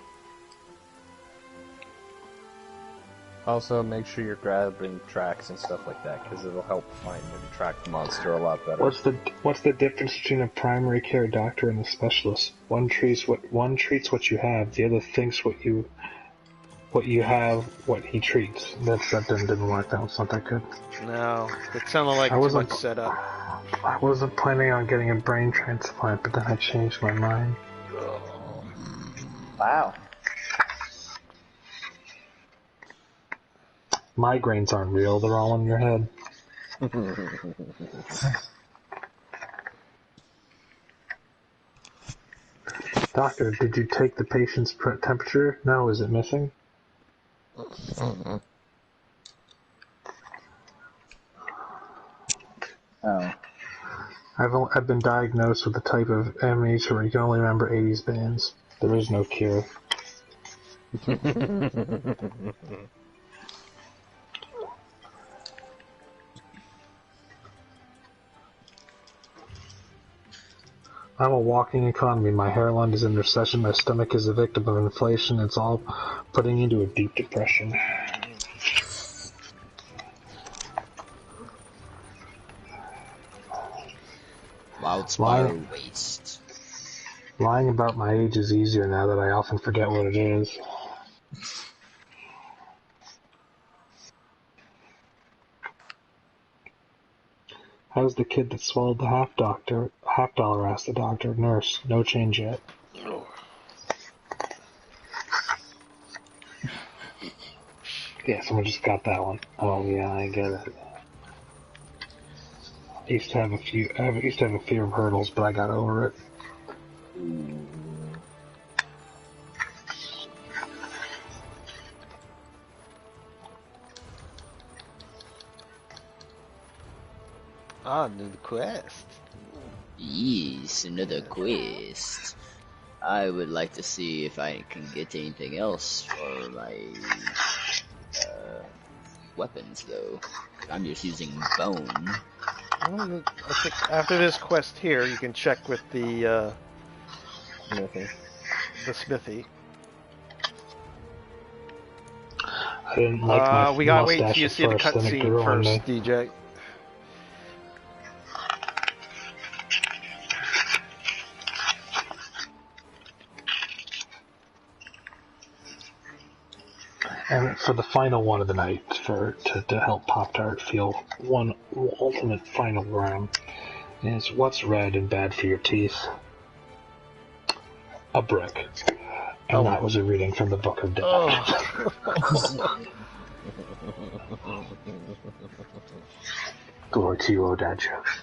Also, make sure you're grabbing tracks and stuff like that, because it'll help find and track the monster a lot better. What's the difference between a primary care doctor and a specialist? One treats what you have, the other thinks what you what you have, what he treats. That didn't work. That was not that good. No, it sounded like too much setup. I wasn't planning on getting a brain transplant, but then I changed my mind. Wow. Migraines aren't real, they're all in your head. Doctor, did you take the patient's temperature? No, is it missing? Oh. I've been diagnosed with a type of amnesia where you can only remember 80s bands. There is no cure. I'm a walking economy. My hairline is in recession. My stomach is a victim of inflation. It's all putting me into a deep depression. Wildspire waste. Lying about my age is easier now that I often forget what it is. How's the kid that swallowed the half dollar? Asked the doctor. Nurse, no change yet. Yeah, someone just got that one. Oh yeah, I get it. I used to have a fear of hurdles, but I got over it. New quest. Yes, another quest. I would like to see if I can get anything else for my weapons, though. I'm just using bone. I think after this quest here, you can check with the smithy. I didn't like my we gotta wait mustache till you at see the first, then it cutscene grew on first, me. DJ. And for the final one of the night, to help Pop-Tart feel one ultimate final round, is what's red and bad for your teeth? A brick. And that was a reading from the Book of Death. Oh. Glory to you, O Dad jokes.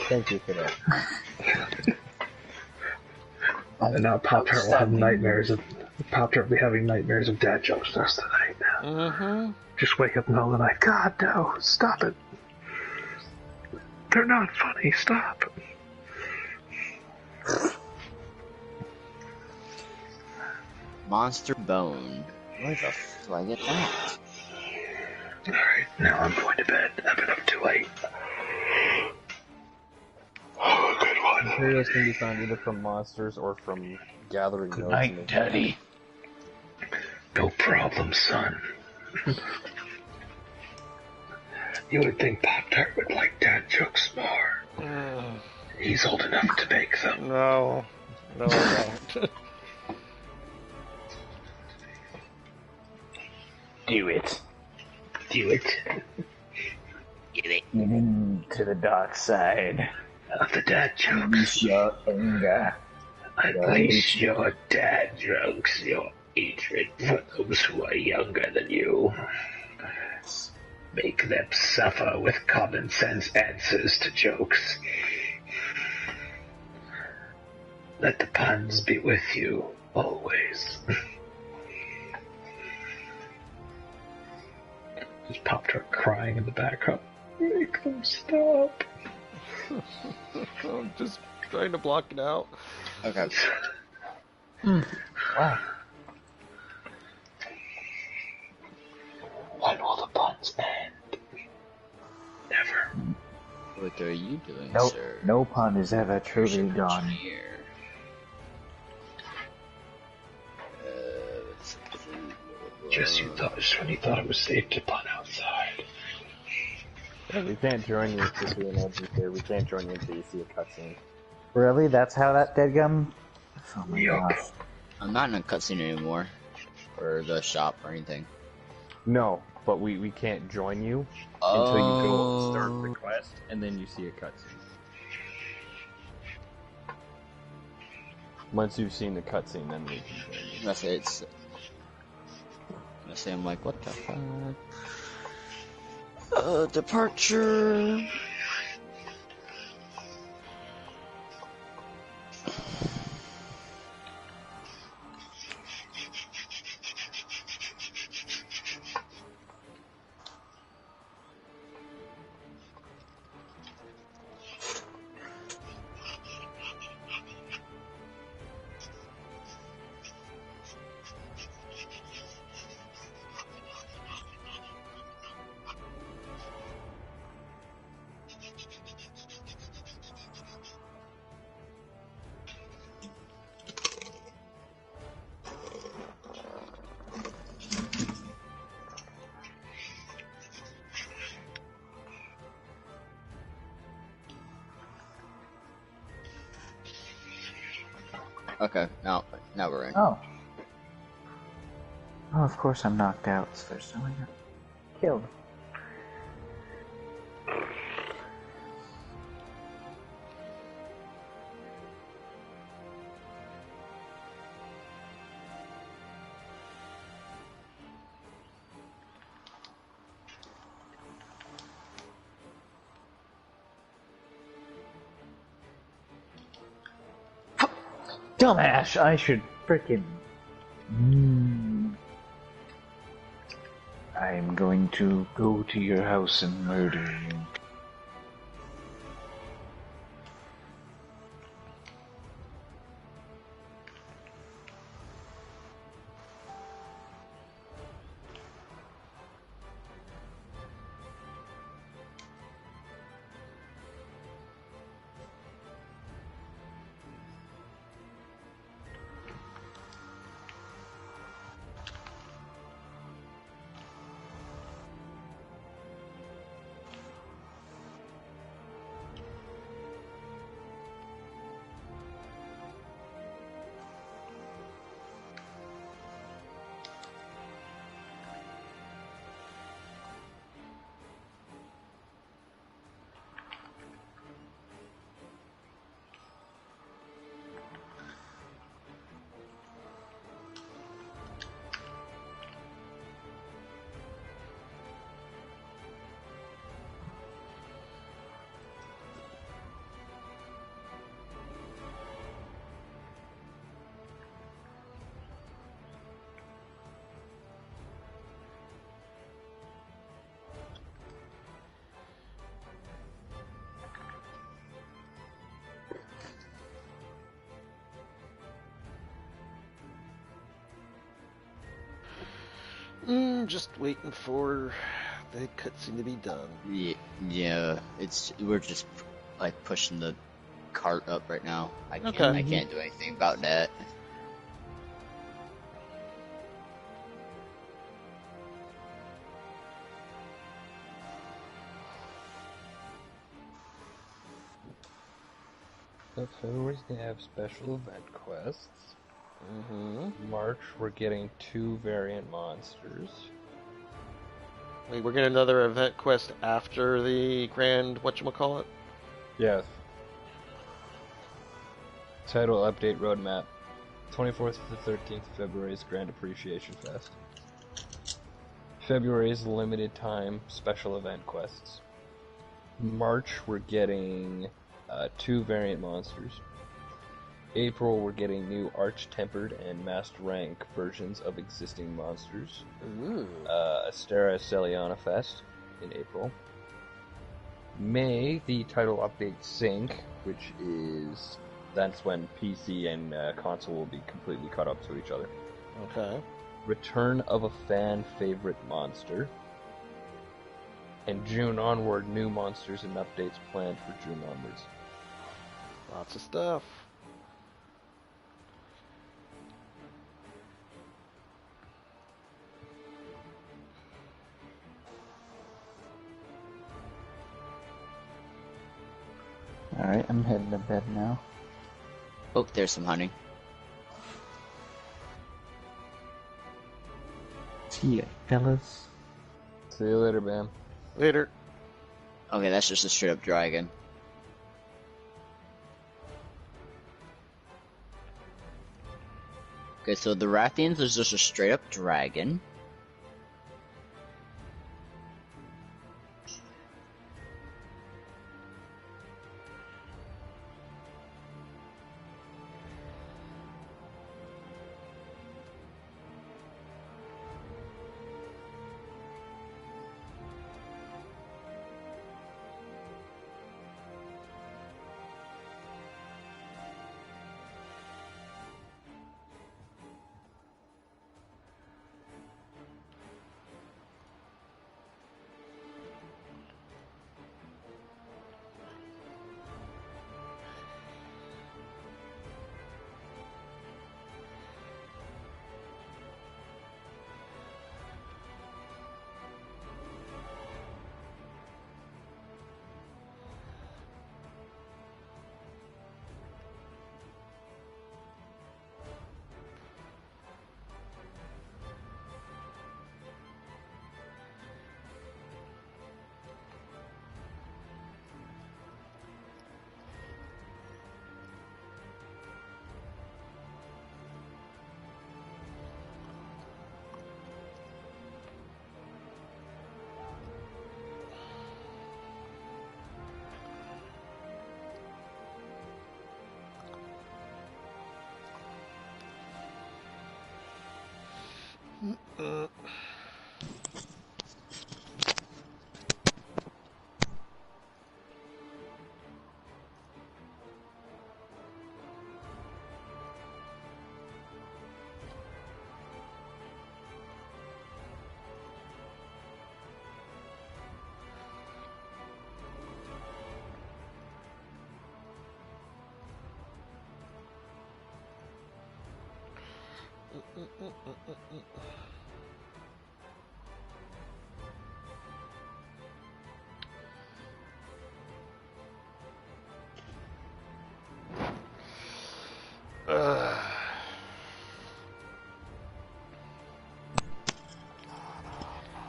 Thank you for that. And now Pop-Tart will have nightmares of Pop-Tart will be having nightmares of dad jokes the rest of the night now. Mm-hmm. Just wake up in the middle of the night. God no, stop it. They're not funny, stop. Monster bone. Where the f do I get that? Alright, now I'm going to bed. I've been up too late. Oh, good one. Materials can be found either from monsters or from gathering Good nodes. night, Daddy. No problem, son. You would think Pop-Tart would like dad jokes more. He's old enough to make them. No, I don't. Do it. Do it. Get into the dark side. Of the dad jokes. Unleash your anger. Unleash your dad jokes, your hatred for those who are younger than you. Make them suffer with common sense answers to jokes. Let the puns be with you, always. Just Pop-Tart crying in the background. Make them stop. I'm just trying to block it out. Okay. Wow. When will the puns end? Never. What are you doing, Nope. sir? No pun is ever truly gone. Here. Just when you thought it was safe to pun outside. Yeah, we can't join you to see an adventure. We can't join you until you see a cutscene. Really? That's how that deadgum? Oh my gosh. I'm not in a cutscene anymore, or the shop or anything. No, but we can't join you until you go start the quest, and then you see a cutscene. Once you've seen the cutscene, then we can join you. That's it. I'm like, what the fuck? Departure. Okay, now we're in. Oh. Oh, of course I'm knocked out, so there's no way to killed. Dumbass! I should frickin'. I'm going to go to your house and murder you. Just waiting for the cutscene to be done. Yeah, we're just like pushing the cart up right now. I can't do anything about that. So February's gonna have special event quests. March, we're getting 2 variant monsters. Wait, we're getting another event quest after the grand whatchamacallit? Yes. Title update roadmap. 24th to the 13th of February's Grand Appreciation Fest. February's limited time special event quests. March, we're getting 2 variant monsters. April, we're getting new Arch-Tempered and Master Rank versions of existing monsters. Astera Celiana Fest in April. May, the title update Sync, which is... that's when PC and console will be completely caught up to each other. Okay. Return of a fan favorite monster. And June onward, new monsters and updates planned for June onwards. Lots of stuff. I'm heading to bed now. Oh, there's some honey. See ya, fellas. See you later, Bam. Later. Okay, that's just a straight up dragon. Okay, so the Rathians is just a straight up dragon.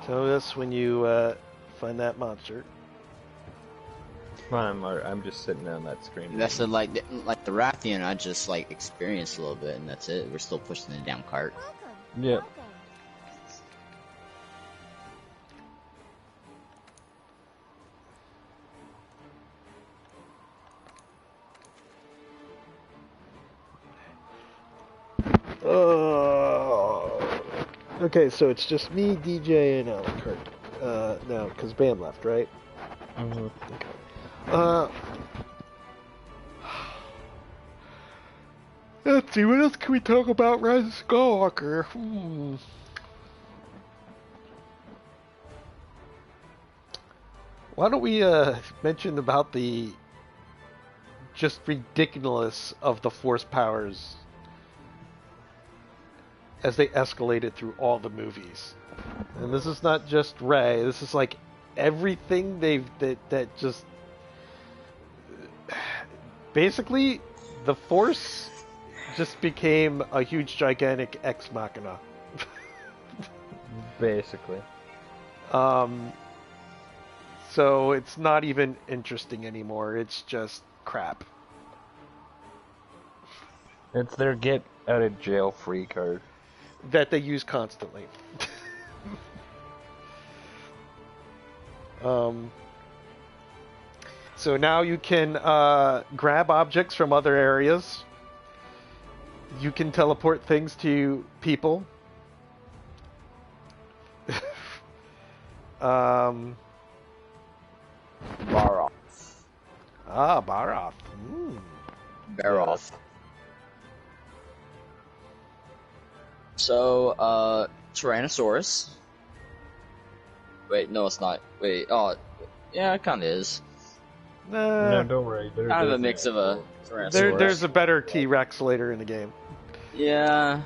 Tell us when you find that monster. I'm just sitting on that screen. That's the, like the Rathian I just like experienced a little bit, and that's it. We're still pushing the damn cart. Welcome. Yep. Welcome. Okay, so it's just me, DJ, and Alan now, because Bam left, right? Mm-hmm. Okay. Let's see, what else can we talk about Rise of Skywalker? Why don't we mention about the just ridiculous of the Force powers as they escalated through all the movies. And this is not just Rey, this is like everything that just basically the Force just became a huge gigantic ex machina. Basically. So it's not even interesting anymore, it's just crap. It's their get out of jail free card. That they use constantly. So now you can grab objects from other areas. You can teleport things to people. Baroth. Baroth. Baroth. So, Tyrannosaurus. Wait, no, it's not. Wait, oh, yeah, it kind of is. No, don't worry. Kind of a mix of a Tyrannosaurus. There's a better T-Rex later in the game. Yeah.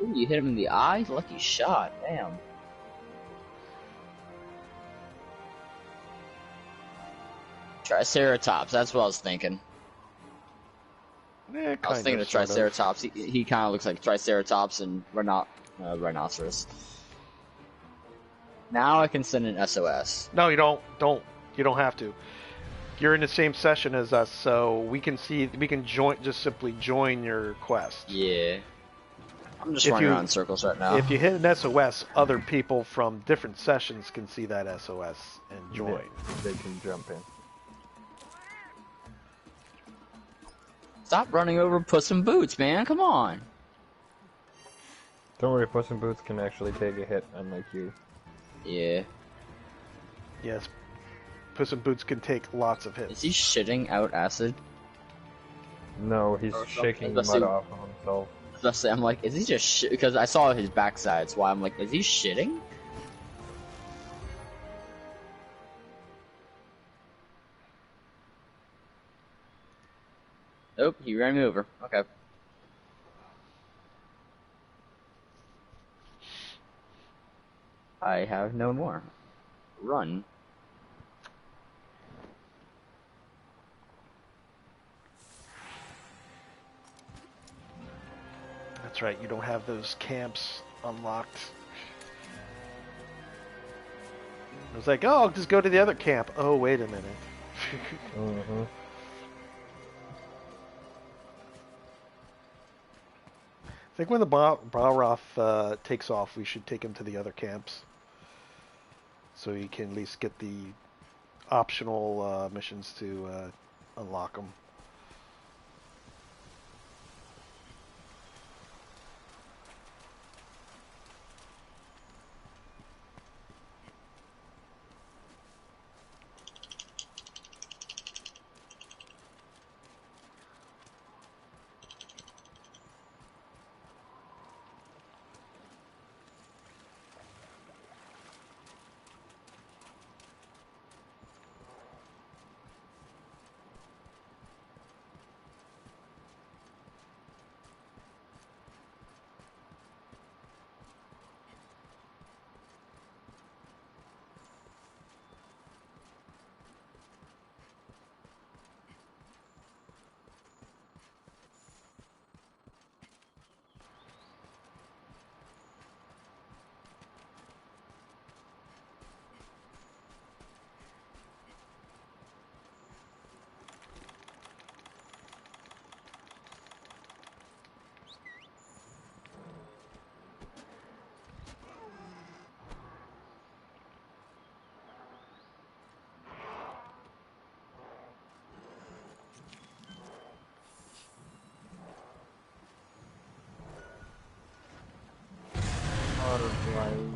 Ooh, you hit him in the eye? Lucky shot. Damn. Triceratops. That's what I was thinking. Yeah, I was thinking of sort Triceratops. He kind of looks like Triceratops and rhinoceros. Now I can send an SOS. No, you don't. You don't have to. You're in the same session as us, so we can join. Just simply join your quest. Yeah. I'm just running around in circles right now. If you hit an SOS, other people from different sessions can see that SOS and join. They can jump in. Stop running over Puss in Boots, man. Come on. Don't worry, Puss in Boots can actually take a hit, unlike you. Yeah. Yes. Puss in Boots can take lots of hits. Is he shitting out acid? No, he's shaking mud off of himself. I'm like, is he just shit? Because I saw his backside, so I'm like, is he shitting? Nope, he ran me over. Okay. I have no more. Run. That's right, you don't have those camps unlocked. I was like, oh, I'll just go to the other camp. Oh, wait a minute. Mm-hmm. I think when the Balroth takes off, we should take him to the other camps. So you can at least get the optional missions to unlock them.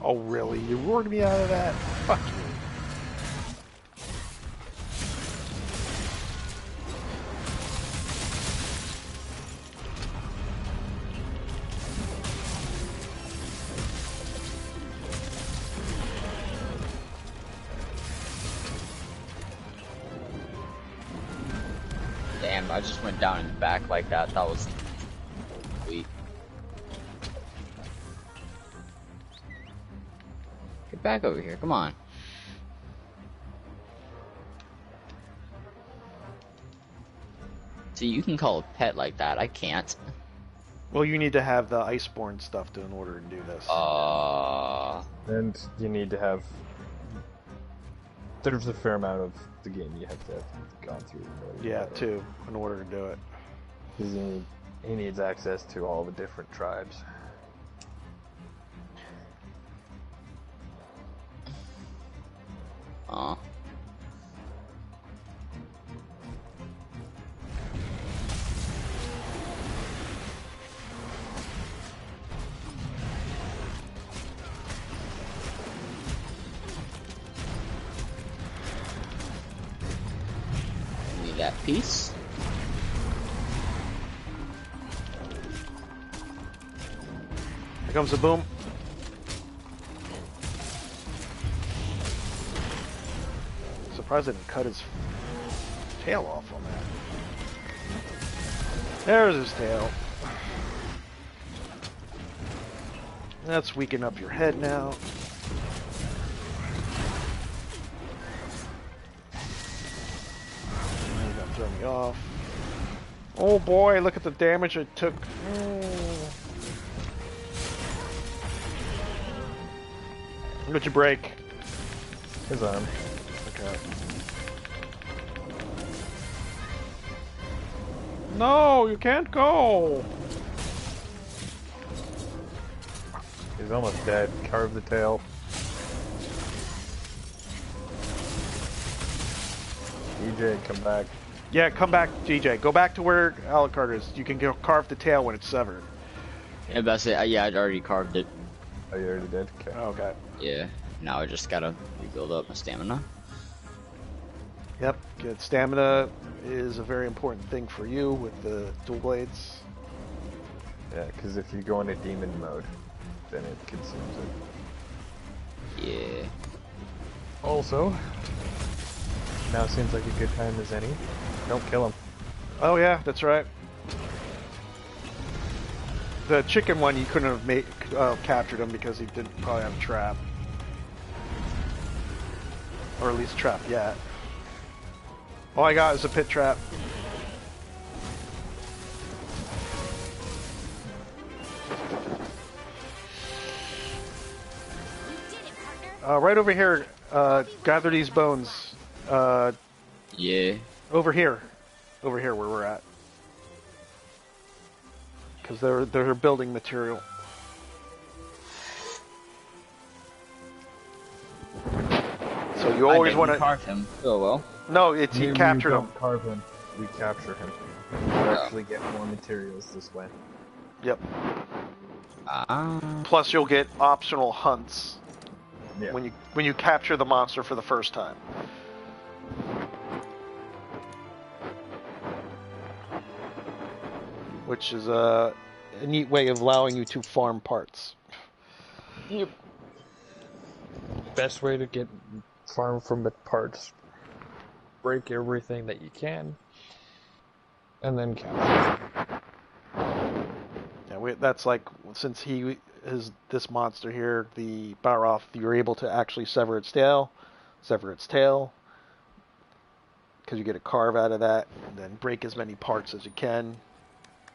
Oh, really? You roared me out of that? Fuck you. Damn, I just went down in the back like that. That was sweet. Get back over here, come on. See, you can call a pet like that. I can't. Well, you need to have the Icebourne stuff in order to do this. And you need to have... There's a fair amount of the game you have to have gone through. Yeah, too, in order to do it. Because he needs access to all the different tribes. Aw. Need that piece. Here comes the boom. Surprised I didn't cut his tail off on that. There's his tail. That's weaken up your head now. me off. Oh boy, look at the damage it took. What'd you break? His arm. Okay. No, you can't go! He's almost dead. Carve the tail. DJ, come back. Yeah, come back, DJ. Go back to where Alucard is. You can go carve the tail when it's severed. Yeah, that's it. Yeah, I'd already carved it. Oh, you already did? Okay. Okay. Yeah. Now I just gotta rebuild up my stamina. Yep, good. Stamina is a very important thing for you with the dual blades. Yeah, because if you go into demon mode, then it consumes it. Yeah. Also, now seems like a good time as any. Don't kill him. Oh yeah, that's right. The chicken one, you couldn't have captured him because he didn't probably have a trap. Or at least trap yet. All I got is a pit trap. Right over here, gather these bones. Yeah. Over here where we're at. Because they're building material. So you always want to carve him. Oh well. No, it's he captured him. Carve him. We capture him. We actually get more materials this way. Yep. Plus, you'll get optional hunts when you capture the monster for the first time. Which is a neat way of allowing you to farm parts. Yep. Best way to get farm from the parts. Break everything that you can, and then capture. Yeah, that's like, since he is this monster here, the Balroth, you're able to actually sever its tail, because you get a carve out of that, and then break as many parts as you can.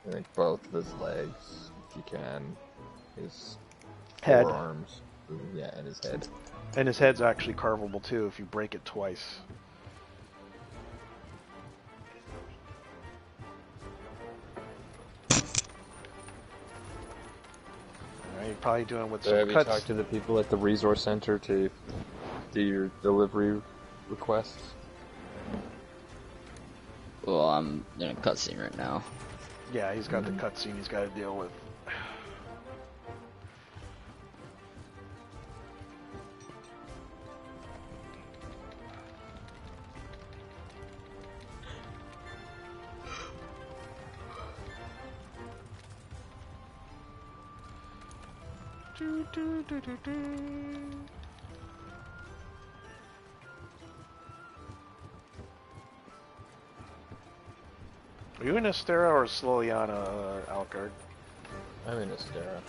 I think both of his legs, if you can, his head, forearms, yeah, and his head. And his head's actually carvable too if you break it twice. You're probably doing with some Have cuts. you talked to the people at the resource center to do your delivery requests? Well, I'm in a cutscene right now. Yeah, he's got the cutscene he's got to deal with. Are you in Astera or Sloliana, Alcard? I'm in Astera.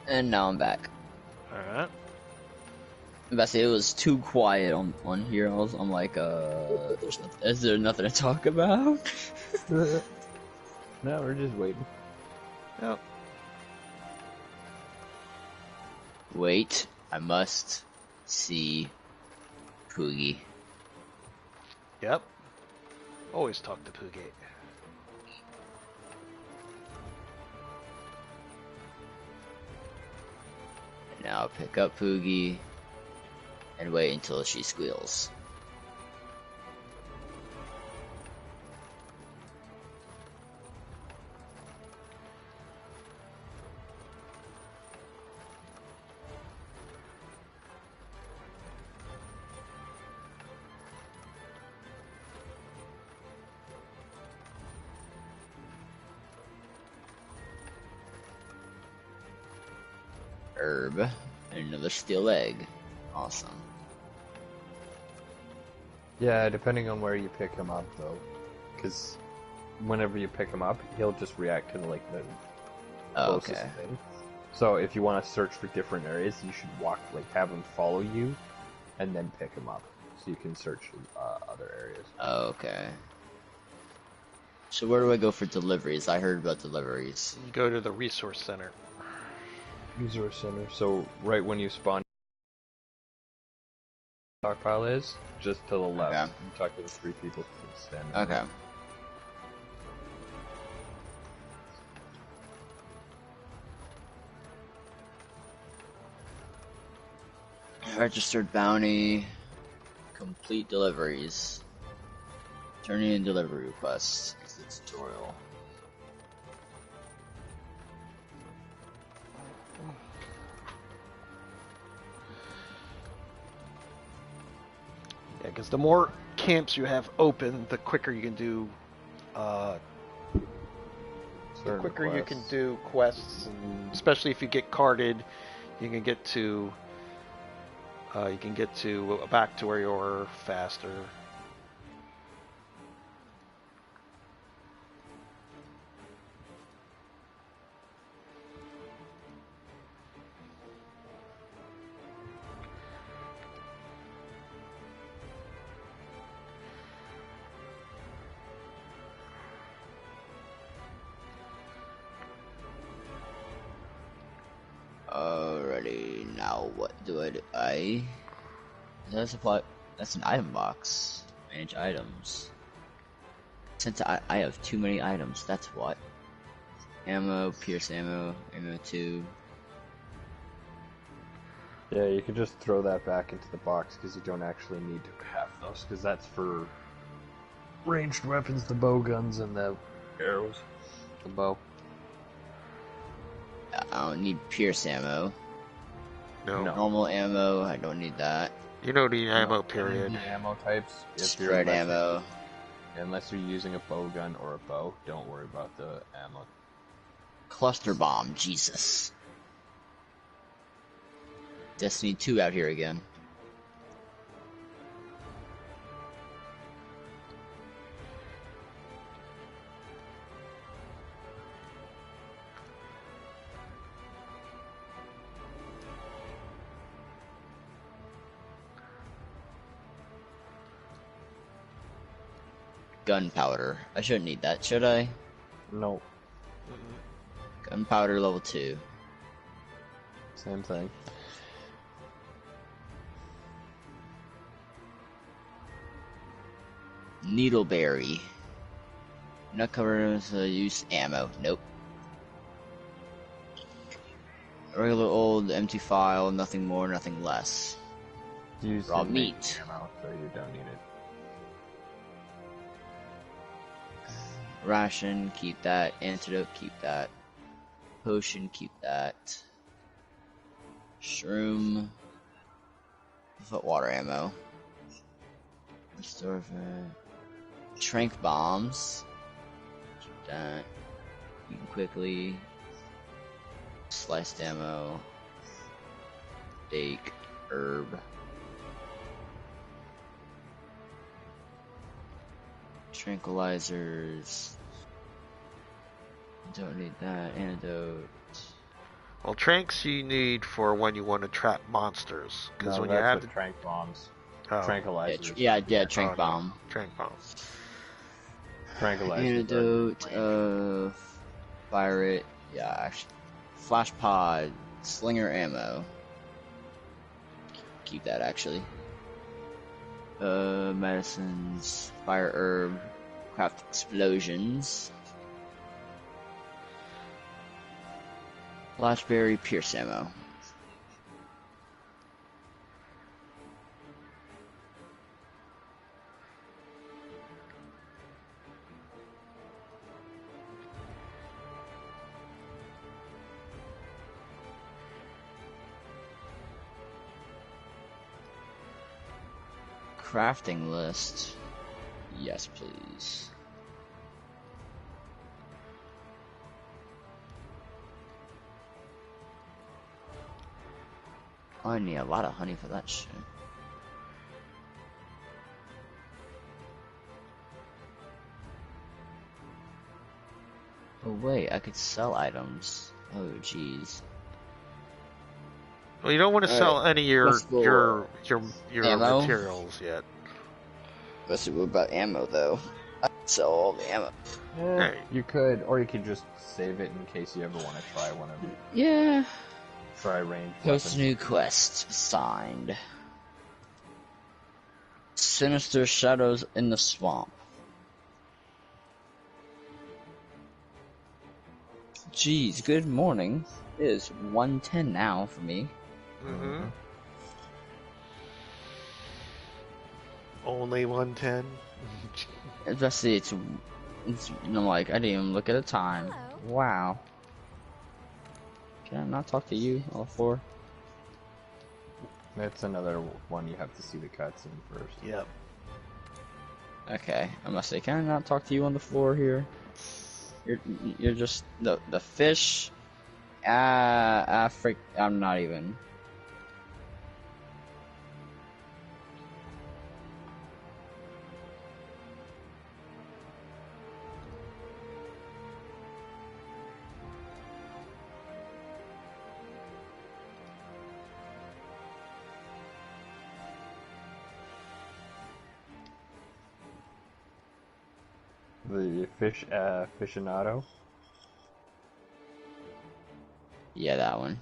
And now I'm back. Alright. But it was too quiet on here. I'm like, is there nothing to talk about? No, we're just waiting. Yep. Wait, I must see Poogie. Yep. Always talk to Poogie. Now pick up Poogie and wait until she squeals. Herb and another steel egg. Awesome. Yeah, depending on where you pick him up, though, because whenever you pick him up, he'll just react to like the closest thing. So if you want to search for different areas, you should have him follow you, and then pick him up, so you can search other areas. Okay. So where do I go for deliveries? I heard about deliveries. You go to the resource center. Resource center. So right when you spawn, stockpile is just to the left. Okay. You talk to the 3 people standing. Okay. Registered bounty. Complete deliveries. Turning in delivery requests. Is the tutorial. Yeah, because the more camps you have open, the quicker you can do. The quicker you can do quests, and especially if you get carded, you can get to. Back to where you were faster. Alrighty, now what do I do? That's an item box. Manage items. Since I have too many items, that's what. Ammo, pierce ammo, ammo 2. Yeah, you can just throw that back into the box because you don't actually need to have those, because that's for ranged weapons, the bow guns and the arrows. The bow. I don't need pierce ammo. No. Normal ammo, I don't need that. You don't need ammo, period. The ammo types. Spread ammo. Unless you're using a bow gun or a bow, don't worry about the ammo. Cluster bomb, Jesus. Destiny 2 out here again. Gunpowder. I shouldn't need that, should I? No. Gunpowder level 2. Same thing. Needleberry. Not covered as use ammo. Nope. Regular old empty file, nothing more, nothing less. Use Raw meat. Ammo, so you don't need it. Ration, keep that. Antidote, keep that. Potion, keep that. Shroom. Foot water ammo. Restore Trank bombs. Keep that. Eating quickly. Sliced ammo. Steak. Herb. Tranquilizers. Don't need that. Antidote. Well, tranks you need for when you want to trap monsters. Because No, when you that's have with trank bombs. oh, Tranquilizers. Yeah, oh, trank no. bomb. Trank bomb. Tranquilizers. Antidote, fire it. Yeah, actually, flash pod, slinger ammo. Keep that actually. Medicines, fire herb, craft explosions. Flashberry, pierce ammo. Crafting list. Yes, please. I need a lot of honey for that shit. Oh wait, I could sell items. Oh jeez. Well, you don't want to sell any of your let's go, ammo? materials yet. Let's see what about ammo though. I could sell all the ammo. Hey. You could, or you could just save it in case you ever want to try one of them. Yeah. Try range. Post new quest signed. Sinister shadows in the swamp. Jeez, good morning. It is 1:10 now for me. Mm-hmm. Only 110. Especially it's I'm like, I didn't even look at the time. Hello. Wow. Can I not talk to you on the floor? That's another one you have to see the cutscene first. Yep. Okay, I must say, can I not talk to you on the floor here? You're just the fish. I'm not even. The fish, aficionado. Yeah, that one.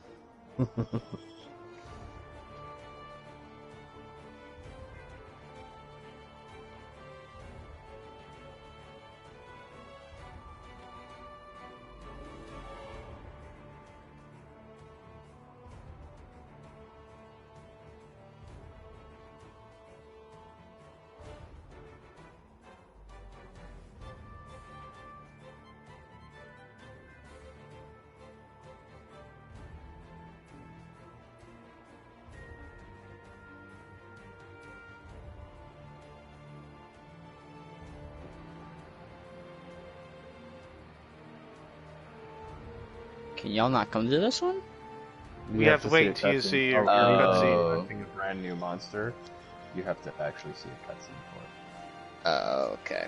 Can y'all not come to this one? We have to wait until you see your cutscene. Hunting a brand new monster, you have to actually see a cutscene for it. Oh, okay.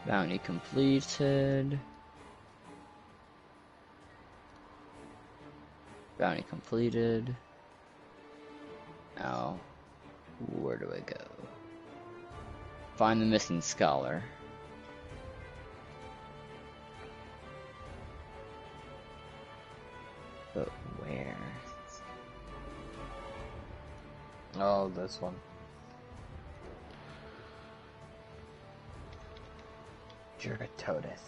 Bounty completed. Bounty completed. Now, where do I go? Find the missing scholar. But where? Oh, this one. Jurgatotis.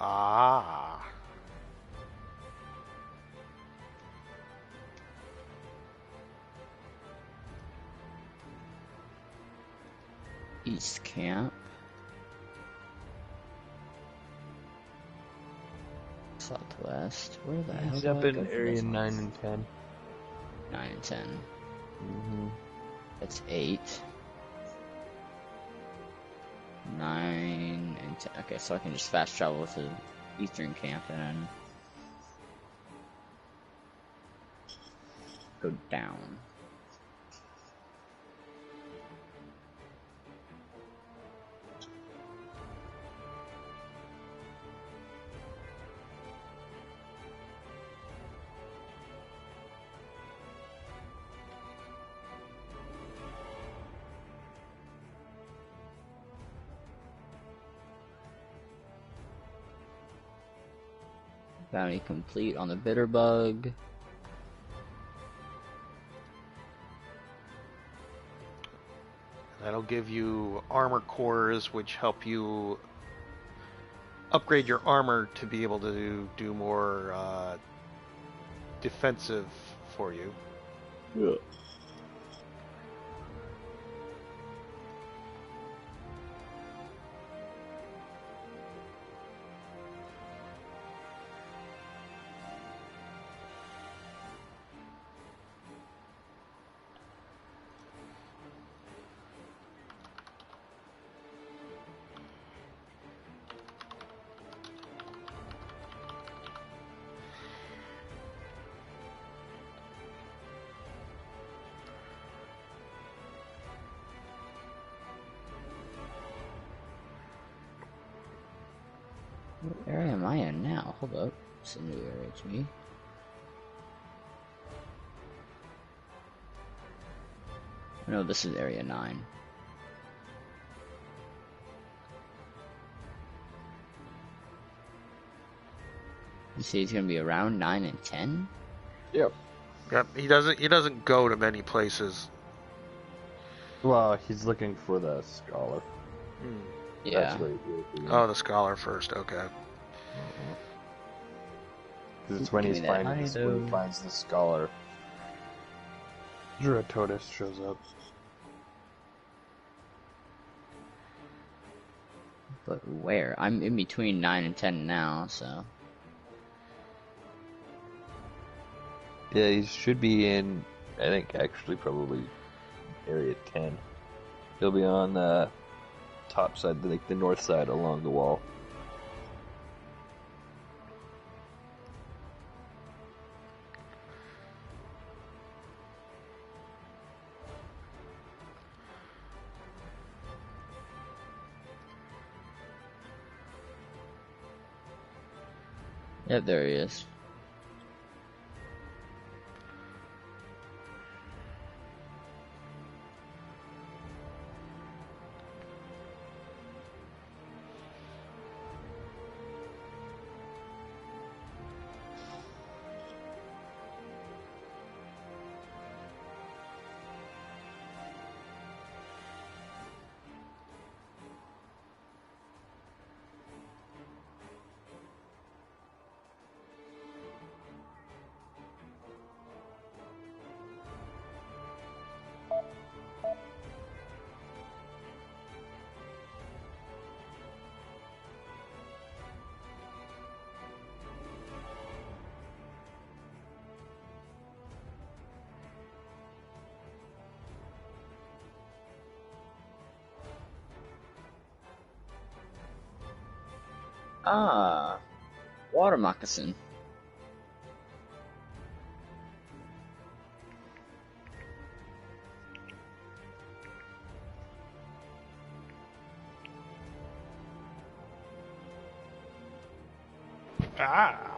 Ah. East Camp. Southwest. Where the hell He's do up I in go for area this one? 9 and 10. 9 and 10. Mm-hmm. That's 8. 9 and 10. Okay, so I can just fast travel to Eastern Camp and then go down. Bounty complete on the Bitterbug. That'll give you armor cores, which help you upgrade your armor to be able to do more defensive for you. Yeah. What area am I in now? Hold up. It's a new area to me. No, this is area 9. You say he's gonna be around 9 and 10? Yep. Yep, he doesn't go to many places. Well, he's looking for the scholar. Yeah. That's where he Oh, the scholar first. Okay. Because it's when Give he's me that finding honey, when he though. finds the scholar. Jurgatotis shows up. But where? I'm in between 9 and 10 now, so. Yeah, he should be in, I think, actually probably area 10. He'll be on the top side, like the north side along the wall. Yep, there he is. Ah, water moccasin. Ah.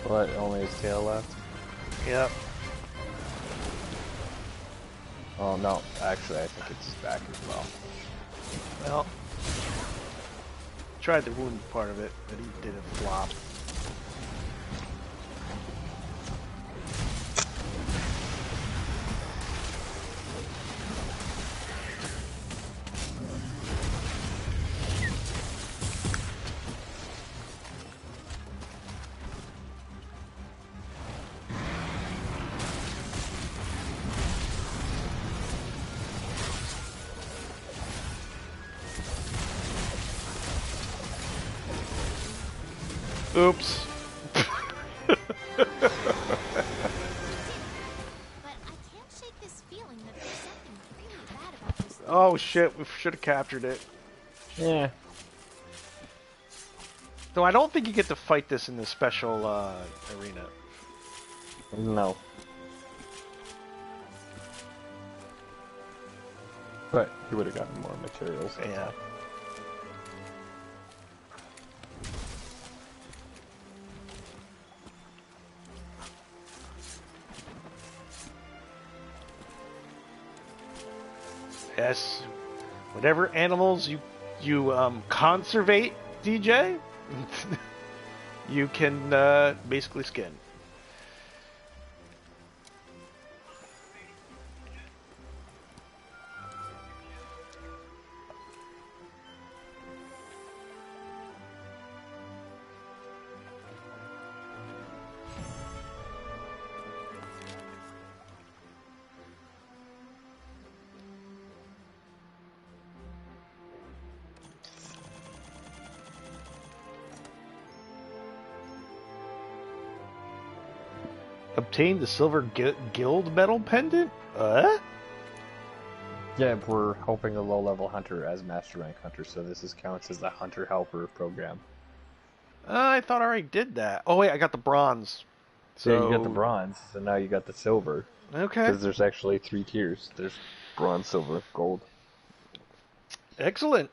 What? Only his tail left? Yep. Oh no, actually I think it's his back as well. Well, tried the wound part of it, but he didn't flop. Oops. But I can't shake this feeling that there's something really bad about this. Oh shit, we should have captured it. Yeah. Though I don't think you get to fight this in the special arena. No. But he would have gotten more materials. Yeah. Yes. Whatever animals you conservate, DJ, you can basically skin. Obtain the silver guild medal pendant? Yeah, we're helping a low-level hunter as master rank hunter, so this counts as the hunter helper program. I thought I already did that. Oh wait, I got the bronze. So yeah, you got the bronze, so now you got the silver. Okay. Because there's actually 3 tiers. There's bronze, silver, gold. Excellent.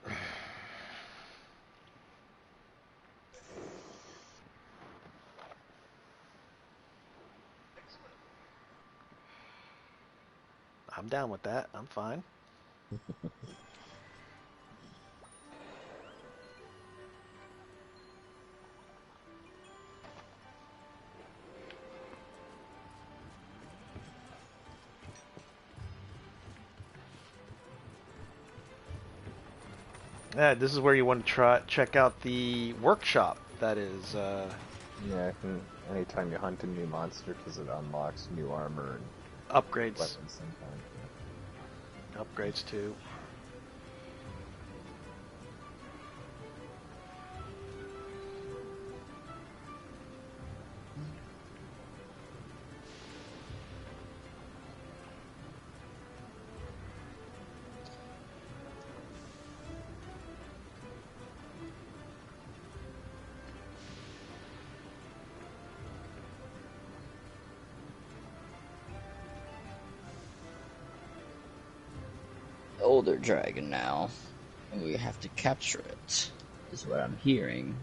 I'm down with that. I'm fine. Yeah, this is where you want to check out the workshop. That is. Yeah, anytime you hunt a new monster, because it unlocks new armor and upgrades. Weapons sometimes. Yeah. Upgrades too. Older dragon now, and we have to capture it, is what I'm hearing.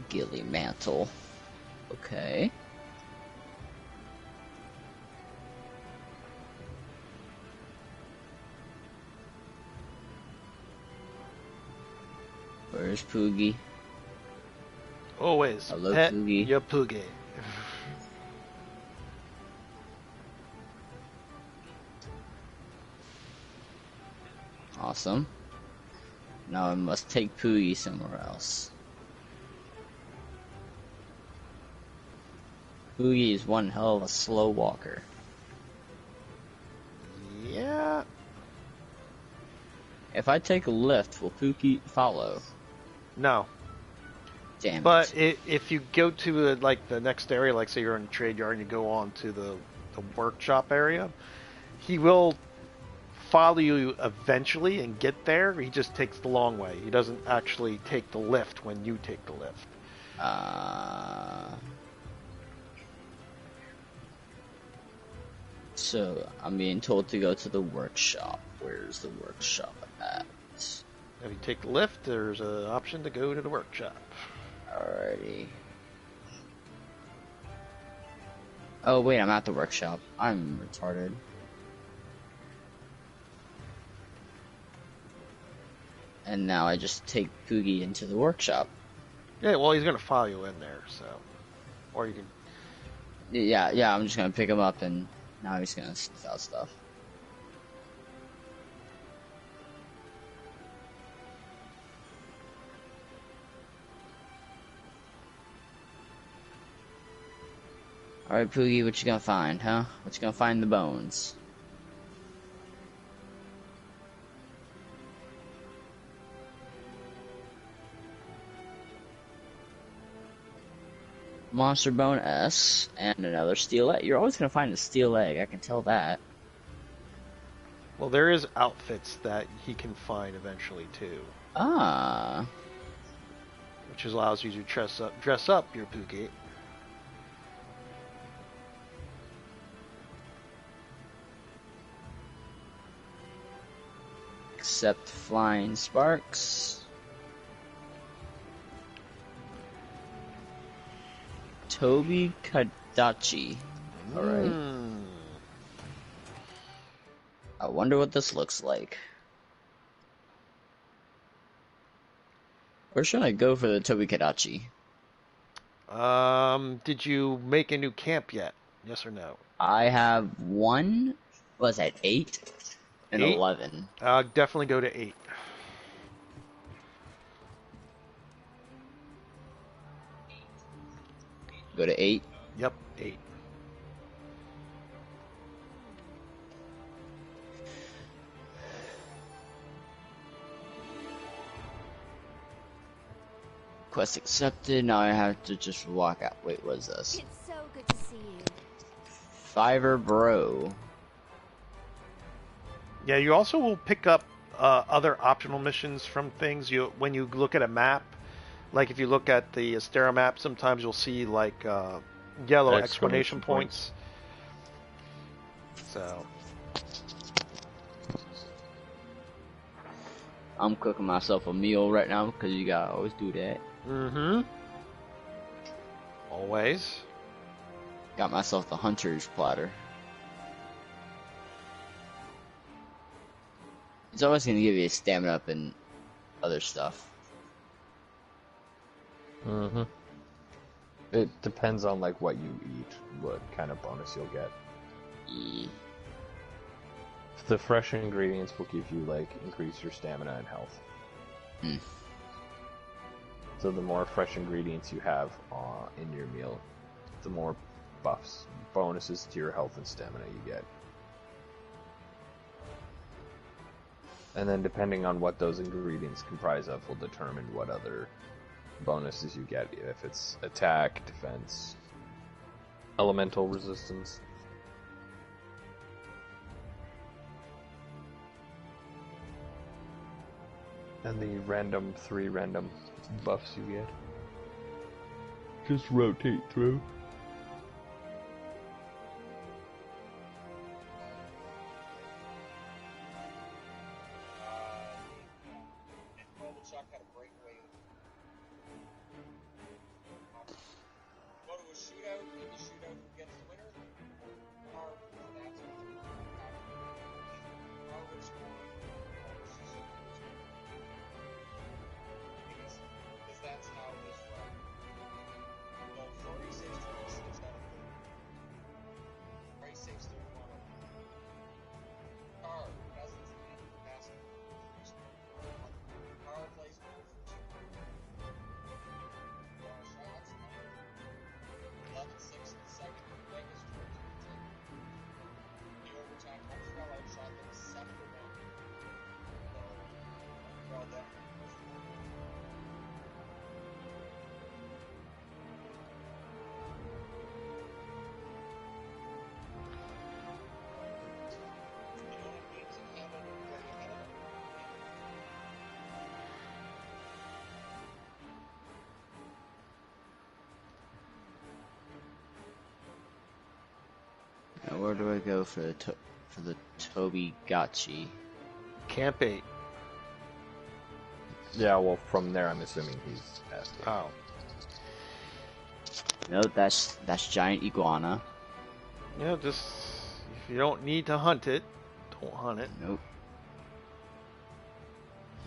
Gilly mantle. Okay. Where's Poogie? Always. Hello, Pet Poogie. your Poogie. Awesome. Now I must take Poogie somewhere else. Boogie is one hell of a slow walker. Yeah. If I take a lift, will Pookie follow? No. Damn But it. if you go to like the next area, like say you're in the trade yard and you go on to the workshop area, he will follow you eventually and get there. He just takes the long way. He doesn't actually take the lift when you take the lift. So I'm being told to go to the workshop. Where's the workshop at? If you take the lift, there's an option to go to the workshop. Alrighty. Oh wait, I'm at the workshop. I'm retarded. And now I just take Poogie into the workshop. Yeah, well, he's gonna follow you in there, so, or you can. Yeah, I'm just gonna pick him up and now he's gonna sniff out stuff. Alright, Poogie, what you gonna find, huh? What you gonna find in the bones? Monster Bone S, and another steel egg. You're always gonna find a steel egg, I can tell that. Well, there is outfits that he can find eventually too. Ah. Which allows you to dress up your Poogie. Except flying sparks. Toby Kadachi. Alright. I wonder what this looks like. Where should I go for the Toby Kadachi? Did you make a new camp yet? Yes or no? I have one. What was that, 8? And 8? 11. Definitely go to 8. Go to 8? Yep, 8. Quest accepted. Now I have to just walk out. Wait, what is this? It's so good to see you. Fiverr Bro. Yeah, you also will pick up other optional missions from things. When you look at a map, like if you look at the Astera map, sometimes you'll see like yellow exclamation points. So I'm cooking myself a meal right now because you gotta always do that. Mm-hmm. Always. Got myself the hunter's platter. It's always gonna give you a stamina up and other stuff. Mm-hmm. It depends on like what you eat, what kind of bonus you'll get. Yeah. The fresh ingredients will give you like increase your stamina and health. So the more fresh ingredients you have in your meal, the more buffs, bonuses to your health and stamina you get. And then depending on what those ingredients comprise of will determine what other bonuses you get, if it's attack, defense, elemental resistance. And the 3 random buffs you get. Just rotate through. Now where do I go for the Toby Gotchi? Camp 8. Yeah, well, from there, I'm assuming he's past it. Oh. No, that's giant iguana. Yeah, just if you don't need to hunt it, don't hunt it. Nope.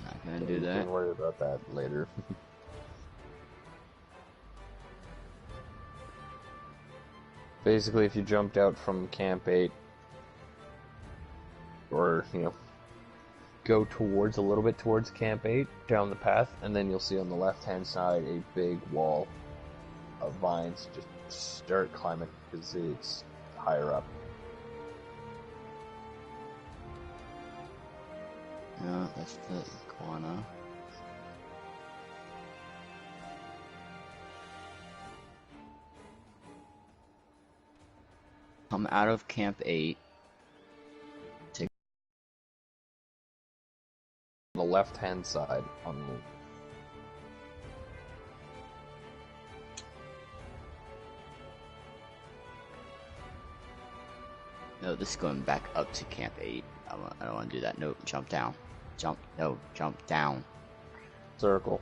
Not gonna So do you that. can worry about that later. Basically, if you jumped out from Camp 8, or, go towards a little bit towards Camp 8, down the path, and then you'll see on the left-hand side a big wall of vines. Just start climbing, because it's higher up. No, that's the iguana. Come out of Camp 8. On the left-hand side, on the... No, this is going back up to Camp 8. I don't want to do that. No, jump down. Jump down. circle.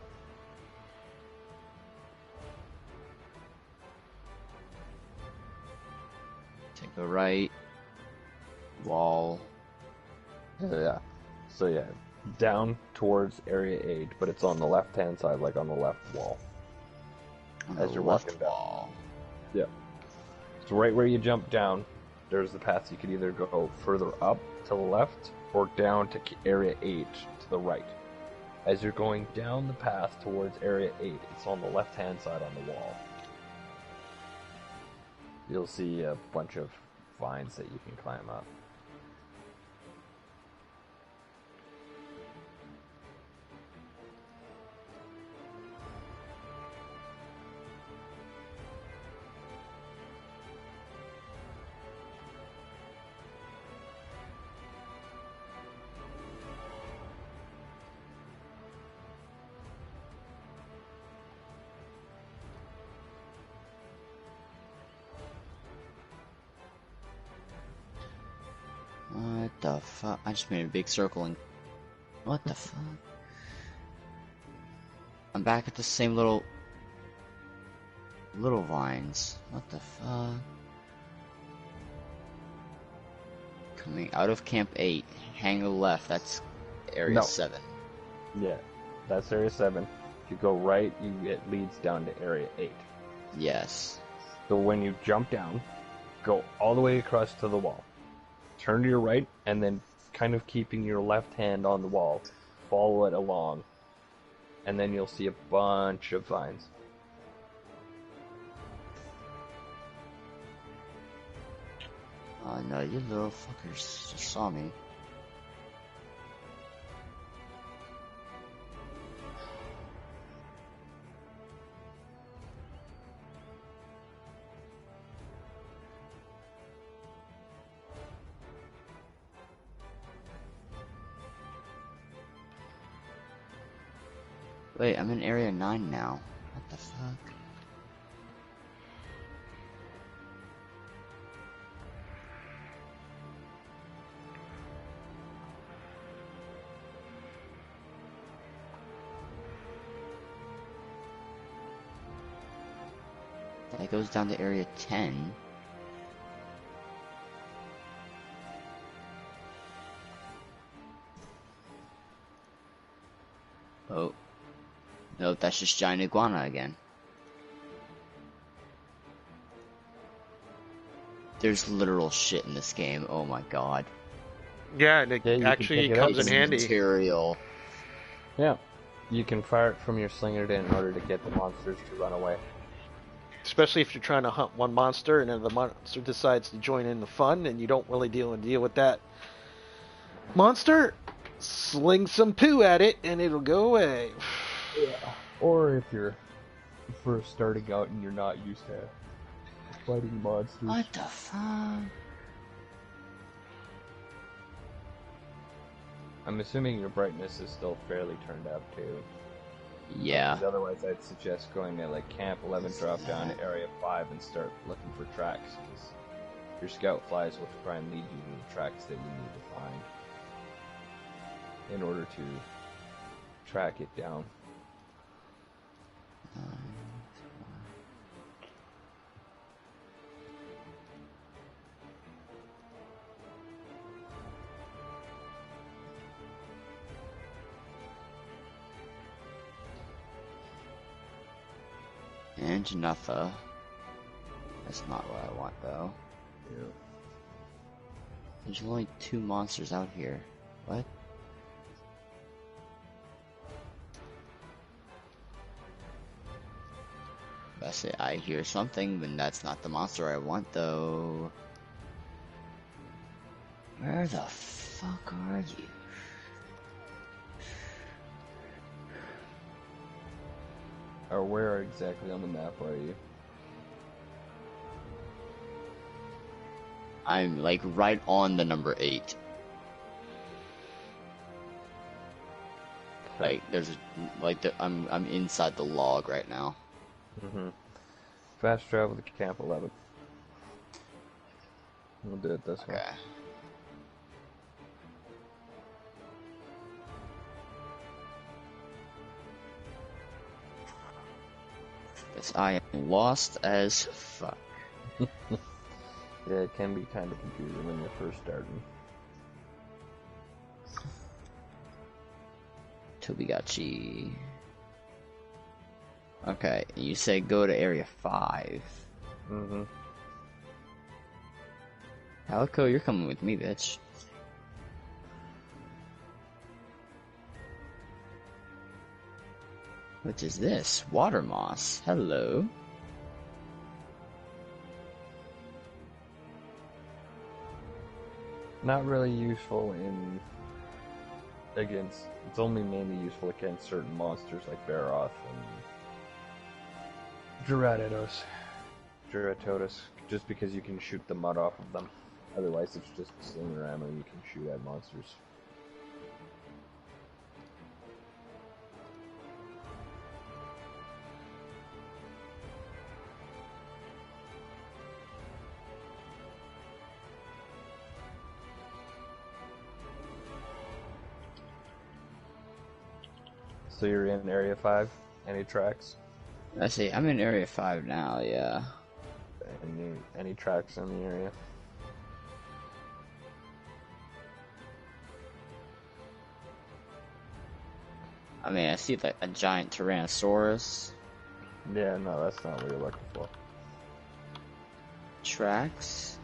Take a right. Wall. Yeah. So yeah, down towards Area 8, but it's on the left-hand side, like on the left wall. On As the you're left walking down. wall. Yeah. So right where you jump down, there's the path. You could either go further up to the left or down to Area 8 to the right. As you're going down the path towards Area 8, it's on the left-hand side on the wall. You'll see a bunch of vines that you can climb up. What the fuck? I just made a big circle and... What the fuck? I'm back at the same little vines. What the fuck? Coming out of Camp 8, hang a left, that's Area No. 7. Yeah, that's Area 7. If you go right, it leads down to Area 8. Yes. So when you jump down, go all the way across to the wall. Turn to your right, and then kind of keeping your left hand on the wall, follow it along, and then you'll see a bunch of vines. Oh no, you little fuckers just saw me. Wait, I'm in Area 9 now. What the fuck? That goes down to Area 10. Oh. No, that's just giant iguana again. There's literal shit in this game, oh my god. Yeah, and it Yeah, you can actually pick it up. comes in It's handy. material. Yeah. You can fire it from your slinger in order to get the monsters to run away. Especially if you're trying to hunt one monster and then the monster decides to join in the fun and you don't really deal with that monster, sling some poo at it and it'll go away. Yeah. Or if you're first starting out and you're not used to fighting monsters. What the fuck? I'm assuming your brightness is still fairly turned up too. Yeah. Because otherwise, I'd suggest going to like Camp 11, drop down to Area 5, and start looking for tracks. 'Cause your scout flies will try and lead you to the tracks that you need to find in order to track it down. And Janutha. That's not what I want, though. Yeah. There's only 2 monsters out here. What? That's it. I hear something, but that's not the monster I want, though. Where the fuck are you? Or where exactly on the map are you? I'm like right on the number 8. Like there's I'm inside the log right now. Fast travel to Camp 11. We'll do it this way. Okay. Guess I am lost as fuck. Yeah, it can be kind of confusing when you're first starting. Tobigachi. Okay, you say go to area 5. Mm-hmm. Calico, you're coming with me, bitch. What is this? Water moss. Hello. Not really useful against. It's only mainly useful against certain monsters like Baroth and Geratotus, just because you can shoot the mud off of them. Otherwise, it's just slinger ammo you can shoot at monsters. So you're in Area 5? Any tracks? I see, I'm in area 5 now, yeah. Any tracks in the area? I mean, I see like a giant Tyrannosaurus. Yeah, no, that's not what you're looking for. Tracks.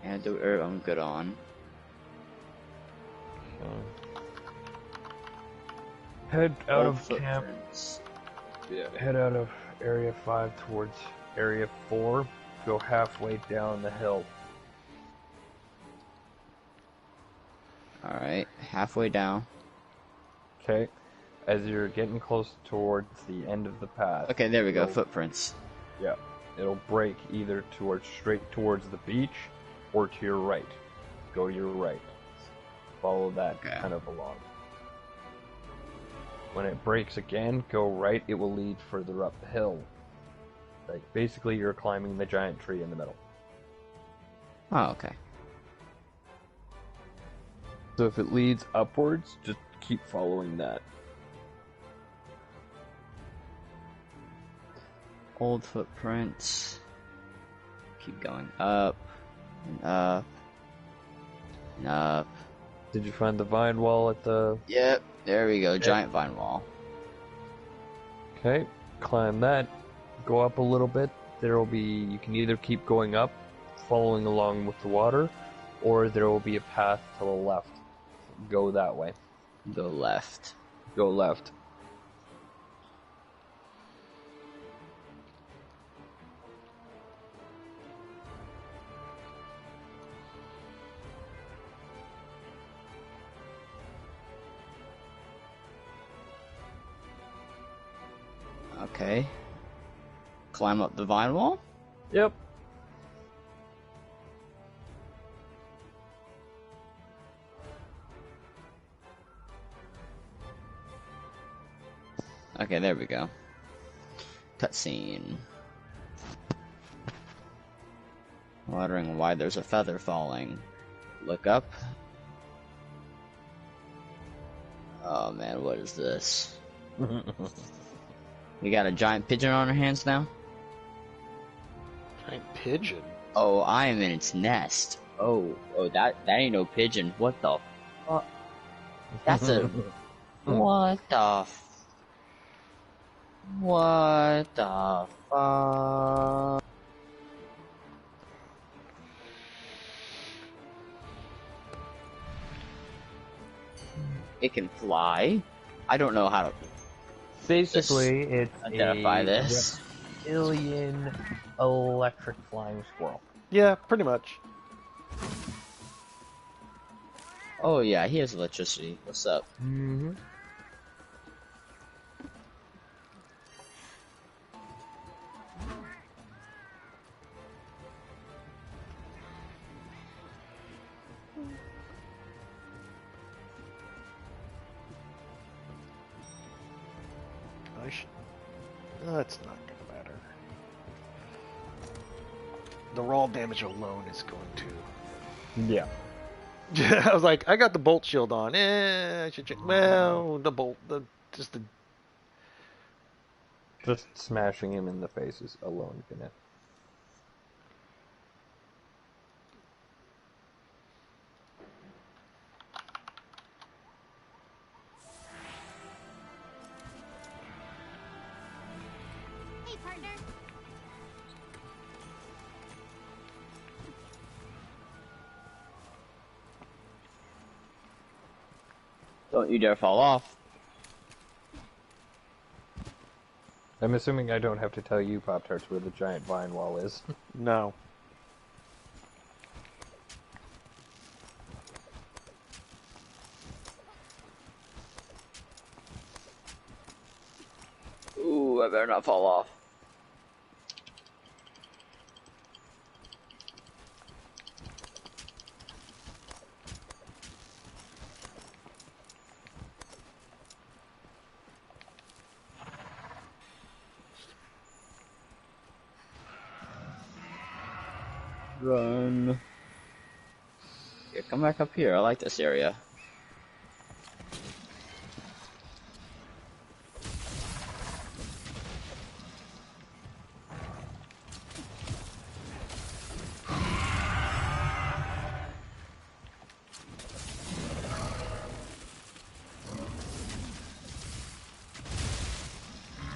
And the herb I'm good on. Head out Old of camp. footprints. Yeah, head out of Area 5 towards Area 4. Go halfway down the hill. Alright, halfway down. Okay. As you're getting close towards the end of the path. Okay, there we go, footprints. Yeah. It'll break either straight towards the beach or to your right. Go to your right. Follow that kind of along. When it breaks again, go right, it will lead further up the hill. Like, basically you're climbing the giant tree in the middle. Oh, okay. So if it leads upwards, just keep following that. Old footprints. Keep going up and up and up. Did you find the vine wall at the... Yep, there we go, giant vine wall. Okay, climb that. Go up a little bit. There will be... You can either keep going up, following along with the water, or there will be a path to the left. Go that way. Go left. Go left. Okay. Climb up the vine wall? Yep. Okay, there we go. Cutscene. Wondering why there's a feather falling. Look up. Oh man, what is this? We got a giant pigeon on our hands now? Giant pigeon? Oh, I am in its nest. Oh, that ain't no pigeon. What the fuck? That's a... What the fuck? It can fly. I don't know how to Basically, it's identify a this. reptilian electric flying squirrel. Yeah, pretty much. Oh yeah, he has electricity. What's up? Mm-hmm. I should... That's not gonna matter. The raw damage alone is going to... Yeah. I was like, I got the bolt shield on. I should check. Well, the bolt, just the... Just smashing him in the face is alone gonna. Hey, partner. Don't you dare fall off. I'm assuming I don't have to tell you, Pop-Tarts, where the giant vine wall is. No. Ooh, I better not fall off. Run. Here, come back up here. I like this area.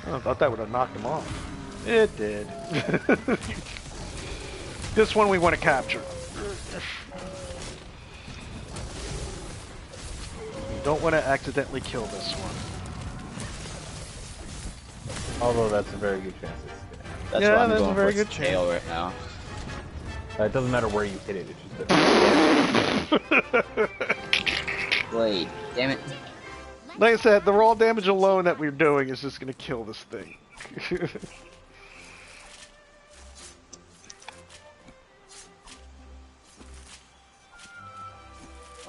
I thought that would have knocked him off. It did. This one we want to capture. You don't want to accidentally kill this one. Although that's a very good chance it's gonna happen. That's Yeah, why I'm that's a going very for good its tail right now. It doesn't matter where you hit it, it's just that. Blade. Damn it. Like I said, the raw damage alone that we're doing is just going to kill this thing.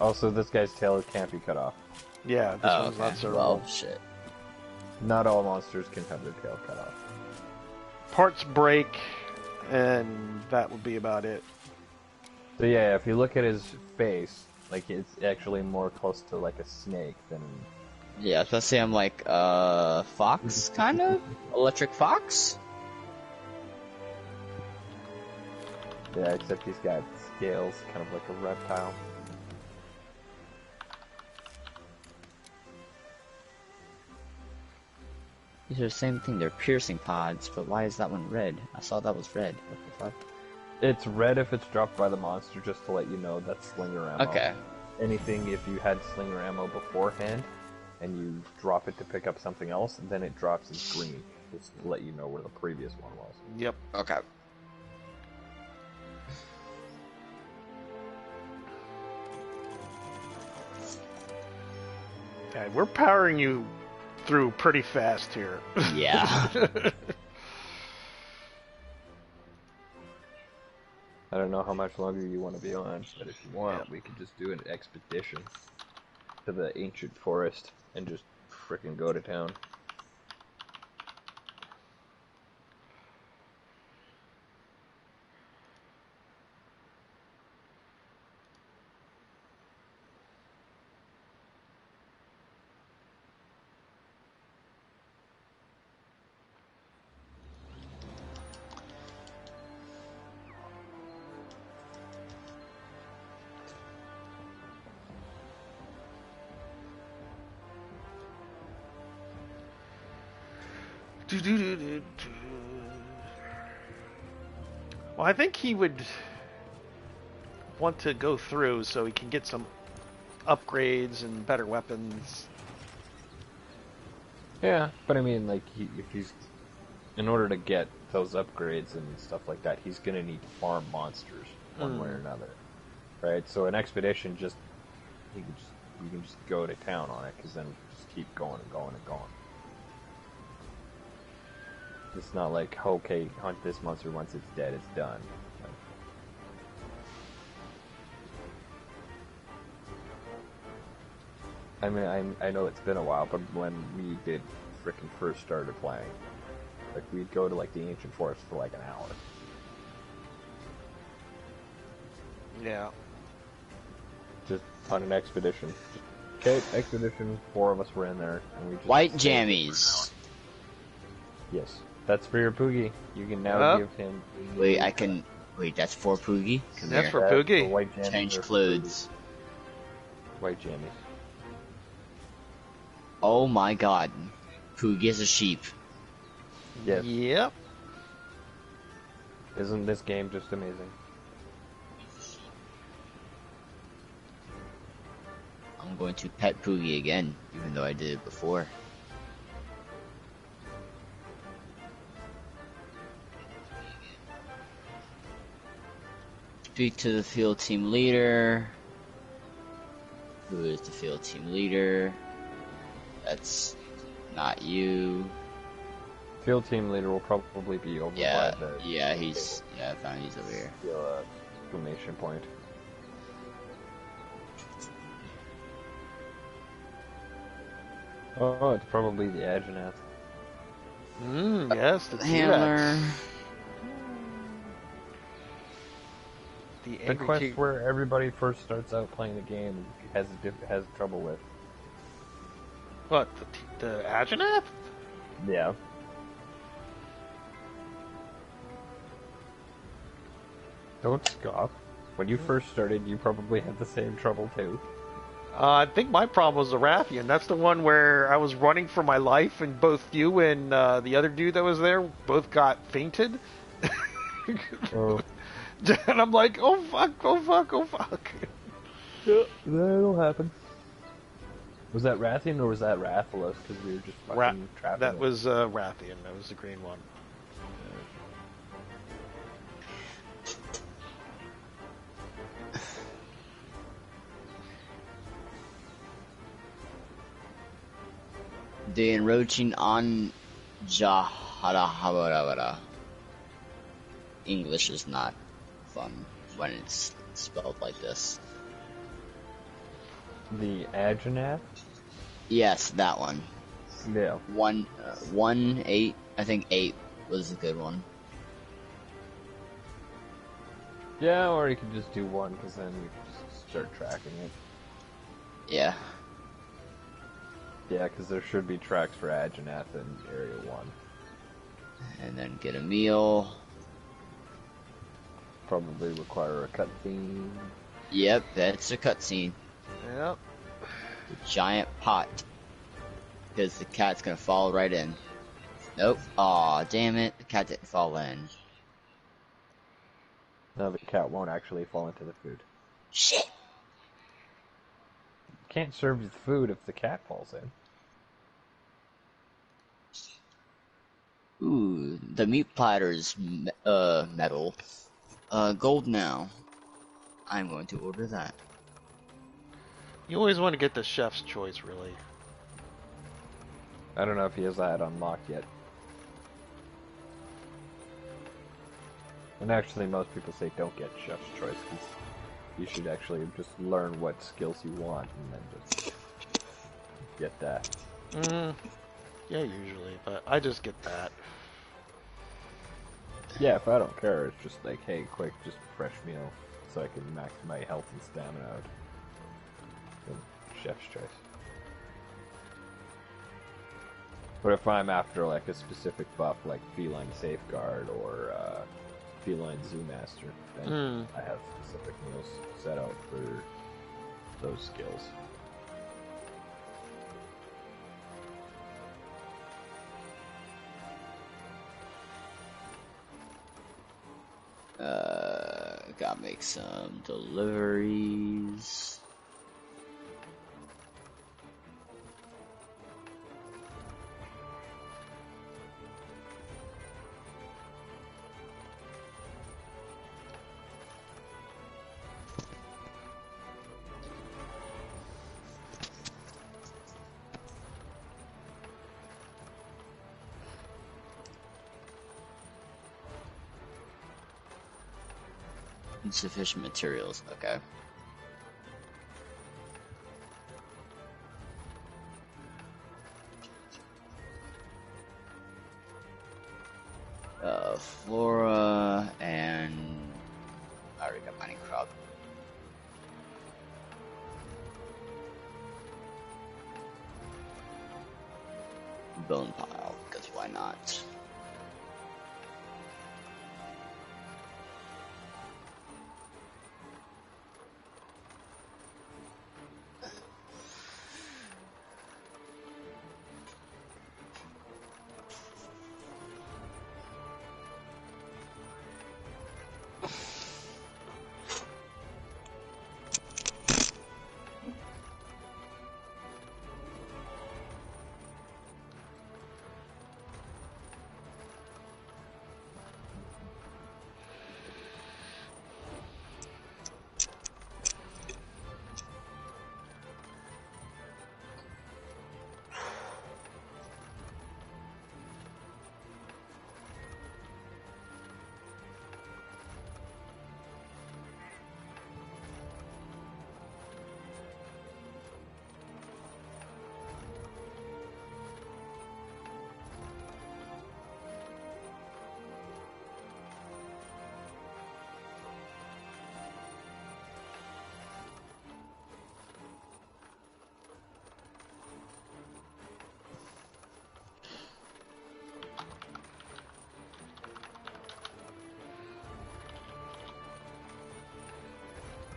Also, this guy's tail can't be cut off. Yeah, this one's not so Well, shit. Not all monsters can have their tail cut off. Parts break, and that would be about it. So yeah, if you look at his face, like it's actually more close to like a snake than... Yeah, I was about to say I'm like, fox, kind of? Electric fox? Yeah, except he's got scales, kind of like a reptile. These are the same thing, they're piercing pods, but why is that one red? I saw that was red. What the fuck? It's red if it's dropped by the monster, just to let you know that's slinger ammo. Okay. Anything, if you had slinger ammo beforehand, and you drop it to pick up something else, then it drops as green, just to let you know where the previous one was. Yep. Okay. Okay, we're powering you through pretty fast here. Yeah. I don't know how much longer you want to be on, but if you want, we could just do an expedition to the ancient forest and just frickin' go to town. Well, I think he would want to go through so he can get some upgrades and better weapons. Yeah, but I mean, like, if he's in order to get those upgrades and stuff like that, he's gonna need farm monsters one way or another, right? So an expedition you can just go to town on it, because then we can just keep going and going and going. It's not like, okay, hunt this monster, once it's dead, it's done. I mean, I know it's been a while, but when we did frickin' first started playing, like, we'd go to, like, the ancient forest for, like, an hour. Yeah. Just on an expedition. Okay, expedition, 4 of us were in there, and we just... White jammies. Yes. That's for your Poogie. You can now give him... Wait, Wait, that's for Poogie? Come That's here. for Poogie. White jammies. Change clothes. White jammies. Oh my god. Poogie is a sheep. Yes. Yep. Isn't this game just amazing? I'm going to pet Poogie again, even though I did it before. Speak to the field team leader. Who is the field team leader? That's not you. Field team leader will probably be over by the... Yeah, I found he's over here. Exclamation point. Oh, it's probably the Ageneth. Yes, the Handler. T-Rex. The quest where everybody first starts out playing the game has trouble with. What, the Ageneth? Yeah. Don't scoff. When you first started, you probably had the same trouble too. I think my problem was the Rathian. That's the one where I was running for my life, and both you and the other dude that was there both got fainted. Oh. And I'm like, oh fuck, oh fuck, oh fuck. Yeah, that'll happen. Was that Rathian or was that Rathalos? Because we were just fucking trapping That it. was Rathian. That was the green one. The encroaching on Jahara. English is not fun when it's spelled like this. The Ageneth? Yes, that one. Yeah. 8. I think 8 was a good one. Yeah, or you could just do 1, because then you could just start tracking it. Yeah. Yeah, because there should be tracks for Ageneth in Area 1. And then get a meal. Probably require a cutscene. Yep, that's a cutscene. Yep. A giant pot. Because the cat's gonna fall right in. Nope. Aw, damn it. The cat didn't fall in. No, the cat won't actually fall into the food. Shit! Can't serve you the food if the cat falls in. Ooh, the meat platter's metal. Gold now. I'm going to order that. You always want to get the chef's choice, really. I don't know if he has that unlocked yet. And actually, most people say don't get chef's choice, because you should actually just learn what skills you want, and then just get that. Yeah, usually, but I just get that. Yeah, if I don't care, it's just like, hey, quick, just fresh meal, so I can max my health and stamina out. And chef's choice. But if I'm after like a specific buff, like feline safeguard or feline zoo master, then I have specific meals set out for those skills. Gotta make some deliveries. Insufficient materials, okay. Flora and I already got mining crop. Bone pile, because why not?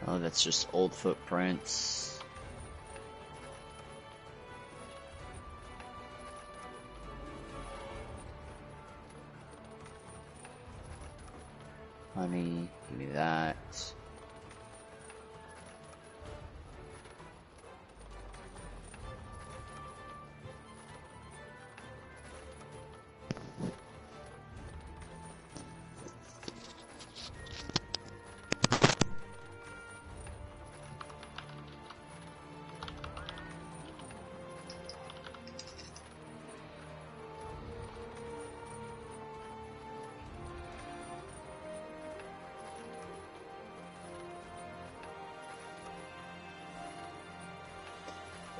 Oh, that's just old footprints. Honey, give me that.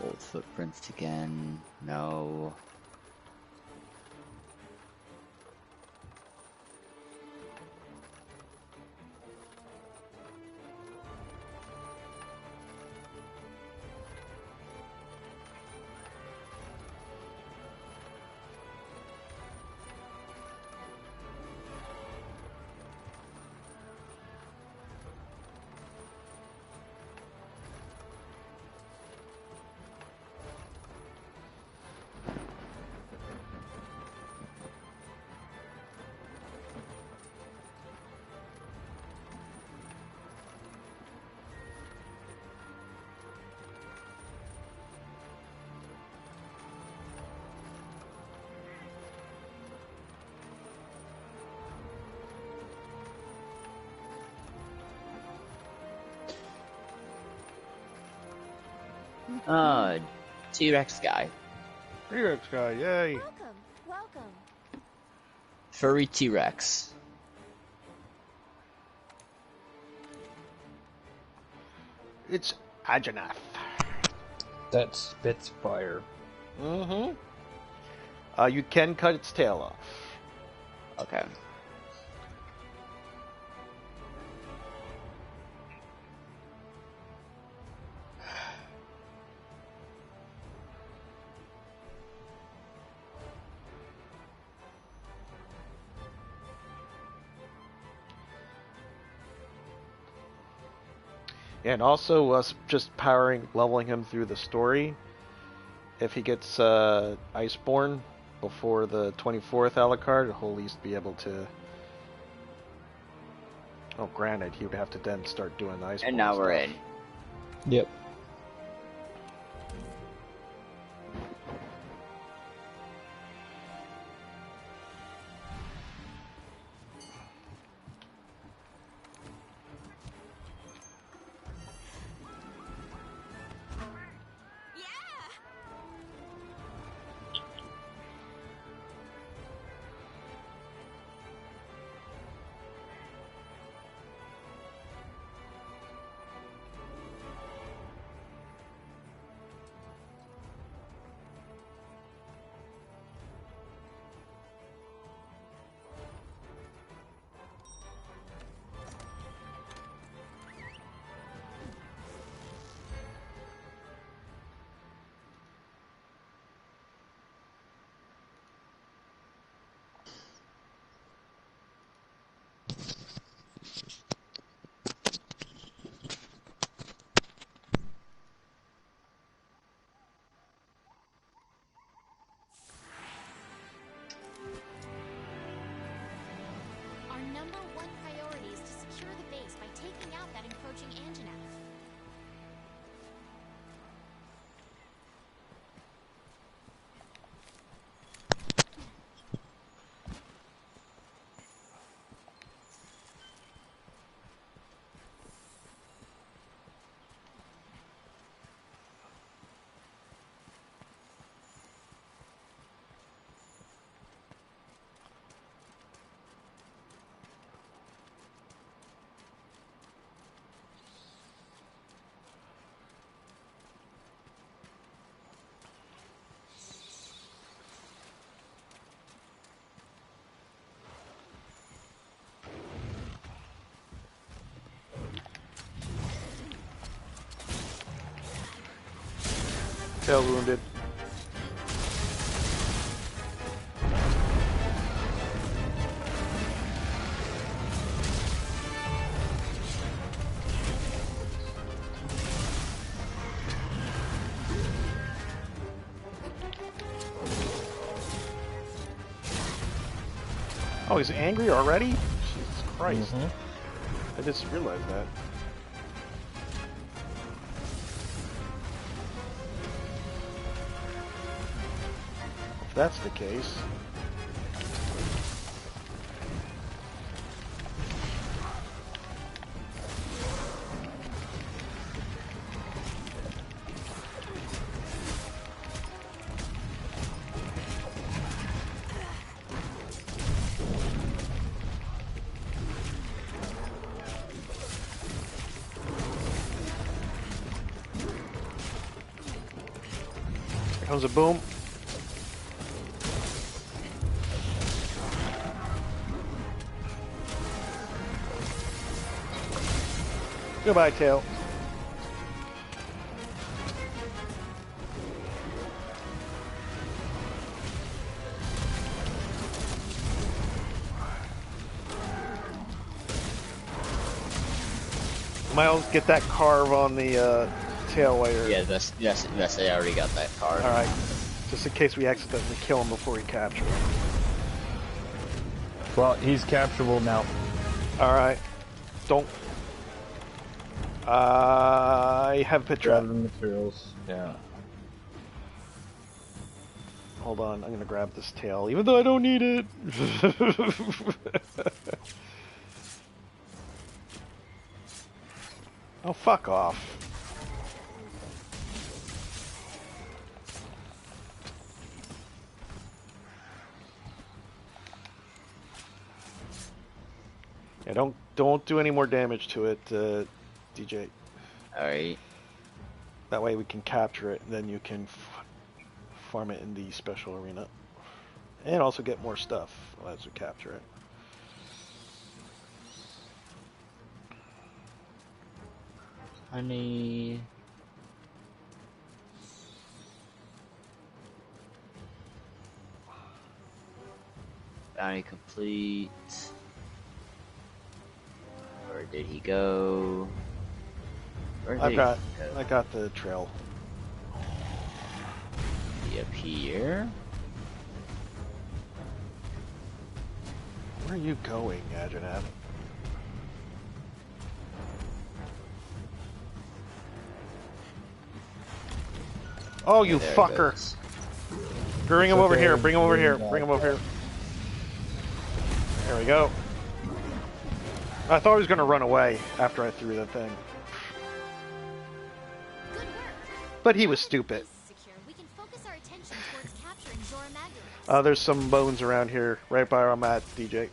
Old footprints again. No. T-Rex guy. T-Rex guy, yay. Welcome, welcome. Furry T-Rex. It's Ajanaf. That spits fire. Mm-hmm. You can cut its tail off. Okay. And also, just leveling him through the story. If he gets Icebourne before the 24th Alucard, he'll at least be able to Oh, granted, he would have to then start doing the Icebourne And now we're stuff. in. Yep. Our number one priority is to secure the base by taking out that encroaching Anjanath. Tail wounded. Oh, he's angry already? Jesus Christ. I just realized that. If that's the case. Here comes a boom. Goodbye, Tail. Miles, get that carve on the tail layer. Yeah, that's I already got that card. Alright. Just in case we accidentally kill him before we capture him. Well, he's capturable now. Alright. Don't. I have a picture. Grab the materials. Yeah. Hold on, I'm gonna grab this tail, even though I don't need it. Oh, fuck off. Yeah, don't do any more damage to it, DJ. Alright. That way we can capture it, and then you can farm it in the special arena. And also get more stuff as we capture it. Honey. Bounty complete. Where did he go? Where did I he got go? the trail. He up here? Where are you going, Adrian? Oh, you There it fucker. goes. Bring him It's over okay, here. Bring him over bring here. him Bring him back. over here. There we go. I thought he was going to run away after I threw that thing. Good work. But he was Now that the stupid. base is secure, we can focus our attention towards capturing Zora Magdaros. There's some bones around here, right by where I'm at, DJ.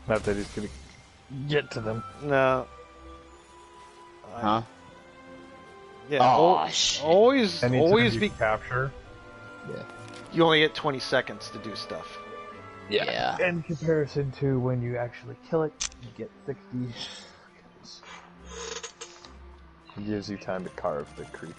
Not that he's gonna get to them. No. Huh? Yeah. Aw, shit. Always Anytime you be. capture. You only get 20 seconds to do stuff. Yeah. In comparison to when you actually kill it, you get 60 seconds. It gives you time to carve the creature.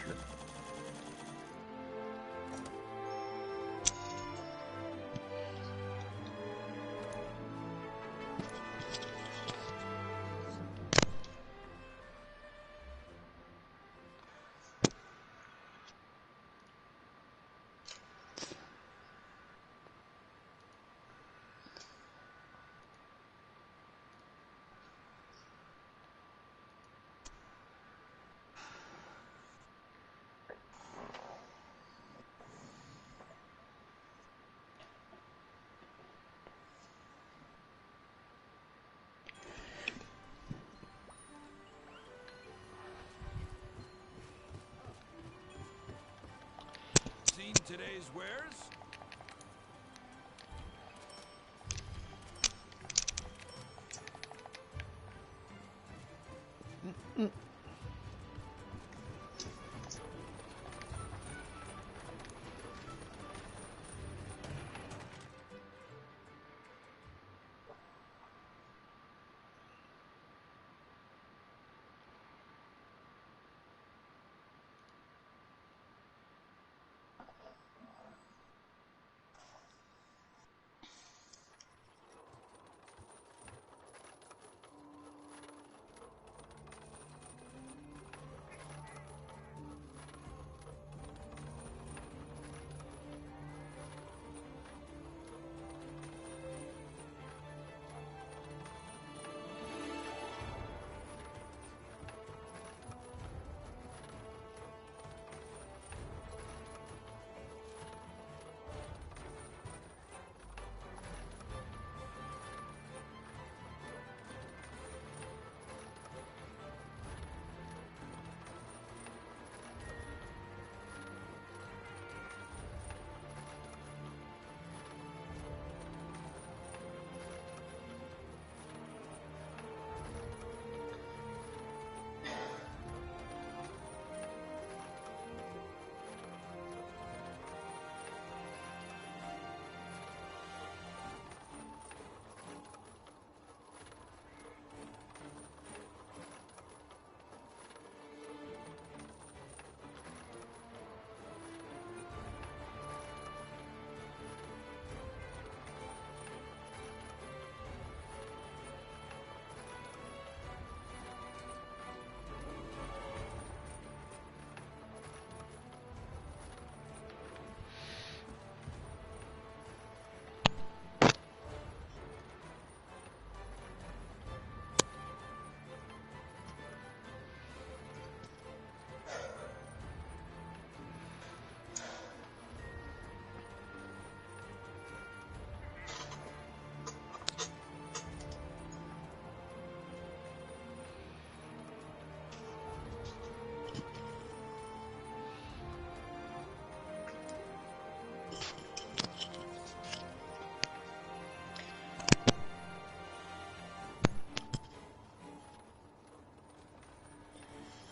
Seen today's wares?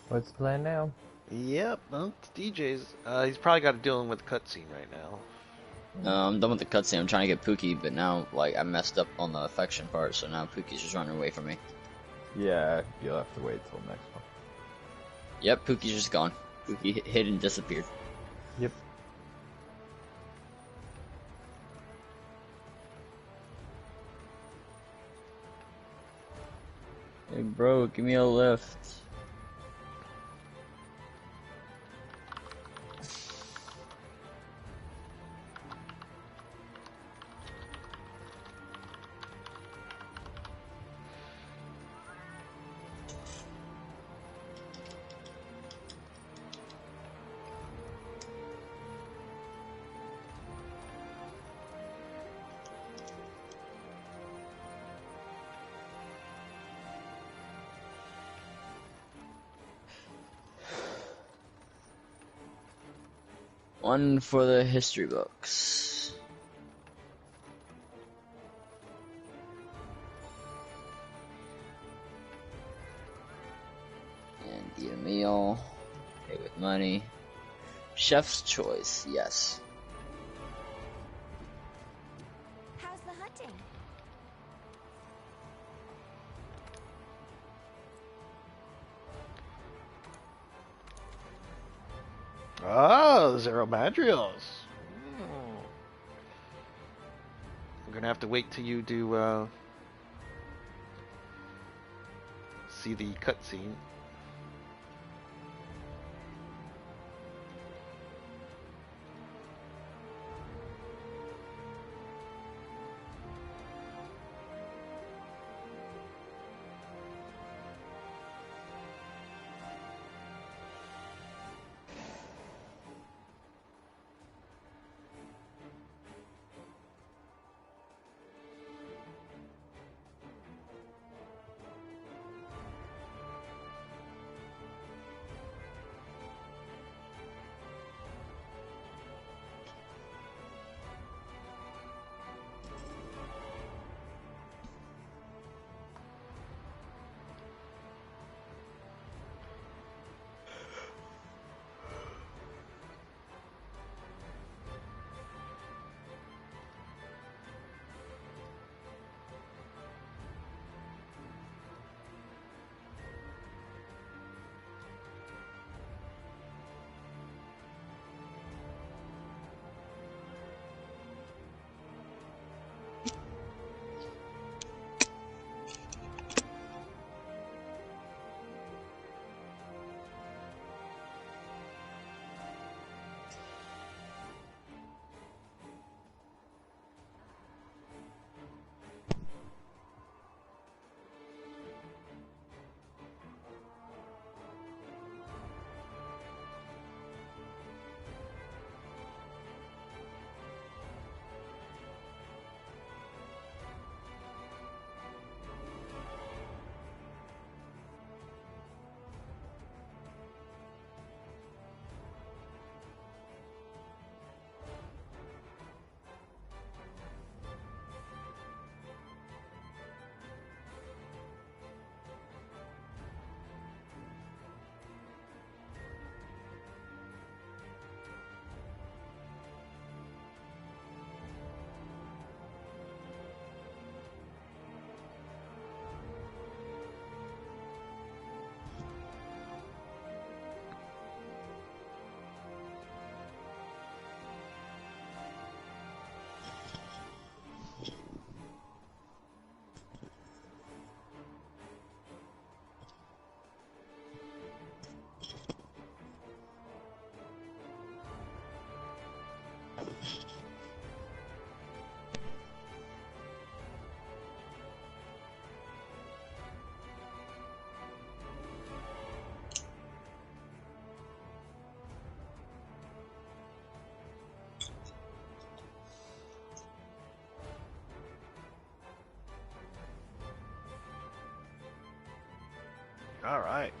What's the plan now? Yep, well, it's DJ's. He's probably got to deal with the cutscene right now. I'm done with the cutscene. I'm trying to get Pookie, but now, like, I messed up on the affection part, so now Pookie's just running away from me. Yeah, you'll have to wait till next one. Yep, Pookie's just gone. Pookie hid and disappeared. Yep. Hey, bro, give me a lift. One for the history books. And eat a meal. Pay with money. Chef's choice, yes. How's the hunting? Ah, Zero Madrios. I'm gonna have to wait till you do see the cutscene. All right.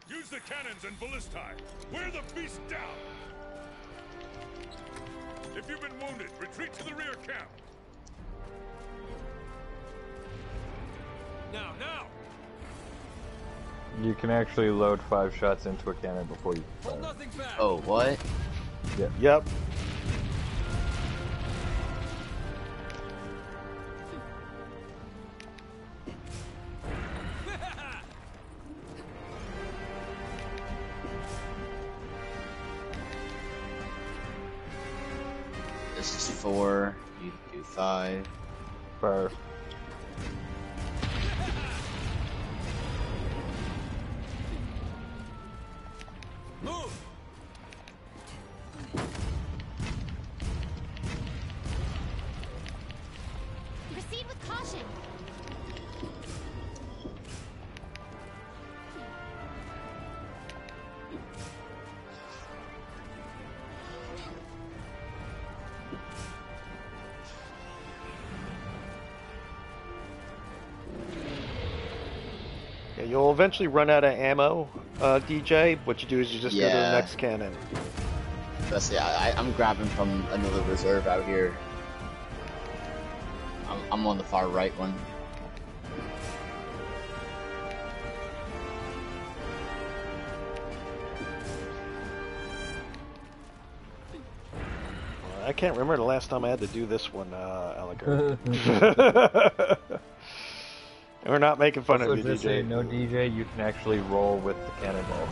Use the cannons and ballistae. Wear the beast down. If you've been wounded, retreat to the rear camp. Now! You can actually load 5 shots into a cannon before you Hold fire. nothing back. Oh, what? Yeah. Yep. This is 4. You do 5. Fire. Move! Proceed with caution. Yeah, you'll eventually run out of ammo, DJ. What you do is you just go to the Yeah. next cannon. That's I'm grabbing from another reserve out here. I'm on the far right one. I can't remember the last time I had to do this one, Alligator. We're not making fun Also, of you, just so DJ. you know, DJ, you can actually roll with the cannonball.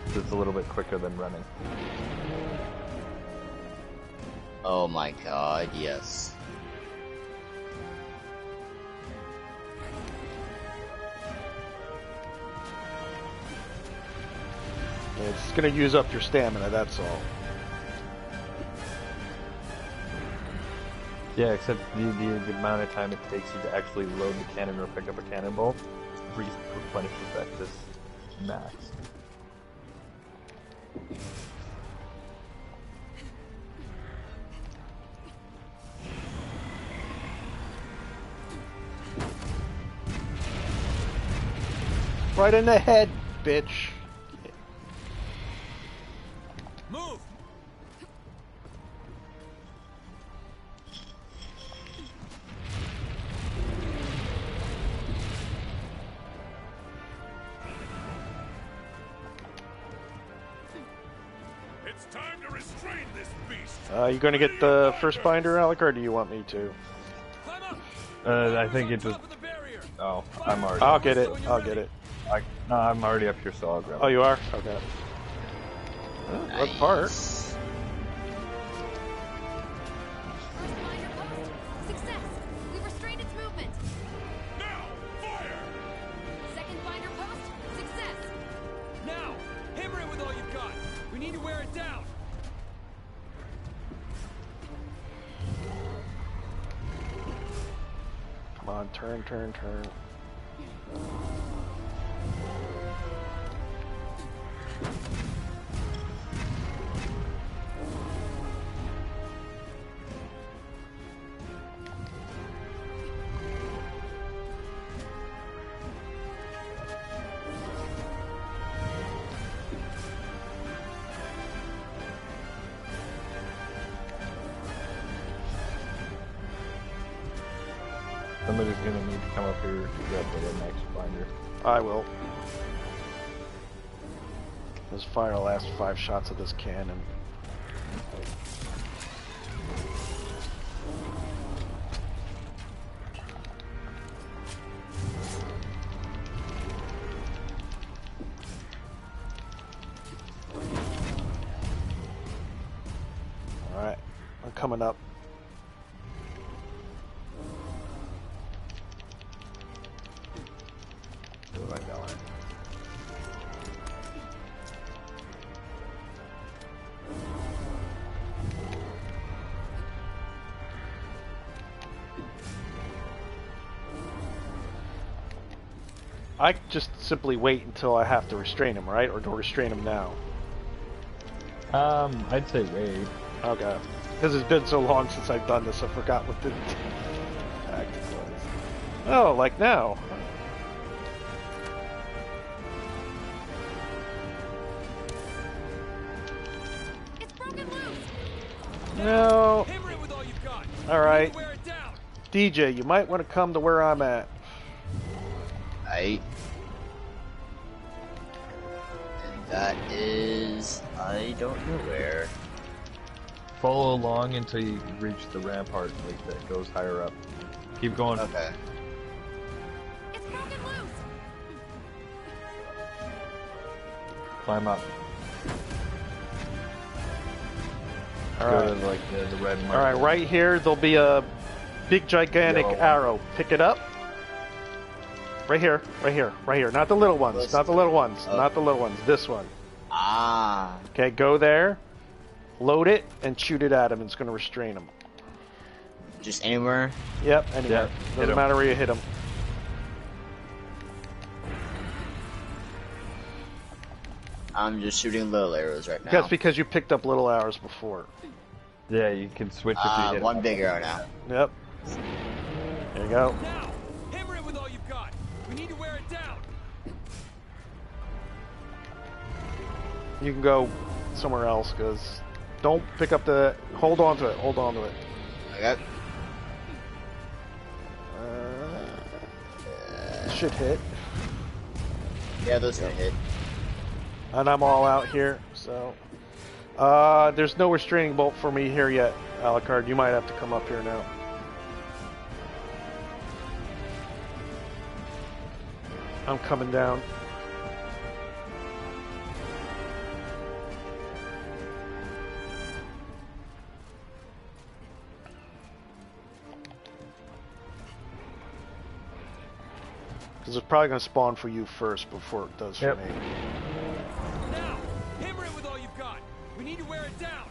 It's a little bit quicker than running. Oh my god, yes. It's going to use up your stamina, that's all. Yeah, except the amount of time it takes you to actually load the cannon or pick up a cannonball replenishes back this max. Right in the head, bitch. Move! It's time to restrain this beast. You going to get the first binder, Alec, or do you want me to? Climb up! I think it just. Top of the barrier. Oh, I'm already. I'll get it. I'll get it. No, I'm already up here, so I'll grab it. Oh, you are? Okay. What part? Nice. First binder post. Success. We restrained its movement. Now, fire! Second binder post. Success. Now, hammer it with all you've got. We need to wear it down. Come on, turn, turn, turn. Somebody's gonna need to come up here to grab the next binder. I will. Let's fire the last 5 shots of this cannon. Alright, I'm coming up. Where am I going? I just simply wait until I have to restrain him, right? Or do I restrain him now? I'd say wait. Okay. Because it's been so long since I've done this, I forgot what the tactic was. Oh, like now. It's broken loose. No. Hammer it with all you've got. All right. Wear it down. DJ, you might want to come to where I'm at. Right. And that is... I don't know where. Follow along until you reach the rampart like that goes higher up. Keep going. Okay. It's broken loose. Climb up. All Go right. to like the red mark. All right, right here there'll be a big gigantic Yellow one. arrow. Pick it up. Right here, right here, right here. Not the little ones. This- Not the little ones. Oh. Not the little ones. This one. Ah. Okay, go there, load it, and shoot it at him. It's going to restrain him. Just anywhere? Yep, anywhere. Yeah, hit Doesn't him. matter where you hit him. I'm just shooting little arrows right now. That's because you picked up little arrows before. Yeah, you can switch if you hit one it. big arrow now. Yep. There you go. Now, hammer it with all you've got. We need to wear it down. You can go somewhere else, because don't pick up the... Hold on to it. Hold on to it. Okay. Should hit. Yeah, those gonna hit. And I'm all out here, so... there's no restraining bolt for me here yet, Alucard. You might have to come up here now. I'm coming down. Because it's probably going to spawn for you first before it does for Yep. me. Now, hammer it with all you've got. We need to wear it down.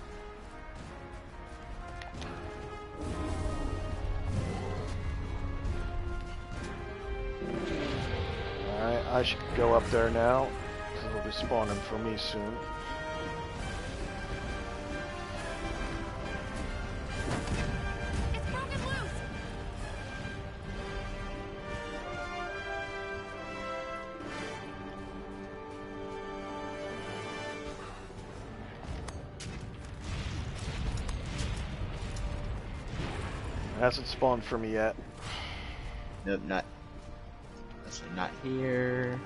Alright, I should go up there now. Because it'll be spawning for me soon. It's broken loose. It hasn't spawned for me yet. Nope, not. That's not here.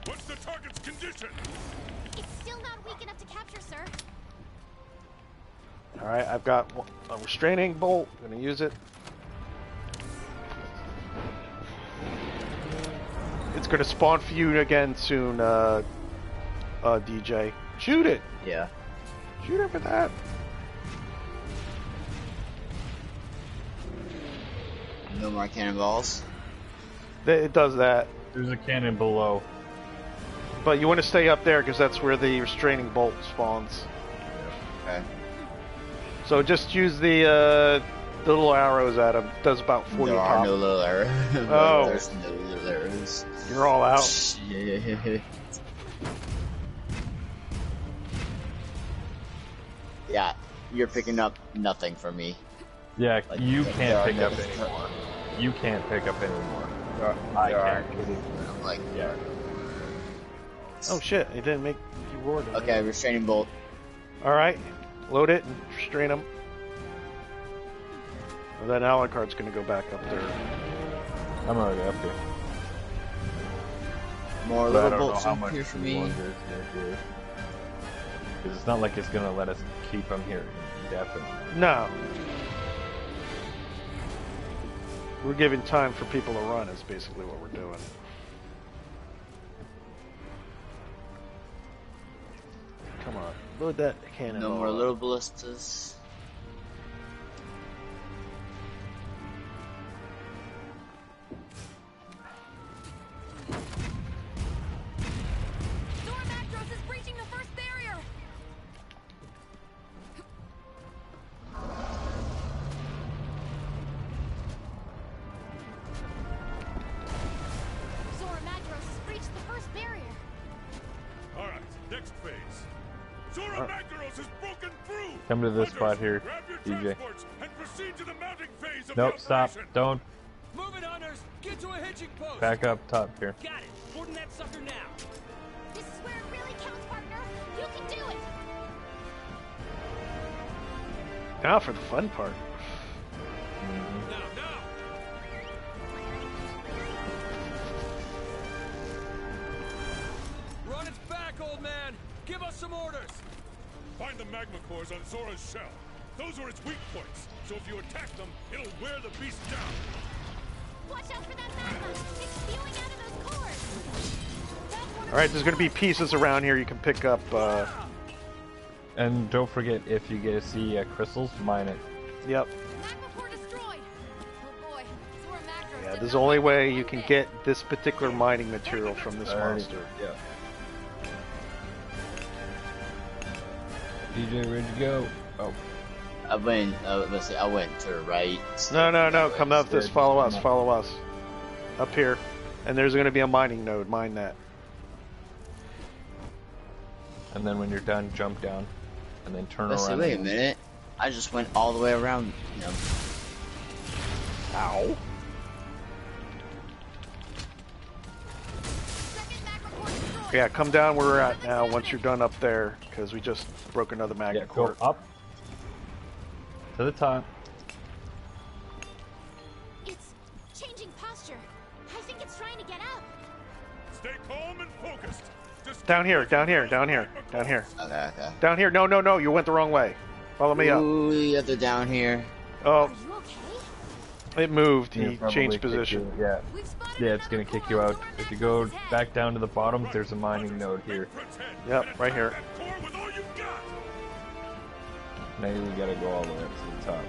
What's the target's condition? It's still not weak enough to capture, sir. Alright, I've got a restraining bolt. I'm going to use it. It's going to spawn for you again soon, DJ. Shoot it! Yeah. Shoot it for that! No more cannonballs. It does that. There's a cannon below. But you want to stay up there because that's where the restraining bolt spawns. Okay. So just use the little arrows at him. Does about 40 There a are pop. no little arrows. Oh. There's no little arrows. You're all out. Shit. Yeah, you're picking up nothing from me. Yeah, Like, you there can't are pick no- up anymore. You can't pick up anymore. I There are. can't. Like, Yeah. Oh shit, it didn't make you roar. okay, restraining bolt. Alright, load it and restrain him. And then Alucard's gonna go back up there. I'm already up here. More But I little don't know bolts how in much here for me. longer it's gonna do. Because it's not like it's gonna let us keep them here indefinitely. No. We're giving time for people to run is basically what we're doing. Come on, load that cannon. No more little ballistas. Zora Macros is breaching the first barrier. Zora Macros has breached the first barrier. All right, next phase. Zora Magdaros has broken through. Come to this Hunters, spot here, grab your DJ. transports and proceed to the mounting phase of Nope, the stop. operation. Don't. Move it, hunters! Get to a hitching post! Back up top here. Got it! Boarding that sucker now! This is where it really counts, partner. You can do it. Now for the fun part. Now, now! Run its back, old man! Give us some orders! Find the magma cores on Zora's shell. Those are its weak points, so if you attack them, it'll wear the beast down. Watch out for that magma. It's spewing out of those cores. That's one of All right, the there's going to be pieces around here you can pick up. And don't forget, if you get to see crystals, mine it. Yep. magma core destroyed. Oh boy, Zora Magdaros Yeah, did there's not only like way that you one can bit. get this particular mining material from this Alrighty. monster. Yeah. DJ, where'd you go? Oh. I went. Let's see. I went to the right. No. Come up this. Good. Follow us. Follow us. Up here. And there's going to be a mining node. Mine that. And then when you're done, jump down. And then turn Let's see. around. Wait a minute. I just went all the way around. You know. Ow. Second magma core destroyed. Yeah, come down where we're at now once you're done up there, because we just broke another magma Yeah, go core. up. To the top. It's changing posture. I think it's trying to get up. Stay calm and focused. Just Down here, down here, down here, down here. Okay. Okay. Down here. No. You went the wrong way. Follow me up. Ooh, you have to down here. Oh, Are you okay? it moved. Yeah, He probably changed kick position. you. Yeah. We've spotted Yeah, it's another gonna kick core you on out. Zora If you go Magdaros' head. back down to the bottom, there's a mining node here. pretend. Yep, and right here. attack that core with all you've got. Now you gotta go all the way up to the top.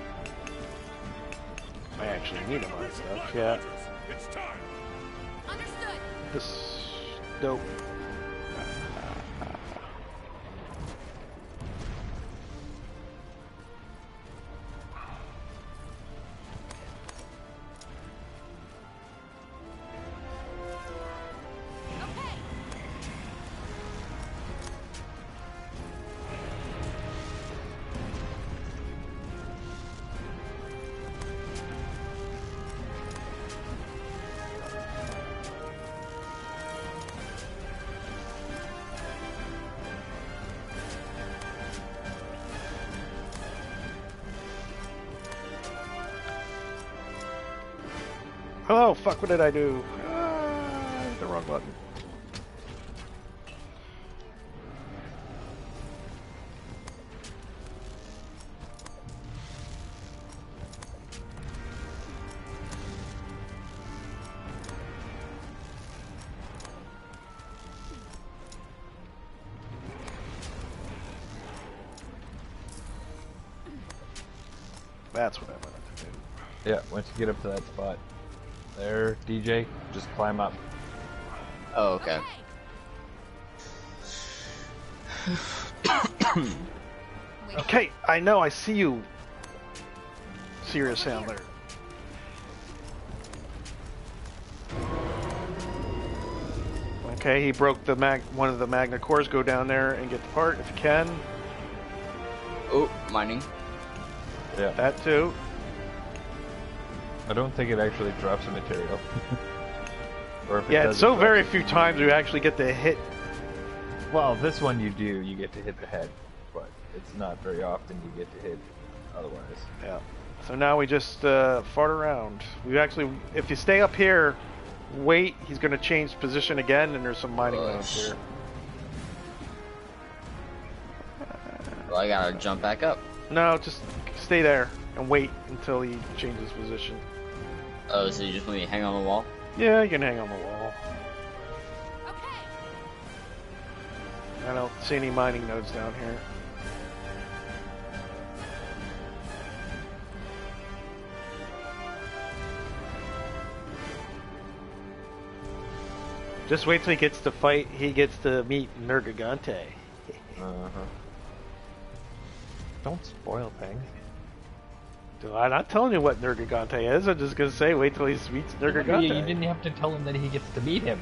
I actually need a mine stuff. Black Yeah. Hunters, it's time. Understood. This. Nope. Okay. Oh, fuck, what did I do? Ah, the wrong button. That's what I wanted to do. Yeah, once you get up to that spot. There, DJ, just climb up. Oh, okay. Okay, I know, I see you, serious handler. Okay, he broke the one of the magna cores. Go down there and get the part if you can. Oh, mining. Yeah. That too. I don't think it actually drops the material. Or if it Yeah, does, it's so it very drops few times we actually get to hit. it. Well, this one you do, you get to hit the head. But it's not very often you get to hit otherwise. Yeah. So now we just fart around. We actually, if you stay up here, wait. He's going to change position again, and there's some mining nodes here. Well, I gotta jump back up. No, just stay there and wait until he changes position. Oh, so you just want me to hang on the wall? Yeah, you can hang on the wall. Okay. I don't see any mining nodes down here. Just wait till he gets to fight. He gets to meet Nergigante. Uh-huh. Don't spoil things. I'm not telling you what Nergigante is. I'm just gonna say wait till he meets Nergigante. You didn't have to tell him that he gets to meet him.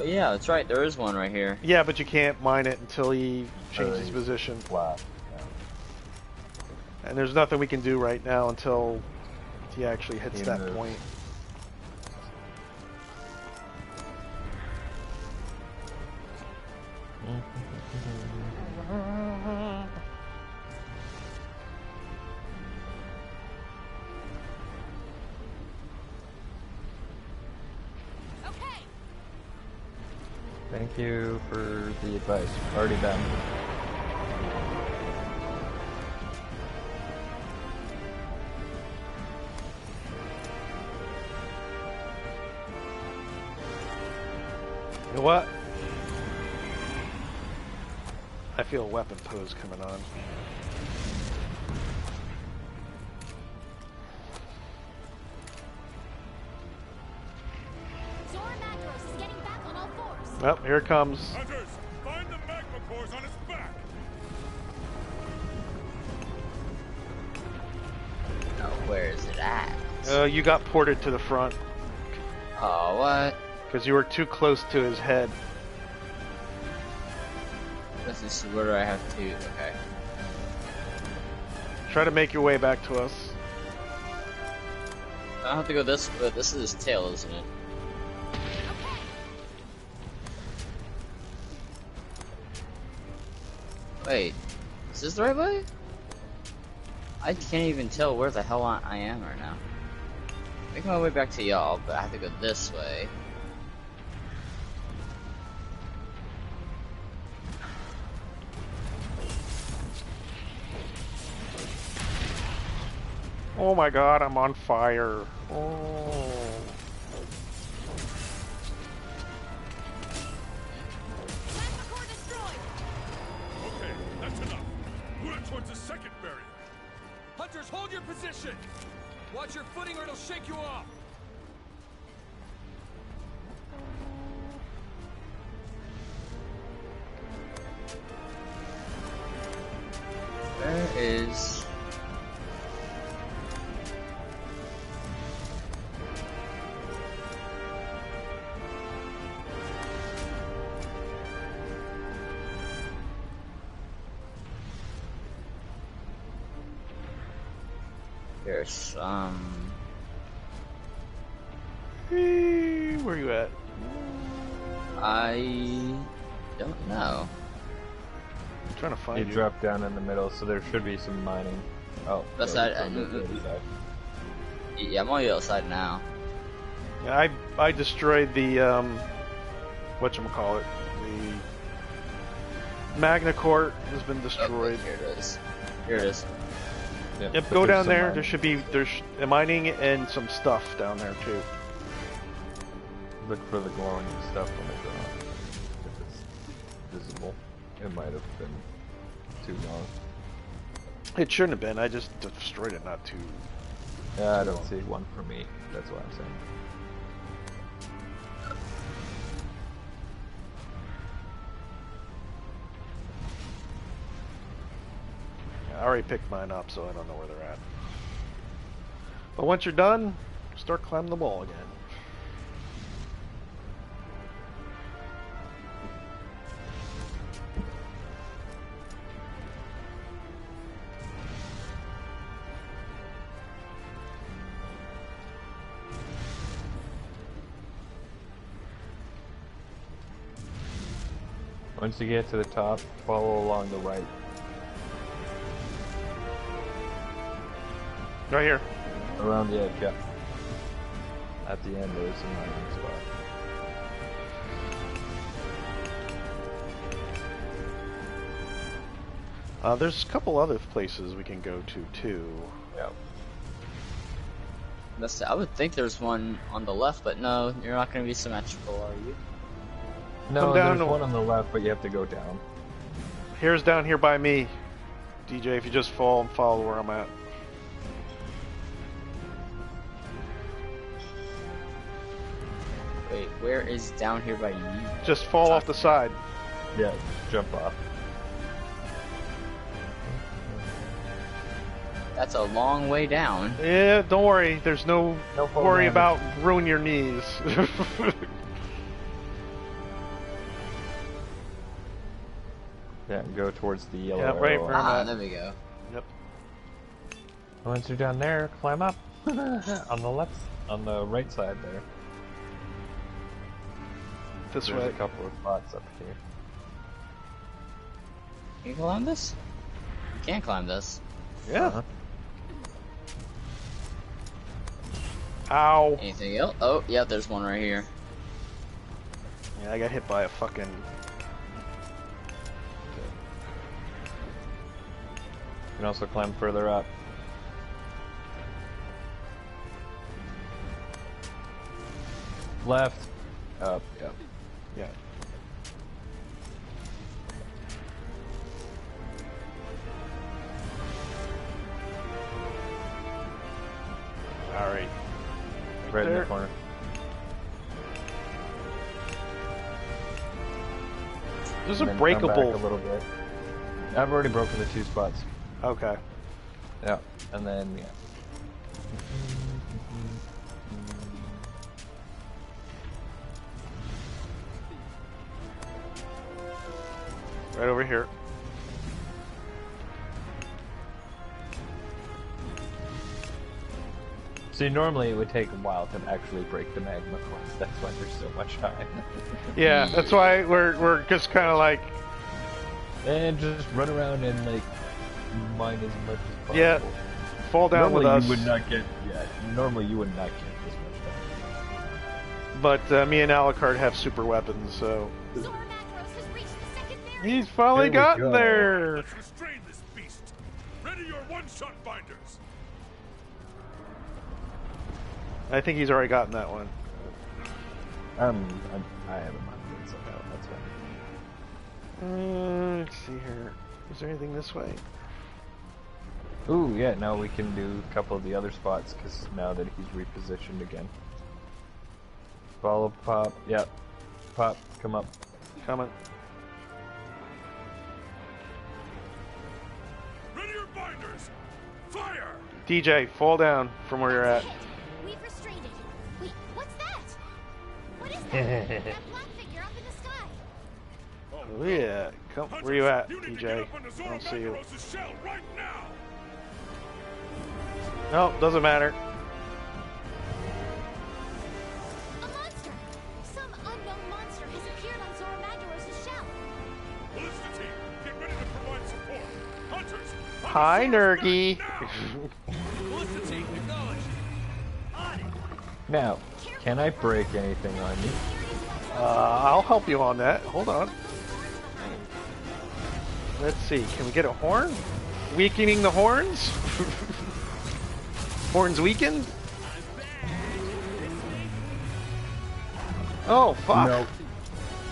Yeah, that's right. There is one right here. Yeah, but you can't mine it until he changes he's position. Flat. Yeah. And there's nothing we can do right now until he actually hits He that moves. point. Okay. Thank you for the advice. Already done. You know what? I feel a weapon pose coming on. Zora Magdaros is getting back on all fours. Well, here it comes. Hunters, find the magma cores on its back. Oh, where is it at? You got ported to the front Oh, what? because you were too close to his head. This is where do I have to? Okay. Try to make your way back to us. I don't have to go this way. This is his tail, isn't it? Wait, is this the right way? I can't even tell where the hell I am right now. Making my way back to y'all, but I have to go this way. Oh my god, I'm on fire. Oh. Magma core destroyed. Okay, that's enough. Move it towards the second barrier. Hunters, hold your position. Watch your footing or it'll shake you off. Where is... There's some... Hey, where you at? I don't know. I'm trying to You find you. drop down in the middle, so there should be some mining. Oh, That's yeah, not- it's on the other side. Yeah, I'm on the other side now. Yeah, I destroyed the whatchamacallit, the Magna Court has been destroyed. Oh, here it is. Here it is. Yeah, Yep, but go there's down some there. mining. There should be mining and some stuff down there too. Look for the glowing stuff on the ground. If it's visible, it might have been too long. It shouldn't have been. I just destroyed it not too. Yeah, I don't see one for me. That's what I'm saying. I already picked mine up, so I don't know where they're at. But once you're done, start climbing the wall again. Once you get to the top, follow along the right. Right here. Around the edge, yeah. At the end, there's a mining spot. There's a couple other places we can go to too. Yeah. I would think there's one on the left, but no, you're not going to be symmetrical, are you? No, Come down there's to- one on the left, but you have to go down. Here's down here by me. DJ, if you just fall and follow where I'm at. Wait, where is down here by you? Just fall off the side. Yeah, jump off. That's a long way down. Yeah, don't worry. There's no No fall worry damage. about ruin your knees. Yeah, go towards the yellow Yeah, right arrow. where I'm Ah, at. there we go. Yep. Once you're down there, climb up. On the left, on the right side there. This There's way. a couple of spots up here. Can you climb this? You can't climb this. Yeah. Uh-huh. Ow. Anything else? Oh, yeah, there's one right here. Yeah, I got hit by a fucking... You can also climb further up. Left. Up. Yep. Yeah. Alright. Right in there. the corner. This is And a then come breakable... back a little bit. I've already broken the 2 spots. Okay. Yeah. And then, yeah. Right over here. See, normally it would take a while to actually break the magma course. That's why there's so much time. Yeah, that's why we're just kind of like... And just run around and, like, mine as much as possible. Yeah. Fall down normally with us. You would not get, normally you would not get this much time. But me and Alucard have super weapons, so... Zora Magdaros has reached the second barrier. He's finally There we gotten go. there! Let's restrain this beast. Ready your one-shot binders. I think he's already gotten that one. I haven't minded somehow, that's fine. Let's see here. Is there anything this way? Ooh, yeah, now we can do a couple of the other spots, because now that he's repositioned again. Follow Pop, yep. Pop, come up. Coming. Ready your binders. Fire. DJ, fall down from where you're at. We've restrained it. Wait, what's that? What is that? That black figure up in the sky. Oh yeah. Come, where you at, DJ? I don't see you. Shell right now. No, doesn't matter. A monster! Some unknown monster has appeared on Zora Magdaros' shell. Ballista team, get ready to provide support. Hunters. Hi, Nergy. Ballista team, acknowledge. On it. Now, can I break anything on you? I'll help you on that. Hold on. Let's see. Can we get a horn? Weakening the horns? Horns weakened? Oh, fuck. No.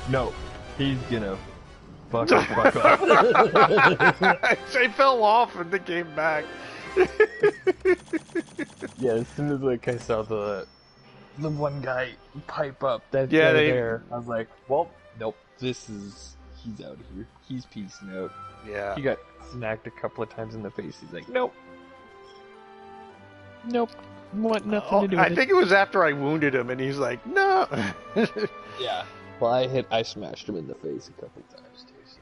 No. He's gonna fuck up. I fell off and then came back. Yeah, as soon as like I saw the one guy pipe up that Yeah, guy they- there, I was like, well, nope, he's out of here. He's peacing out. Yeah. He got smacked a couple of times in the face. He's like, nope. Nope. Want nothing to do with I think it was after I wounded him and he's like, no. Yeah. Well, I smashed him in the face a couple times too. So.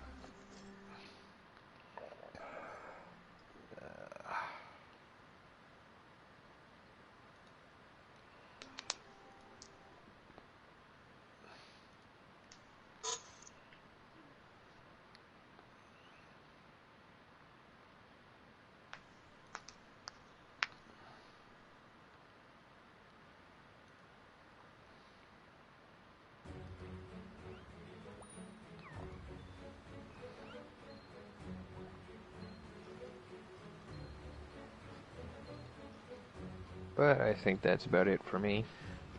But I think that's about it for me.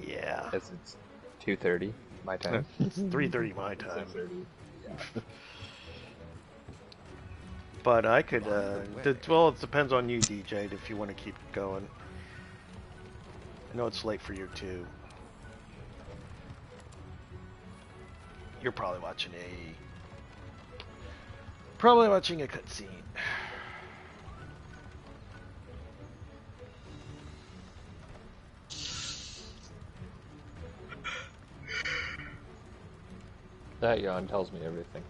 Yeah. As it's 2:30 my time. It's 3:30 my time. 2:30. Yeah. But I could, well, it depends on you, DJ, if you want to keep going. I know it's late for you, too. You're probably watching a cutscene. That yawn tells me everything.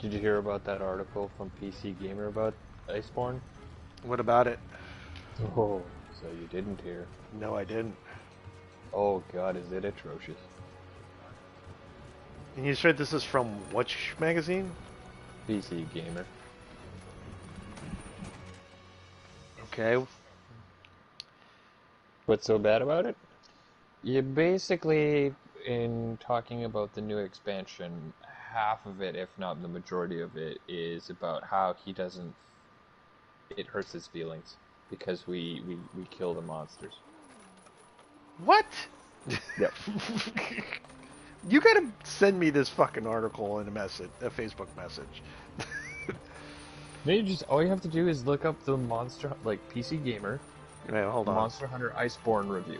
Did you hear about that article from PC Gamer about Icebourne? What about it? Oh, so you didn't hear. No, I didn't. Oh god, is it atrocious. And you said this is from which magazine? PC Gamer. Okay. What's so bad about it? You basically, in talking about the new expansion, half of it, if not the majority of it, is about how he doesn't... It hurts his feelings because we kill the monsters. What? Yep. You gotta send me this fucking article in a Facebook message. Maybe just all you have to do is look up the Monster, like PC Gamer, Wait, hold on. Monster Hunter Iceborne review.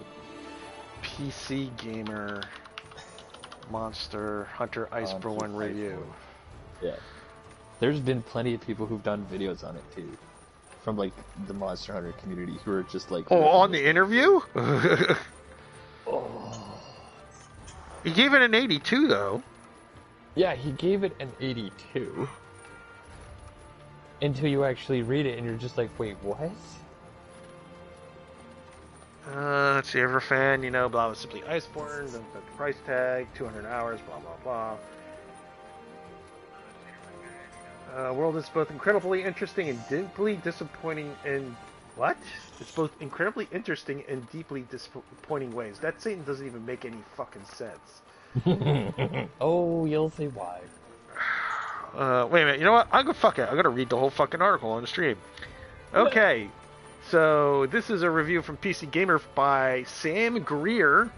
PC Gamer Monster Hunter Icebourne review. Yeah. There's been plenty of people who've done videos on it too. From like the Monster Hunter community who are just like... Oh, on the interview? Oh. He gave it an 82 though. Yeah, he gave it an 82. Until you actually read it and you're just like, wait, what? Let's see, ever fan, blah, blah, simply Iceborne, the price tag, 200 hours, blah, blah, blah. World is both incredibly interesting and deeply disappointing in... What? It's both incredibly interesting and deeply disappointing ways. That statement doesn't even make any fucking sense. Oh, you'll see why. Wait a minute, you know what? Fuck it. I'm gonna read the whole fucking article on the stream. Okay. So, this is a review from PC Gamer by Sam Greer.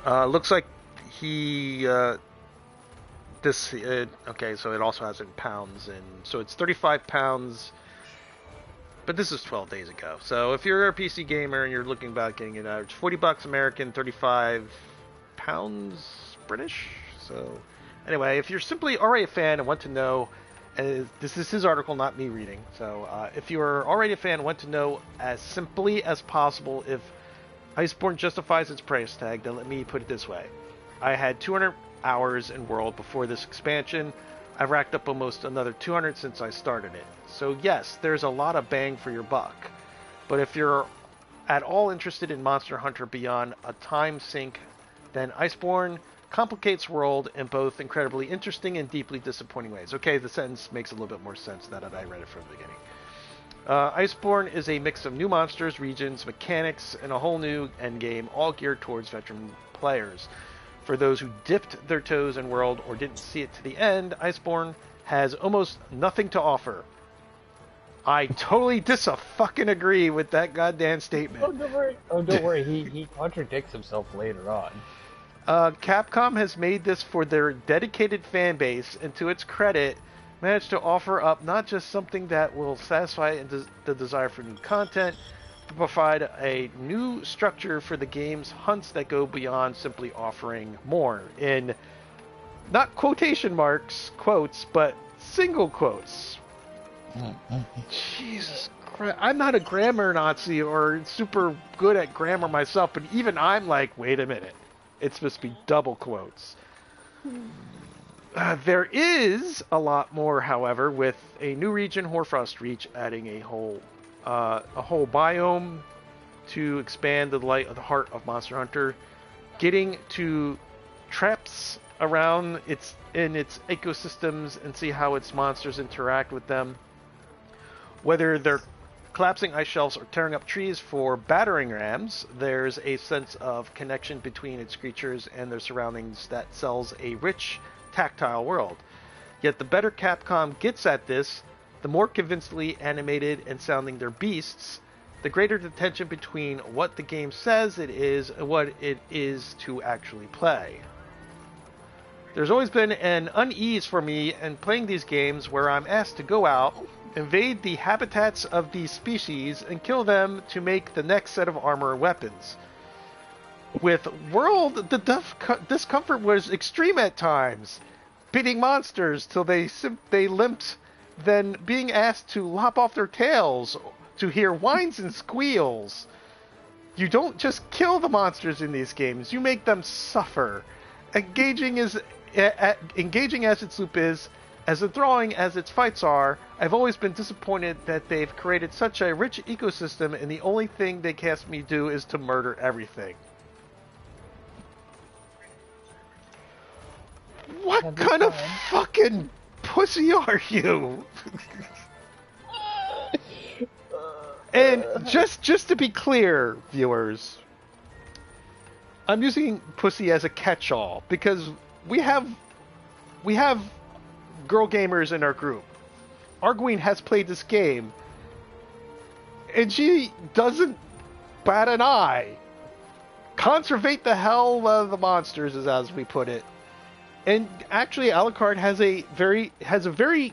Looks like he... okay, so it also has in pounds, and so it's 35 pounds, but this is 12 days ago. So if you're a PC gamer and you're looking about getting it out, it's $40 American, 35 pounds British. So anyway, if you're simply already a fan and want to know, this is his article, not me reading. So if you're already a fan and want to know as simply as possible if Iceborne justifies its price tag, then let me put it this way. I had 200 hours in World before this expansion. I've racked up almost another 200 since I started it. So yes, there's a lot of bang for your buck. But if you're at all interested in Monster Hunter beyond a time sink, then Iceborne complicates World in both incredibly interesting and deeply disappointing ways. Okay, the sentence makes a little bit more sense now that I read it from the beginning. Iceborne is a mix of new monsters, regions, mechanics, and a whole new endgame, all geared towards veteran players. For those who dipped their toes in World or didn't see it to the end, Iceborne has almost nothing to offer. I totally fucking agree with that goddamn statement. Oh, don't worry. He contradicts himself later on. Capcom has made this for their dedicated fan base, and to its credit, managed to offer up not just something that will satisfy the desire for new content, to provide a new structure for the game's hunts that go beyond simply offering more. In not quotation marks, quotes, but single quotes. Jesus Christ. I'm not a grammar Nazi or super good at grammar myself, but even I'm like, wait a minute. It's supposed to be double quotes. There is a lot more, however, with a new region, Hoarfrost Reach, adding a whole biome to expand the light of the heart of Monster Hunter, getting to traps around its ecosystems and see how its monsters interact with them. Whether they're collapsing ice shelves or tearing up trees for battering rams, there's a sense of connection between its creatures and their surroundings that sells a rich, tactile world. Yet the better Capcom gets at this, the more convincingly animated and sounding their beasts, the greater the tension between what the game says it is and what it is to actually play. There's always been an unease for me in playing these games where I'm asked to go out, invade the habitats of these species, and kill them to make the next set of armor and weapons. With World, the discomfort was extreme at times, beating monsters till they limped, then being asked to lop off their tails to hear whines and squeals. You don't just kill the monsters in these games, you make them suffer. Engaging engaging as its loop is, as enthralling as its fights are, I've always been disappointed that they've created such a rich ecosystem and the only thing they cast me do is to murder everything. What kind of fucking pussy are you? And just to be clear, viewers, I'm using pussy as a catch-all because we have girl gamers in our group. Arguine has played this game, and she doesn't bat an eye. Conservate the hell out of the monsters, is as we put it. And actually, Alucard has a very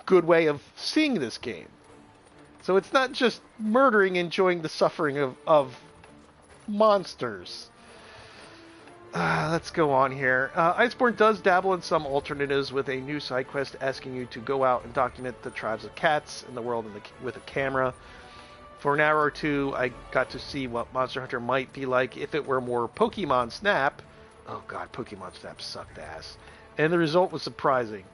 good way of seeing this game. So it's not just murdering, enjoying the suffering of monsters. Let's go on here. Icebourne does dabble in some alternatives with a new side quest asking you to go out and document the tribes of cats in the world with a camera. For an hour or two, I got to see what Monster Hunter might be like if it were more Pokemon Snap. Oh god, Pokemon Snap sucked ass. And the result was surprising.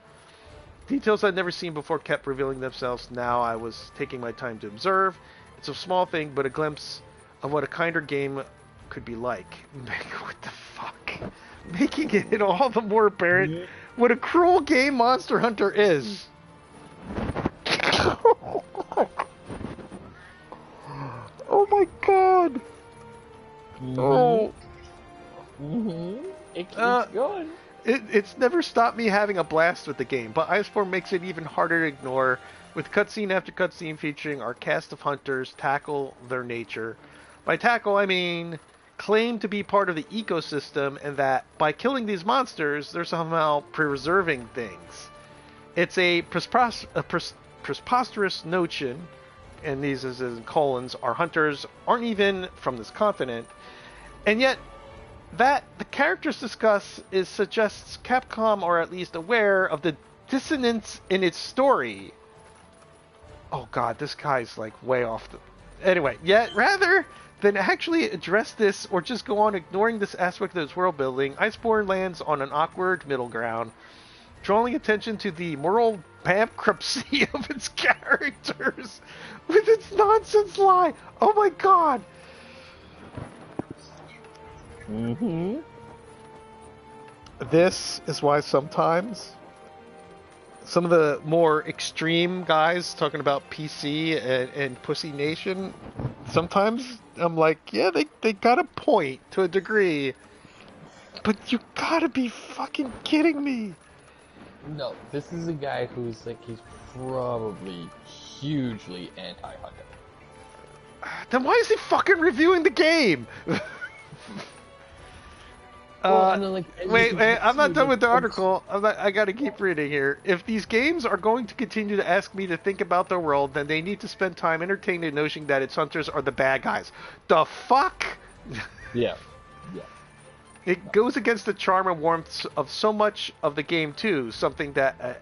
Details I'd never seen before kept revealing themselves. Now I was taking my time to observe. It's a small thing, but a glimpse of what a kinder game could be like. What the fuck? Making it all the more apparent what a cruel game Monster Hunter is. Oh my god. Oh. It keeps going. It's never stopped me having a blast with the game, but Icebourne makes it even harder to ignore, with cutscene after cutscene featuring our cast of hunters tackle their nature. By tackle, I mean claim to be part of the ecosystem, and that by killing these monsters, they're somehow preserving things. It's a preposterous notion, and these is in colons, our hunters aren't even from this continent, and yet that the characters discuss suggests Capcom are at least aware of the dissonance in its story. Oh god, this guy's like way off the... Anyway, yet rather than actually address this or just go on ignoring this aspect of its world building, Icebourne lands on an awkward middle ground, drawing attention to the moral bankruptcy of its characters with its nonsense lie. Oh my god! This is why sometimes some of the more extreme guys talking about PC and Pussy Nation, sometimes I'm like, yeah, they got a point to a degree, but you gotta be fucking kidding me. No, this is a guy who's like, he's probably hugely anti-hunter. Then why is he fucking reviewing the game? Wait, I'm not done with the article. I gotta keep reading here. If these games are going to continue to ask me to think about their world, then they need to spend time entertaining the notion that its hunters are the bad guys. The fuck? Yeah. It goes against the charm and warmth of so much of the game, too, something that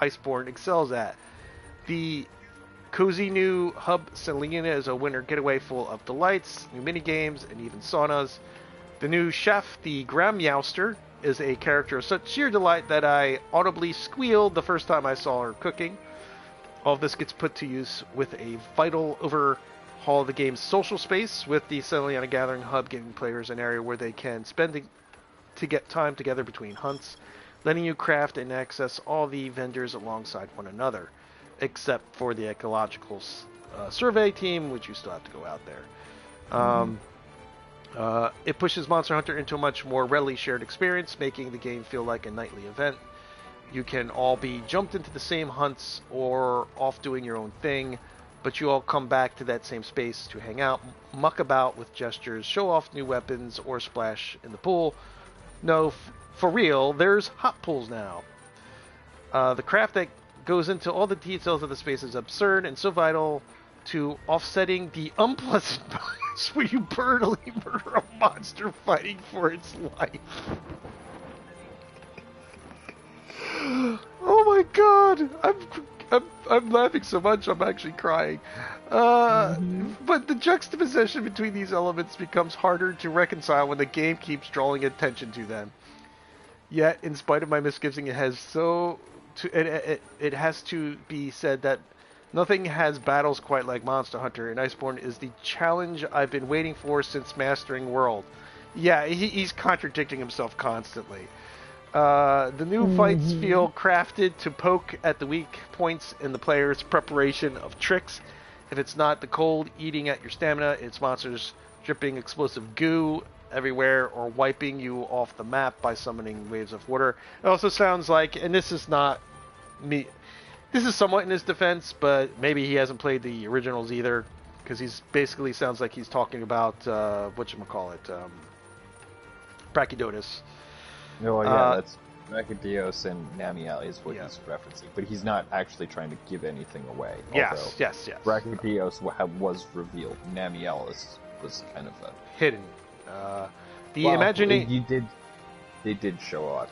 Icebourne excels at. The cozy new hub Selena is a winter getaway full of delights, new minigames, and even saunas. The new chef, the Graham Meowster, is a character of such sheer delight that I audibly squealed the first time I saw her cooking. All of this gets put to use with a vital overhaul of the game's social space, with the Selena Gathering Hub giving players an area where they can spend to get time together between hunts, letting you craft and access all the vendors alongside one another, except for the ecological survey team, which you still have to go out there. It pushes Monster Hunter into a much more readily shared experience, making the game feel like a nightly event. You can all be jumped into the same hunts or off doing your own thing, but you all come back to that same space to hang out, muck about with gestures, show off new weapons, or splash in the pool. No, for real, there's hot pools now. The craft that goes into all the details of the space is absurd and so vital to offsetting the unpleasant moments where you brutally murder a monster fighting for its life. Oh my god! I'm laughing so much I'm actually crying. But the juxtaposition between these elements becomes harder to reconcile when the game keeps drawing attention to them. Yet, in spite of my misgivings, it has to be said that nothing has battles quite like Monster Hunter, and Iceborne is the challenge I've been waiting for since mastering World. Yeah, he's contradicting himself constantly. The new fights feel crafted to poke at the weak points in the player's preparation of tricks. If it's not the cold eating at your stamina, it's monsters dripping explosive goo everywhere or wiping you off the map by summoning waves of water. It also sounds like, and this is not me, this is somewhat in his defense, but maybe he hasn't played the originals either, because he's basically sounds like he's talking about, whatchamacallit, Brachiodotus. Oh, yeah, that's Brachiodeos and Namiel is what he's referencing, but he's not actually trying to give anything away. Yes. Brachiodeos was revealed. Namiel was kind of a hidden. Imagination. They did show off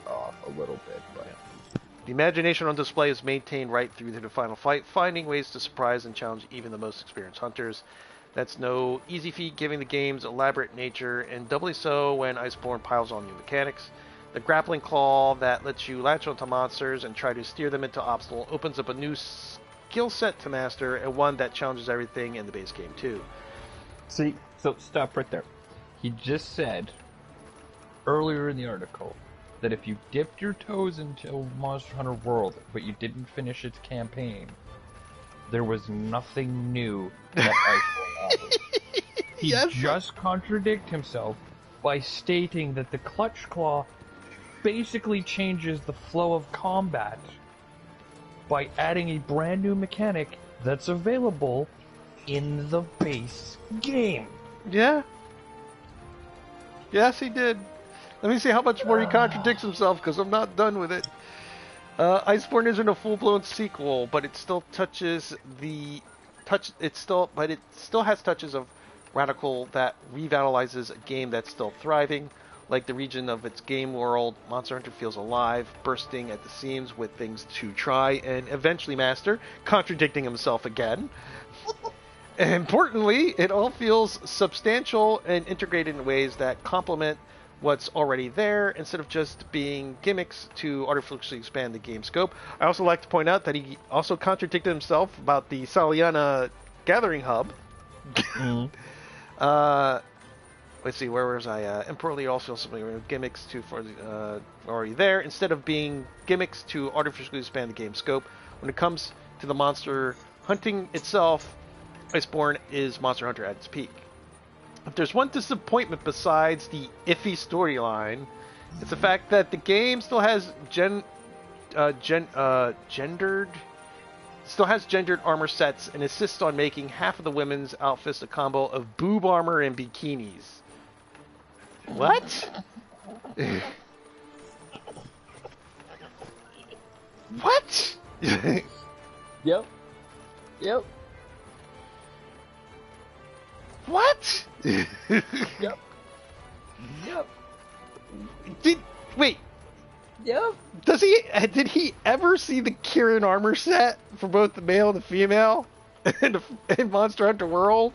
a little bit, but the imagination on display is maintained right through to the final fight, finding ways to surprise and challenge even the most experienced hunters. That's no easy feat, given the game's elaborate nature, and doubly so when Iceborne piles on new mechanics. The grappling claw that lets you latch onto monsters and try to steer them into obstacles opens up a new skill set to master, and one that challenges everything in the base game too. See, so stop right there. He just said earlier in the article that if you dipped your toes into Monster Hunter World, but you didn't finish its campaign, there was nothing new that Iceborne offered. He just contradicted himself by stating that the Clutch Claw basically changes the flow of combat by adding a brand new mechanic that's available in the base game. Yeah. Yes, he did. Let me see how much more he contradicts himself, because I'm not done with it. Iceborne isn't a full-blown sequel, but it still it still has touches of radical that revitalizes a game that's still thriving. Like the region of its game world, Monster Hunter feels alive, bursting at the seams with things to try and eventually master, contradicting himself again. And importantly, it all feels substantial and integrated in ways that complement what's already there, instead of just being gimmicks to artificially expand the game scope. I also like to point out that he also contradicted himself about the Saliana Gathering Hub. Let's see, where was I? Importantly, also something gimmicks already there, instead of being gimmicks to artificially expand the game scope. When it comes to the monster hunting itself, Iceborne is Monster Hunter at its peak. If there's one disappointment besides the iffy storyline, it's the fact that the game still has gendered armor sets and insists on making half of the women's outfits a combo of boob armor and bikinis. What? What? Yep. What? Yep. Wait. Yep. Did he ever see the Kieran armor set for both the male and the female in Monster Hunter World?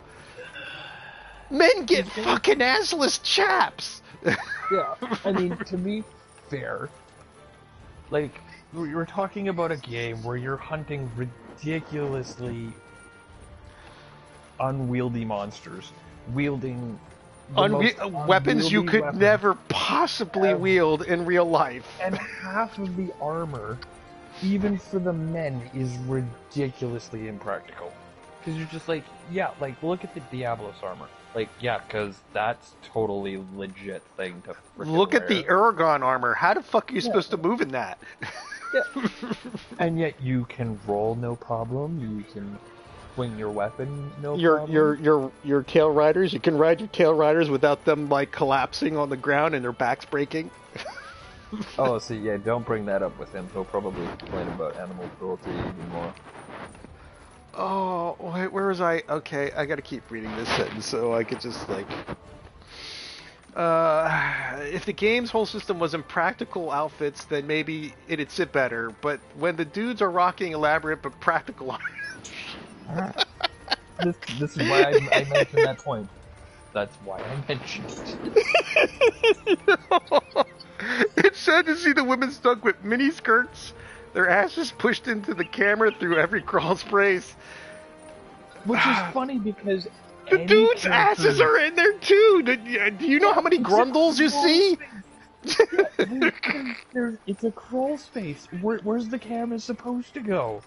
Men get fucking assless chaps. Yeah, I mean, to be fair, like, we're talking about a game where you're hunting ridiculously unwieldy monsters, wielding weapons you could never possibly wield in real life. And half of the armor, even for the men, is ridiculously impractical. Because you're just like, yeah, like, look at the Diablos armor. Like, yeah, because that's totally legit thing to look wear. At the Aragon armor. How the fuck are you supposed to move in that? Yeah. And yet you can roll no problem. You can swing your weapon no problem. Your tail riders. You can ride your tail riders without them like collapsing on the ground and their backs breaking. Oh, see, yeah, don't bring that up with him. He'll probably complain about animal cruelty even more. Oh, wait, where was I? Okay, I gotta keep reading this sentence so I could just, like... if the game's whole system was impractical outfits, then maybe it'd sit better. But when the dudes are rocking elaborate but practical this is why I mentioned that point. That's why I mentioned it. It says sad to see the women stuck with mini skirts, their asses pushed into the camera through every crawl space. Which is funny because The dudes' asses are in there too. Do you know how many grundles you see? It's a crawl space. Where's the camera supposed to go?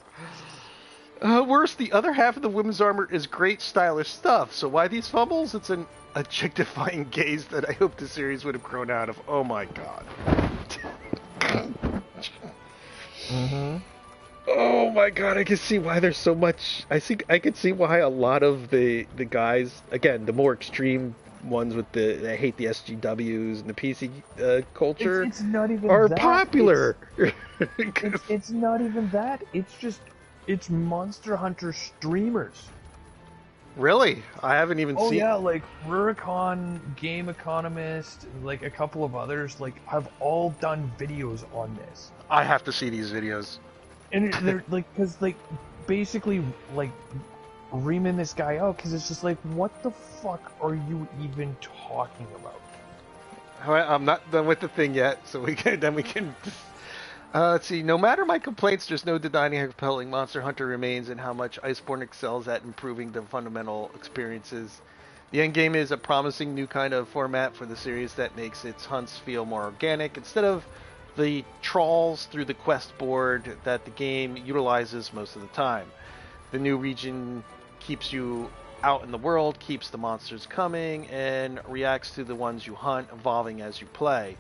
Worse, the other half of the women's armor is great stylish stuff. So why these fumbles? It's an objectifying gaze that I hope the series would have grown out of. Oh my god. Oh my god, I can see why there's so much. I can see why a lot of the guys, again, the more extreme ones with I hate the SGWs and the PC culture, it's not even are that. popular. It's not even that. It's Monster Hunter streamers. Really? I haven't even seen. Oh yeah, like Rurikon, Game Economist, like a couple of others, like have all done videos on this. I have to see these videos. And they're like, because like basically like reaming this guy out, because it's just like, what the fuck are you even talking about? Alright, I'm not done with the thing yet, so we can. Let's see. No matter my complaints, there's no denying how compelling Monster Hunter remains and how much Icebourne excels at improving the fundamental experiences. The endgame is a promising new kind of format for the series that makes its hunts feel more organic instead of the trawls through the quest board that the game utilizes most of the time. The new region keeps you out in the world, keeps the monsters coming, and reacts to the ones you hunt, evolving as you play.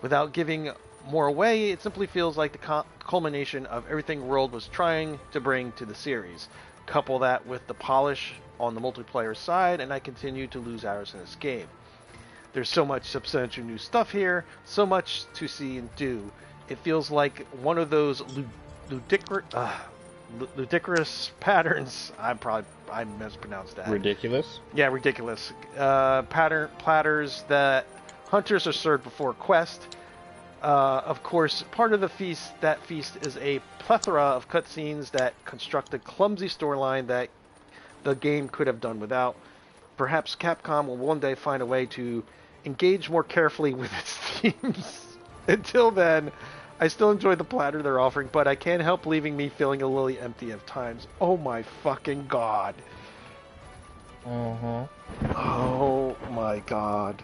Without giving more away, it simply feels like the culmination of everything World was trying to bring to the series. Couple that with the polish on the multiplayer side, and I continue to lose hours in this game. There's so much substantial new stuff here, so much to see and do. It feels like one of those ludicrous patterns. I mispronounced that. Ridiculous? Yeah, ridiculous. Platters that hunters are served before quest. Of course, part of the feast is a plethora of cutscenes that construct a clumsy storyline that the game could have done without. Perhaps Capcom will one day find a way to engage more carefully with its themes. Until then, I still enjoy the platter they're offering, but I can't help leaving me feeling a little empty at times. Oh my fucking god. Oh my god.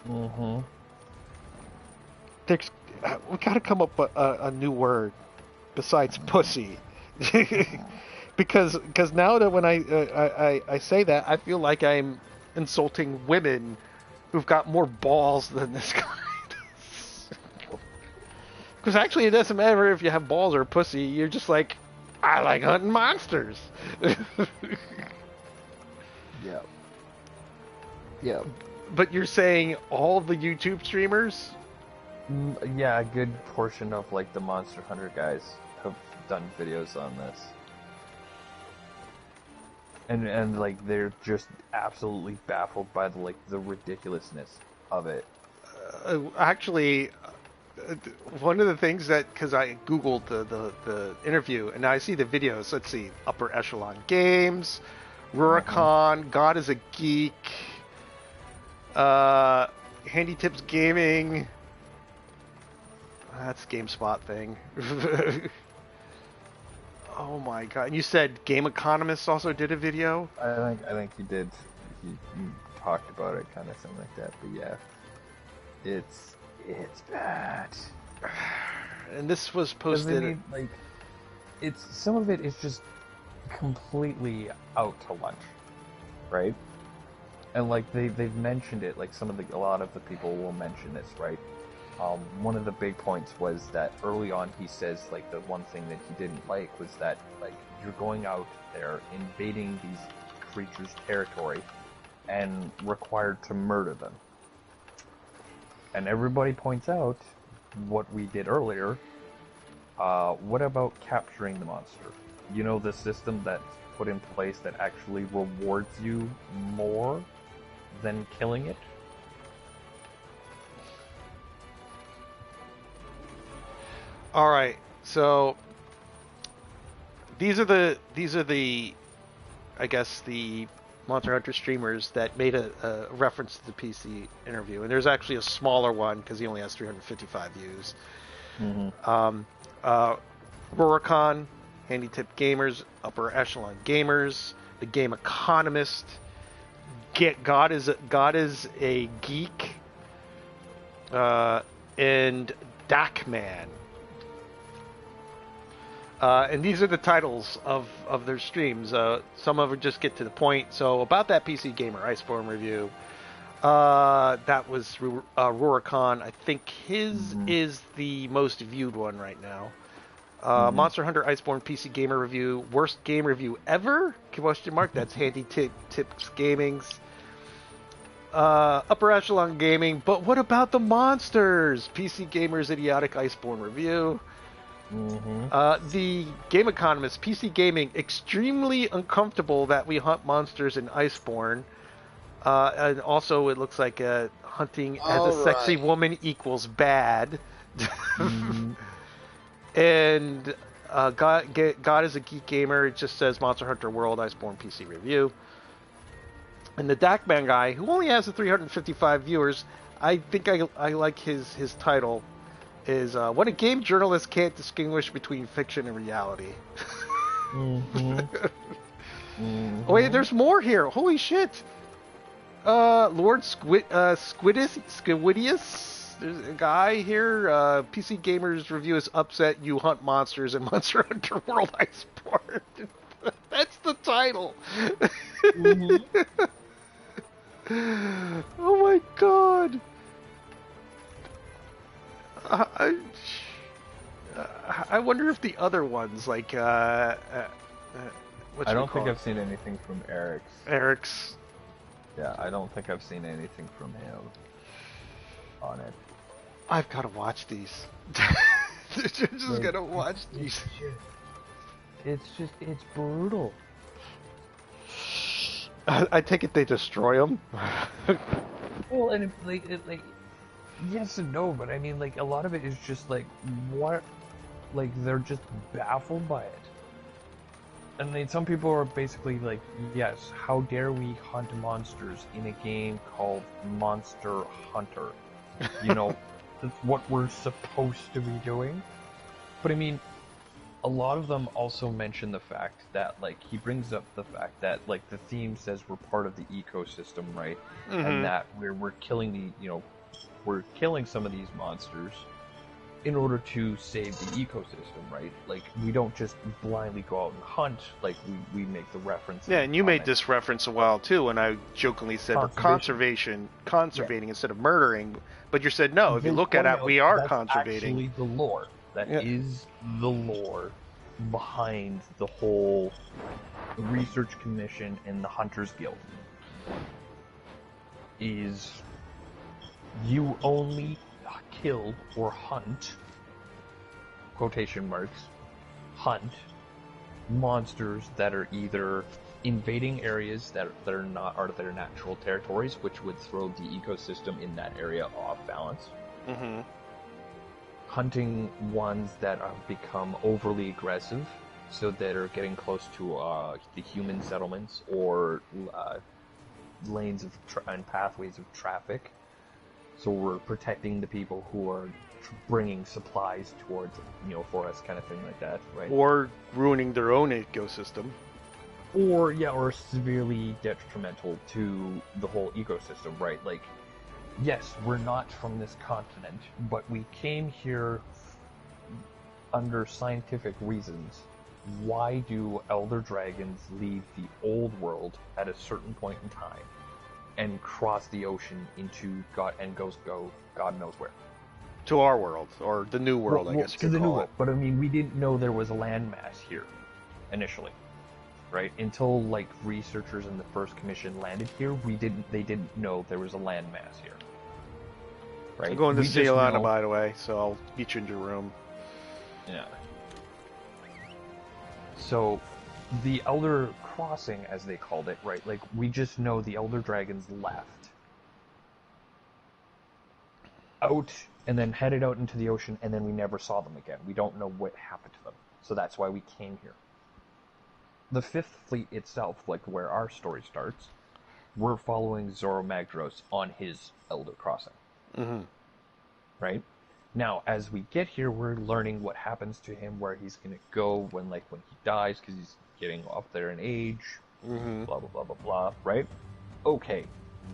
We gotta come up with a new word besides pussy. because now that when I say that, I feel like I'm insulting women who've got more balls than this guy does. Because actually, it doesn't matter if you have balls or pussy. You're just like, I like hunting monsters. Yeah. But you're saying all the YouTube streamers? Yeah, a good portion of like the Monster Hunter guys have done videos on this. And like they're just absolutely baffled by the ridiculousness of it. Actually, one of the things that, because I googled the interview and now I see the videos. Let's see, Upper Echelon Games, Rurikon, God is a Geek, Handy Tips Gaming. That's GameSpot thing. Oh my god! And you said Game Economist also did a video. I think he did. He talked about it, kind of something like that. But yeah, it's bad. And this was posted. Like, it's some of it is just completely out to lunch, right? And like they've mentioned it. Like a lot of the people will mention this, right? One of the big points was that early on he says like the one thing that he didn't like was that like you're going out there invading these creatures' territory and required to murder them. And everybody points out what we did earlier. What about capturing the monster? You know, the system that's put in place that actually rewards you more than killing it? All right, so these are the I guess the Monster Hunter streamers that made a reference to the PC interview, and there's actually a smaller one because he only has 355 views. Rurikon, Handy Tip Gamers, Upper Echelon Gamers, The Game Economist, God is a Geek, and Dakman. And these are the titles of their streams. Some of them just get to the point. So about that PC Gamer Icebourne review, that was Rurikon. I think his is the most viewed one right now. Monster Hunter Iceborne PC Gamer review, worst game review ever? Question mark. That's Handy Tips Gaming's. Upper Echelon Gaming, but what about the monsters? PC Gamer's idiotic Iceborne review. The Game Economist, PC Gaming, extremely uncomfortable that we hunt monsters in Iceborne. And also, it looks like hunting as a sexy woman equals bad. And God is a Geek Gamer. It just says Monster Hunter World Iceborne PC review. And the Dakman guy, who only has 355 viewers, I think I like his title, is when a game journalist can't distinguish between fiction and reality. Oh, wait, there's more here. Holy shit. Lord Squidius, there's a guy here. PC Gamer's review is upset you hunt monsters in Monster Hunter World Iceborne. That's the title. Oh my god. I wonder if the other ones, like, I don't think I've seen anything from Eric's. Yeah, I don't think I've seen anything from him on it. I've got to watch these. Just gotta watch these. It's brutal. I take it they destroy them. Well, and yes and no, but I mean, like, a lot of it is just like, what, like, they're just baffled by it. And I mean, some people are basically like, yes, how dare we hunt monsters in a game called Monster Hunter? You know, that's what we're supposed to be doing. But I mean, a lot of them also mention the fact that, like, he brings up the fact that, like, the theme says we're part of the ecosystem, right? And that we're killing we're killing some of these monsters in order to save the ecosystem, right? Like, we don't just blindly go out and hunt, like, we make the reference. Yeah, and you made this reference a while too, and I jokingly said we're conservating instead of murdering, but you said no, if you look at it, we are conservating. Actually the lore. That is the lore behind the whole Research Commission and the Hunters Guild. Is you only kill or hunt, quotation marks, hunt monsters that are either invading areas that are not their natural territories, which would throw the ecosystem in that area off balance. Hunting ones that have become overly aggressive, so that are getting close to the human settlements or lanes of and pathways of traffic. So we're protecting the people who are bringing supplies towards, for us, kind of thing like that, right? Or ruining their own ecosystem. Or severely detrimental to the whole ecosystem, right? Like, yes, we're not from this continent, but we came here under scientific reasons. Why do elder dragons leave the old world at a certain point in time and cross the ocean into God knows where? To our world, or the new world, I guess you could call it. But I mean, we didn't know there was a landmass here initially, right? Until, like, researchers in the first commission landed here, they didn't know there was a landmass here. Right? I'm going to Ceylon, by the way, so I'll meet you in your room. Yeah. So, the Elder Crossing, as they called it, right? Like, we just know the Elder Dragons left out and then headed out into the ocean, and then we never saw them again. We don't know what happened to them. So that's why we came here. the Fifth Fleet itself, like where our story starts, we're following Zoro Magdros on his Elder Crossing. Mm-hmm. Right? Now, as we get here, we're learning what happens to him, where he's going to go when he dies, because he's getting up there in age, Mm-hmm. blah, blah, blah, blah, blah, right? Okay,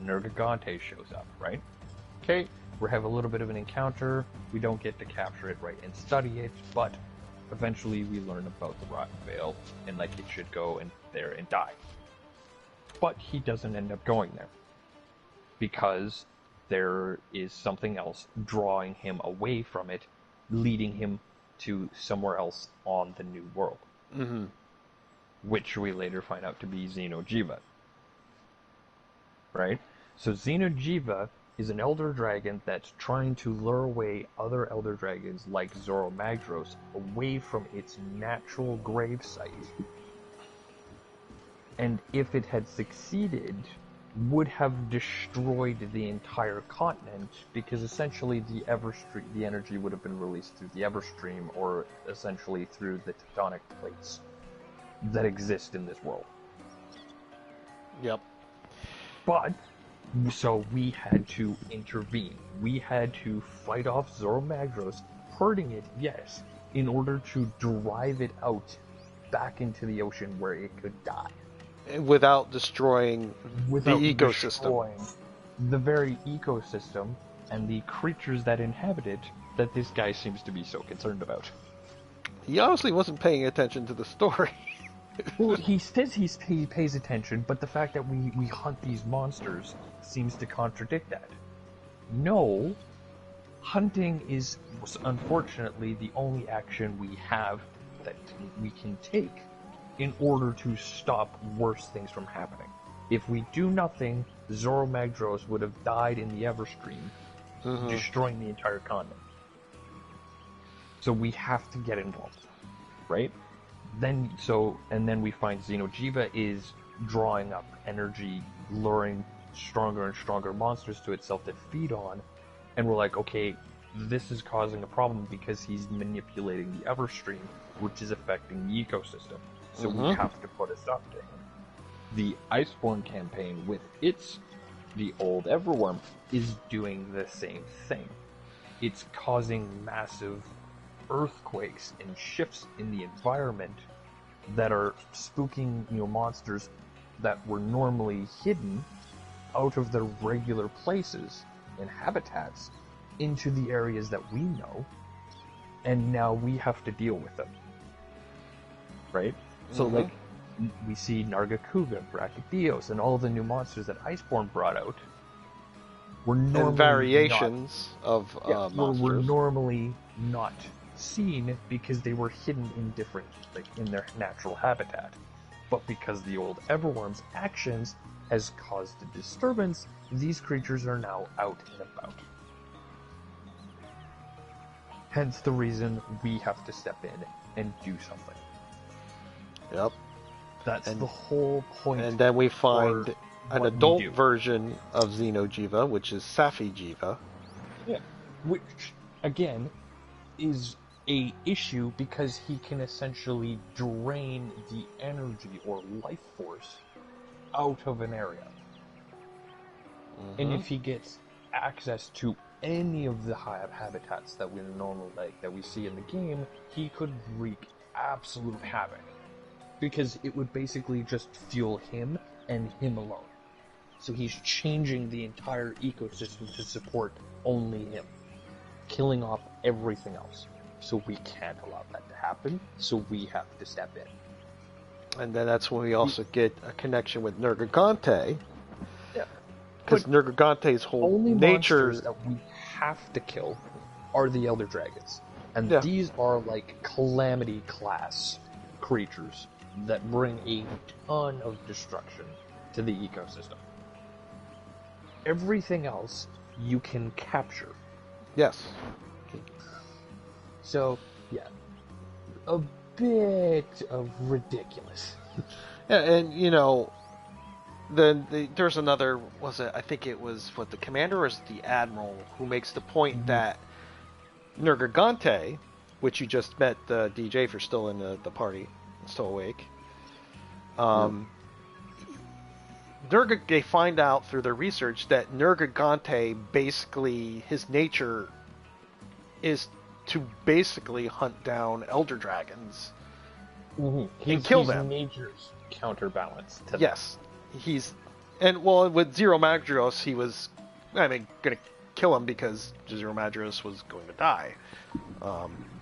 Nergigante shows up, right? Okay, we have a little bit of an encounter. We don't get to capture it, right, and study it, but eventually we learn about the Rotten Vale, and it should go in there and die. But he doesn't end up going there, because there is something else drawing him away from it, leading him to somewhere else on the new world. Mm-hmm. Which we later find out to be Xeno'jiiva. Right? So Xeno'jiiva is an elder dragon that's trying to lure away other elder dragons like Zoro Magdros away from its natural gravesite. And if it had succeeded, would have destroyed the entire continent, because essentially the energy would have been released through the Everstream, or essentially through the tectonic plates that exist in this world. Yep. But, so we had to intervene. We had to fight off Zoro Magdros, hurting it, yes, in order to drive it out back into the ocean where it could die. Without destroying the ecosystem. Destroying the very ecosystem and the creatures that inhabit it that this guy seems to be so concerned about. He honestly wasn't paying attention to the story. Well, he says he pays attention, but the fact that we hunt these monsters seems to contradict that. No, hunting is unfortunately the only action we have that we can take in order to stop worse things from happening. If we do nothing, Zoro Magdros would have died in the Everstream, destroying the entire continent. So we have to get involved, right? Then we find Xeno'jiiva is drawing up energy, luring stronger and stronger monsters to itself that feed on, and we're like, okay, this is causing a problem because he's manipulating the Everstream, which is affecting the ecosystem. So we have to put a stop to him. The Icebourne campaign with the old Everworm is doing the same thing. It's causing massive earthquakes and shifts in the environment that are spooking, monsters that were normally hidden out of their regular places and habitats into the areas that we know, and now we have to deal with them. Right? So, we see Nargacuga, Brachydios, and all the new monsters that Icebourne brought out were normally and variations of monsters. Were normally not seen because they were hidden in different, in their natural habitat. But because the old Everworm's actions has caused a disturbance, these creatures are now out and about. Hence the reason we have to step in and do something. Yep. That's the whole point. And then we find an adult version of Xeno'jiiva, which is Safi'jiiva. Yeah. Which, again, is a issue because he can essentially drain the energy or life force out of an area. And if he gets access to any of the habitats that we normally that we see in the game, he could wreak absolute havoc. Because it would basically just fuel him and him alone. So he's changing the entire ecosystem to support only him, killing off everything else. So we can't allow that to happen, so we have to step in. And then that's when we also get a connection with Nergigante. Yeah. Because Nergigante's whole only nature... monsters that we have to kill are the Elder Dragons. And these are Calamity class creatures that bring a ton of destruction to the ecosystem. Everything else you can capture. Yes. So, yeah, a bit of ridiculous. Yeah, and then there's another, I think it was, the commander or is it the admiral, who makes the point that Nergigante, which you just met DJ for still in the party, still awake, They find out through their research that Nergigante basically, his nature is to basically hunt down elder dragons and kill them. Nature's counterbalance to Yes, with Zero Magdaros, he was, going to kill him because Zero Magdaros was going to die.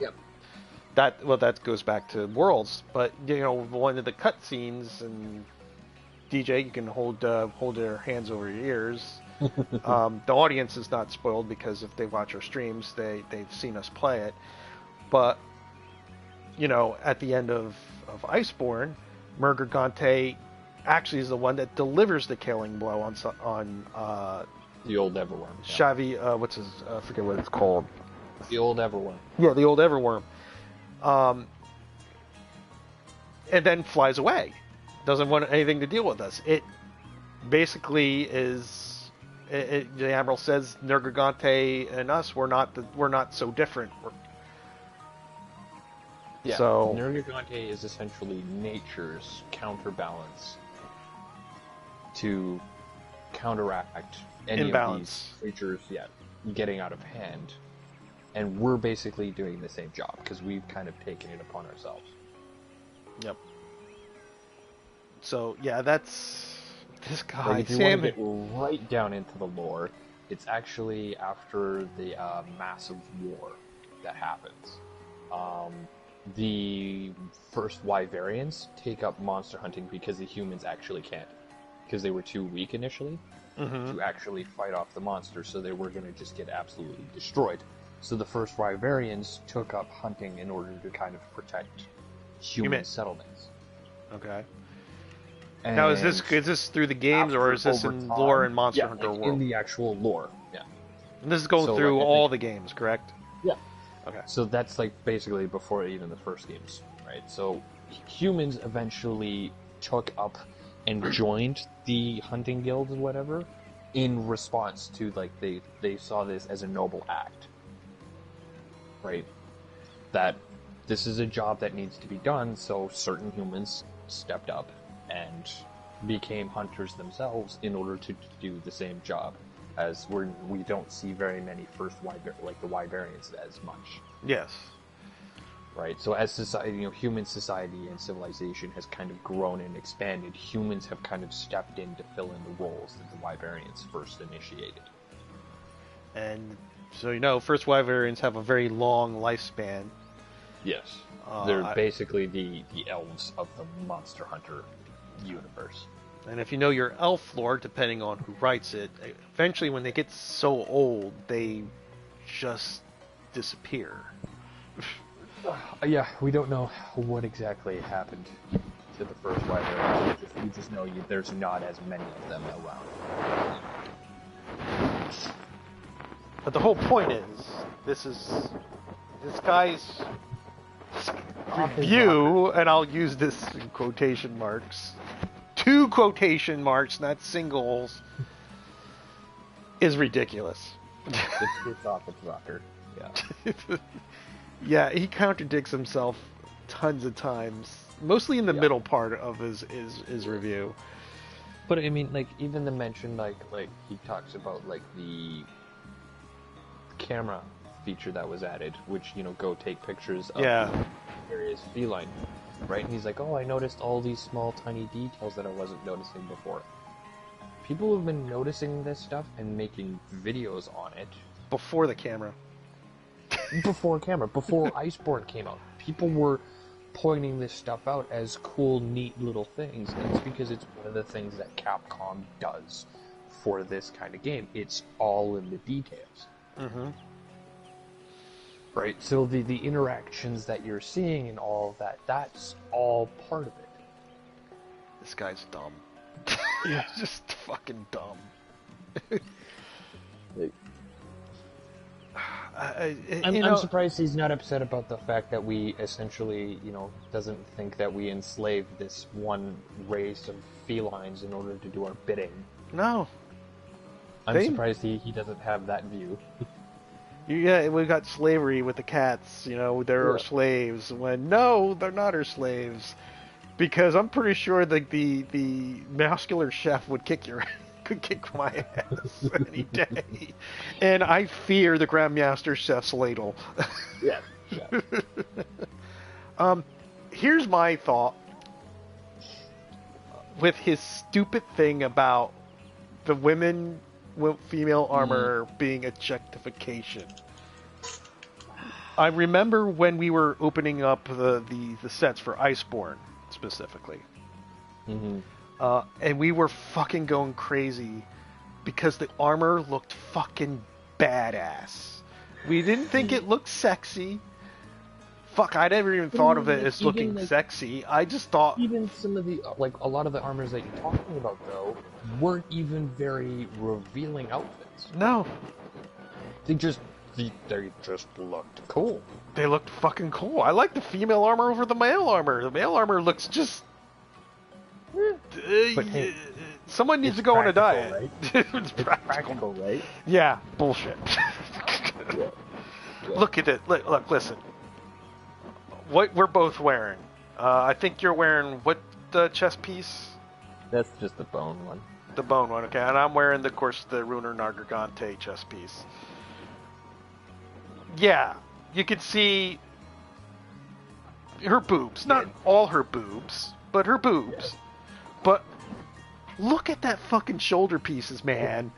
Yep. That goes back to Worlds, but one of the cutscenes, and DJ, you can hold their hands over your ears. The audience is not spoiled because if they watch our streams, they've seen us play it. But at the end of Icebourne, Mergigante actually is the one that delivers the killing blow on the old Everworm. Xavi. What's his? I forget what it's called. The old Everworm. Yeah, the old Everworm. And then flies away. Doesn't want anything to deal with us. It basically is. The Admiral says Nergigante and us, we're not so different. Yeah. So Nergigante is essentially nature's counterbalance to counteract any imbalance. of these creatures getting out of hand. And we're basically doing the same job because we've kind of taken it upon ourselves. Yep. So yeah, that's this guy. Like, if you want to get right down into the lore, it's actually after the massive war that happens. The first Wyverians take up monster hunting because the humans actually can't, because they were too weak initially to actually fight off the monsters, so they were going to just get absolutely destroyed. So the first Wyverians took up hunting in order to kind of protect human settlements. Okay. And now is this through the games, or is this in lore and Monster Hunter World? In the actual lore, yeah. And this is going through all the games, correct? Yeah. Okay. So that's like basically before even the first games, right? So humans eventually took up and joined the hunting guild and whatever in response to, like, they saw this as a noble act. Right? That this is a job that needs to be done, so certain humans stepped up and became hunters themselves in order to do the same job, as we don't see very many first the Wyverians as much. Yes. Right? So as society, human society and civilization has kind of grown and expanded, humans have kind of stepped in to fill in the roles that the Wyverians first initiated. And so first Wyverians have a very long lifespan. Yes. They're basically the elves of the Monster Hunter universe. And if you know your elf lore, depending on who writes it, eventually when they get so old, they just disappear. Yeah, we don't know what exactly happened to the first Wyverians. We just know there's not as many of them around. But the whole point is, this guy's review, and I'll use this in quotation marks, 2 quotation marks, not singles, is ridiculous. It's off its rocker. Yeah. Yeah, he contradicts himself tons of times, mostly in the middle part of his review. But I mean, like, even the mention, like he talks about, like, the camera feature that was added, which, go take pictures of the various feline, right? And he's like, oh, I noticed all these small tiny details that I wasn't noticing before. People have been noticing this stuff and making videos on it before the camera. Before Icebourne came out, people were pointing this stuff out as cool, neat little things, and it's because it's one of the things that Capcom does for this kind of game. It's all in the details. Mm-hmm. Right, so the interactions that you're seeing and all of that's all part of it. This guy's dumb. Yeah, just fucking dumb. I'm surprised he's not upset about the fact that we essentially, doesn't think that we enslave this one race of felines in order to do our bidding. No. I'm surprised he doesn't have that view. Yeah, we got slavery with the cats, they're our slaves. When, no, they're not our slaves. Because I'm pretty sure the muscular chef would could kick my ass any day, and I fear the Grandmaster Chef's ladle. Yeah. Here's my thought with his stupid thing about the female armor being objectification. I remember when we were opening up the sets for Icebourne specifically. Mm-hmm. And we were fucking going crazy because the armor looked fucking badass. We didn't think it looked sexy. Fuck, I never even thought of it as looking sexy. I just thought... Even some of the, a lot of the armors that you're talking about, though, weren't even very revealing outfits. No. They just looked cool. They looked fucking cool. I like the female armor over the male armor. The male armor looks just... But hey, someone needs to go on a diet. Right? It's practical, right? Yeah, bullshit. Yeah. Look at it. Look, listen. What we're both wearing. I think you're wearing what chest piece? That's just the bone one. The bone one, okay. And I'm wearing, of course, the Runer Nargigante chest piece. Yeah, you can see her boobs. Not all her boobs, but her boobs. Yeah. But look at that fucking shoulder pieces, man.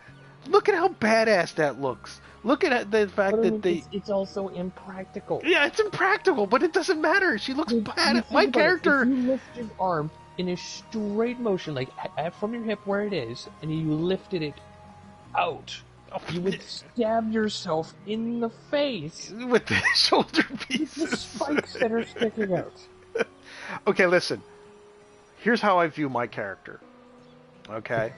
Look at how badass that looks. Look at the fact that they... It's also impractical. Yeah, it's impractical, but it doesn't matter. She looks badass. My character... If you lift your arm in a straight motion, like from your hip where it is, and you lifted it out, you would stab yourself in the face with the shoulder pieces. With the spikes that are sticking out. Okay, listen. Here's how I view my character. Okay.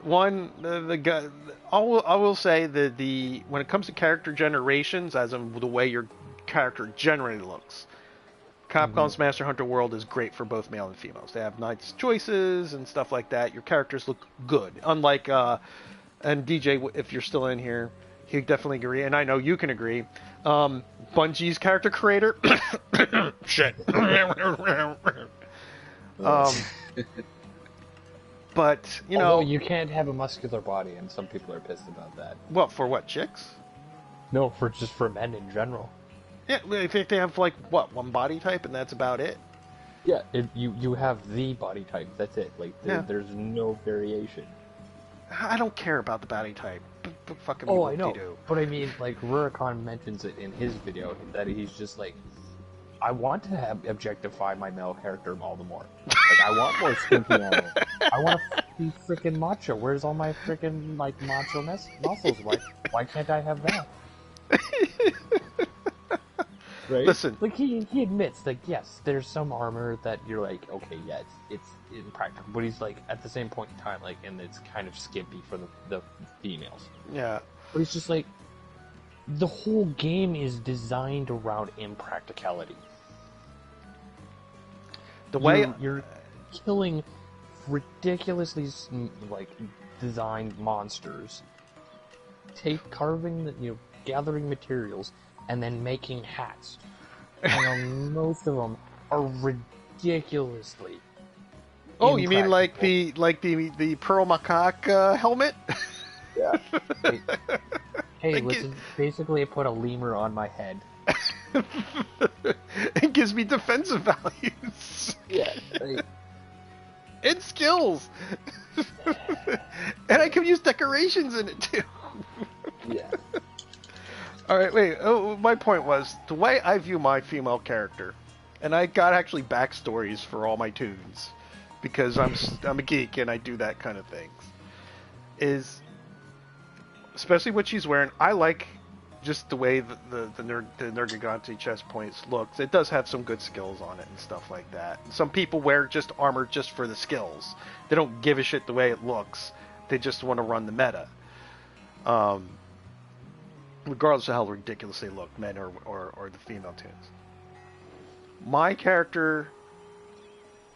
One, the guy. I will say that when it comes to character generations, as in the way your character generally looks, Capcom's Master Hunter World is great for both male and females. They have nice choices and stuff like that. Your characters look good. Unlike, and DJ, if you're still in here, he'd definitely agree, and I know you can agree. Bungie's character creator, shit. But, you know... Although you can't have a muscular body, and some people are pissed about that. What, for what, chicks? No, for men in general. Yeah, I think they have, like, what, one body type, and that's about it? Yeah, you have the body type, that's it. Like, there's no variation. I don't care about the body type. Fucking I know. But I mean, like, Rurikon mentions it in his video, that he's just like, I want to objectify my male character all the more. Like, I want more skinky armor. I want to be freaking macho. Where's all my freaking, like, macho muscles? Why can't I have that? Right? Listen. Like, he admits, like, yes, there's some armor that you're like, okay, yeah, it's impractical. But he's like, at the same point in time, like, and it's kind of skimpy for the females. Yeah. But he's just like, the whole game is designed around impracticality. The way you're killing ridiculously like designed monsters, gathering materials, and then making hats. And most of them are ridiculously. Oh, you mean like the Pearl Macaque helmet? Yeah. Hey, listen, basically I put a lemur on my head. It gives me defensive values. Yeah. And skills. And I can use decorations in it too. Yeah. Alright, wait. Oh, my point was, the way I view my female character, and I got actually backstories for all my tunes, because I'm a geek and I do that kind of things, is... especially what she's wearing, I like just the way the Nergigante chest points looks. It does have some good skills on it and stuff like that. Some people wear just armor just for the skills. They don't give a shit the way it looks. They just want to run the meta. Regardless of how ridiculous they look, men or the female tunes. My character,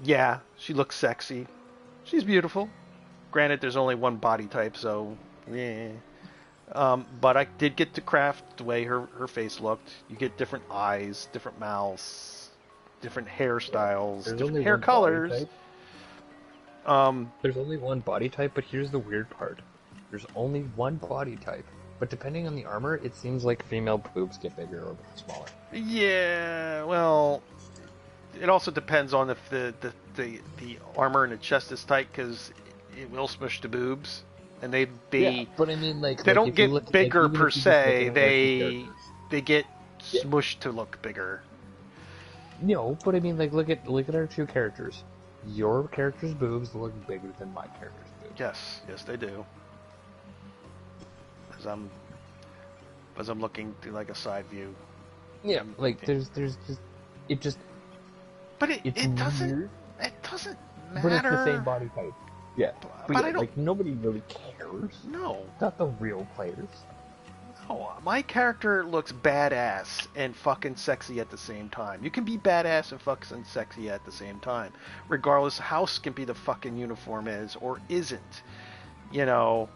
yeah, she looks sexy. She's beautiful. Granted, there's only one body type, so yeah. But I did get to craft the way her face looked. You get different eyes, different mouths, different hairstyles, There's different only hair one body colors. type. There's only one body type, but here's the weird part. There's only one body type, but depending on the armor, it seems like female boobs get bigger or smaller. Yeah, well, it also depends on if the armor in the chest is tight, because it will smush the boobs, and Yeah, but I mean, like, they don't if you get look, bigger even per if you just look se. at our two They get Yeah. smushed to look bigger. No, but I mean, like, look at our two characters. Your character's boobs look bigger than my character's boobs. Yes, they do. As I'm looking through like a side view. Yeah, like there's just it just. But it's it doesn't weird, matter. but it's the same body type. Yeah, But yeah, I don't. like nobody really cares. No. Not the real players. No, my character looks badass and fucking sexy at the same time. You can be badass and fucking sexy at the same time, regardless how skimpy the fucking uniform is or isn't. You know,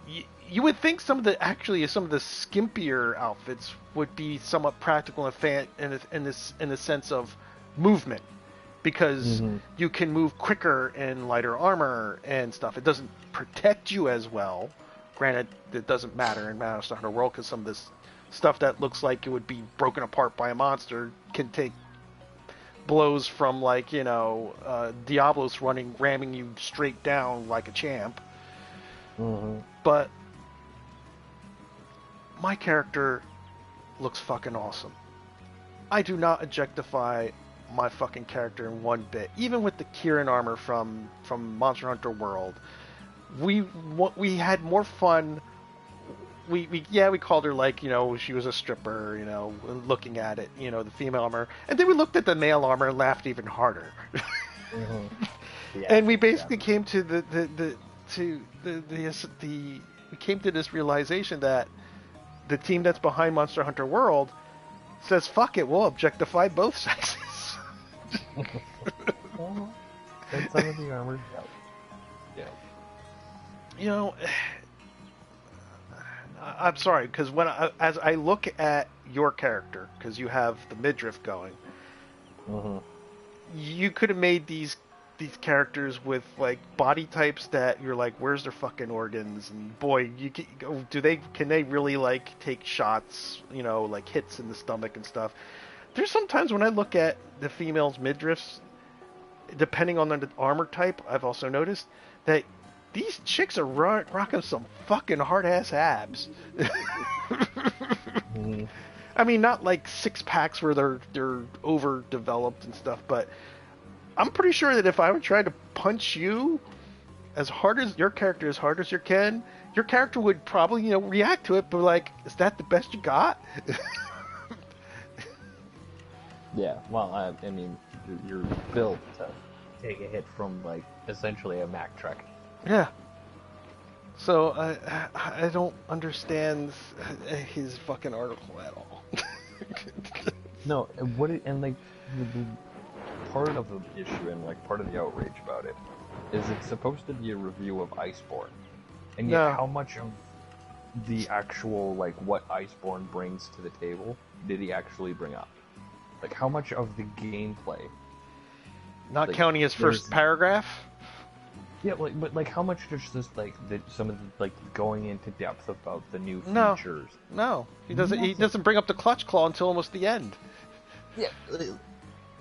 you would think some of the skimpier outfits would be somewhat practical in the sense of movement, because you can move quicker in lighter armor and stuff. It doesn't protect you as well. Granted, it doesn't matter in Monster Hunter World, because some of this stuff that looks like it would be broken apart by a monster can take blows from, like, you know, Diablos ramming you straight down like a champ. But my character looks fucking awesome. I do not objectify my fucking character in one bit. Even with the Kieran armor from Monster Hunter World, we had more fun. We called her, like, you know, she was a stripper, you know, looking at it, you know, the female armor, and then we looked at the male armor and laughed even harder. Yeah, and we basically came to we came to this realization that the team that's behind Monster Hunter World says, fuck it, we'll objectify both sexes. And some of the armor, yeah. You know, I'm sorry, because as I look at your character, because you have the midriff going, you could have made these characters with, like, body types that you're like, where's their fucking organs? And boy, can they really, like, take shots, you know, like hits in the stomach and stuff? There's sometimes when I look at the females' midriffs, depending on the armor type, I've also noticed that these chicks are rocking some fucking hard-ass abs. I mean, not like six packs where they're overdeveloped and stuff, but I'm pretty sure that if I would try to punch you as hard as your can, your character would probably, you know, react to it, but like, is that the best you got? Yeah, well, I mean, you're built to take a hit from, like, essentially a Mack truck. Yeah. So I don't understand his fucking article at all. No, part of the issue and, like, part of the outrage about it is it's supposed to be a review of Icebourne, and yet how much of the actual, like, what Icebourne brings to the table did he actually bring up? Like, how much of the gameplay? Not like, counting his first paragraph. Yeah, like, but like, how much just like some of the, like, going into depth about the new No. features? No, he doesn't. He doesn't bring up the clutch claw until almost the end. Yeah,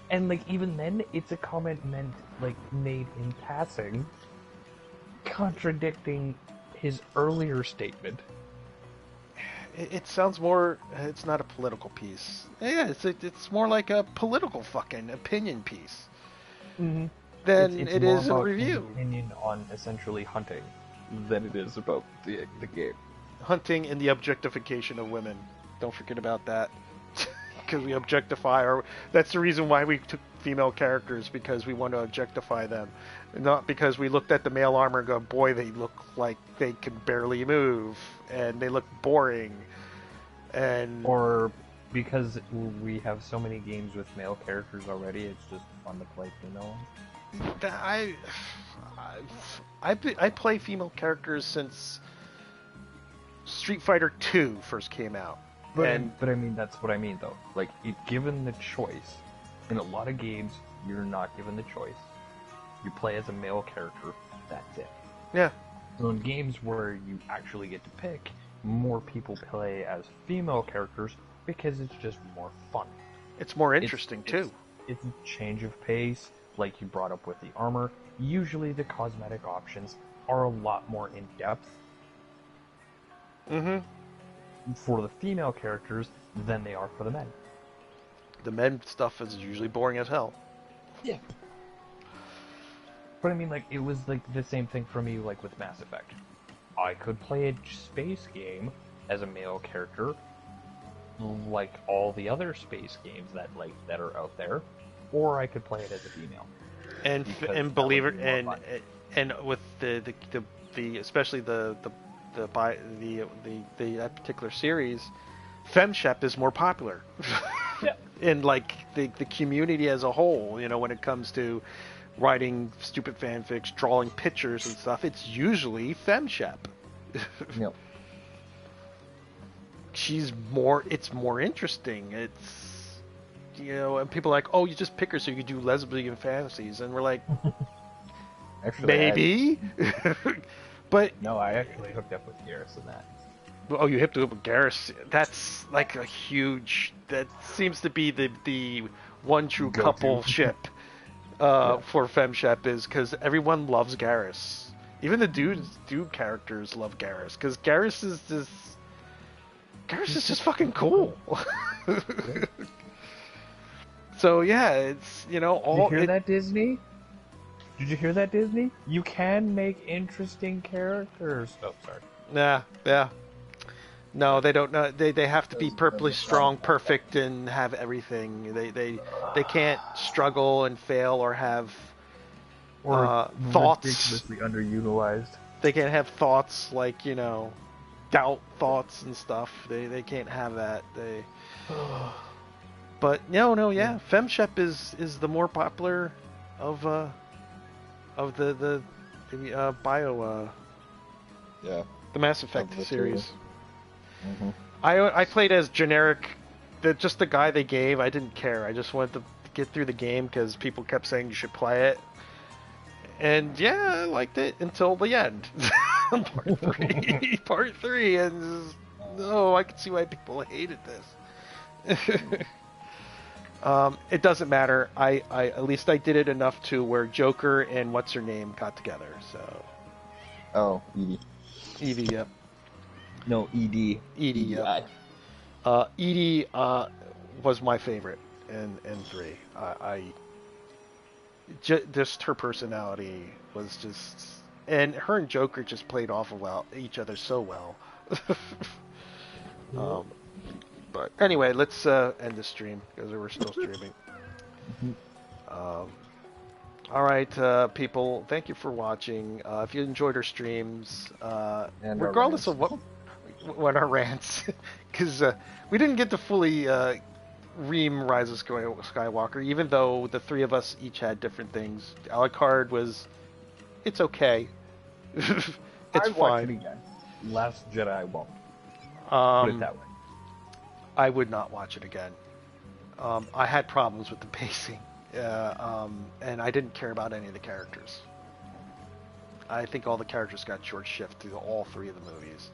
and like even then, it's a comment made in passing, contradicting his earlier statement. It sounds more. It's not a political piece. Yeah, it's more like a political fucking opinion piece. Than It's it more is a about review. his opinion on essentially hunting than it is about the game. Hunting and the objectification of women. Don't forget about that. Because we objectify, or that's the reason why we took female characters, because we want to objectify them, not because we looked at the male armor and go, boy, they look like they can barely move and they look boring, and or because we have so many games with male characters already, it's just fun to play female ones. I play female characters since Street Fighter 2 first came out. But I mean, that's what I mean, though. Like, if given the choice, In a lot of games, you're not given the choice. You play as a male character, that's it. Yeah. So in games where you actually get to pick, more people play as female characters because it's just more fun. It's more interesting, too. It's a change of pace, like you brought up with the armor. Usually the cosmetic options are a lot more in-depth for the female characters than they are for the men. The men stuff is usually boring as hell. Yeah. But I mean, like, it was like the same thing for me, like with Mass Effect. I could play a space game as a male character, like all the other space games that are out there, or I could play it as a female. And believe it, and with the especially that particular series, FemShep is more popular. Yeah. In like the community as a whole, you know, when it comes to writing stupid fanfics, drawing pictures and stuff, it's usually FemShep. Yep. It's more interesting. It's, you know, and people are like, oh, you just pick her so you can do lesbian fantasies, and we're like, Actually, maybe, but no, I actually hooked up with Garrus in that. oh, you hipped it up with Garrus. That's like a huge. That seems to be the one true Go-to. couple ship for FemShep, is because everyone loves Garrus. Even the dude characters love Garrus because Garrus is just fucking cool. So yeah, it's, you know, all. Did you hear that, Disney? Did you hear that, Disney? You can make interesting characters. Oh, sorry. Yeah. No, they don't know. They have to be perfectly strong, perfect, and have everything. They can't struggle and fail or have thoughts. Ridiculously underutilized. They can't have thoughts like, you know, doubt thoughts and stuff. They can't have that. But yeah. FemShep is the more popular of the bio the Mass Effect series. Mm-hmm. I played as generic, just the guy they gave. I didn't care. I just wanted to get through the game because people kept saying you should play it. And yeah, I liked it until the end. Part 3, and I can see why people hated this. It doesn't matter. I at least I did it enough to where Joker and what's her name got together. So. Oh, Edie. Evie, yep. No, Edie. Edie, yep. Edie was my favorite in 3. Just her personality was just, and her and Joker just played off of each other so well. But anyway, let's end the stream because we're still streaming. All right, people, thank you for watching. If you enjoyed our streams, regardless of what our rants, because we didn't get to fully ream Rise of Skywalker, even though the three of us each had different things. Alucard it's okay. It's I'd fine. watch it again. Last Jedi, I won't. Put it that way. I would not watch it again. I had problems with the pacing, and I didn't care about any of the characters. I think all the characters got short shift through all 3 of the movies.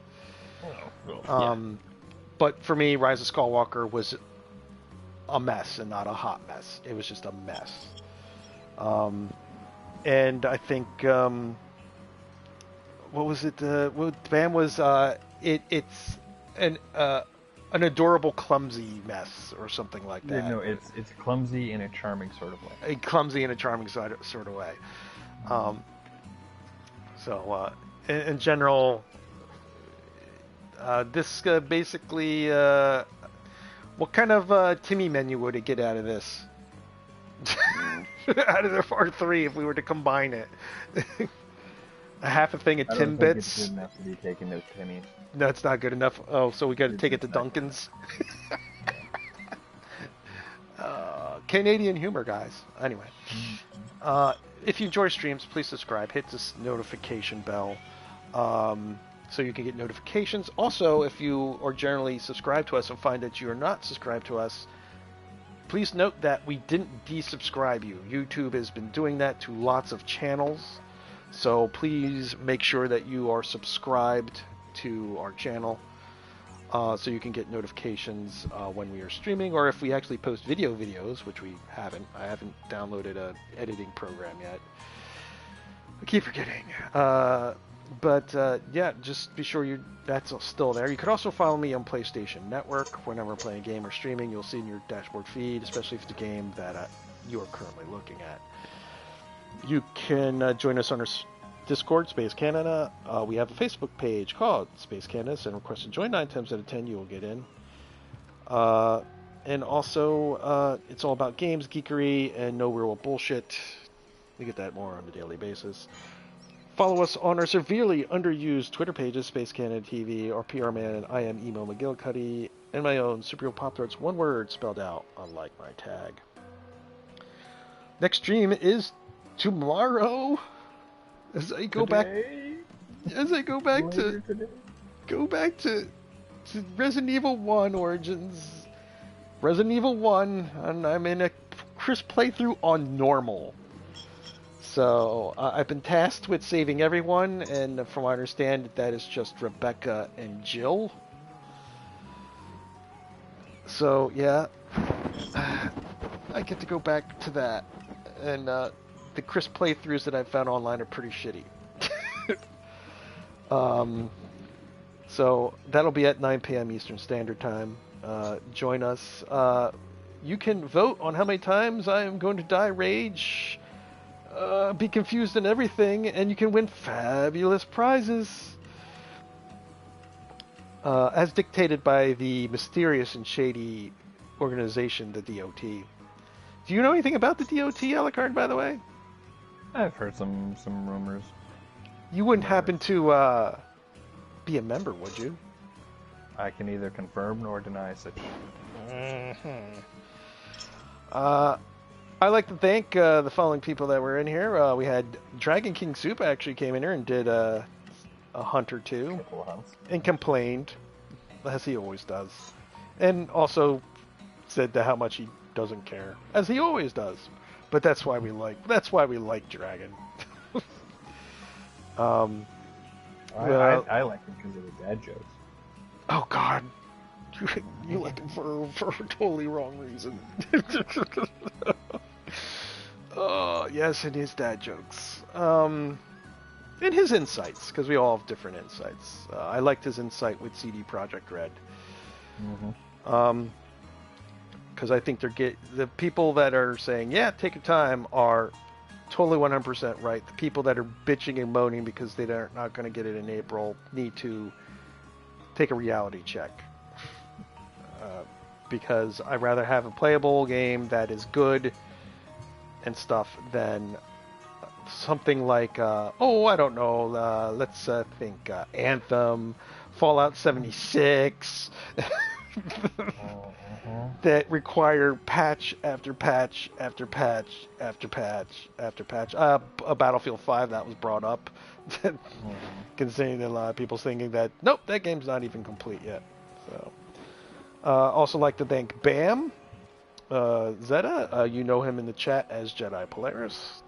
But for me, Rise of Skywalker was a mess and not a hot mess. It was just a mess. And I think what was it? What Bam was it's an adorable clumsy mess or something like that. Yeah, no, it's clumsy in a charming sort of way. Clumsy in a charming sort of way. So in general, this basically, what kind of Timmy menu would it get out of this? Out of the part 3 if we were to combine it. A half a thing of Timbits. It's good enough to be taken as Timmy. No, it's not good enough. Oh, so we got to take it to Duncan's. Canadian humor, guys. Anyway, if you enjoy streams, please subscribe. Hit this notification bell so you can get notifications. Also, if you are generally subscribed to us and find that you are not subscribed to us, please note that we didn't desubscribe you. YouTube has been doing that to lots of channels. So please make sure that you are subscribed to our channel so you can get notifications when we are streaming, or if we actually post videos, which we haven't. I haven't downloaded an editing program yet. I keep forgetting. But yeah, just be sure that's still there. You could also follow me on PlayStation Network. Whenever I'm playing a game or streaming, you'll see in your dashboard feed, especially if it's a game that you are currently looking at. You can join us on our Discord, Space Canada. We have a Facebook page called Space Canada, and request to join 9 times out of 10 you will get in. And also, it's all about games, geekery, and no real bullshit. We get that more on a daily basis. Follow us on our severely underused Twitter pages, Space Canada TV, our PR man, I am Emo McGillicuddy, and my own Superhero Pop Tarts, one word spelled out, unlike my tag. Next stream is tomorrow. As I go back to Resident Evil 1 Origins. Resident Evil 1, and I'm in a crisp playthrough on normal. So I've been tasked with saving everyone, and from what I understand, that is just Rebecca and Jill. So yeah, I get to go back to that, and the crisp playthroughs that I've found online are pretty shitty. So that'll be at 9 p.m. Eastern Standard Time. Join us. You can vote on how many times I am going to die rage. Be confused in everything, and you can win fabulous prizes. As dictated by the mysterious and shady organization, the DOT. Do you know anything about the DOT, Alucard, by the way? I've heard some rumors. You wouldn't happen to be a member, would you? I can neither confirm nor deny such. I'd like to thank the following people that were in here. We had Dragon King Soup actually came in here and did a hunt or two, and complained, as he always does, and also said how much he doesn't care, as he always does. But that's why we like Dragon. I like him because of the dad jokes. Oh God, you like him for a totally wrong reason. Yes, and his dad jokes. And his insights, because we all have different insights. I liked his insight with CD Projekt Red. Because I think the people that are saying, yeah, take your time, are totally 100% right. The people that are bitching and moaning because they're not going to get it in April need to take a reality check. Because I'd rather have a playable game that is good and stuff than something like, I don't know, let's think Anthem, Fallout 76, that require patch after patch after patch after patch after patch. Battlefield 5, that was brought up, considering that a lot of people's thinking that, nope, that game's not even complete yet. So, also like to thank Bam, Zeta, you know him in the chat as Jedi Polaris.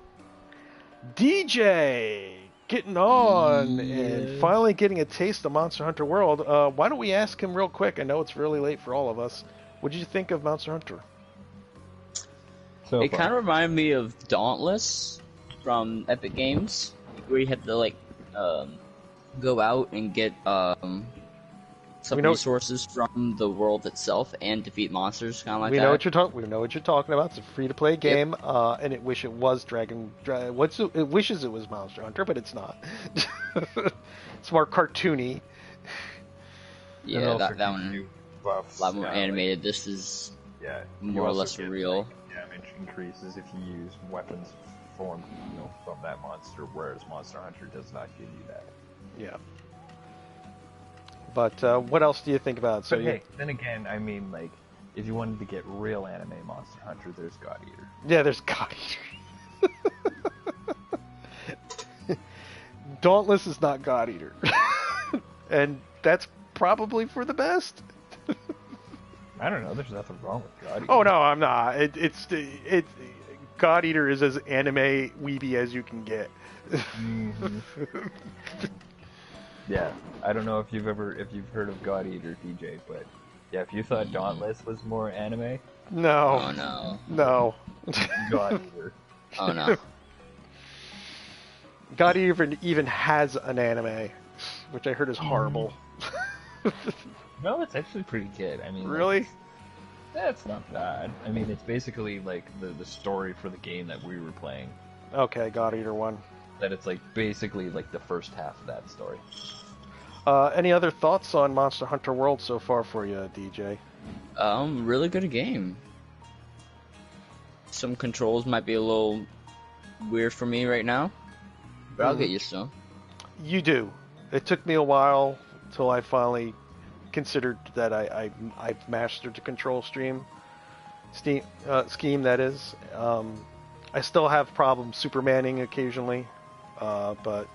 DJ, getting on and finally getting a taste of Monster Hunter World. Why don't we ask him real quick? I know it's really late for all of us. What did you think of Monster Hunter? It kind of reminded me of Dauntless from Epic Games, where you had to go out and get some resources from the world itself and defeat monsters, kind of like that. We know what you're talking about. It's a free-to-play game, and it wishes it was it wishes it was Monster Hunter, but it's not. It's more cartoony. Yeah, that one a lot more animated. This is more or less real. Damage increases if you use weapons formed from that monster, whereas Monster Hunter does not give you that. Yeah. But what else do you think about it? So hey, then again, I mean, if you wanted to get real anime Monster Hunter, there's God Eater. Yeah, there's God Eater. Dauntless is not God Eater. And that's probably for the best. I don't know. There's nothing wrong with God Eater. Oh no, I'm not. It's God Eater is as anime weeby as you can get. Mm-hmm. Yeah, I don't know if you've heard of God Eater, DJ, but yeah, if you thought Dauntless was more anime, No. Oh no. No. God Eater. Oh no. God Eater even has an anime, which I heard is horrible. No, it's actually pretty good. I mean, Really? That's not bad. I mean, it's basically like the story for the game that we were playing. Okay, God Eater 1. That it's like basically like the first half of that story. Any other thoughts on Monster Hunter World so far for you, DJ? Really good game. Some controls might be a little weird for me right now, but I'll get used to them. You do. It took me a while till I finally considered that I've mastered the control scheme. That is. I still have problems Supermaning occasionally, but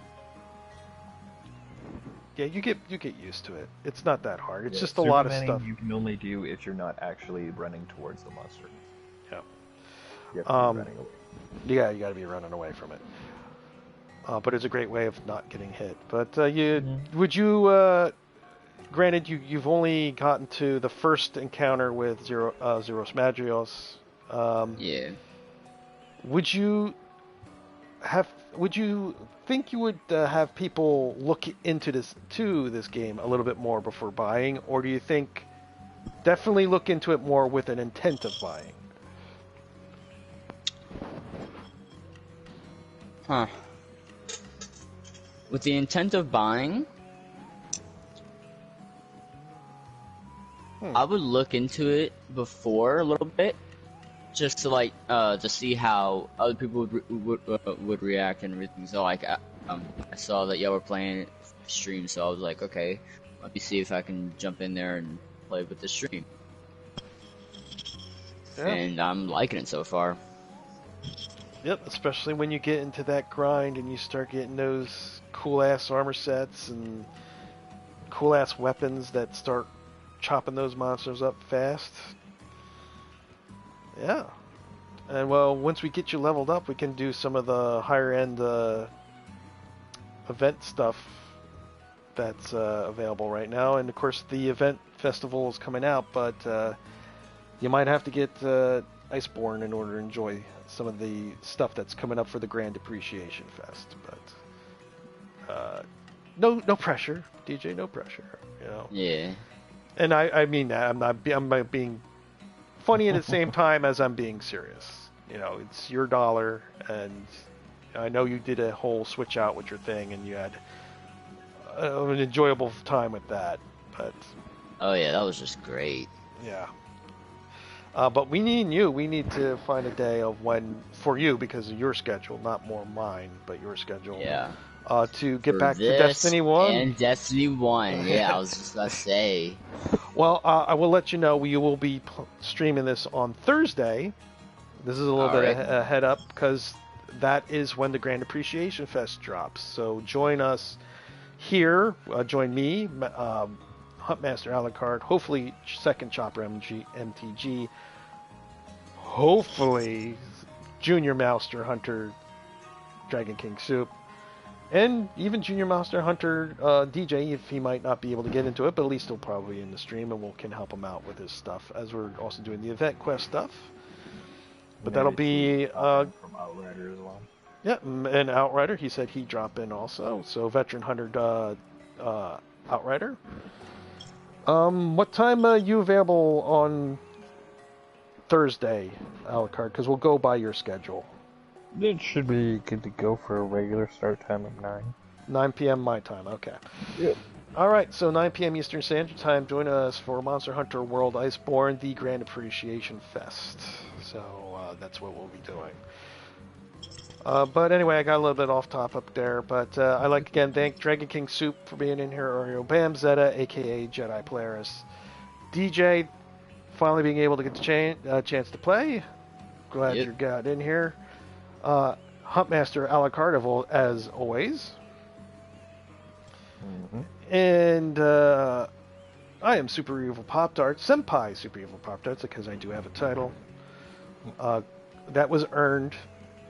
yeah, you get used to it. It's not that hard. It's just a lot of stuff. You can only do if you're not actually running towards the monster. Yeah. You have to be running away. Yeah, you got to be running away from it. But it's a great way of not getting hit. But would you? Granted, you've only gotten to the first encounter with Zeros Magrios. Yeah. Would you think you would have people look into this game a little bit more before buying, or do you think definitely look into it more with an intent of buying? Huh. With the intent of buying, I would look into it before a little bit, just to to see how other people would react and everything. So I saw that y'all were playing stream, so I was like, okay, let me see if I can jump in there and play with the stream. Yeah. And I'm liking it so far. Yep, especially when you get into that grind and you start getting those cool-ass armor sets and cool-ass weapons that start chopping those monsters up fast. Yeah. And, well, once we get you leveled up, we can do some of the higher-end event stuff that's available right now. And, of course, the event festival is coming out, but you might have to get Icebourne in order to enjoy some of the stuff that's coming up for the Grand Appreciation Fest. But no pressure, DJ. No pressure. You know. Yeah. And I mean that. I'm not being funny at the same time as I'm being serious. You know, it's your dollar, and I know you did a whole switch out with your thing, and you had an enjoyable time with that. But oh yeah, that was just great. Yeah. But we need you. We need to find a day of when, for you, because of your schedule, not more mine, but your schedule. Yeah. To get back to Destiny 1. And Destiny 1, yeah, I was just going to say. Well, I will let you know we will be streaming this on Thursday. This is a little bit a head up, because that is when the Grand Appreciation Fest drops. So join us here. Join me, Huntmaster Alucard, hopefully second Chopper MTG, hopefully Junior Master Hunter Dragon King Soup, and even Junior Master Hunter DJ, if he might not be able to get into it, but at least he'll probably be in the stream, and we can help him out with his stuff, as we're also doing the event quest stuff. But that'll be from Outrider as well. Yeah, and Outrider, he said he'd drop in also. So Veteran Hunter Outrider. What time are you available on Thursday, Alucard? Because we'll go by your schedule. It should be good to go for a regular start time of 9. 9 p.m. my time, okay. Yep. All right, so 9 p.m. Eastern Standard Time. Join us for Monster Hunter World Icebourne, the Grand Appreciation Fest. So that's what we'll be doing. But anyway, I got a little bit off topic there. But I'd like again thank Dragon King Soup for being in here, Oreo Bam Zeta, aka Jedi Polaris, DJ, finally being able to get the chance to play. Glad you got in here. Huntmaster Alucard, as always. Mm-hmm. And I am Super Evil Pop Tarts, Senpai Super Evil Pop Tarts, because I do have a title. That was earned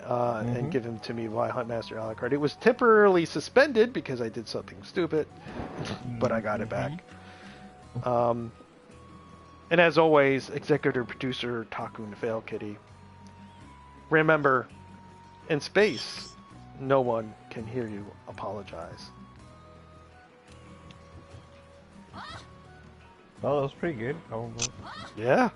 and given to me by Huntmaster Alucard. It was temporarily suspended because I did something stupid, but I got it back. And as always, executive producer Taku Fail Kitty. Remember, in space, no one can hear you apologize. Oh, that was pretty good. Oh, Yeah.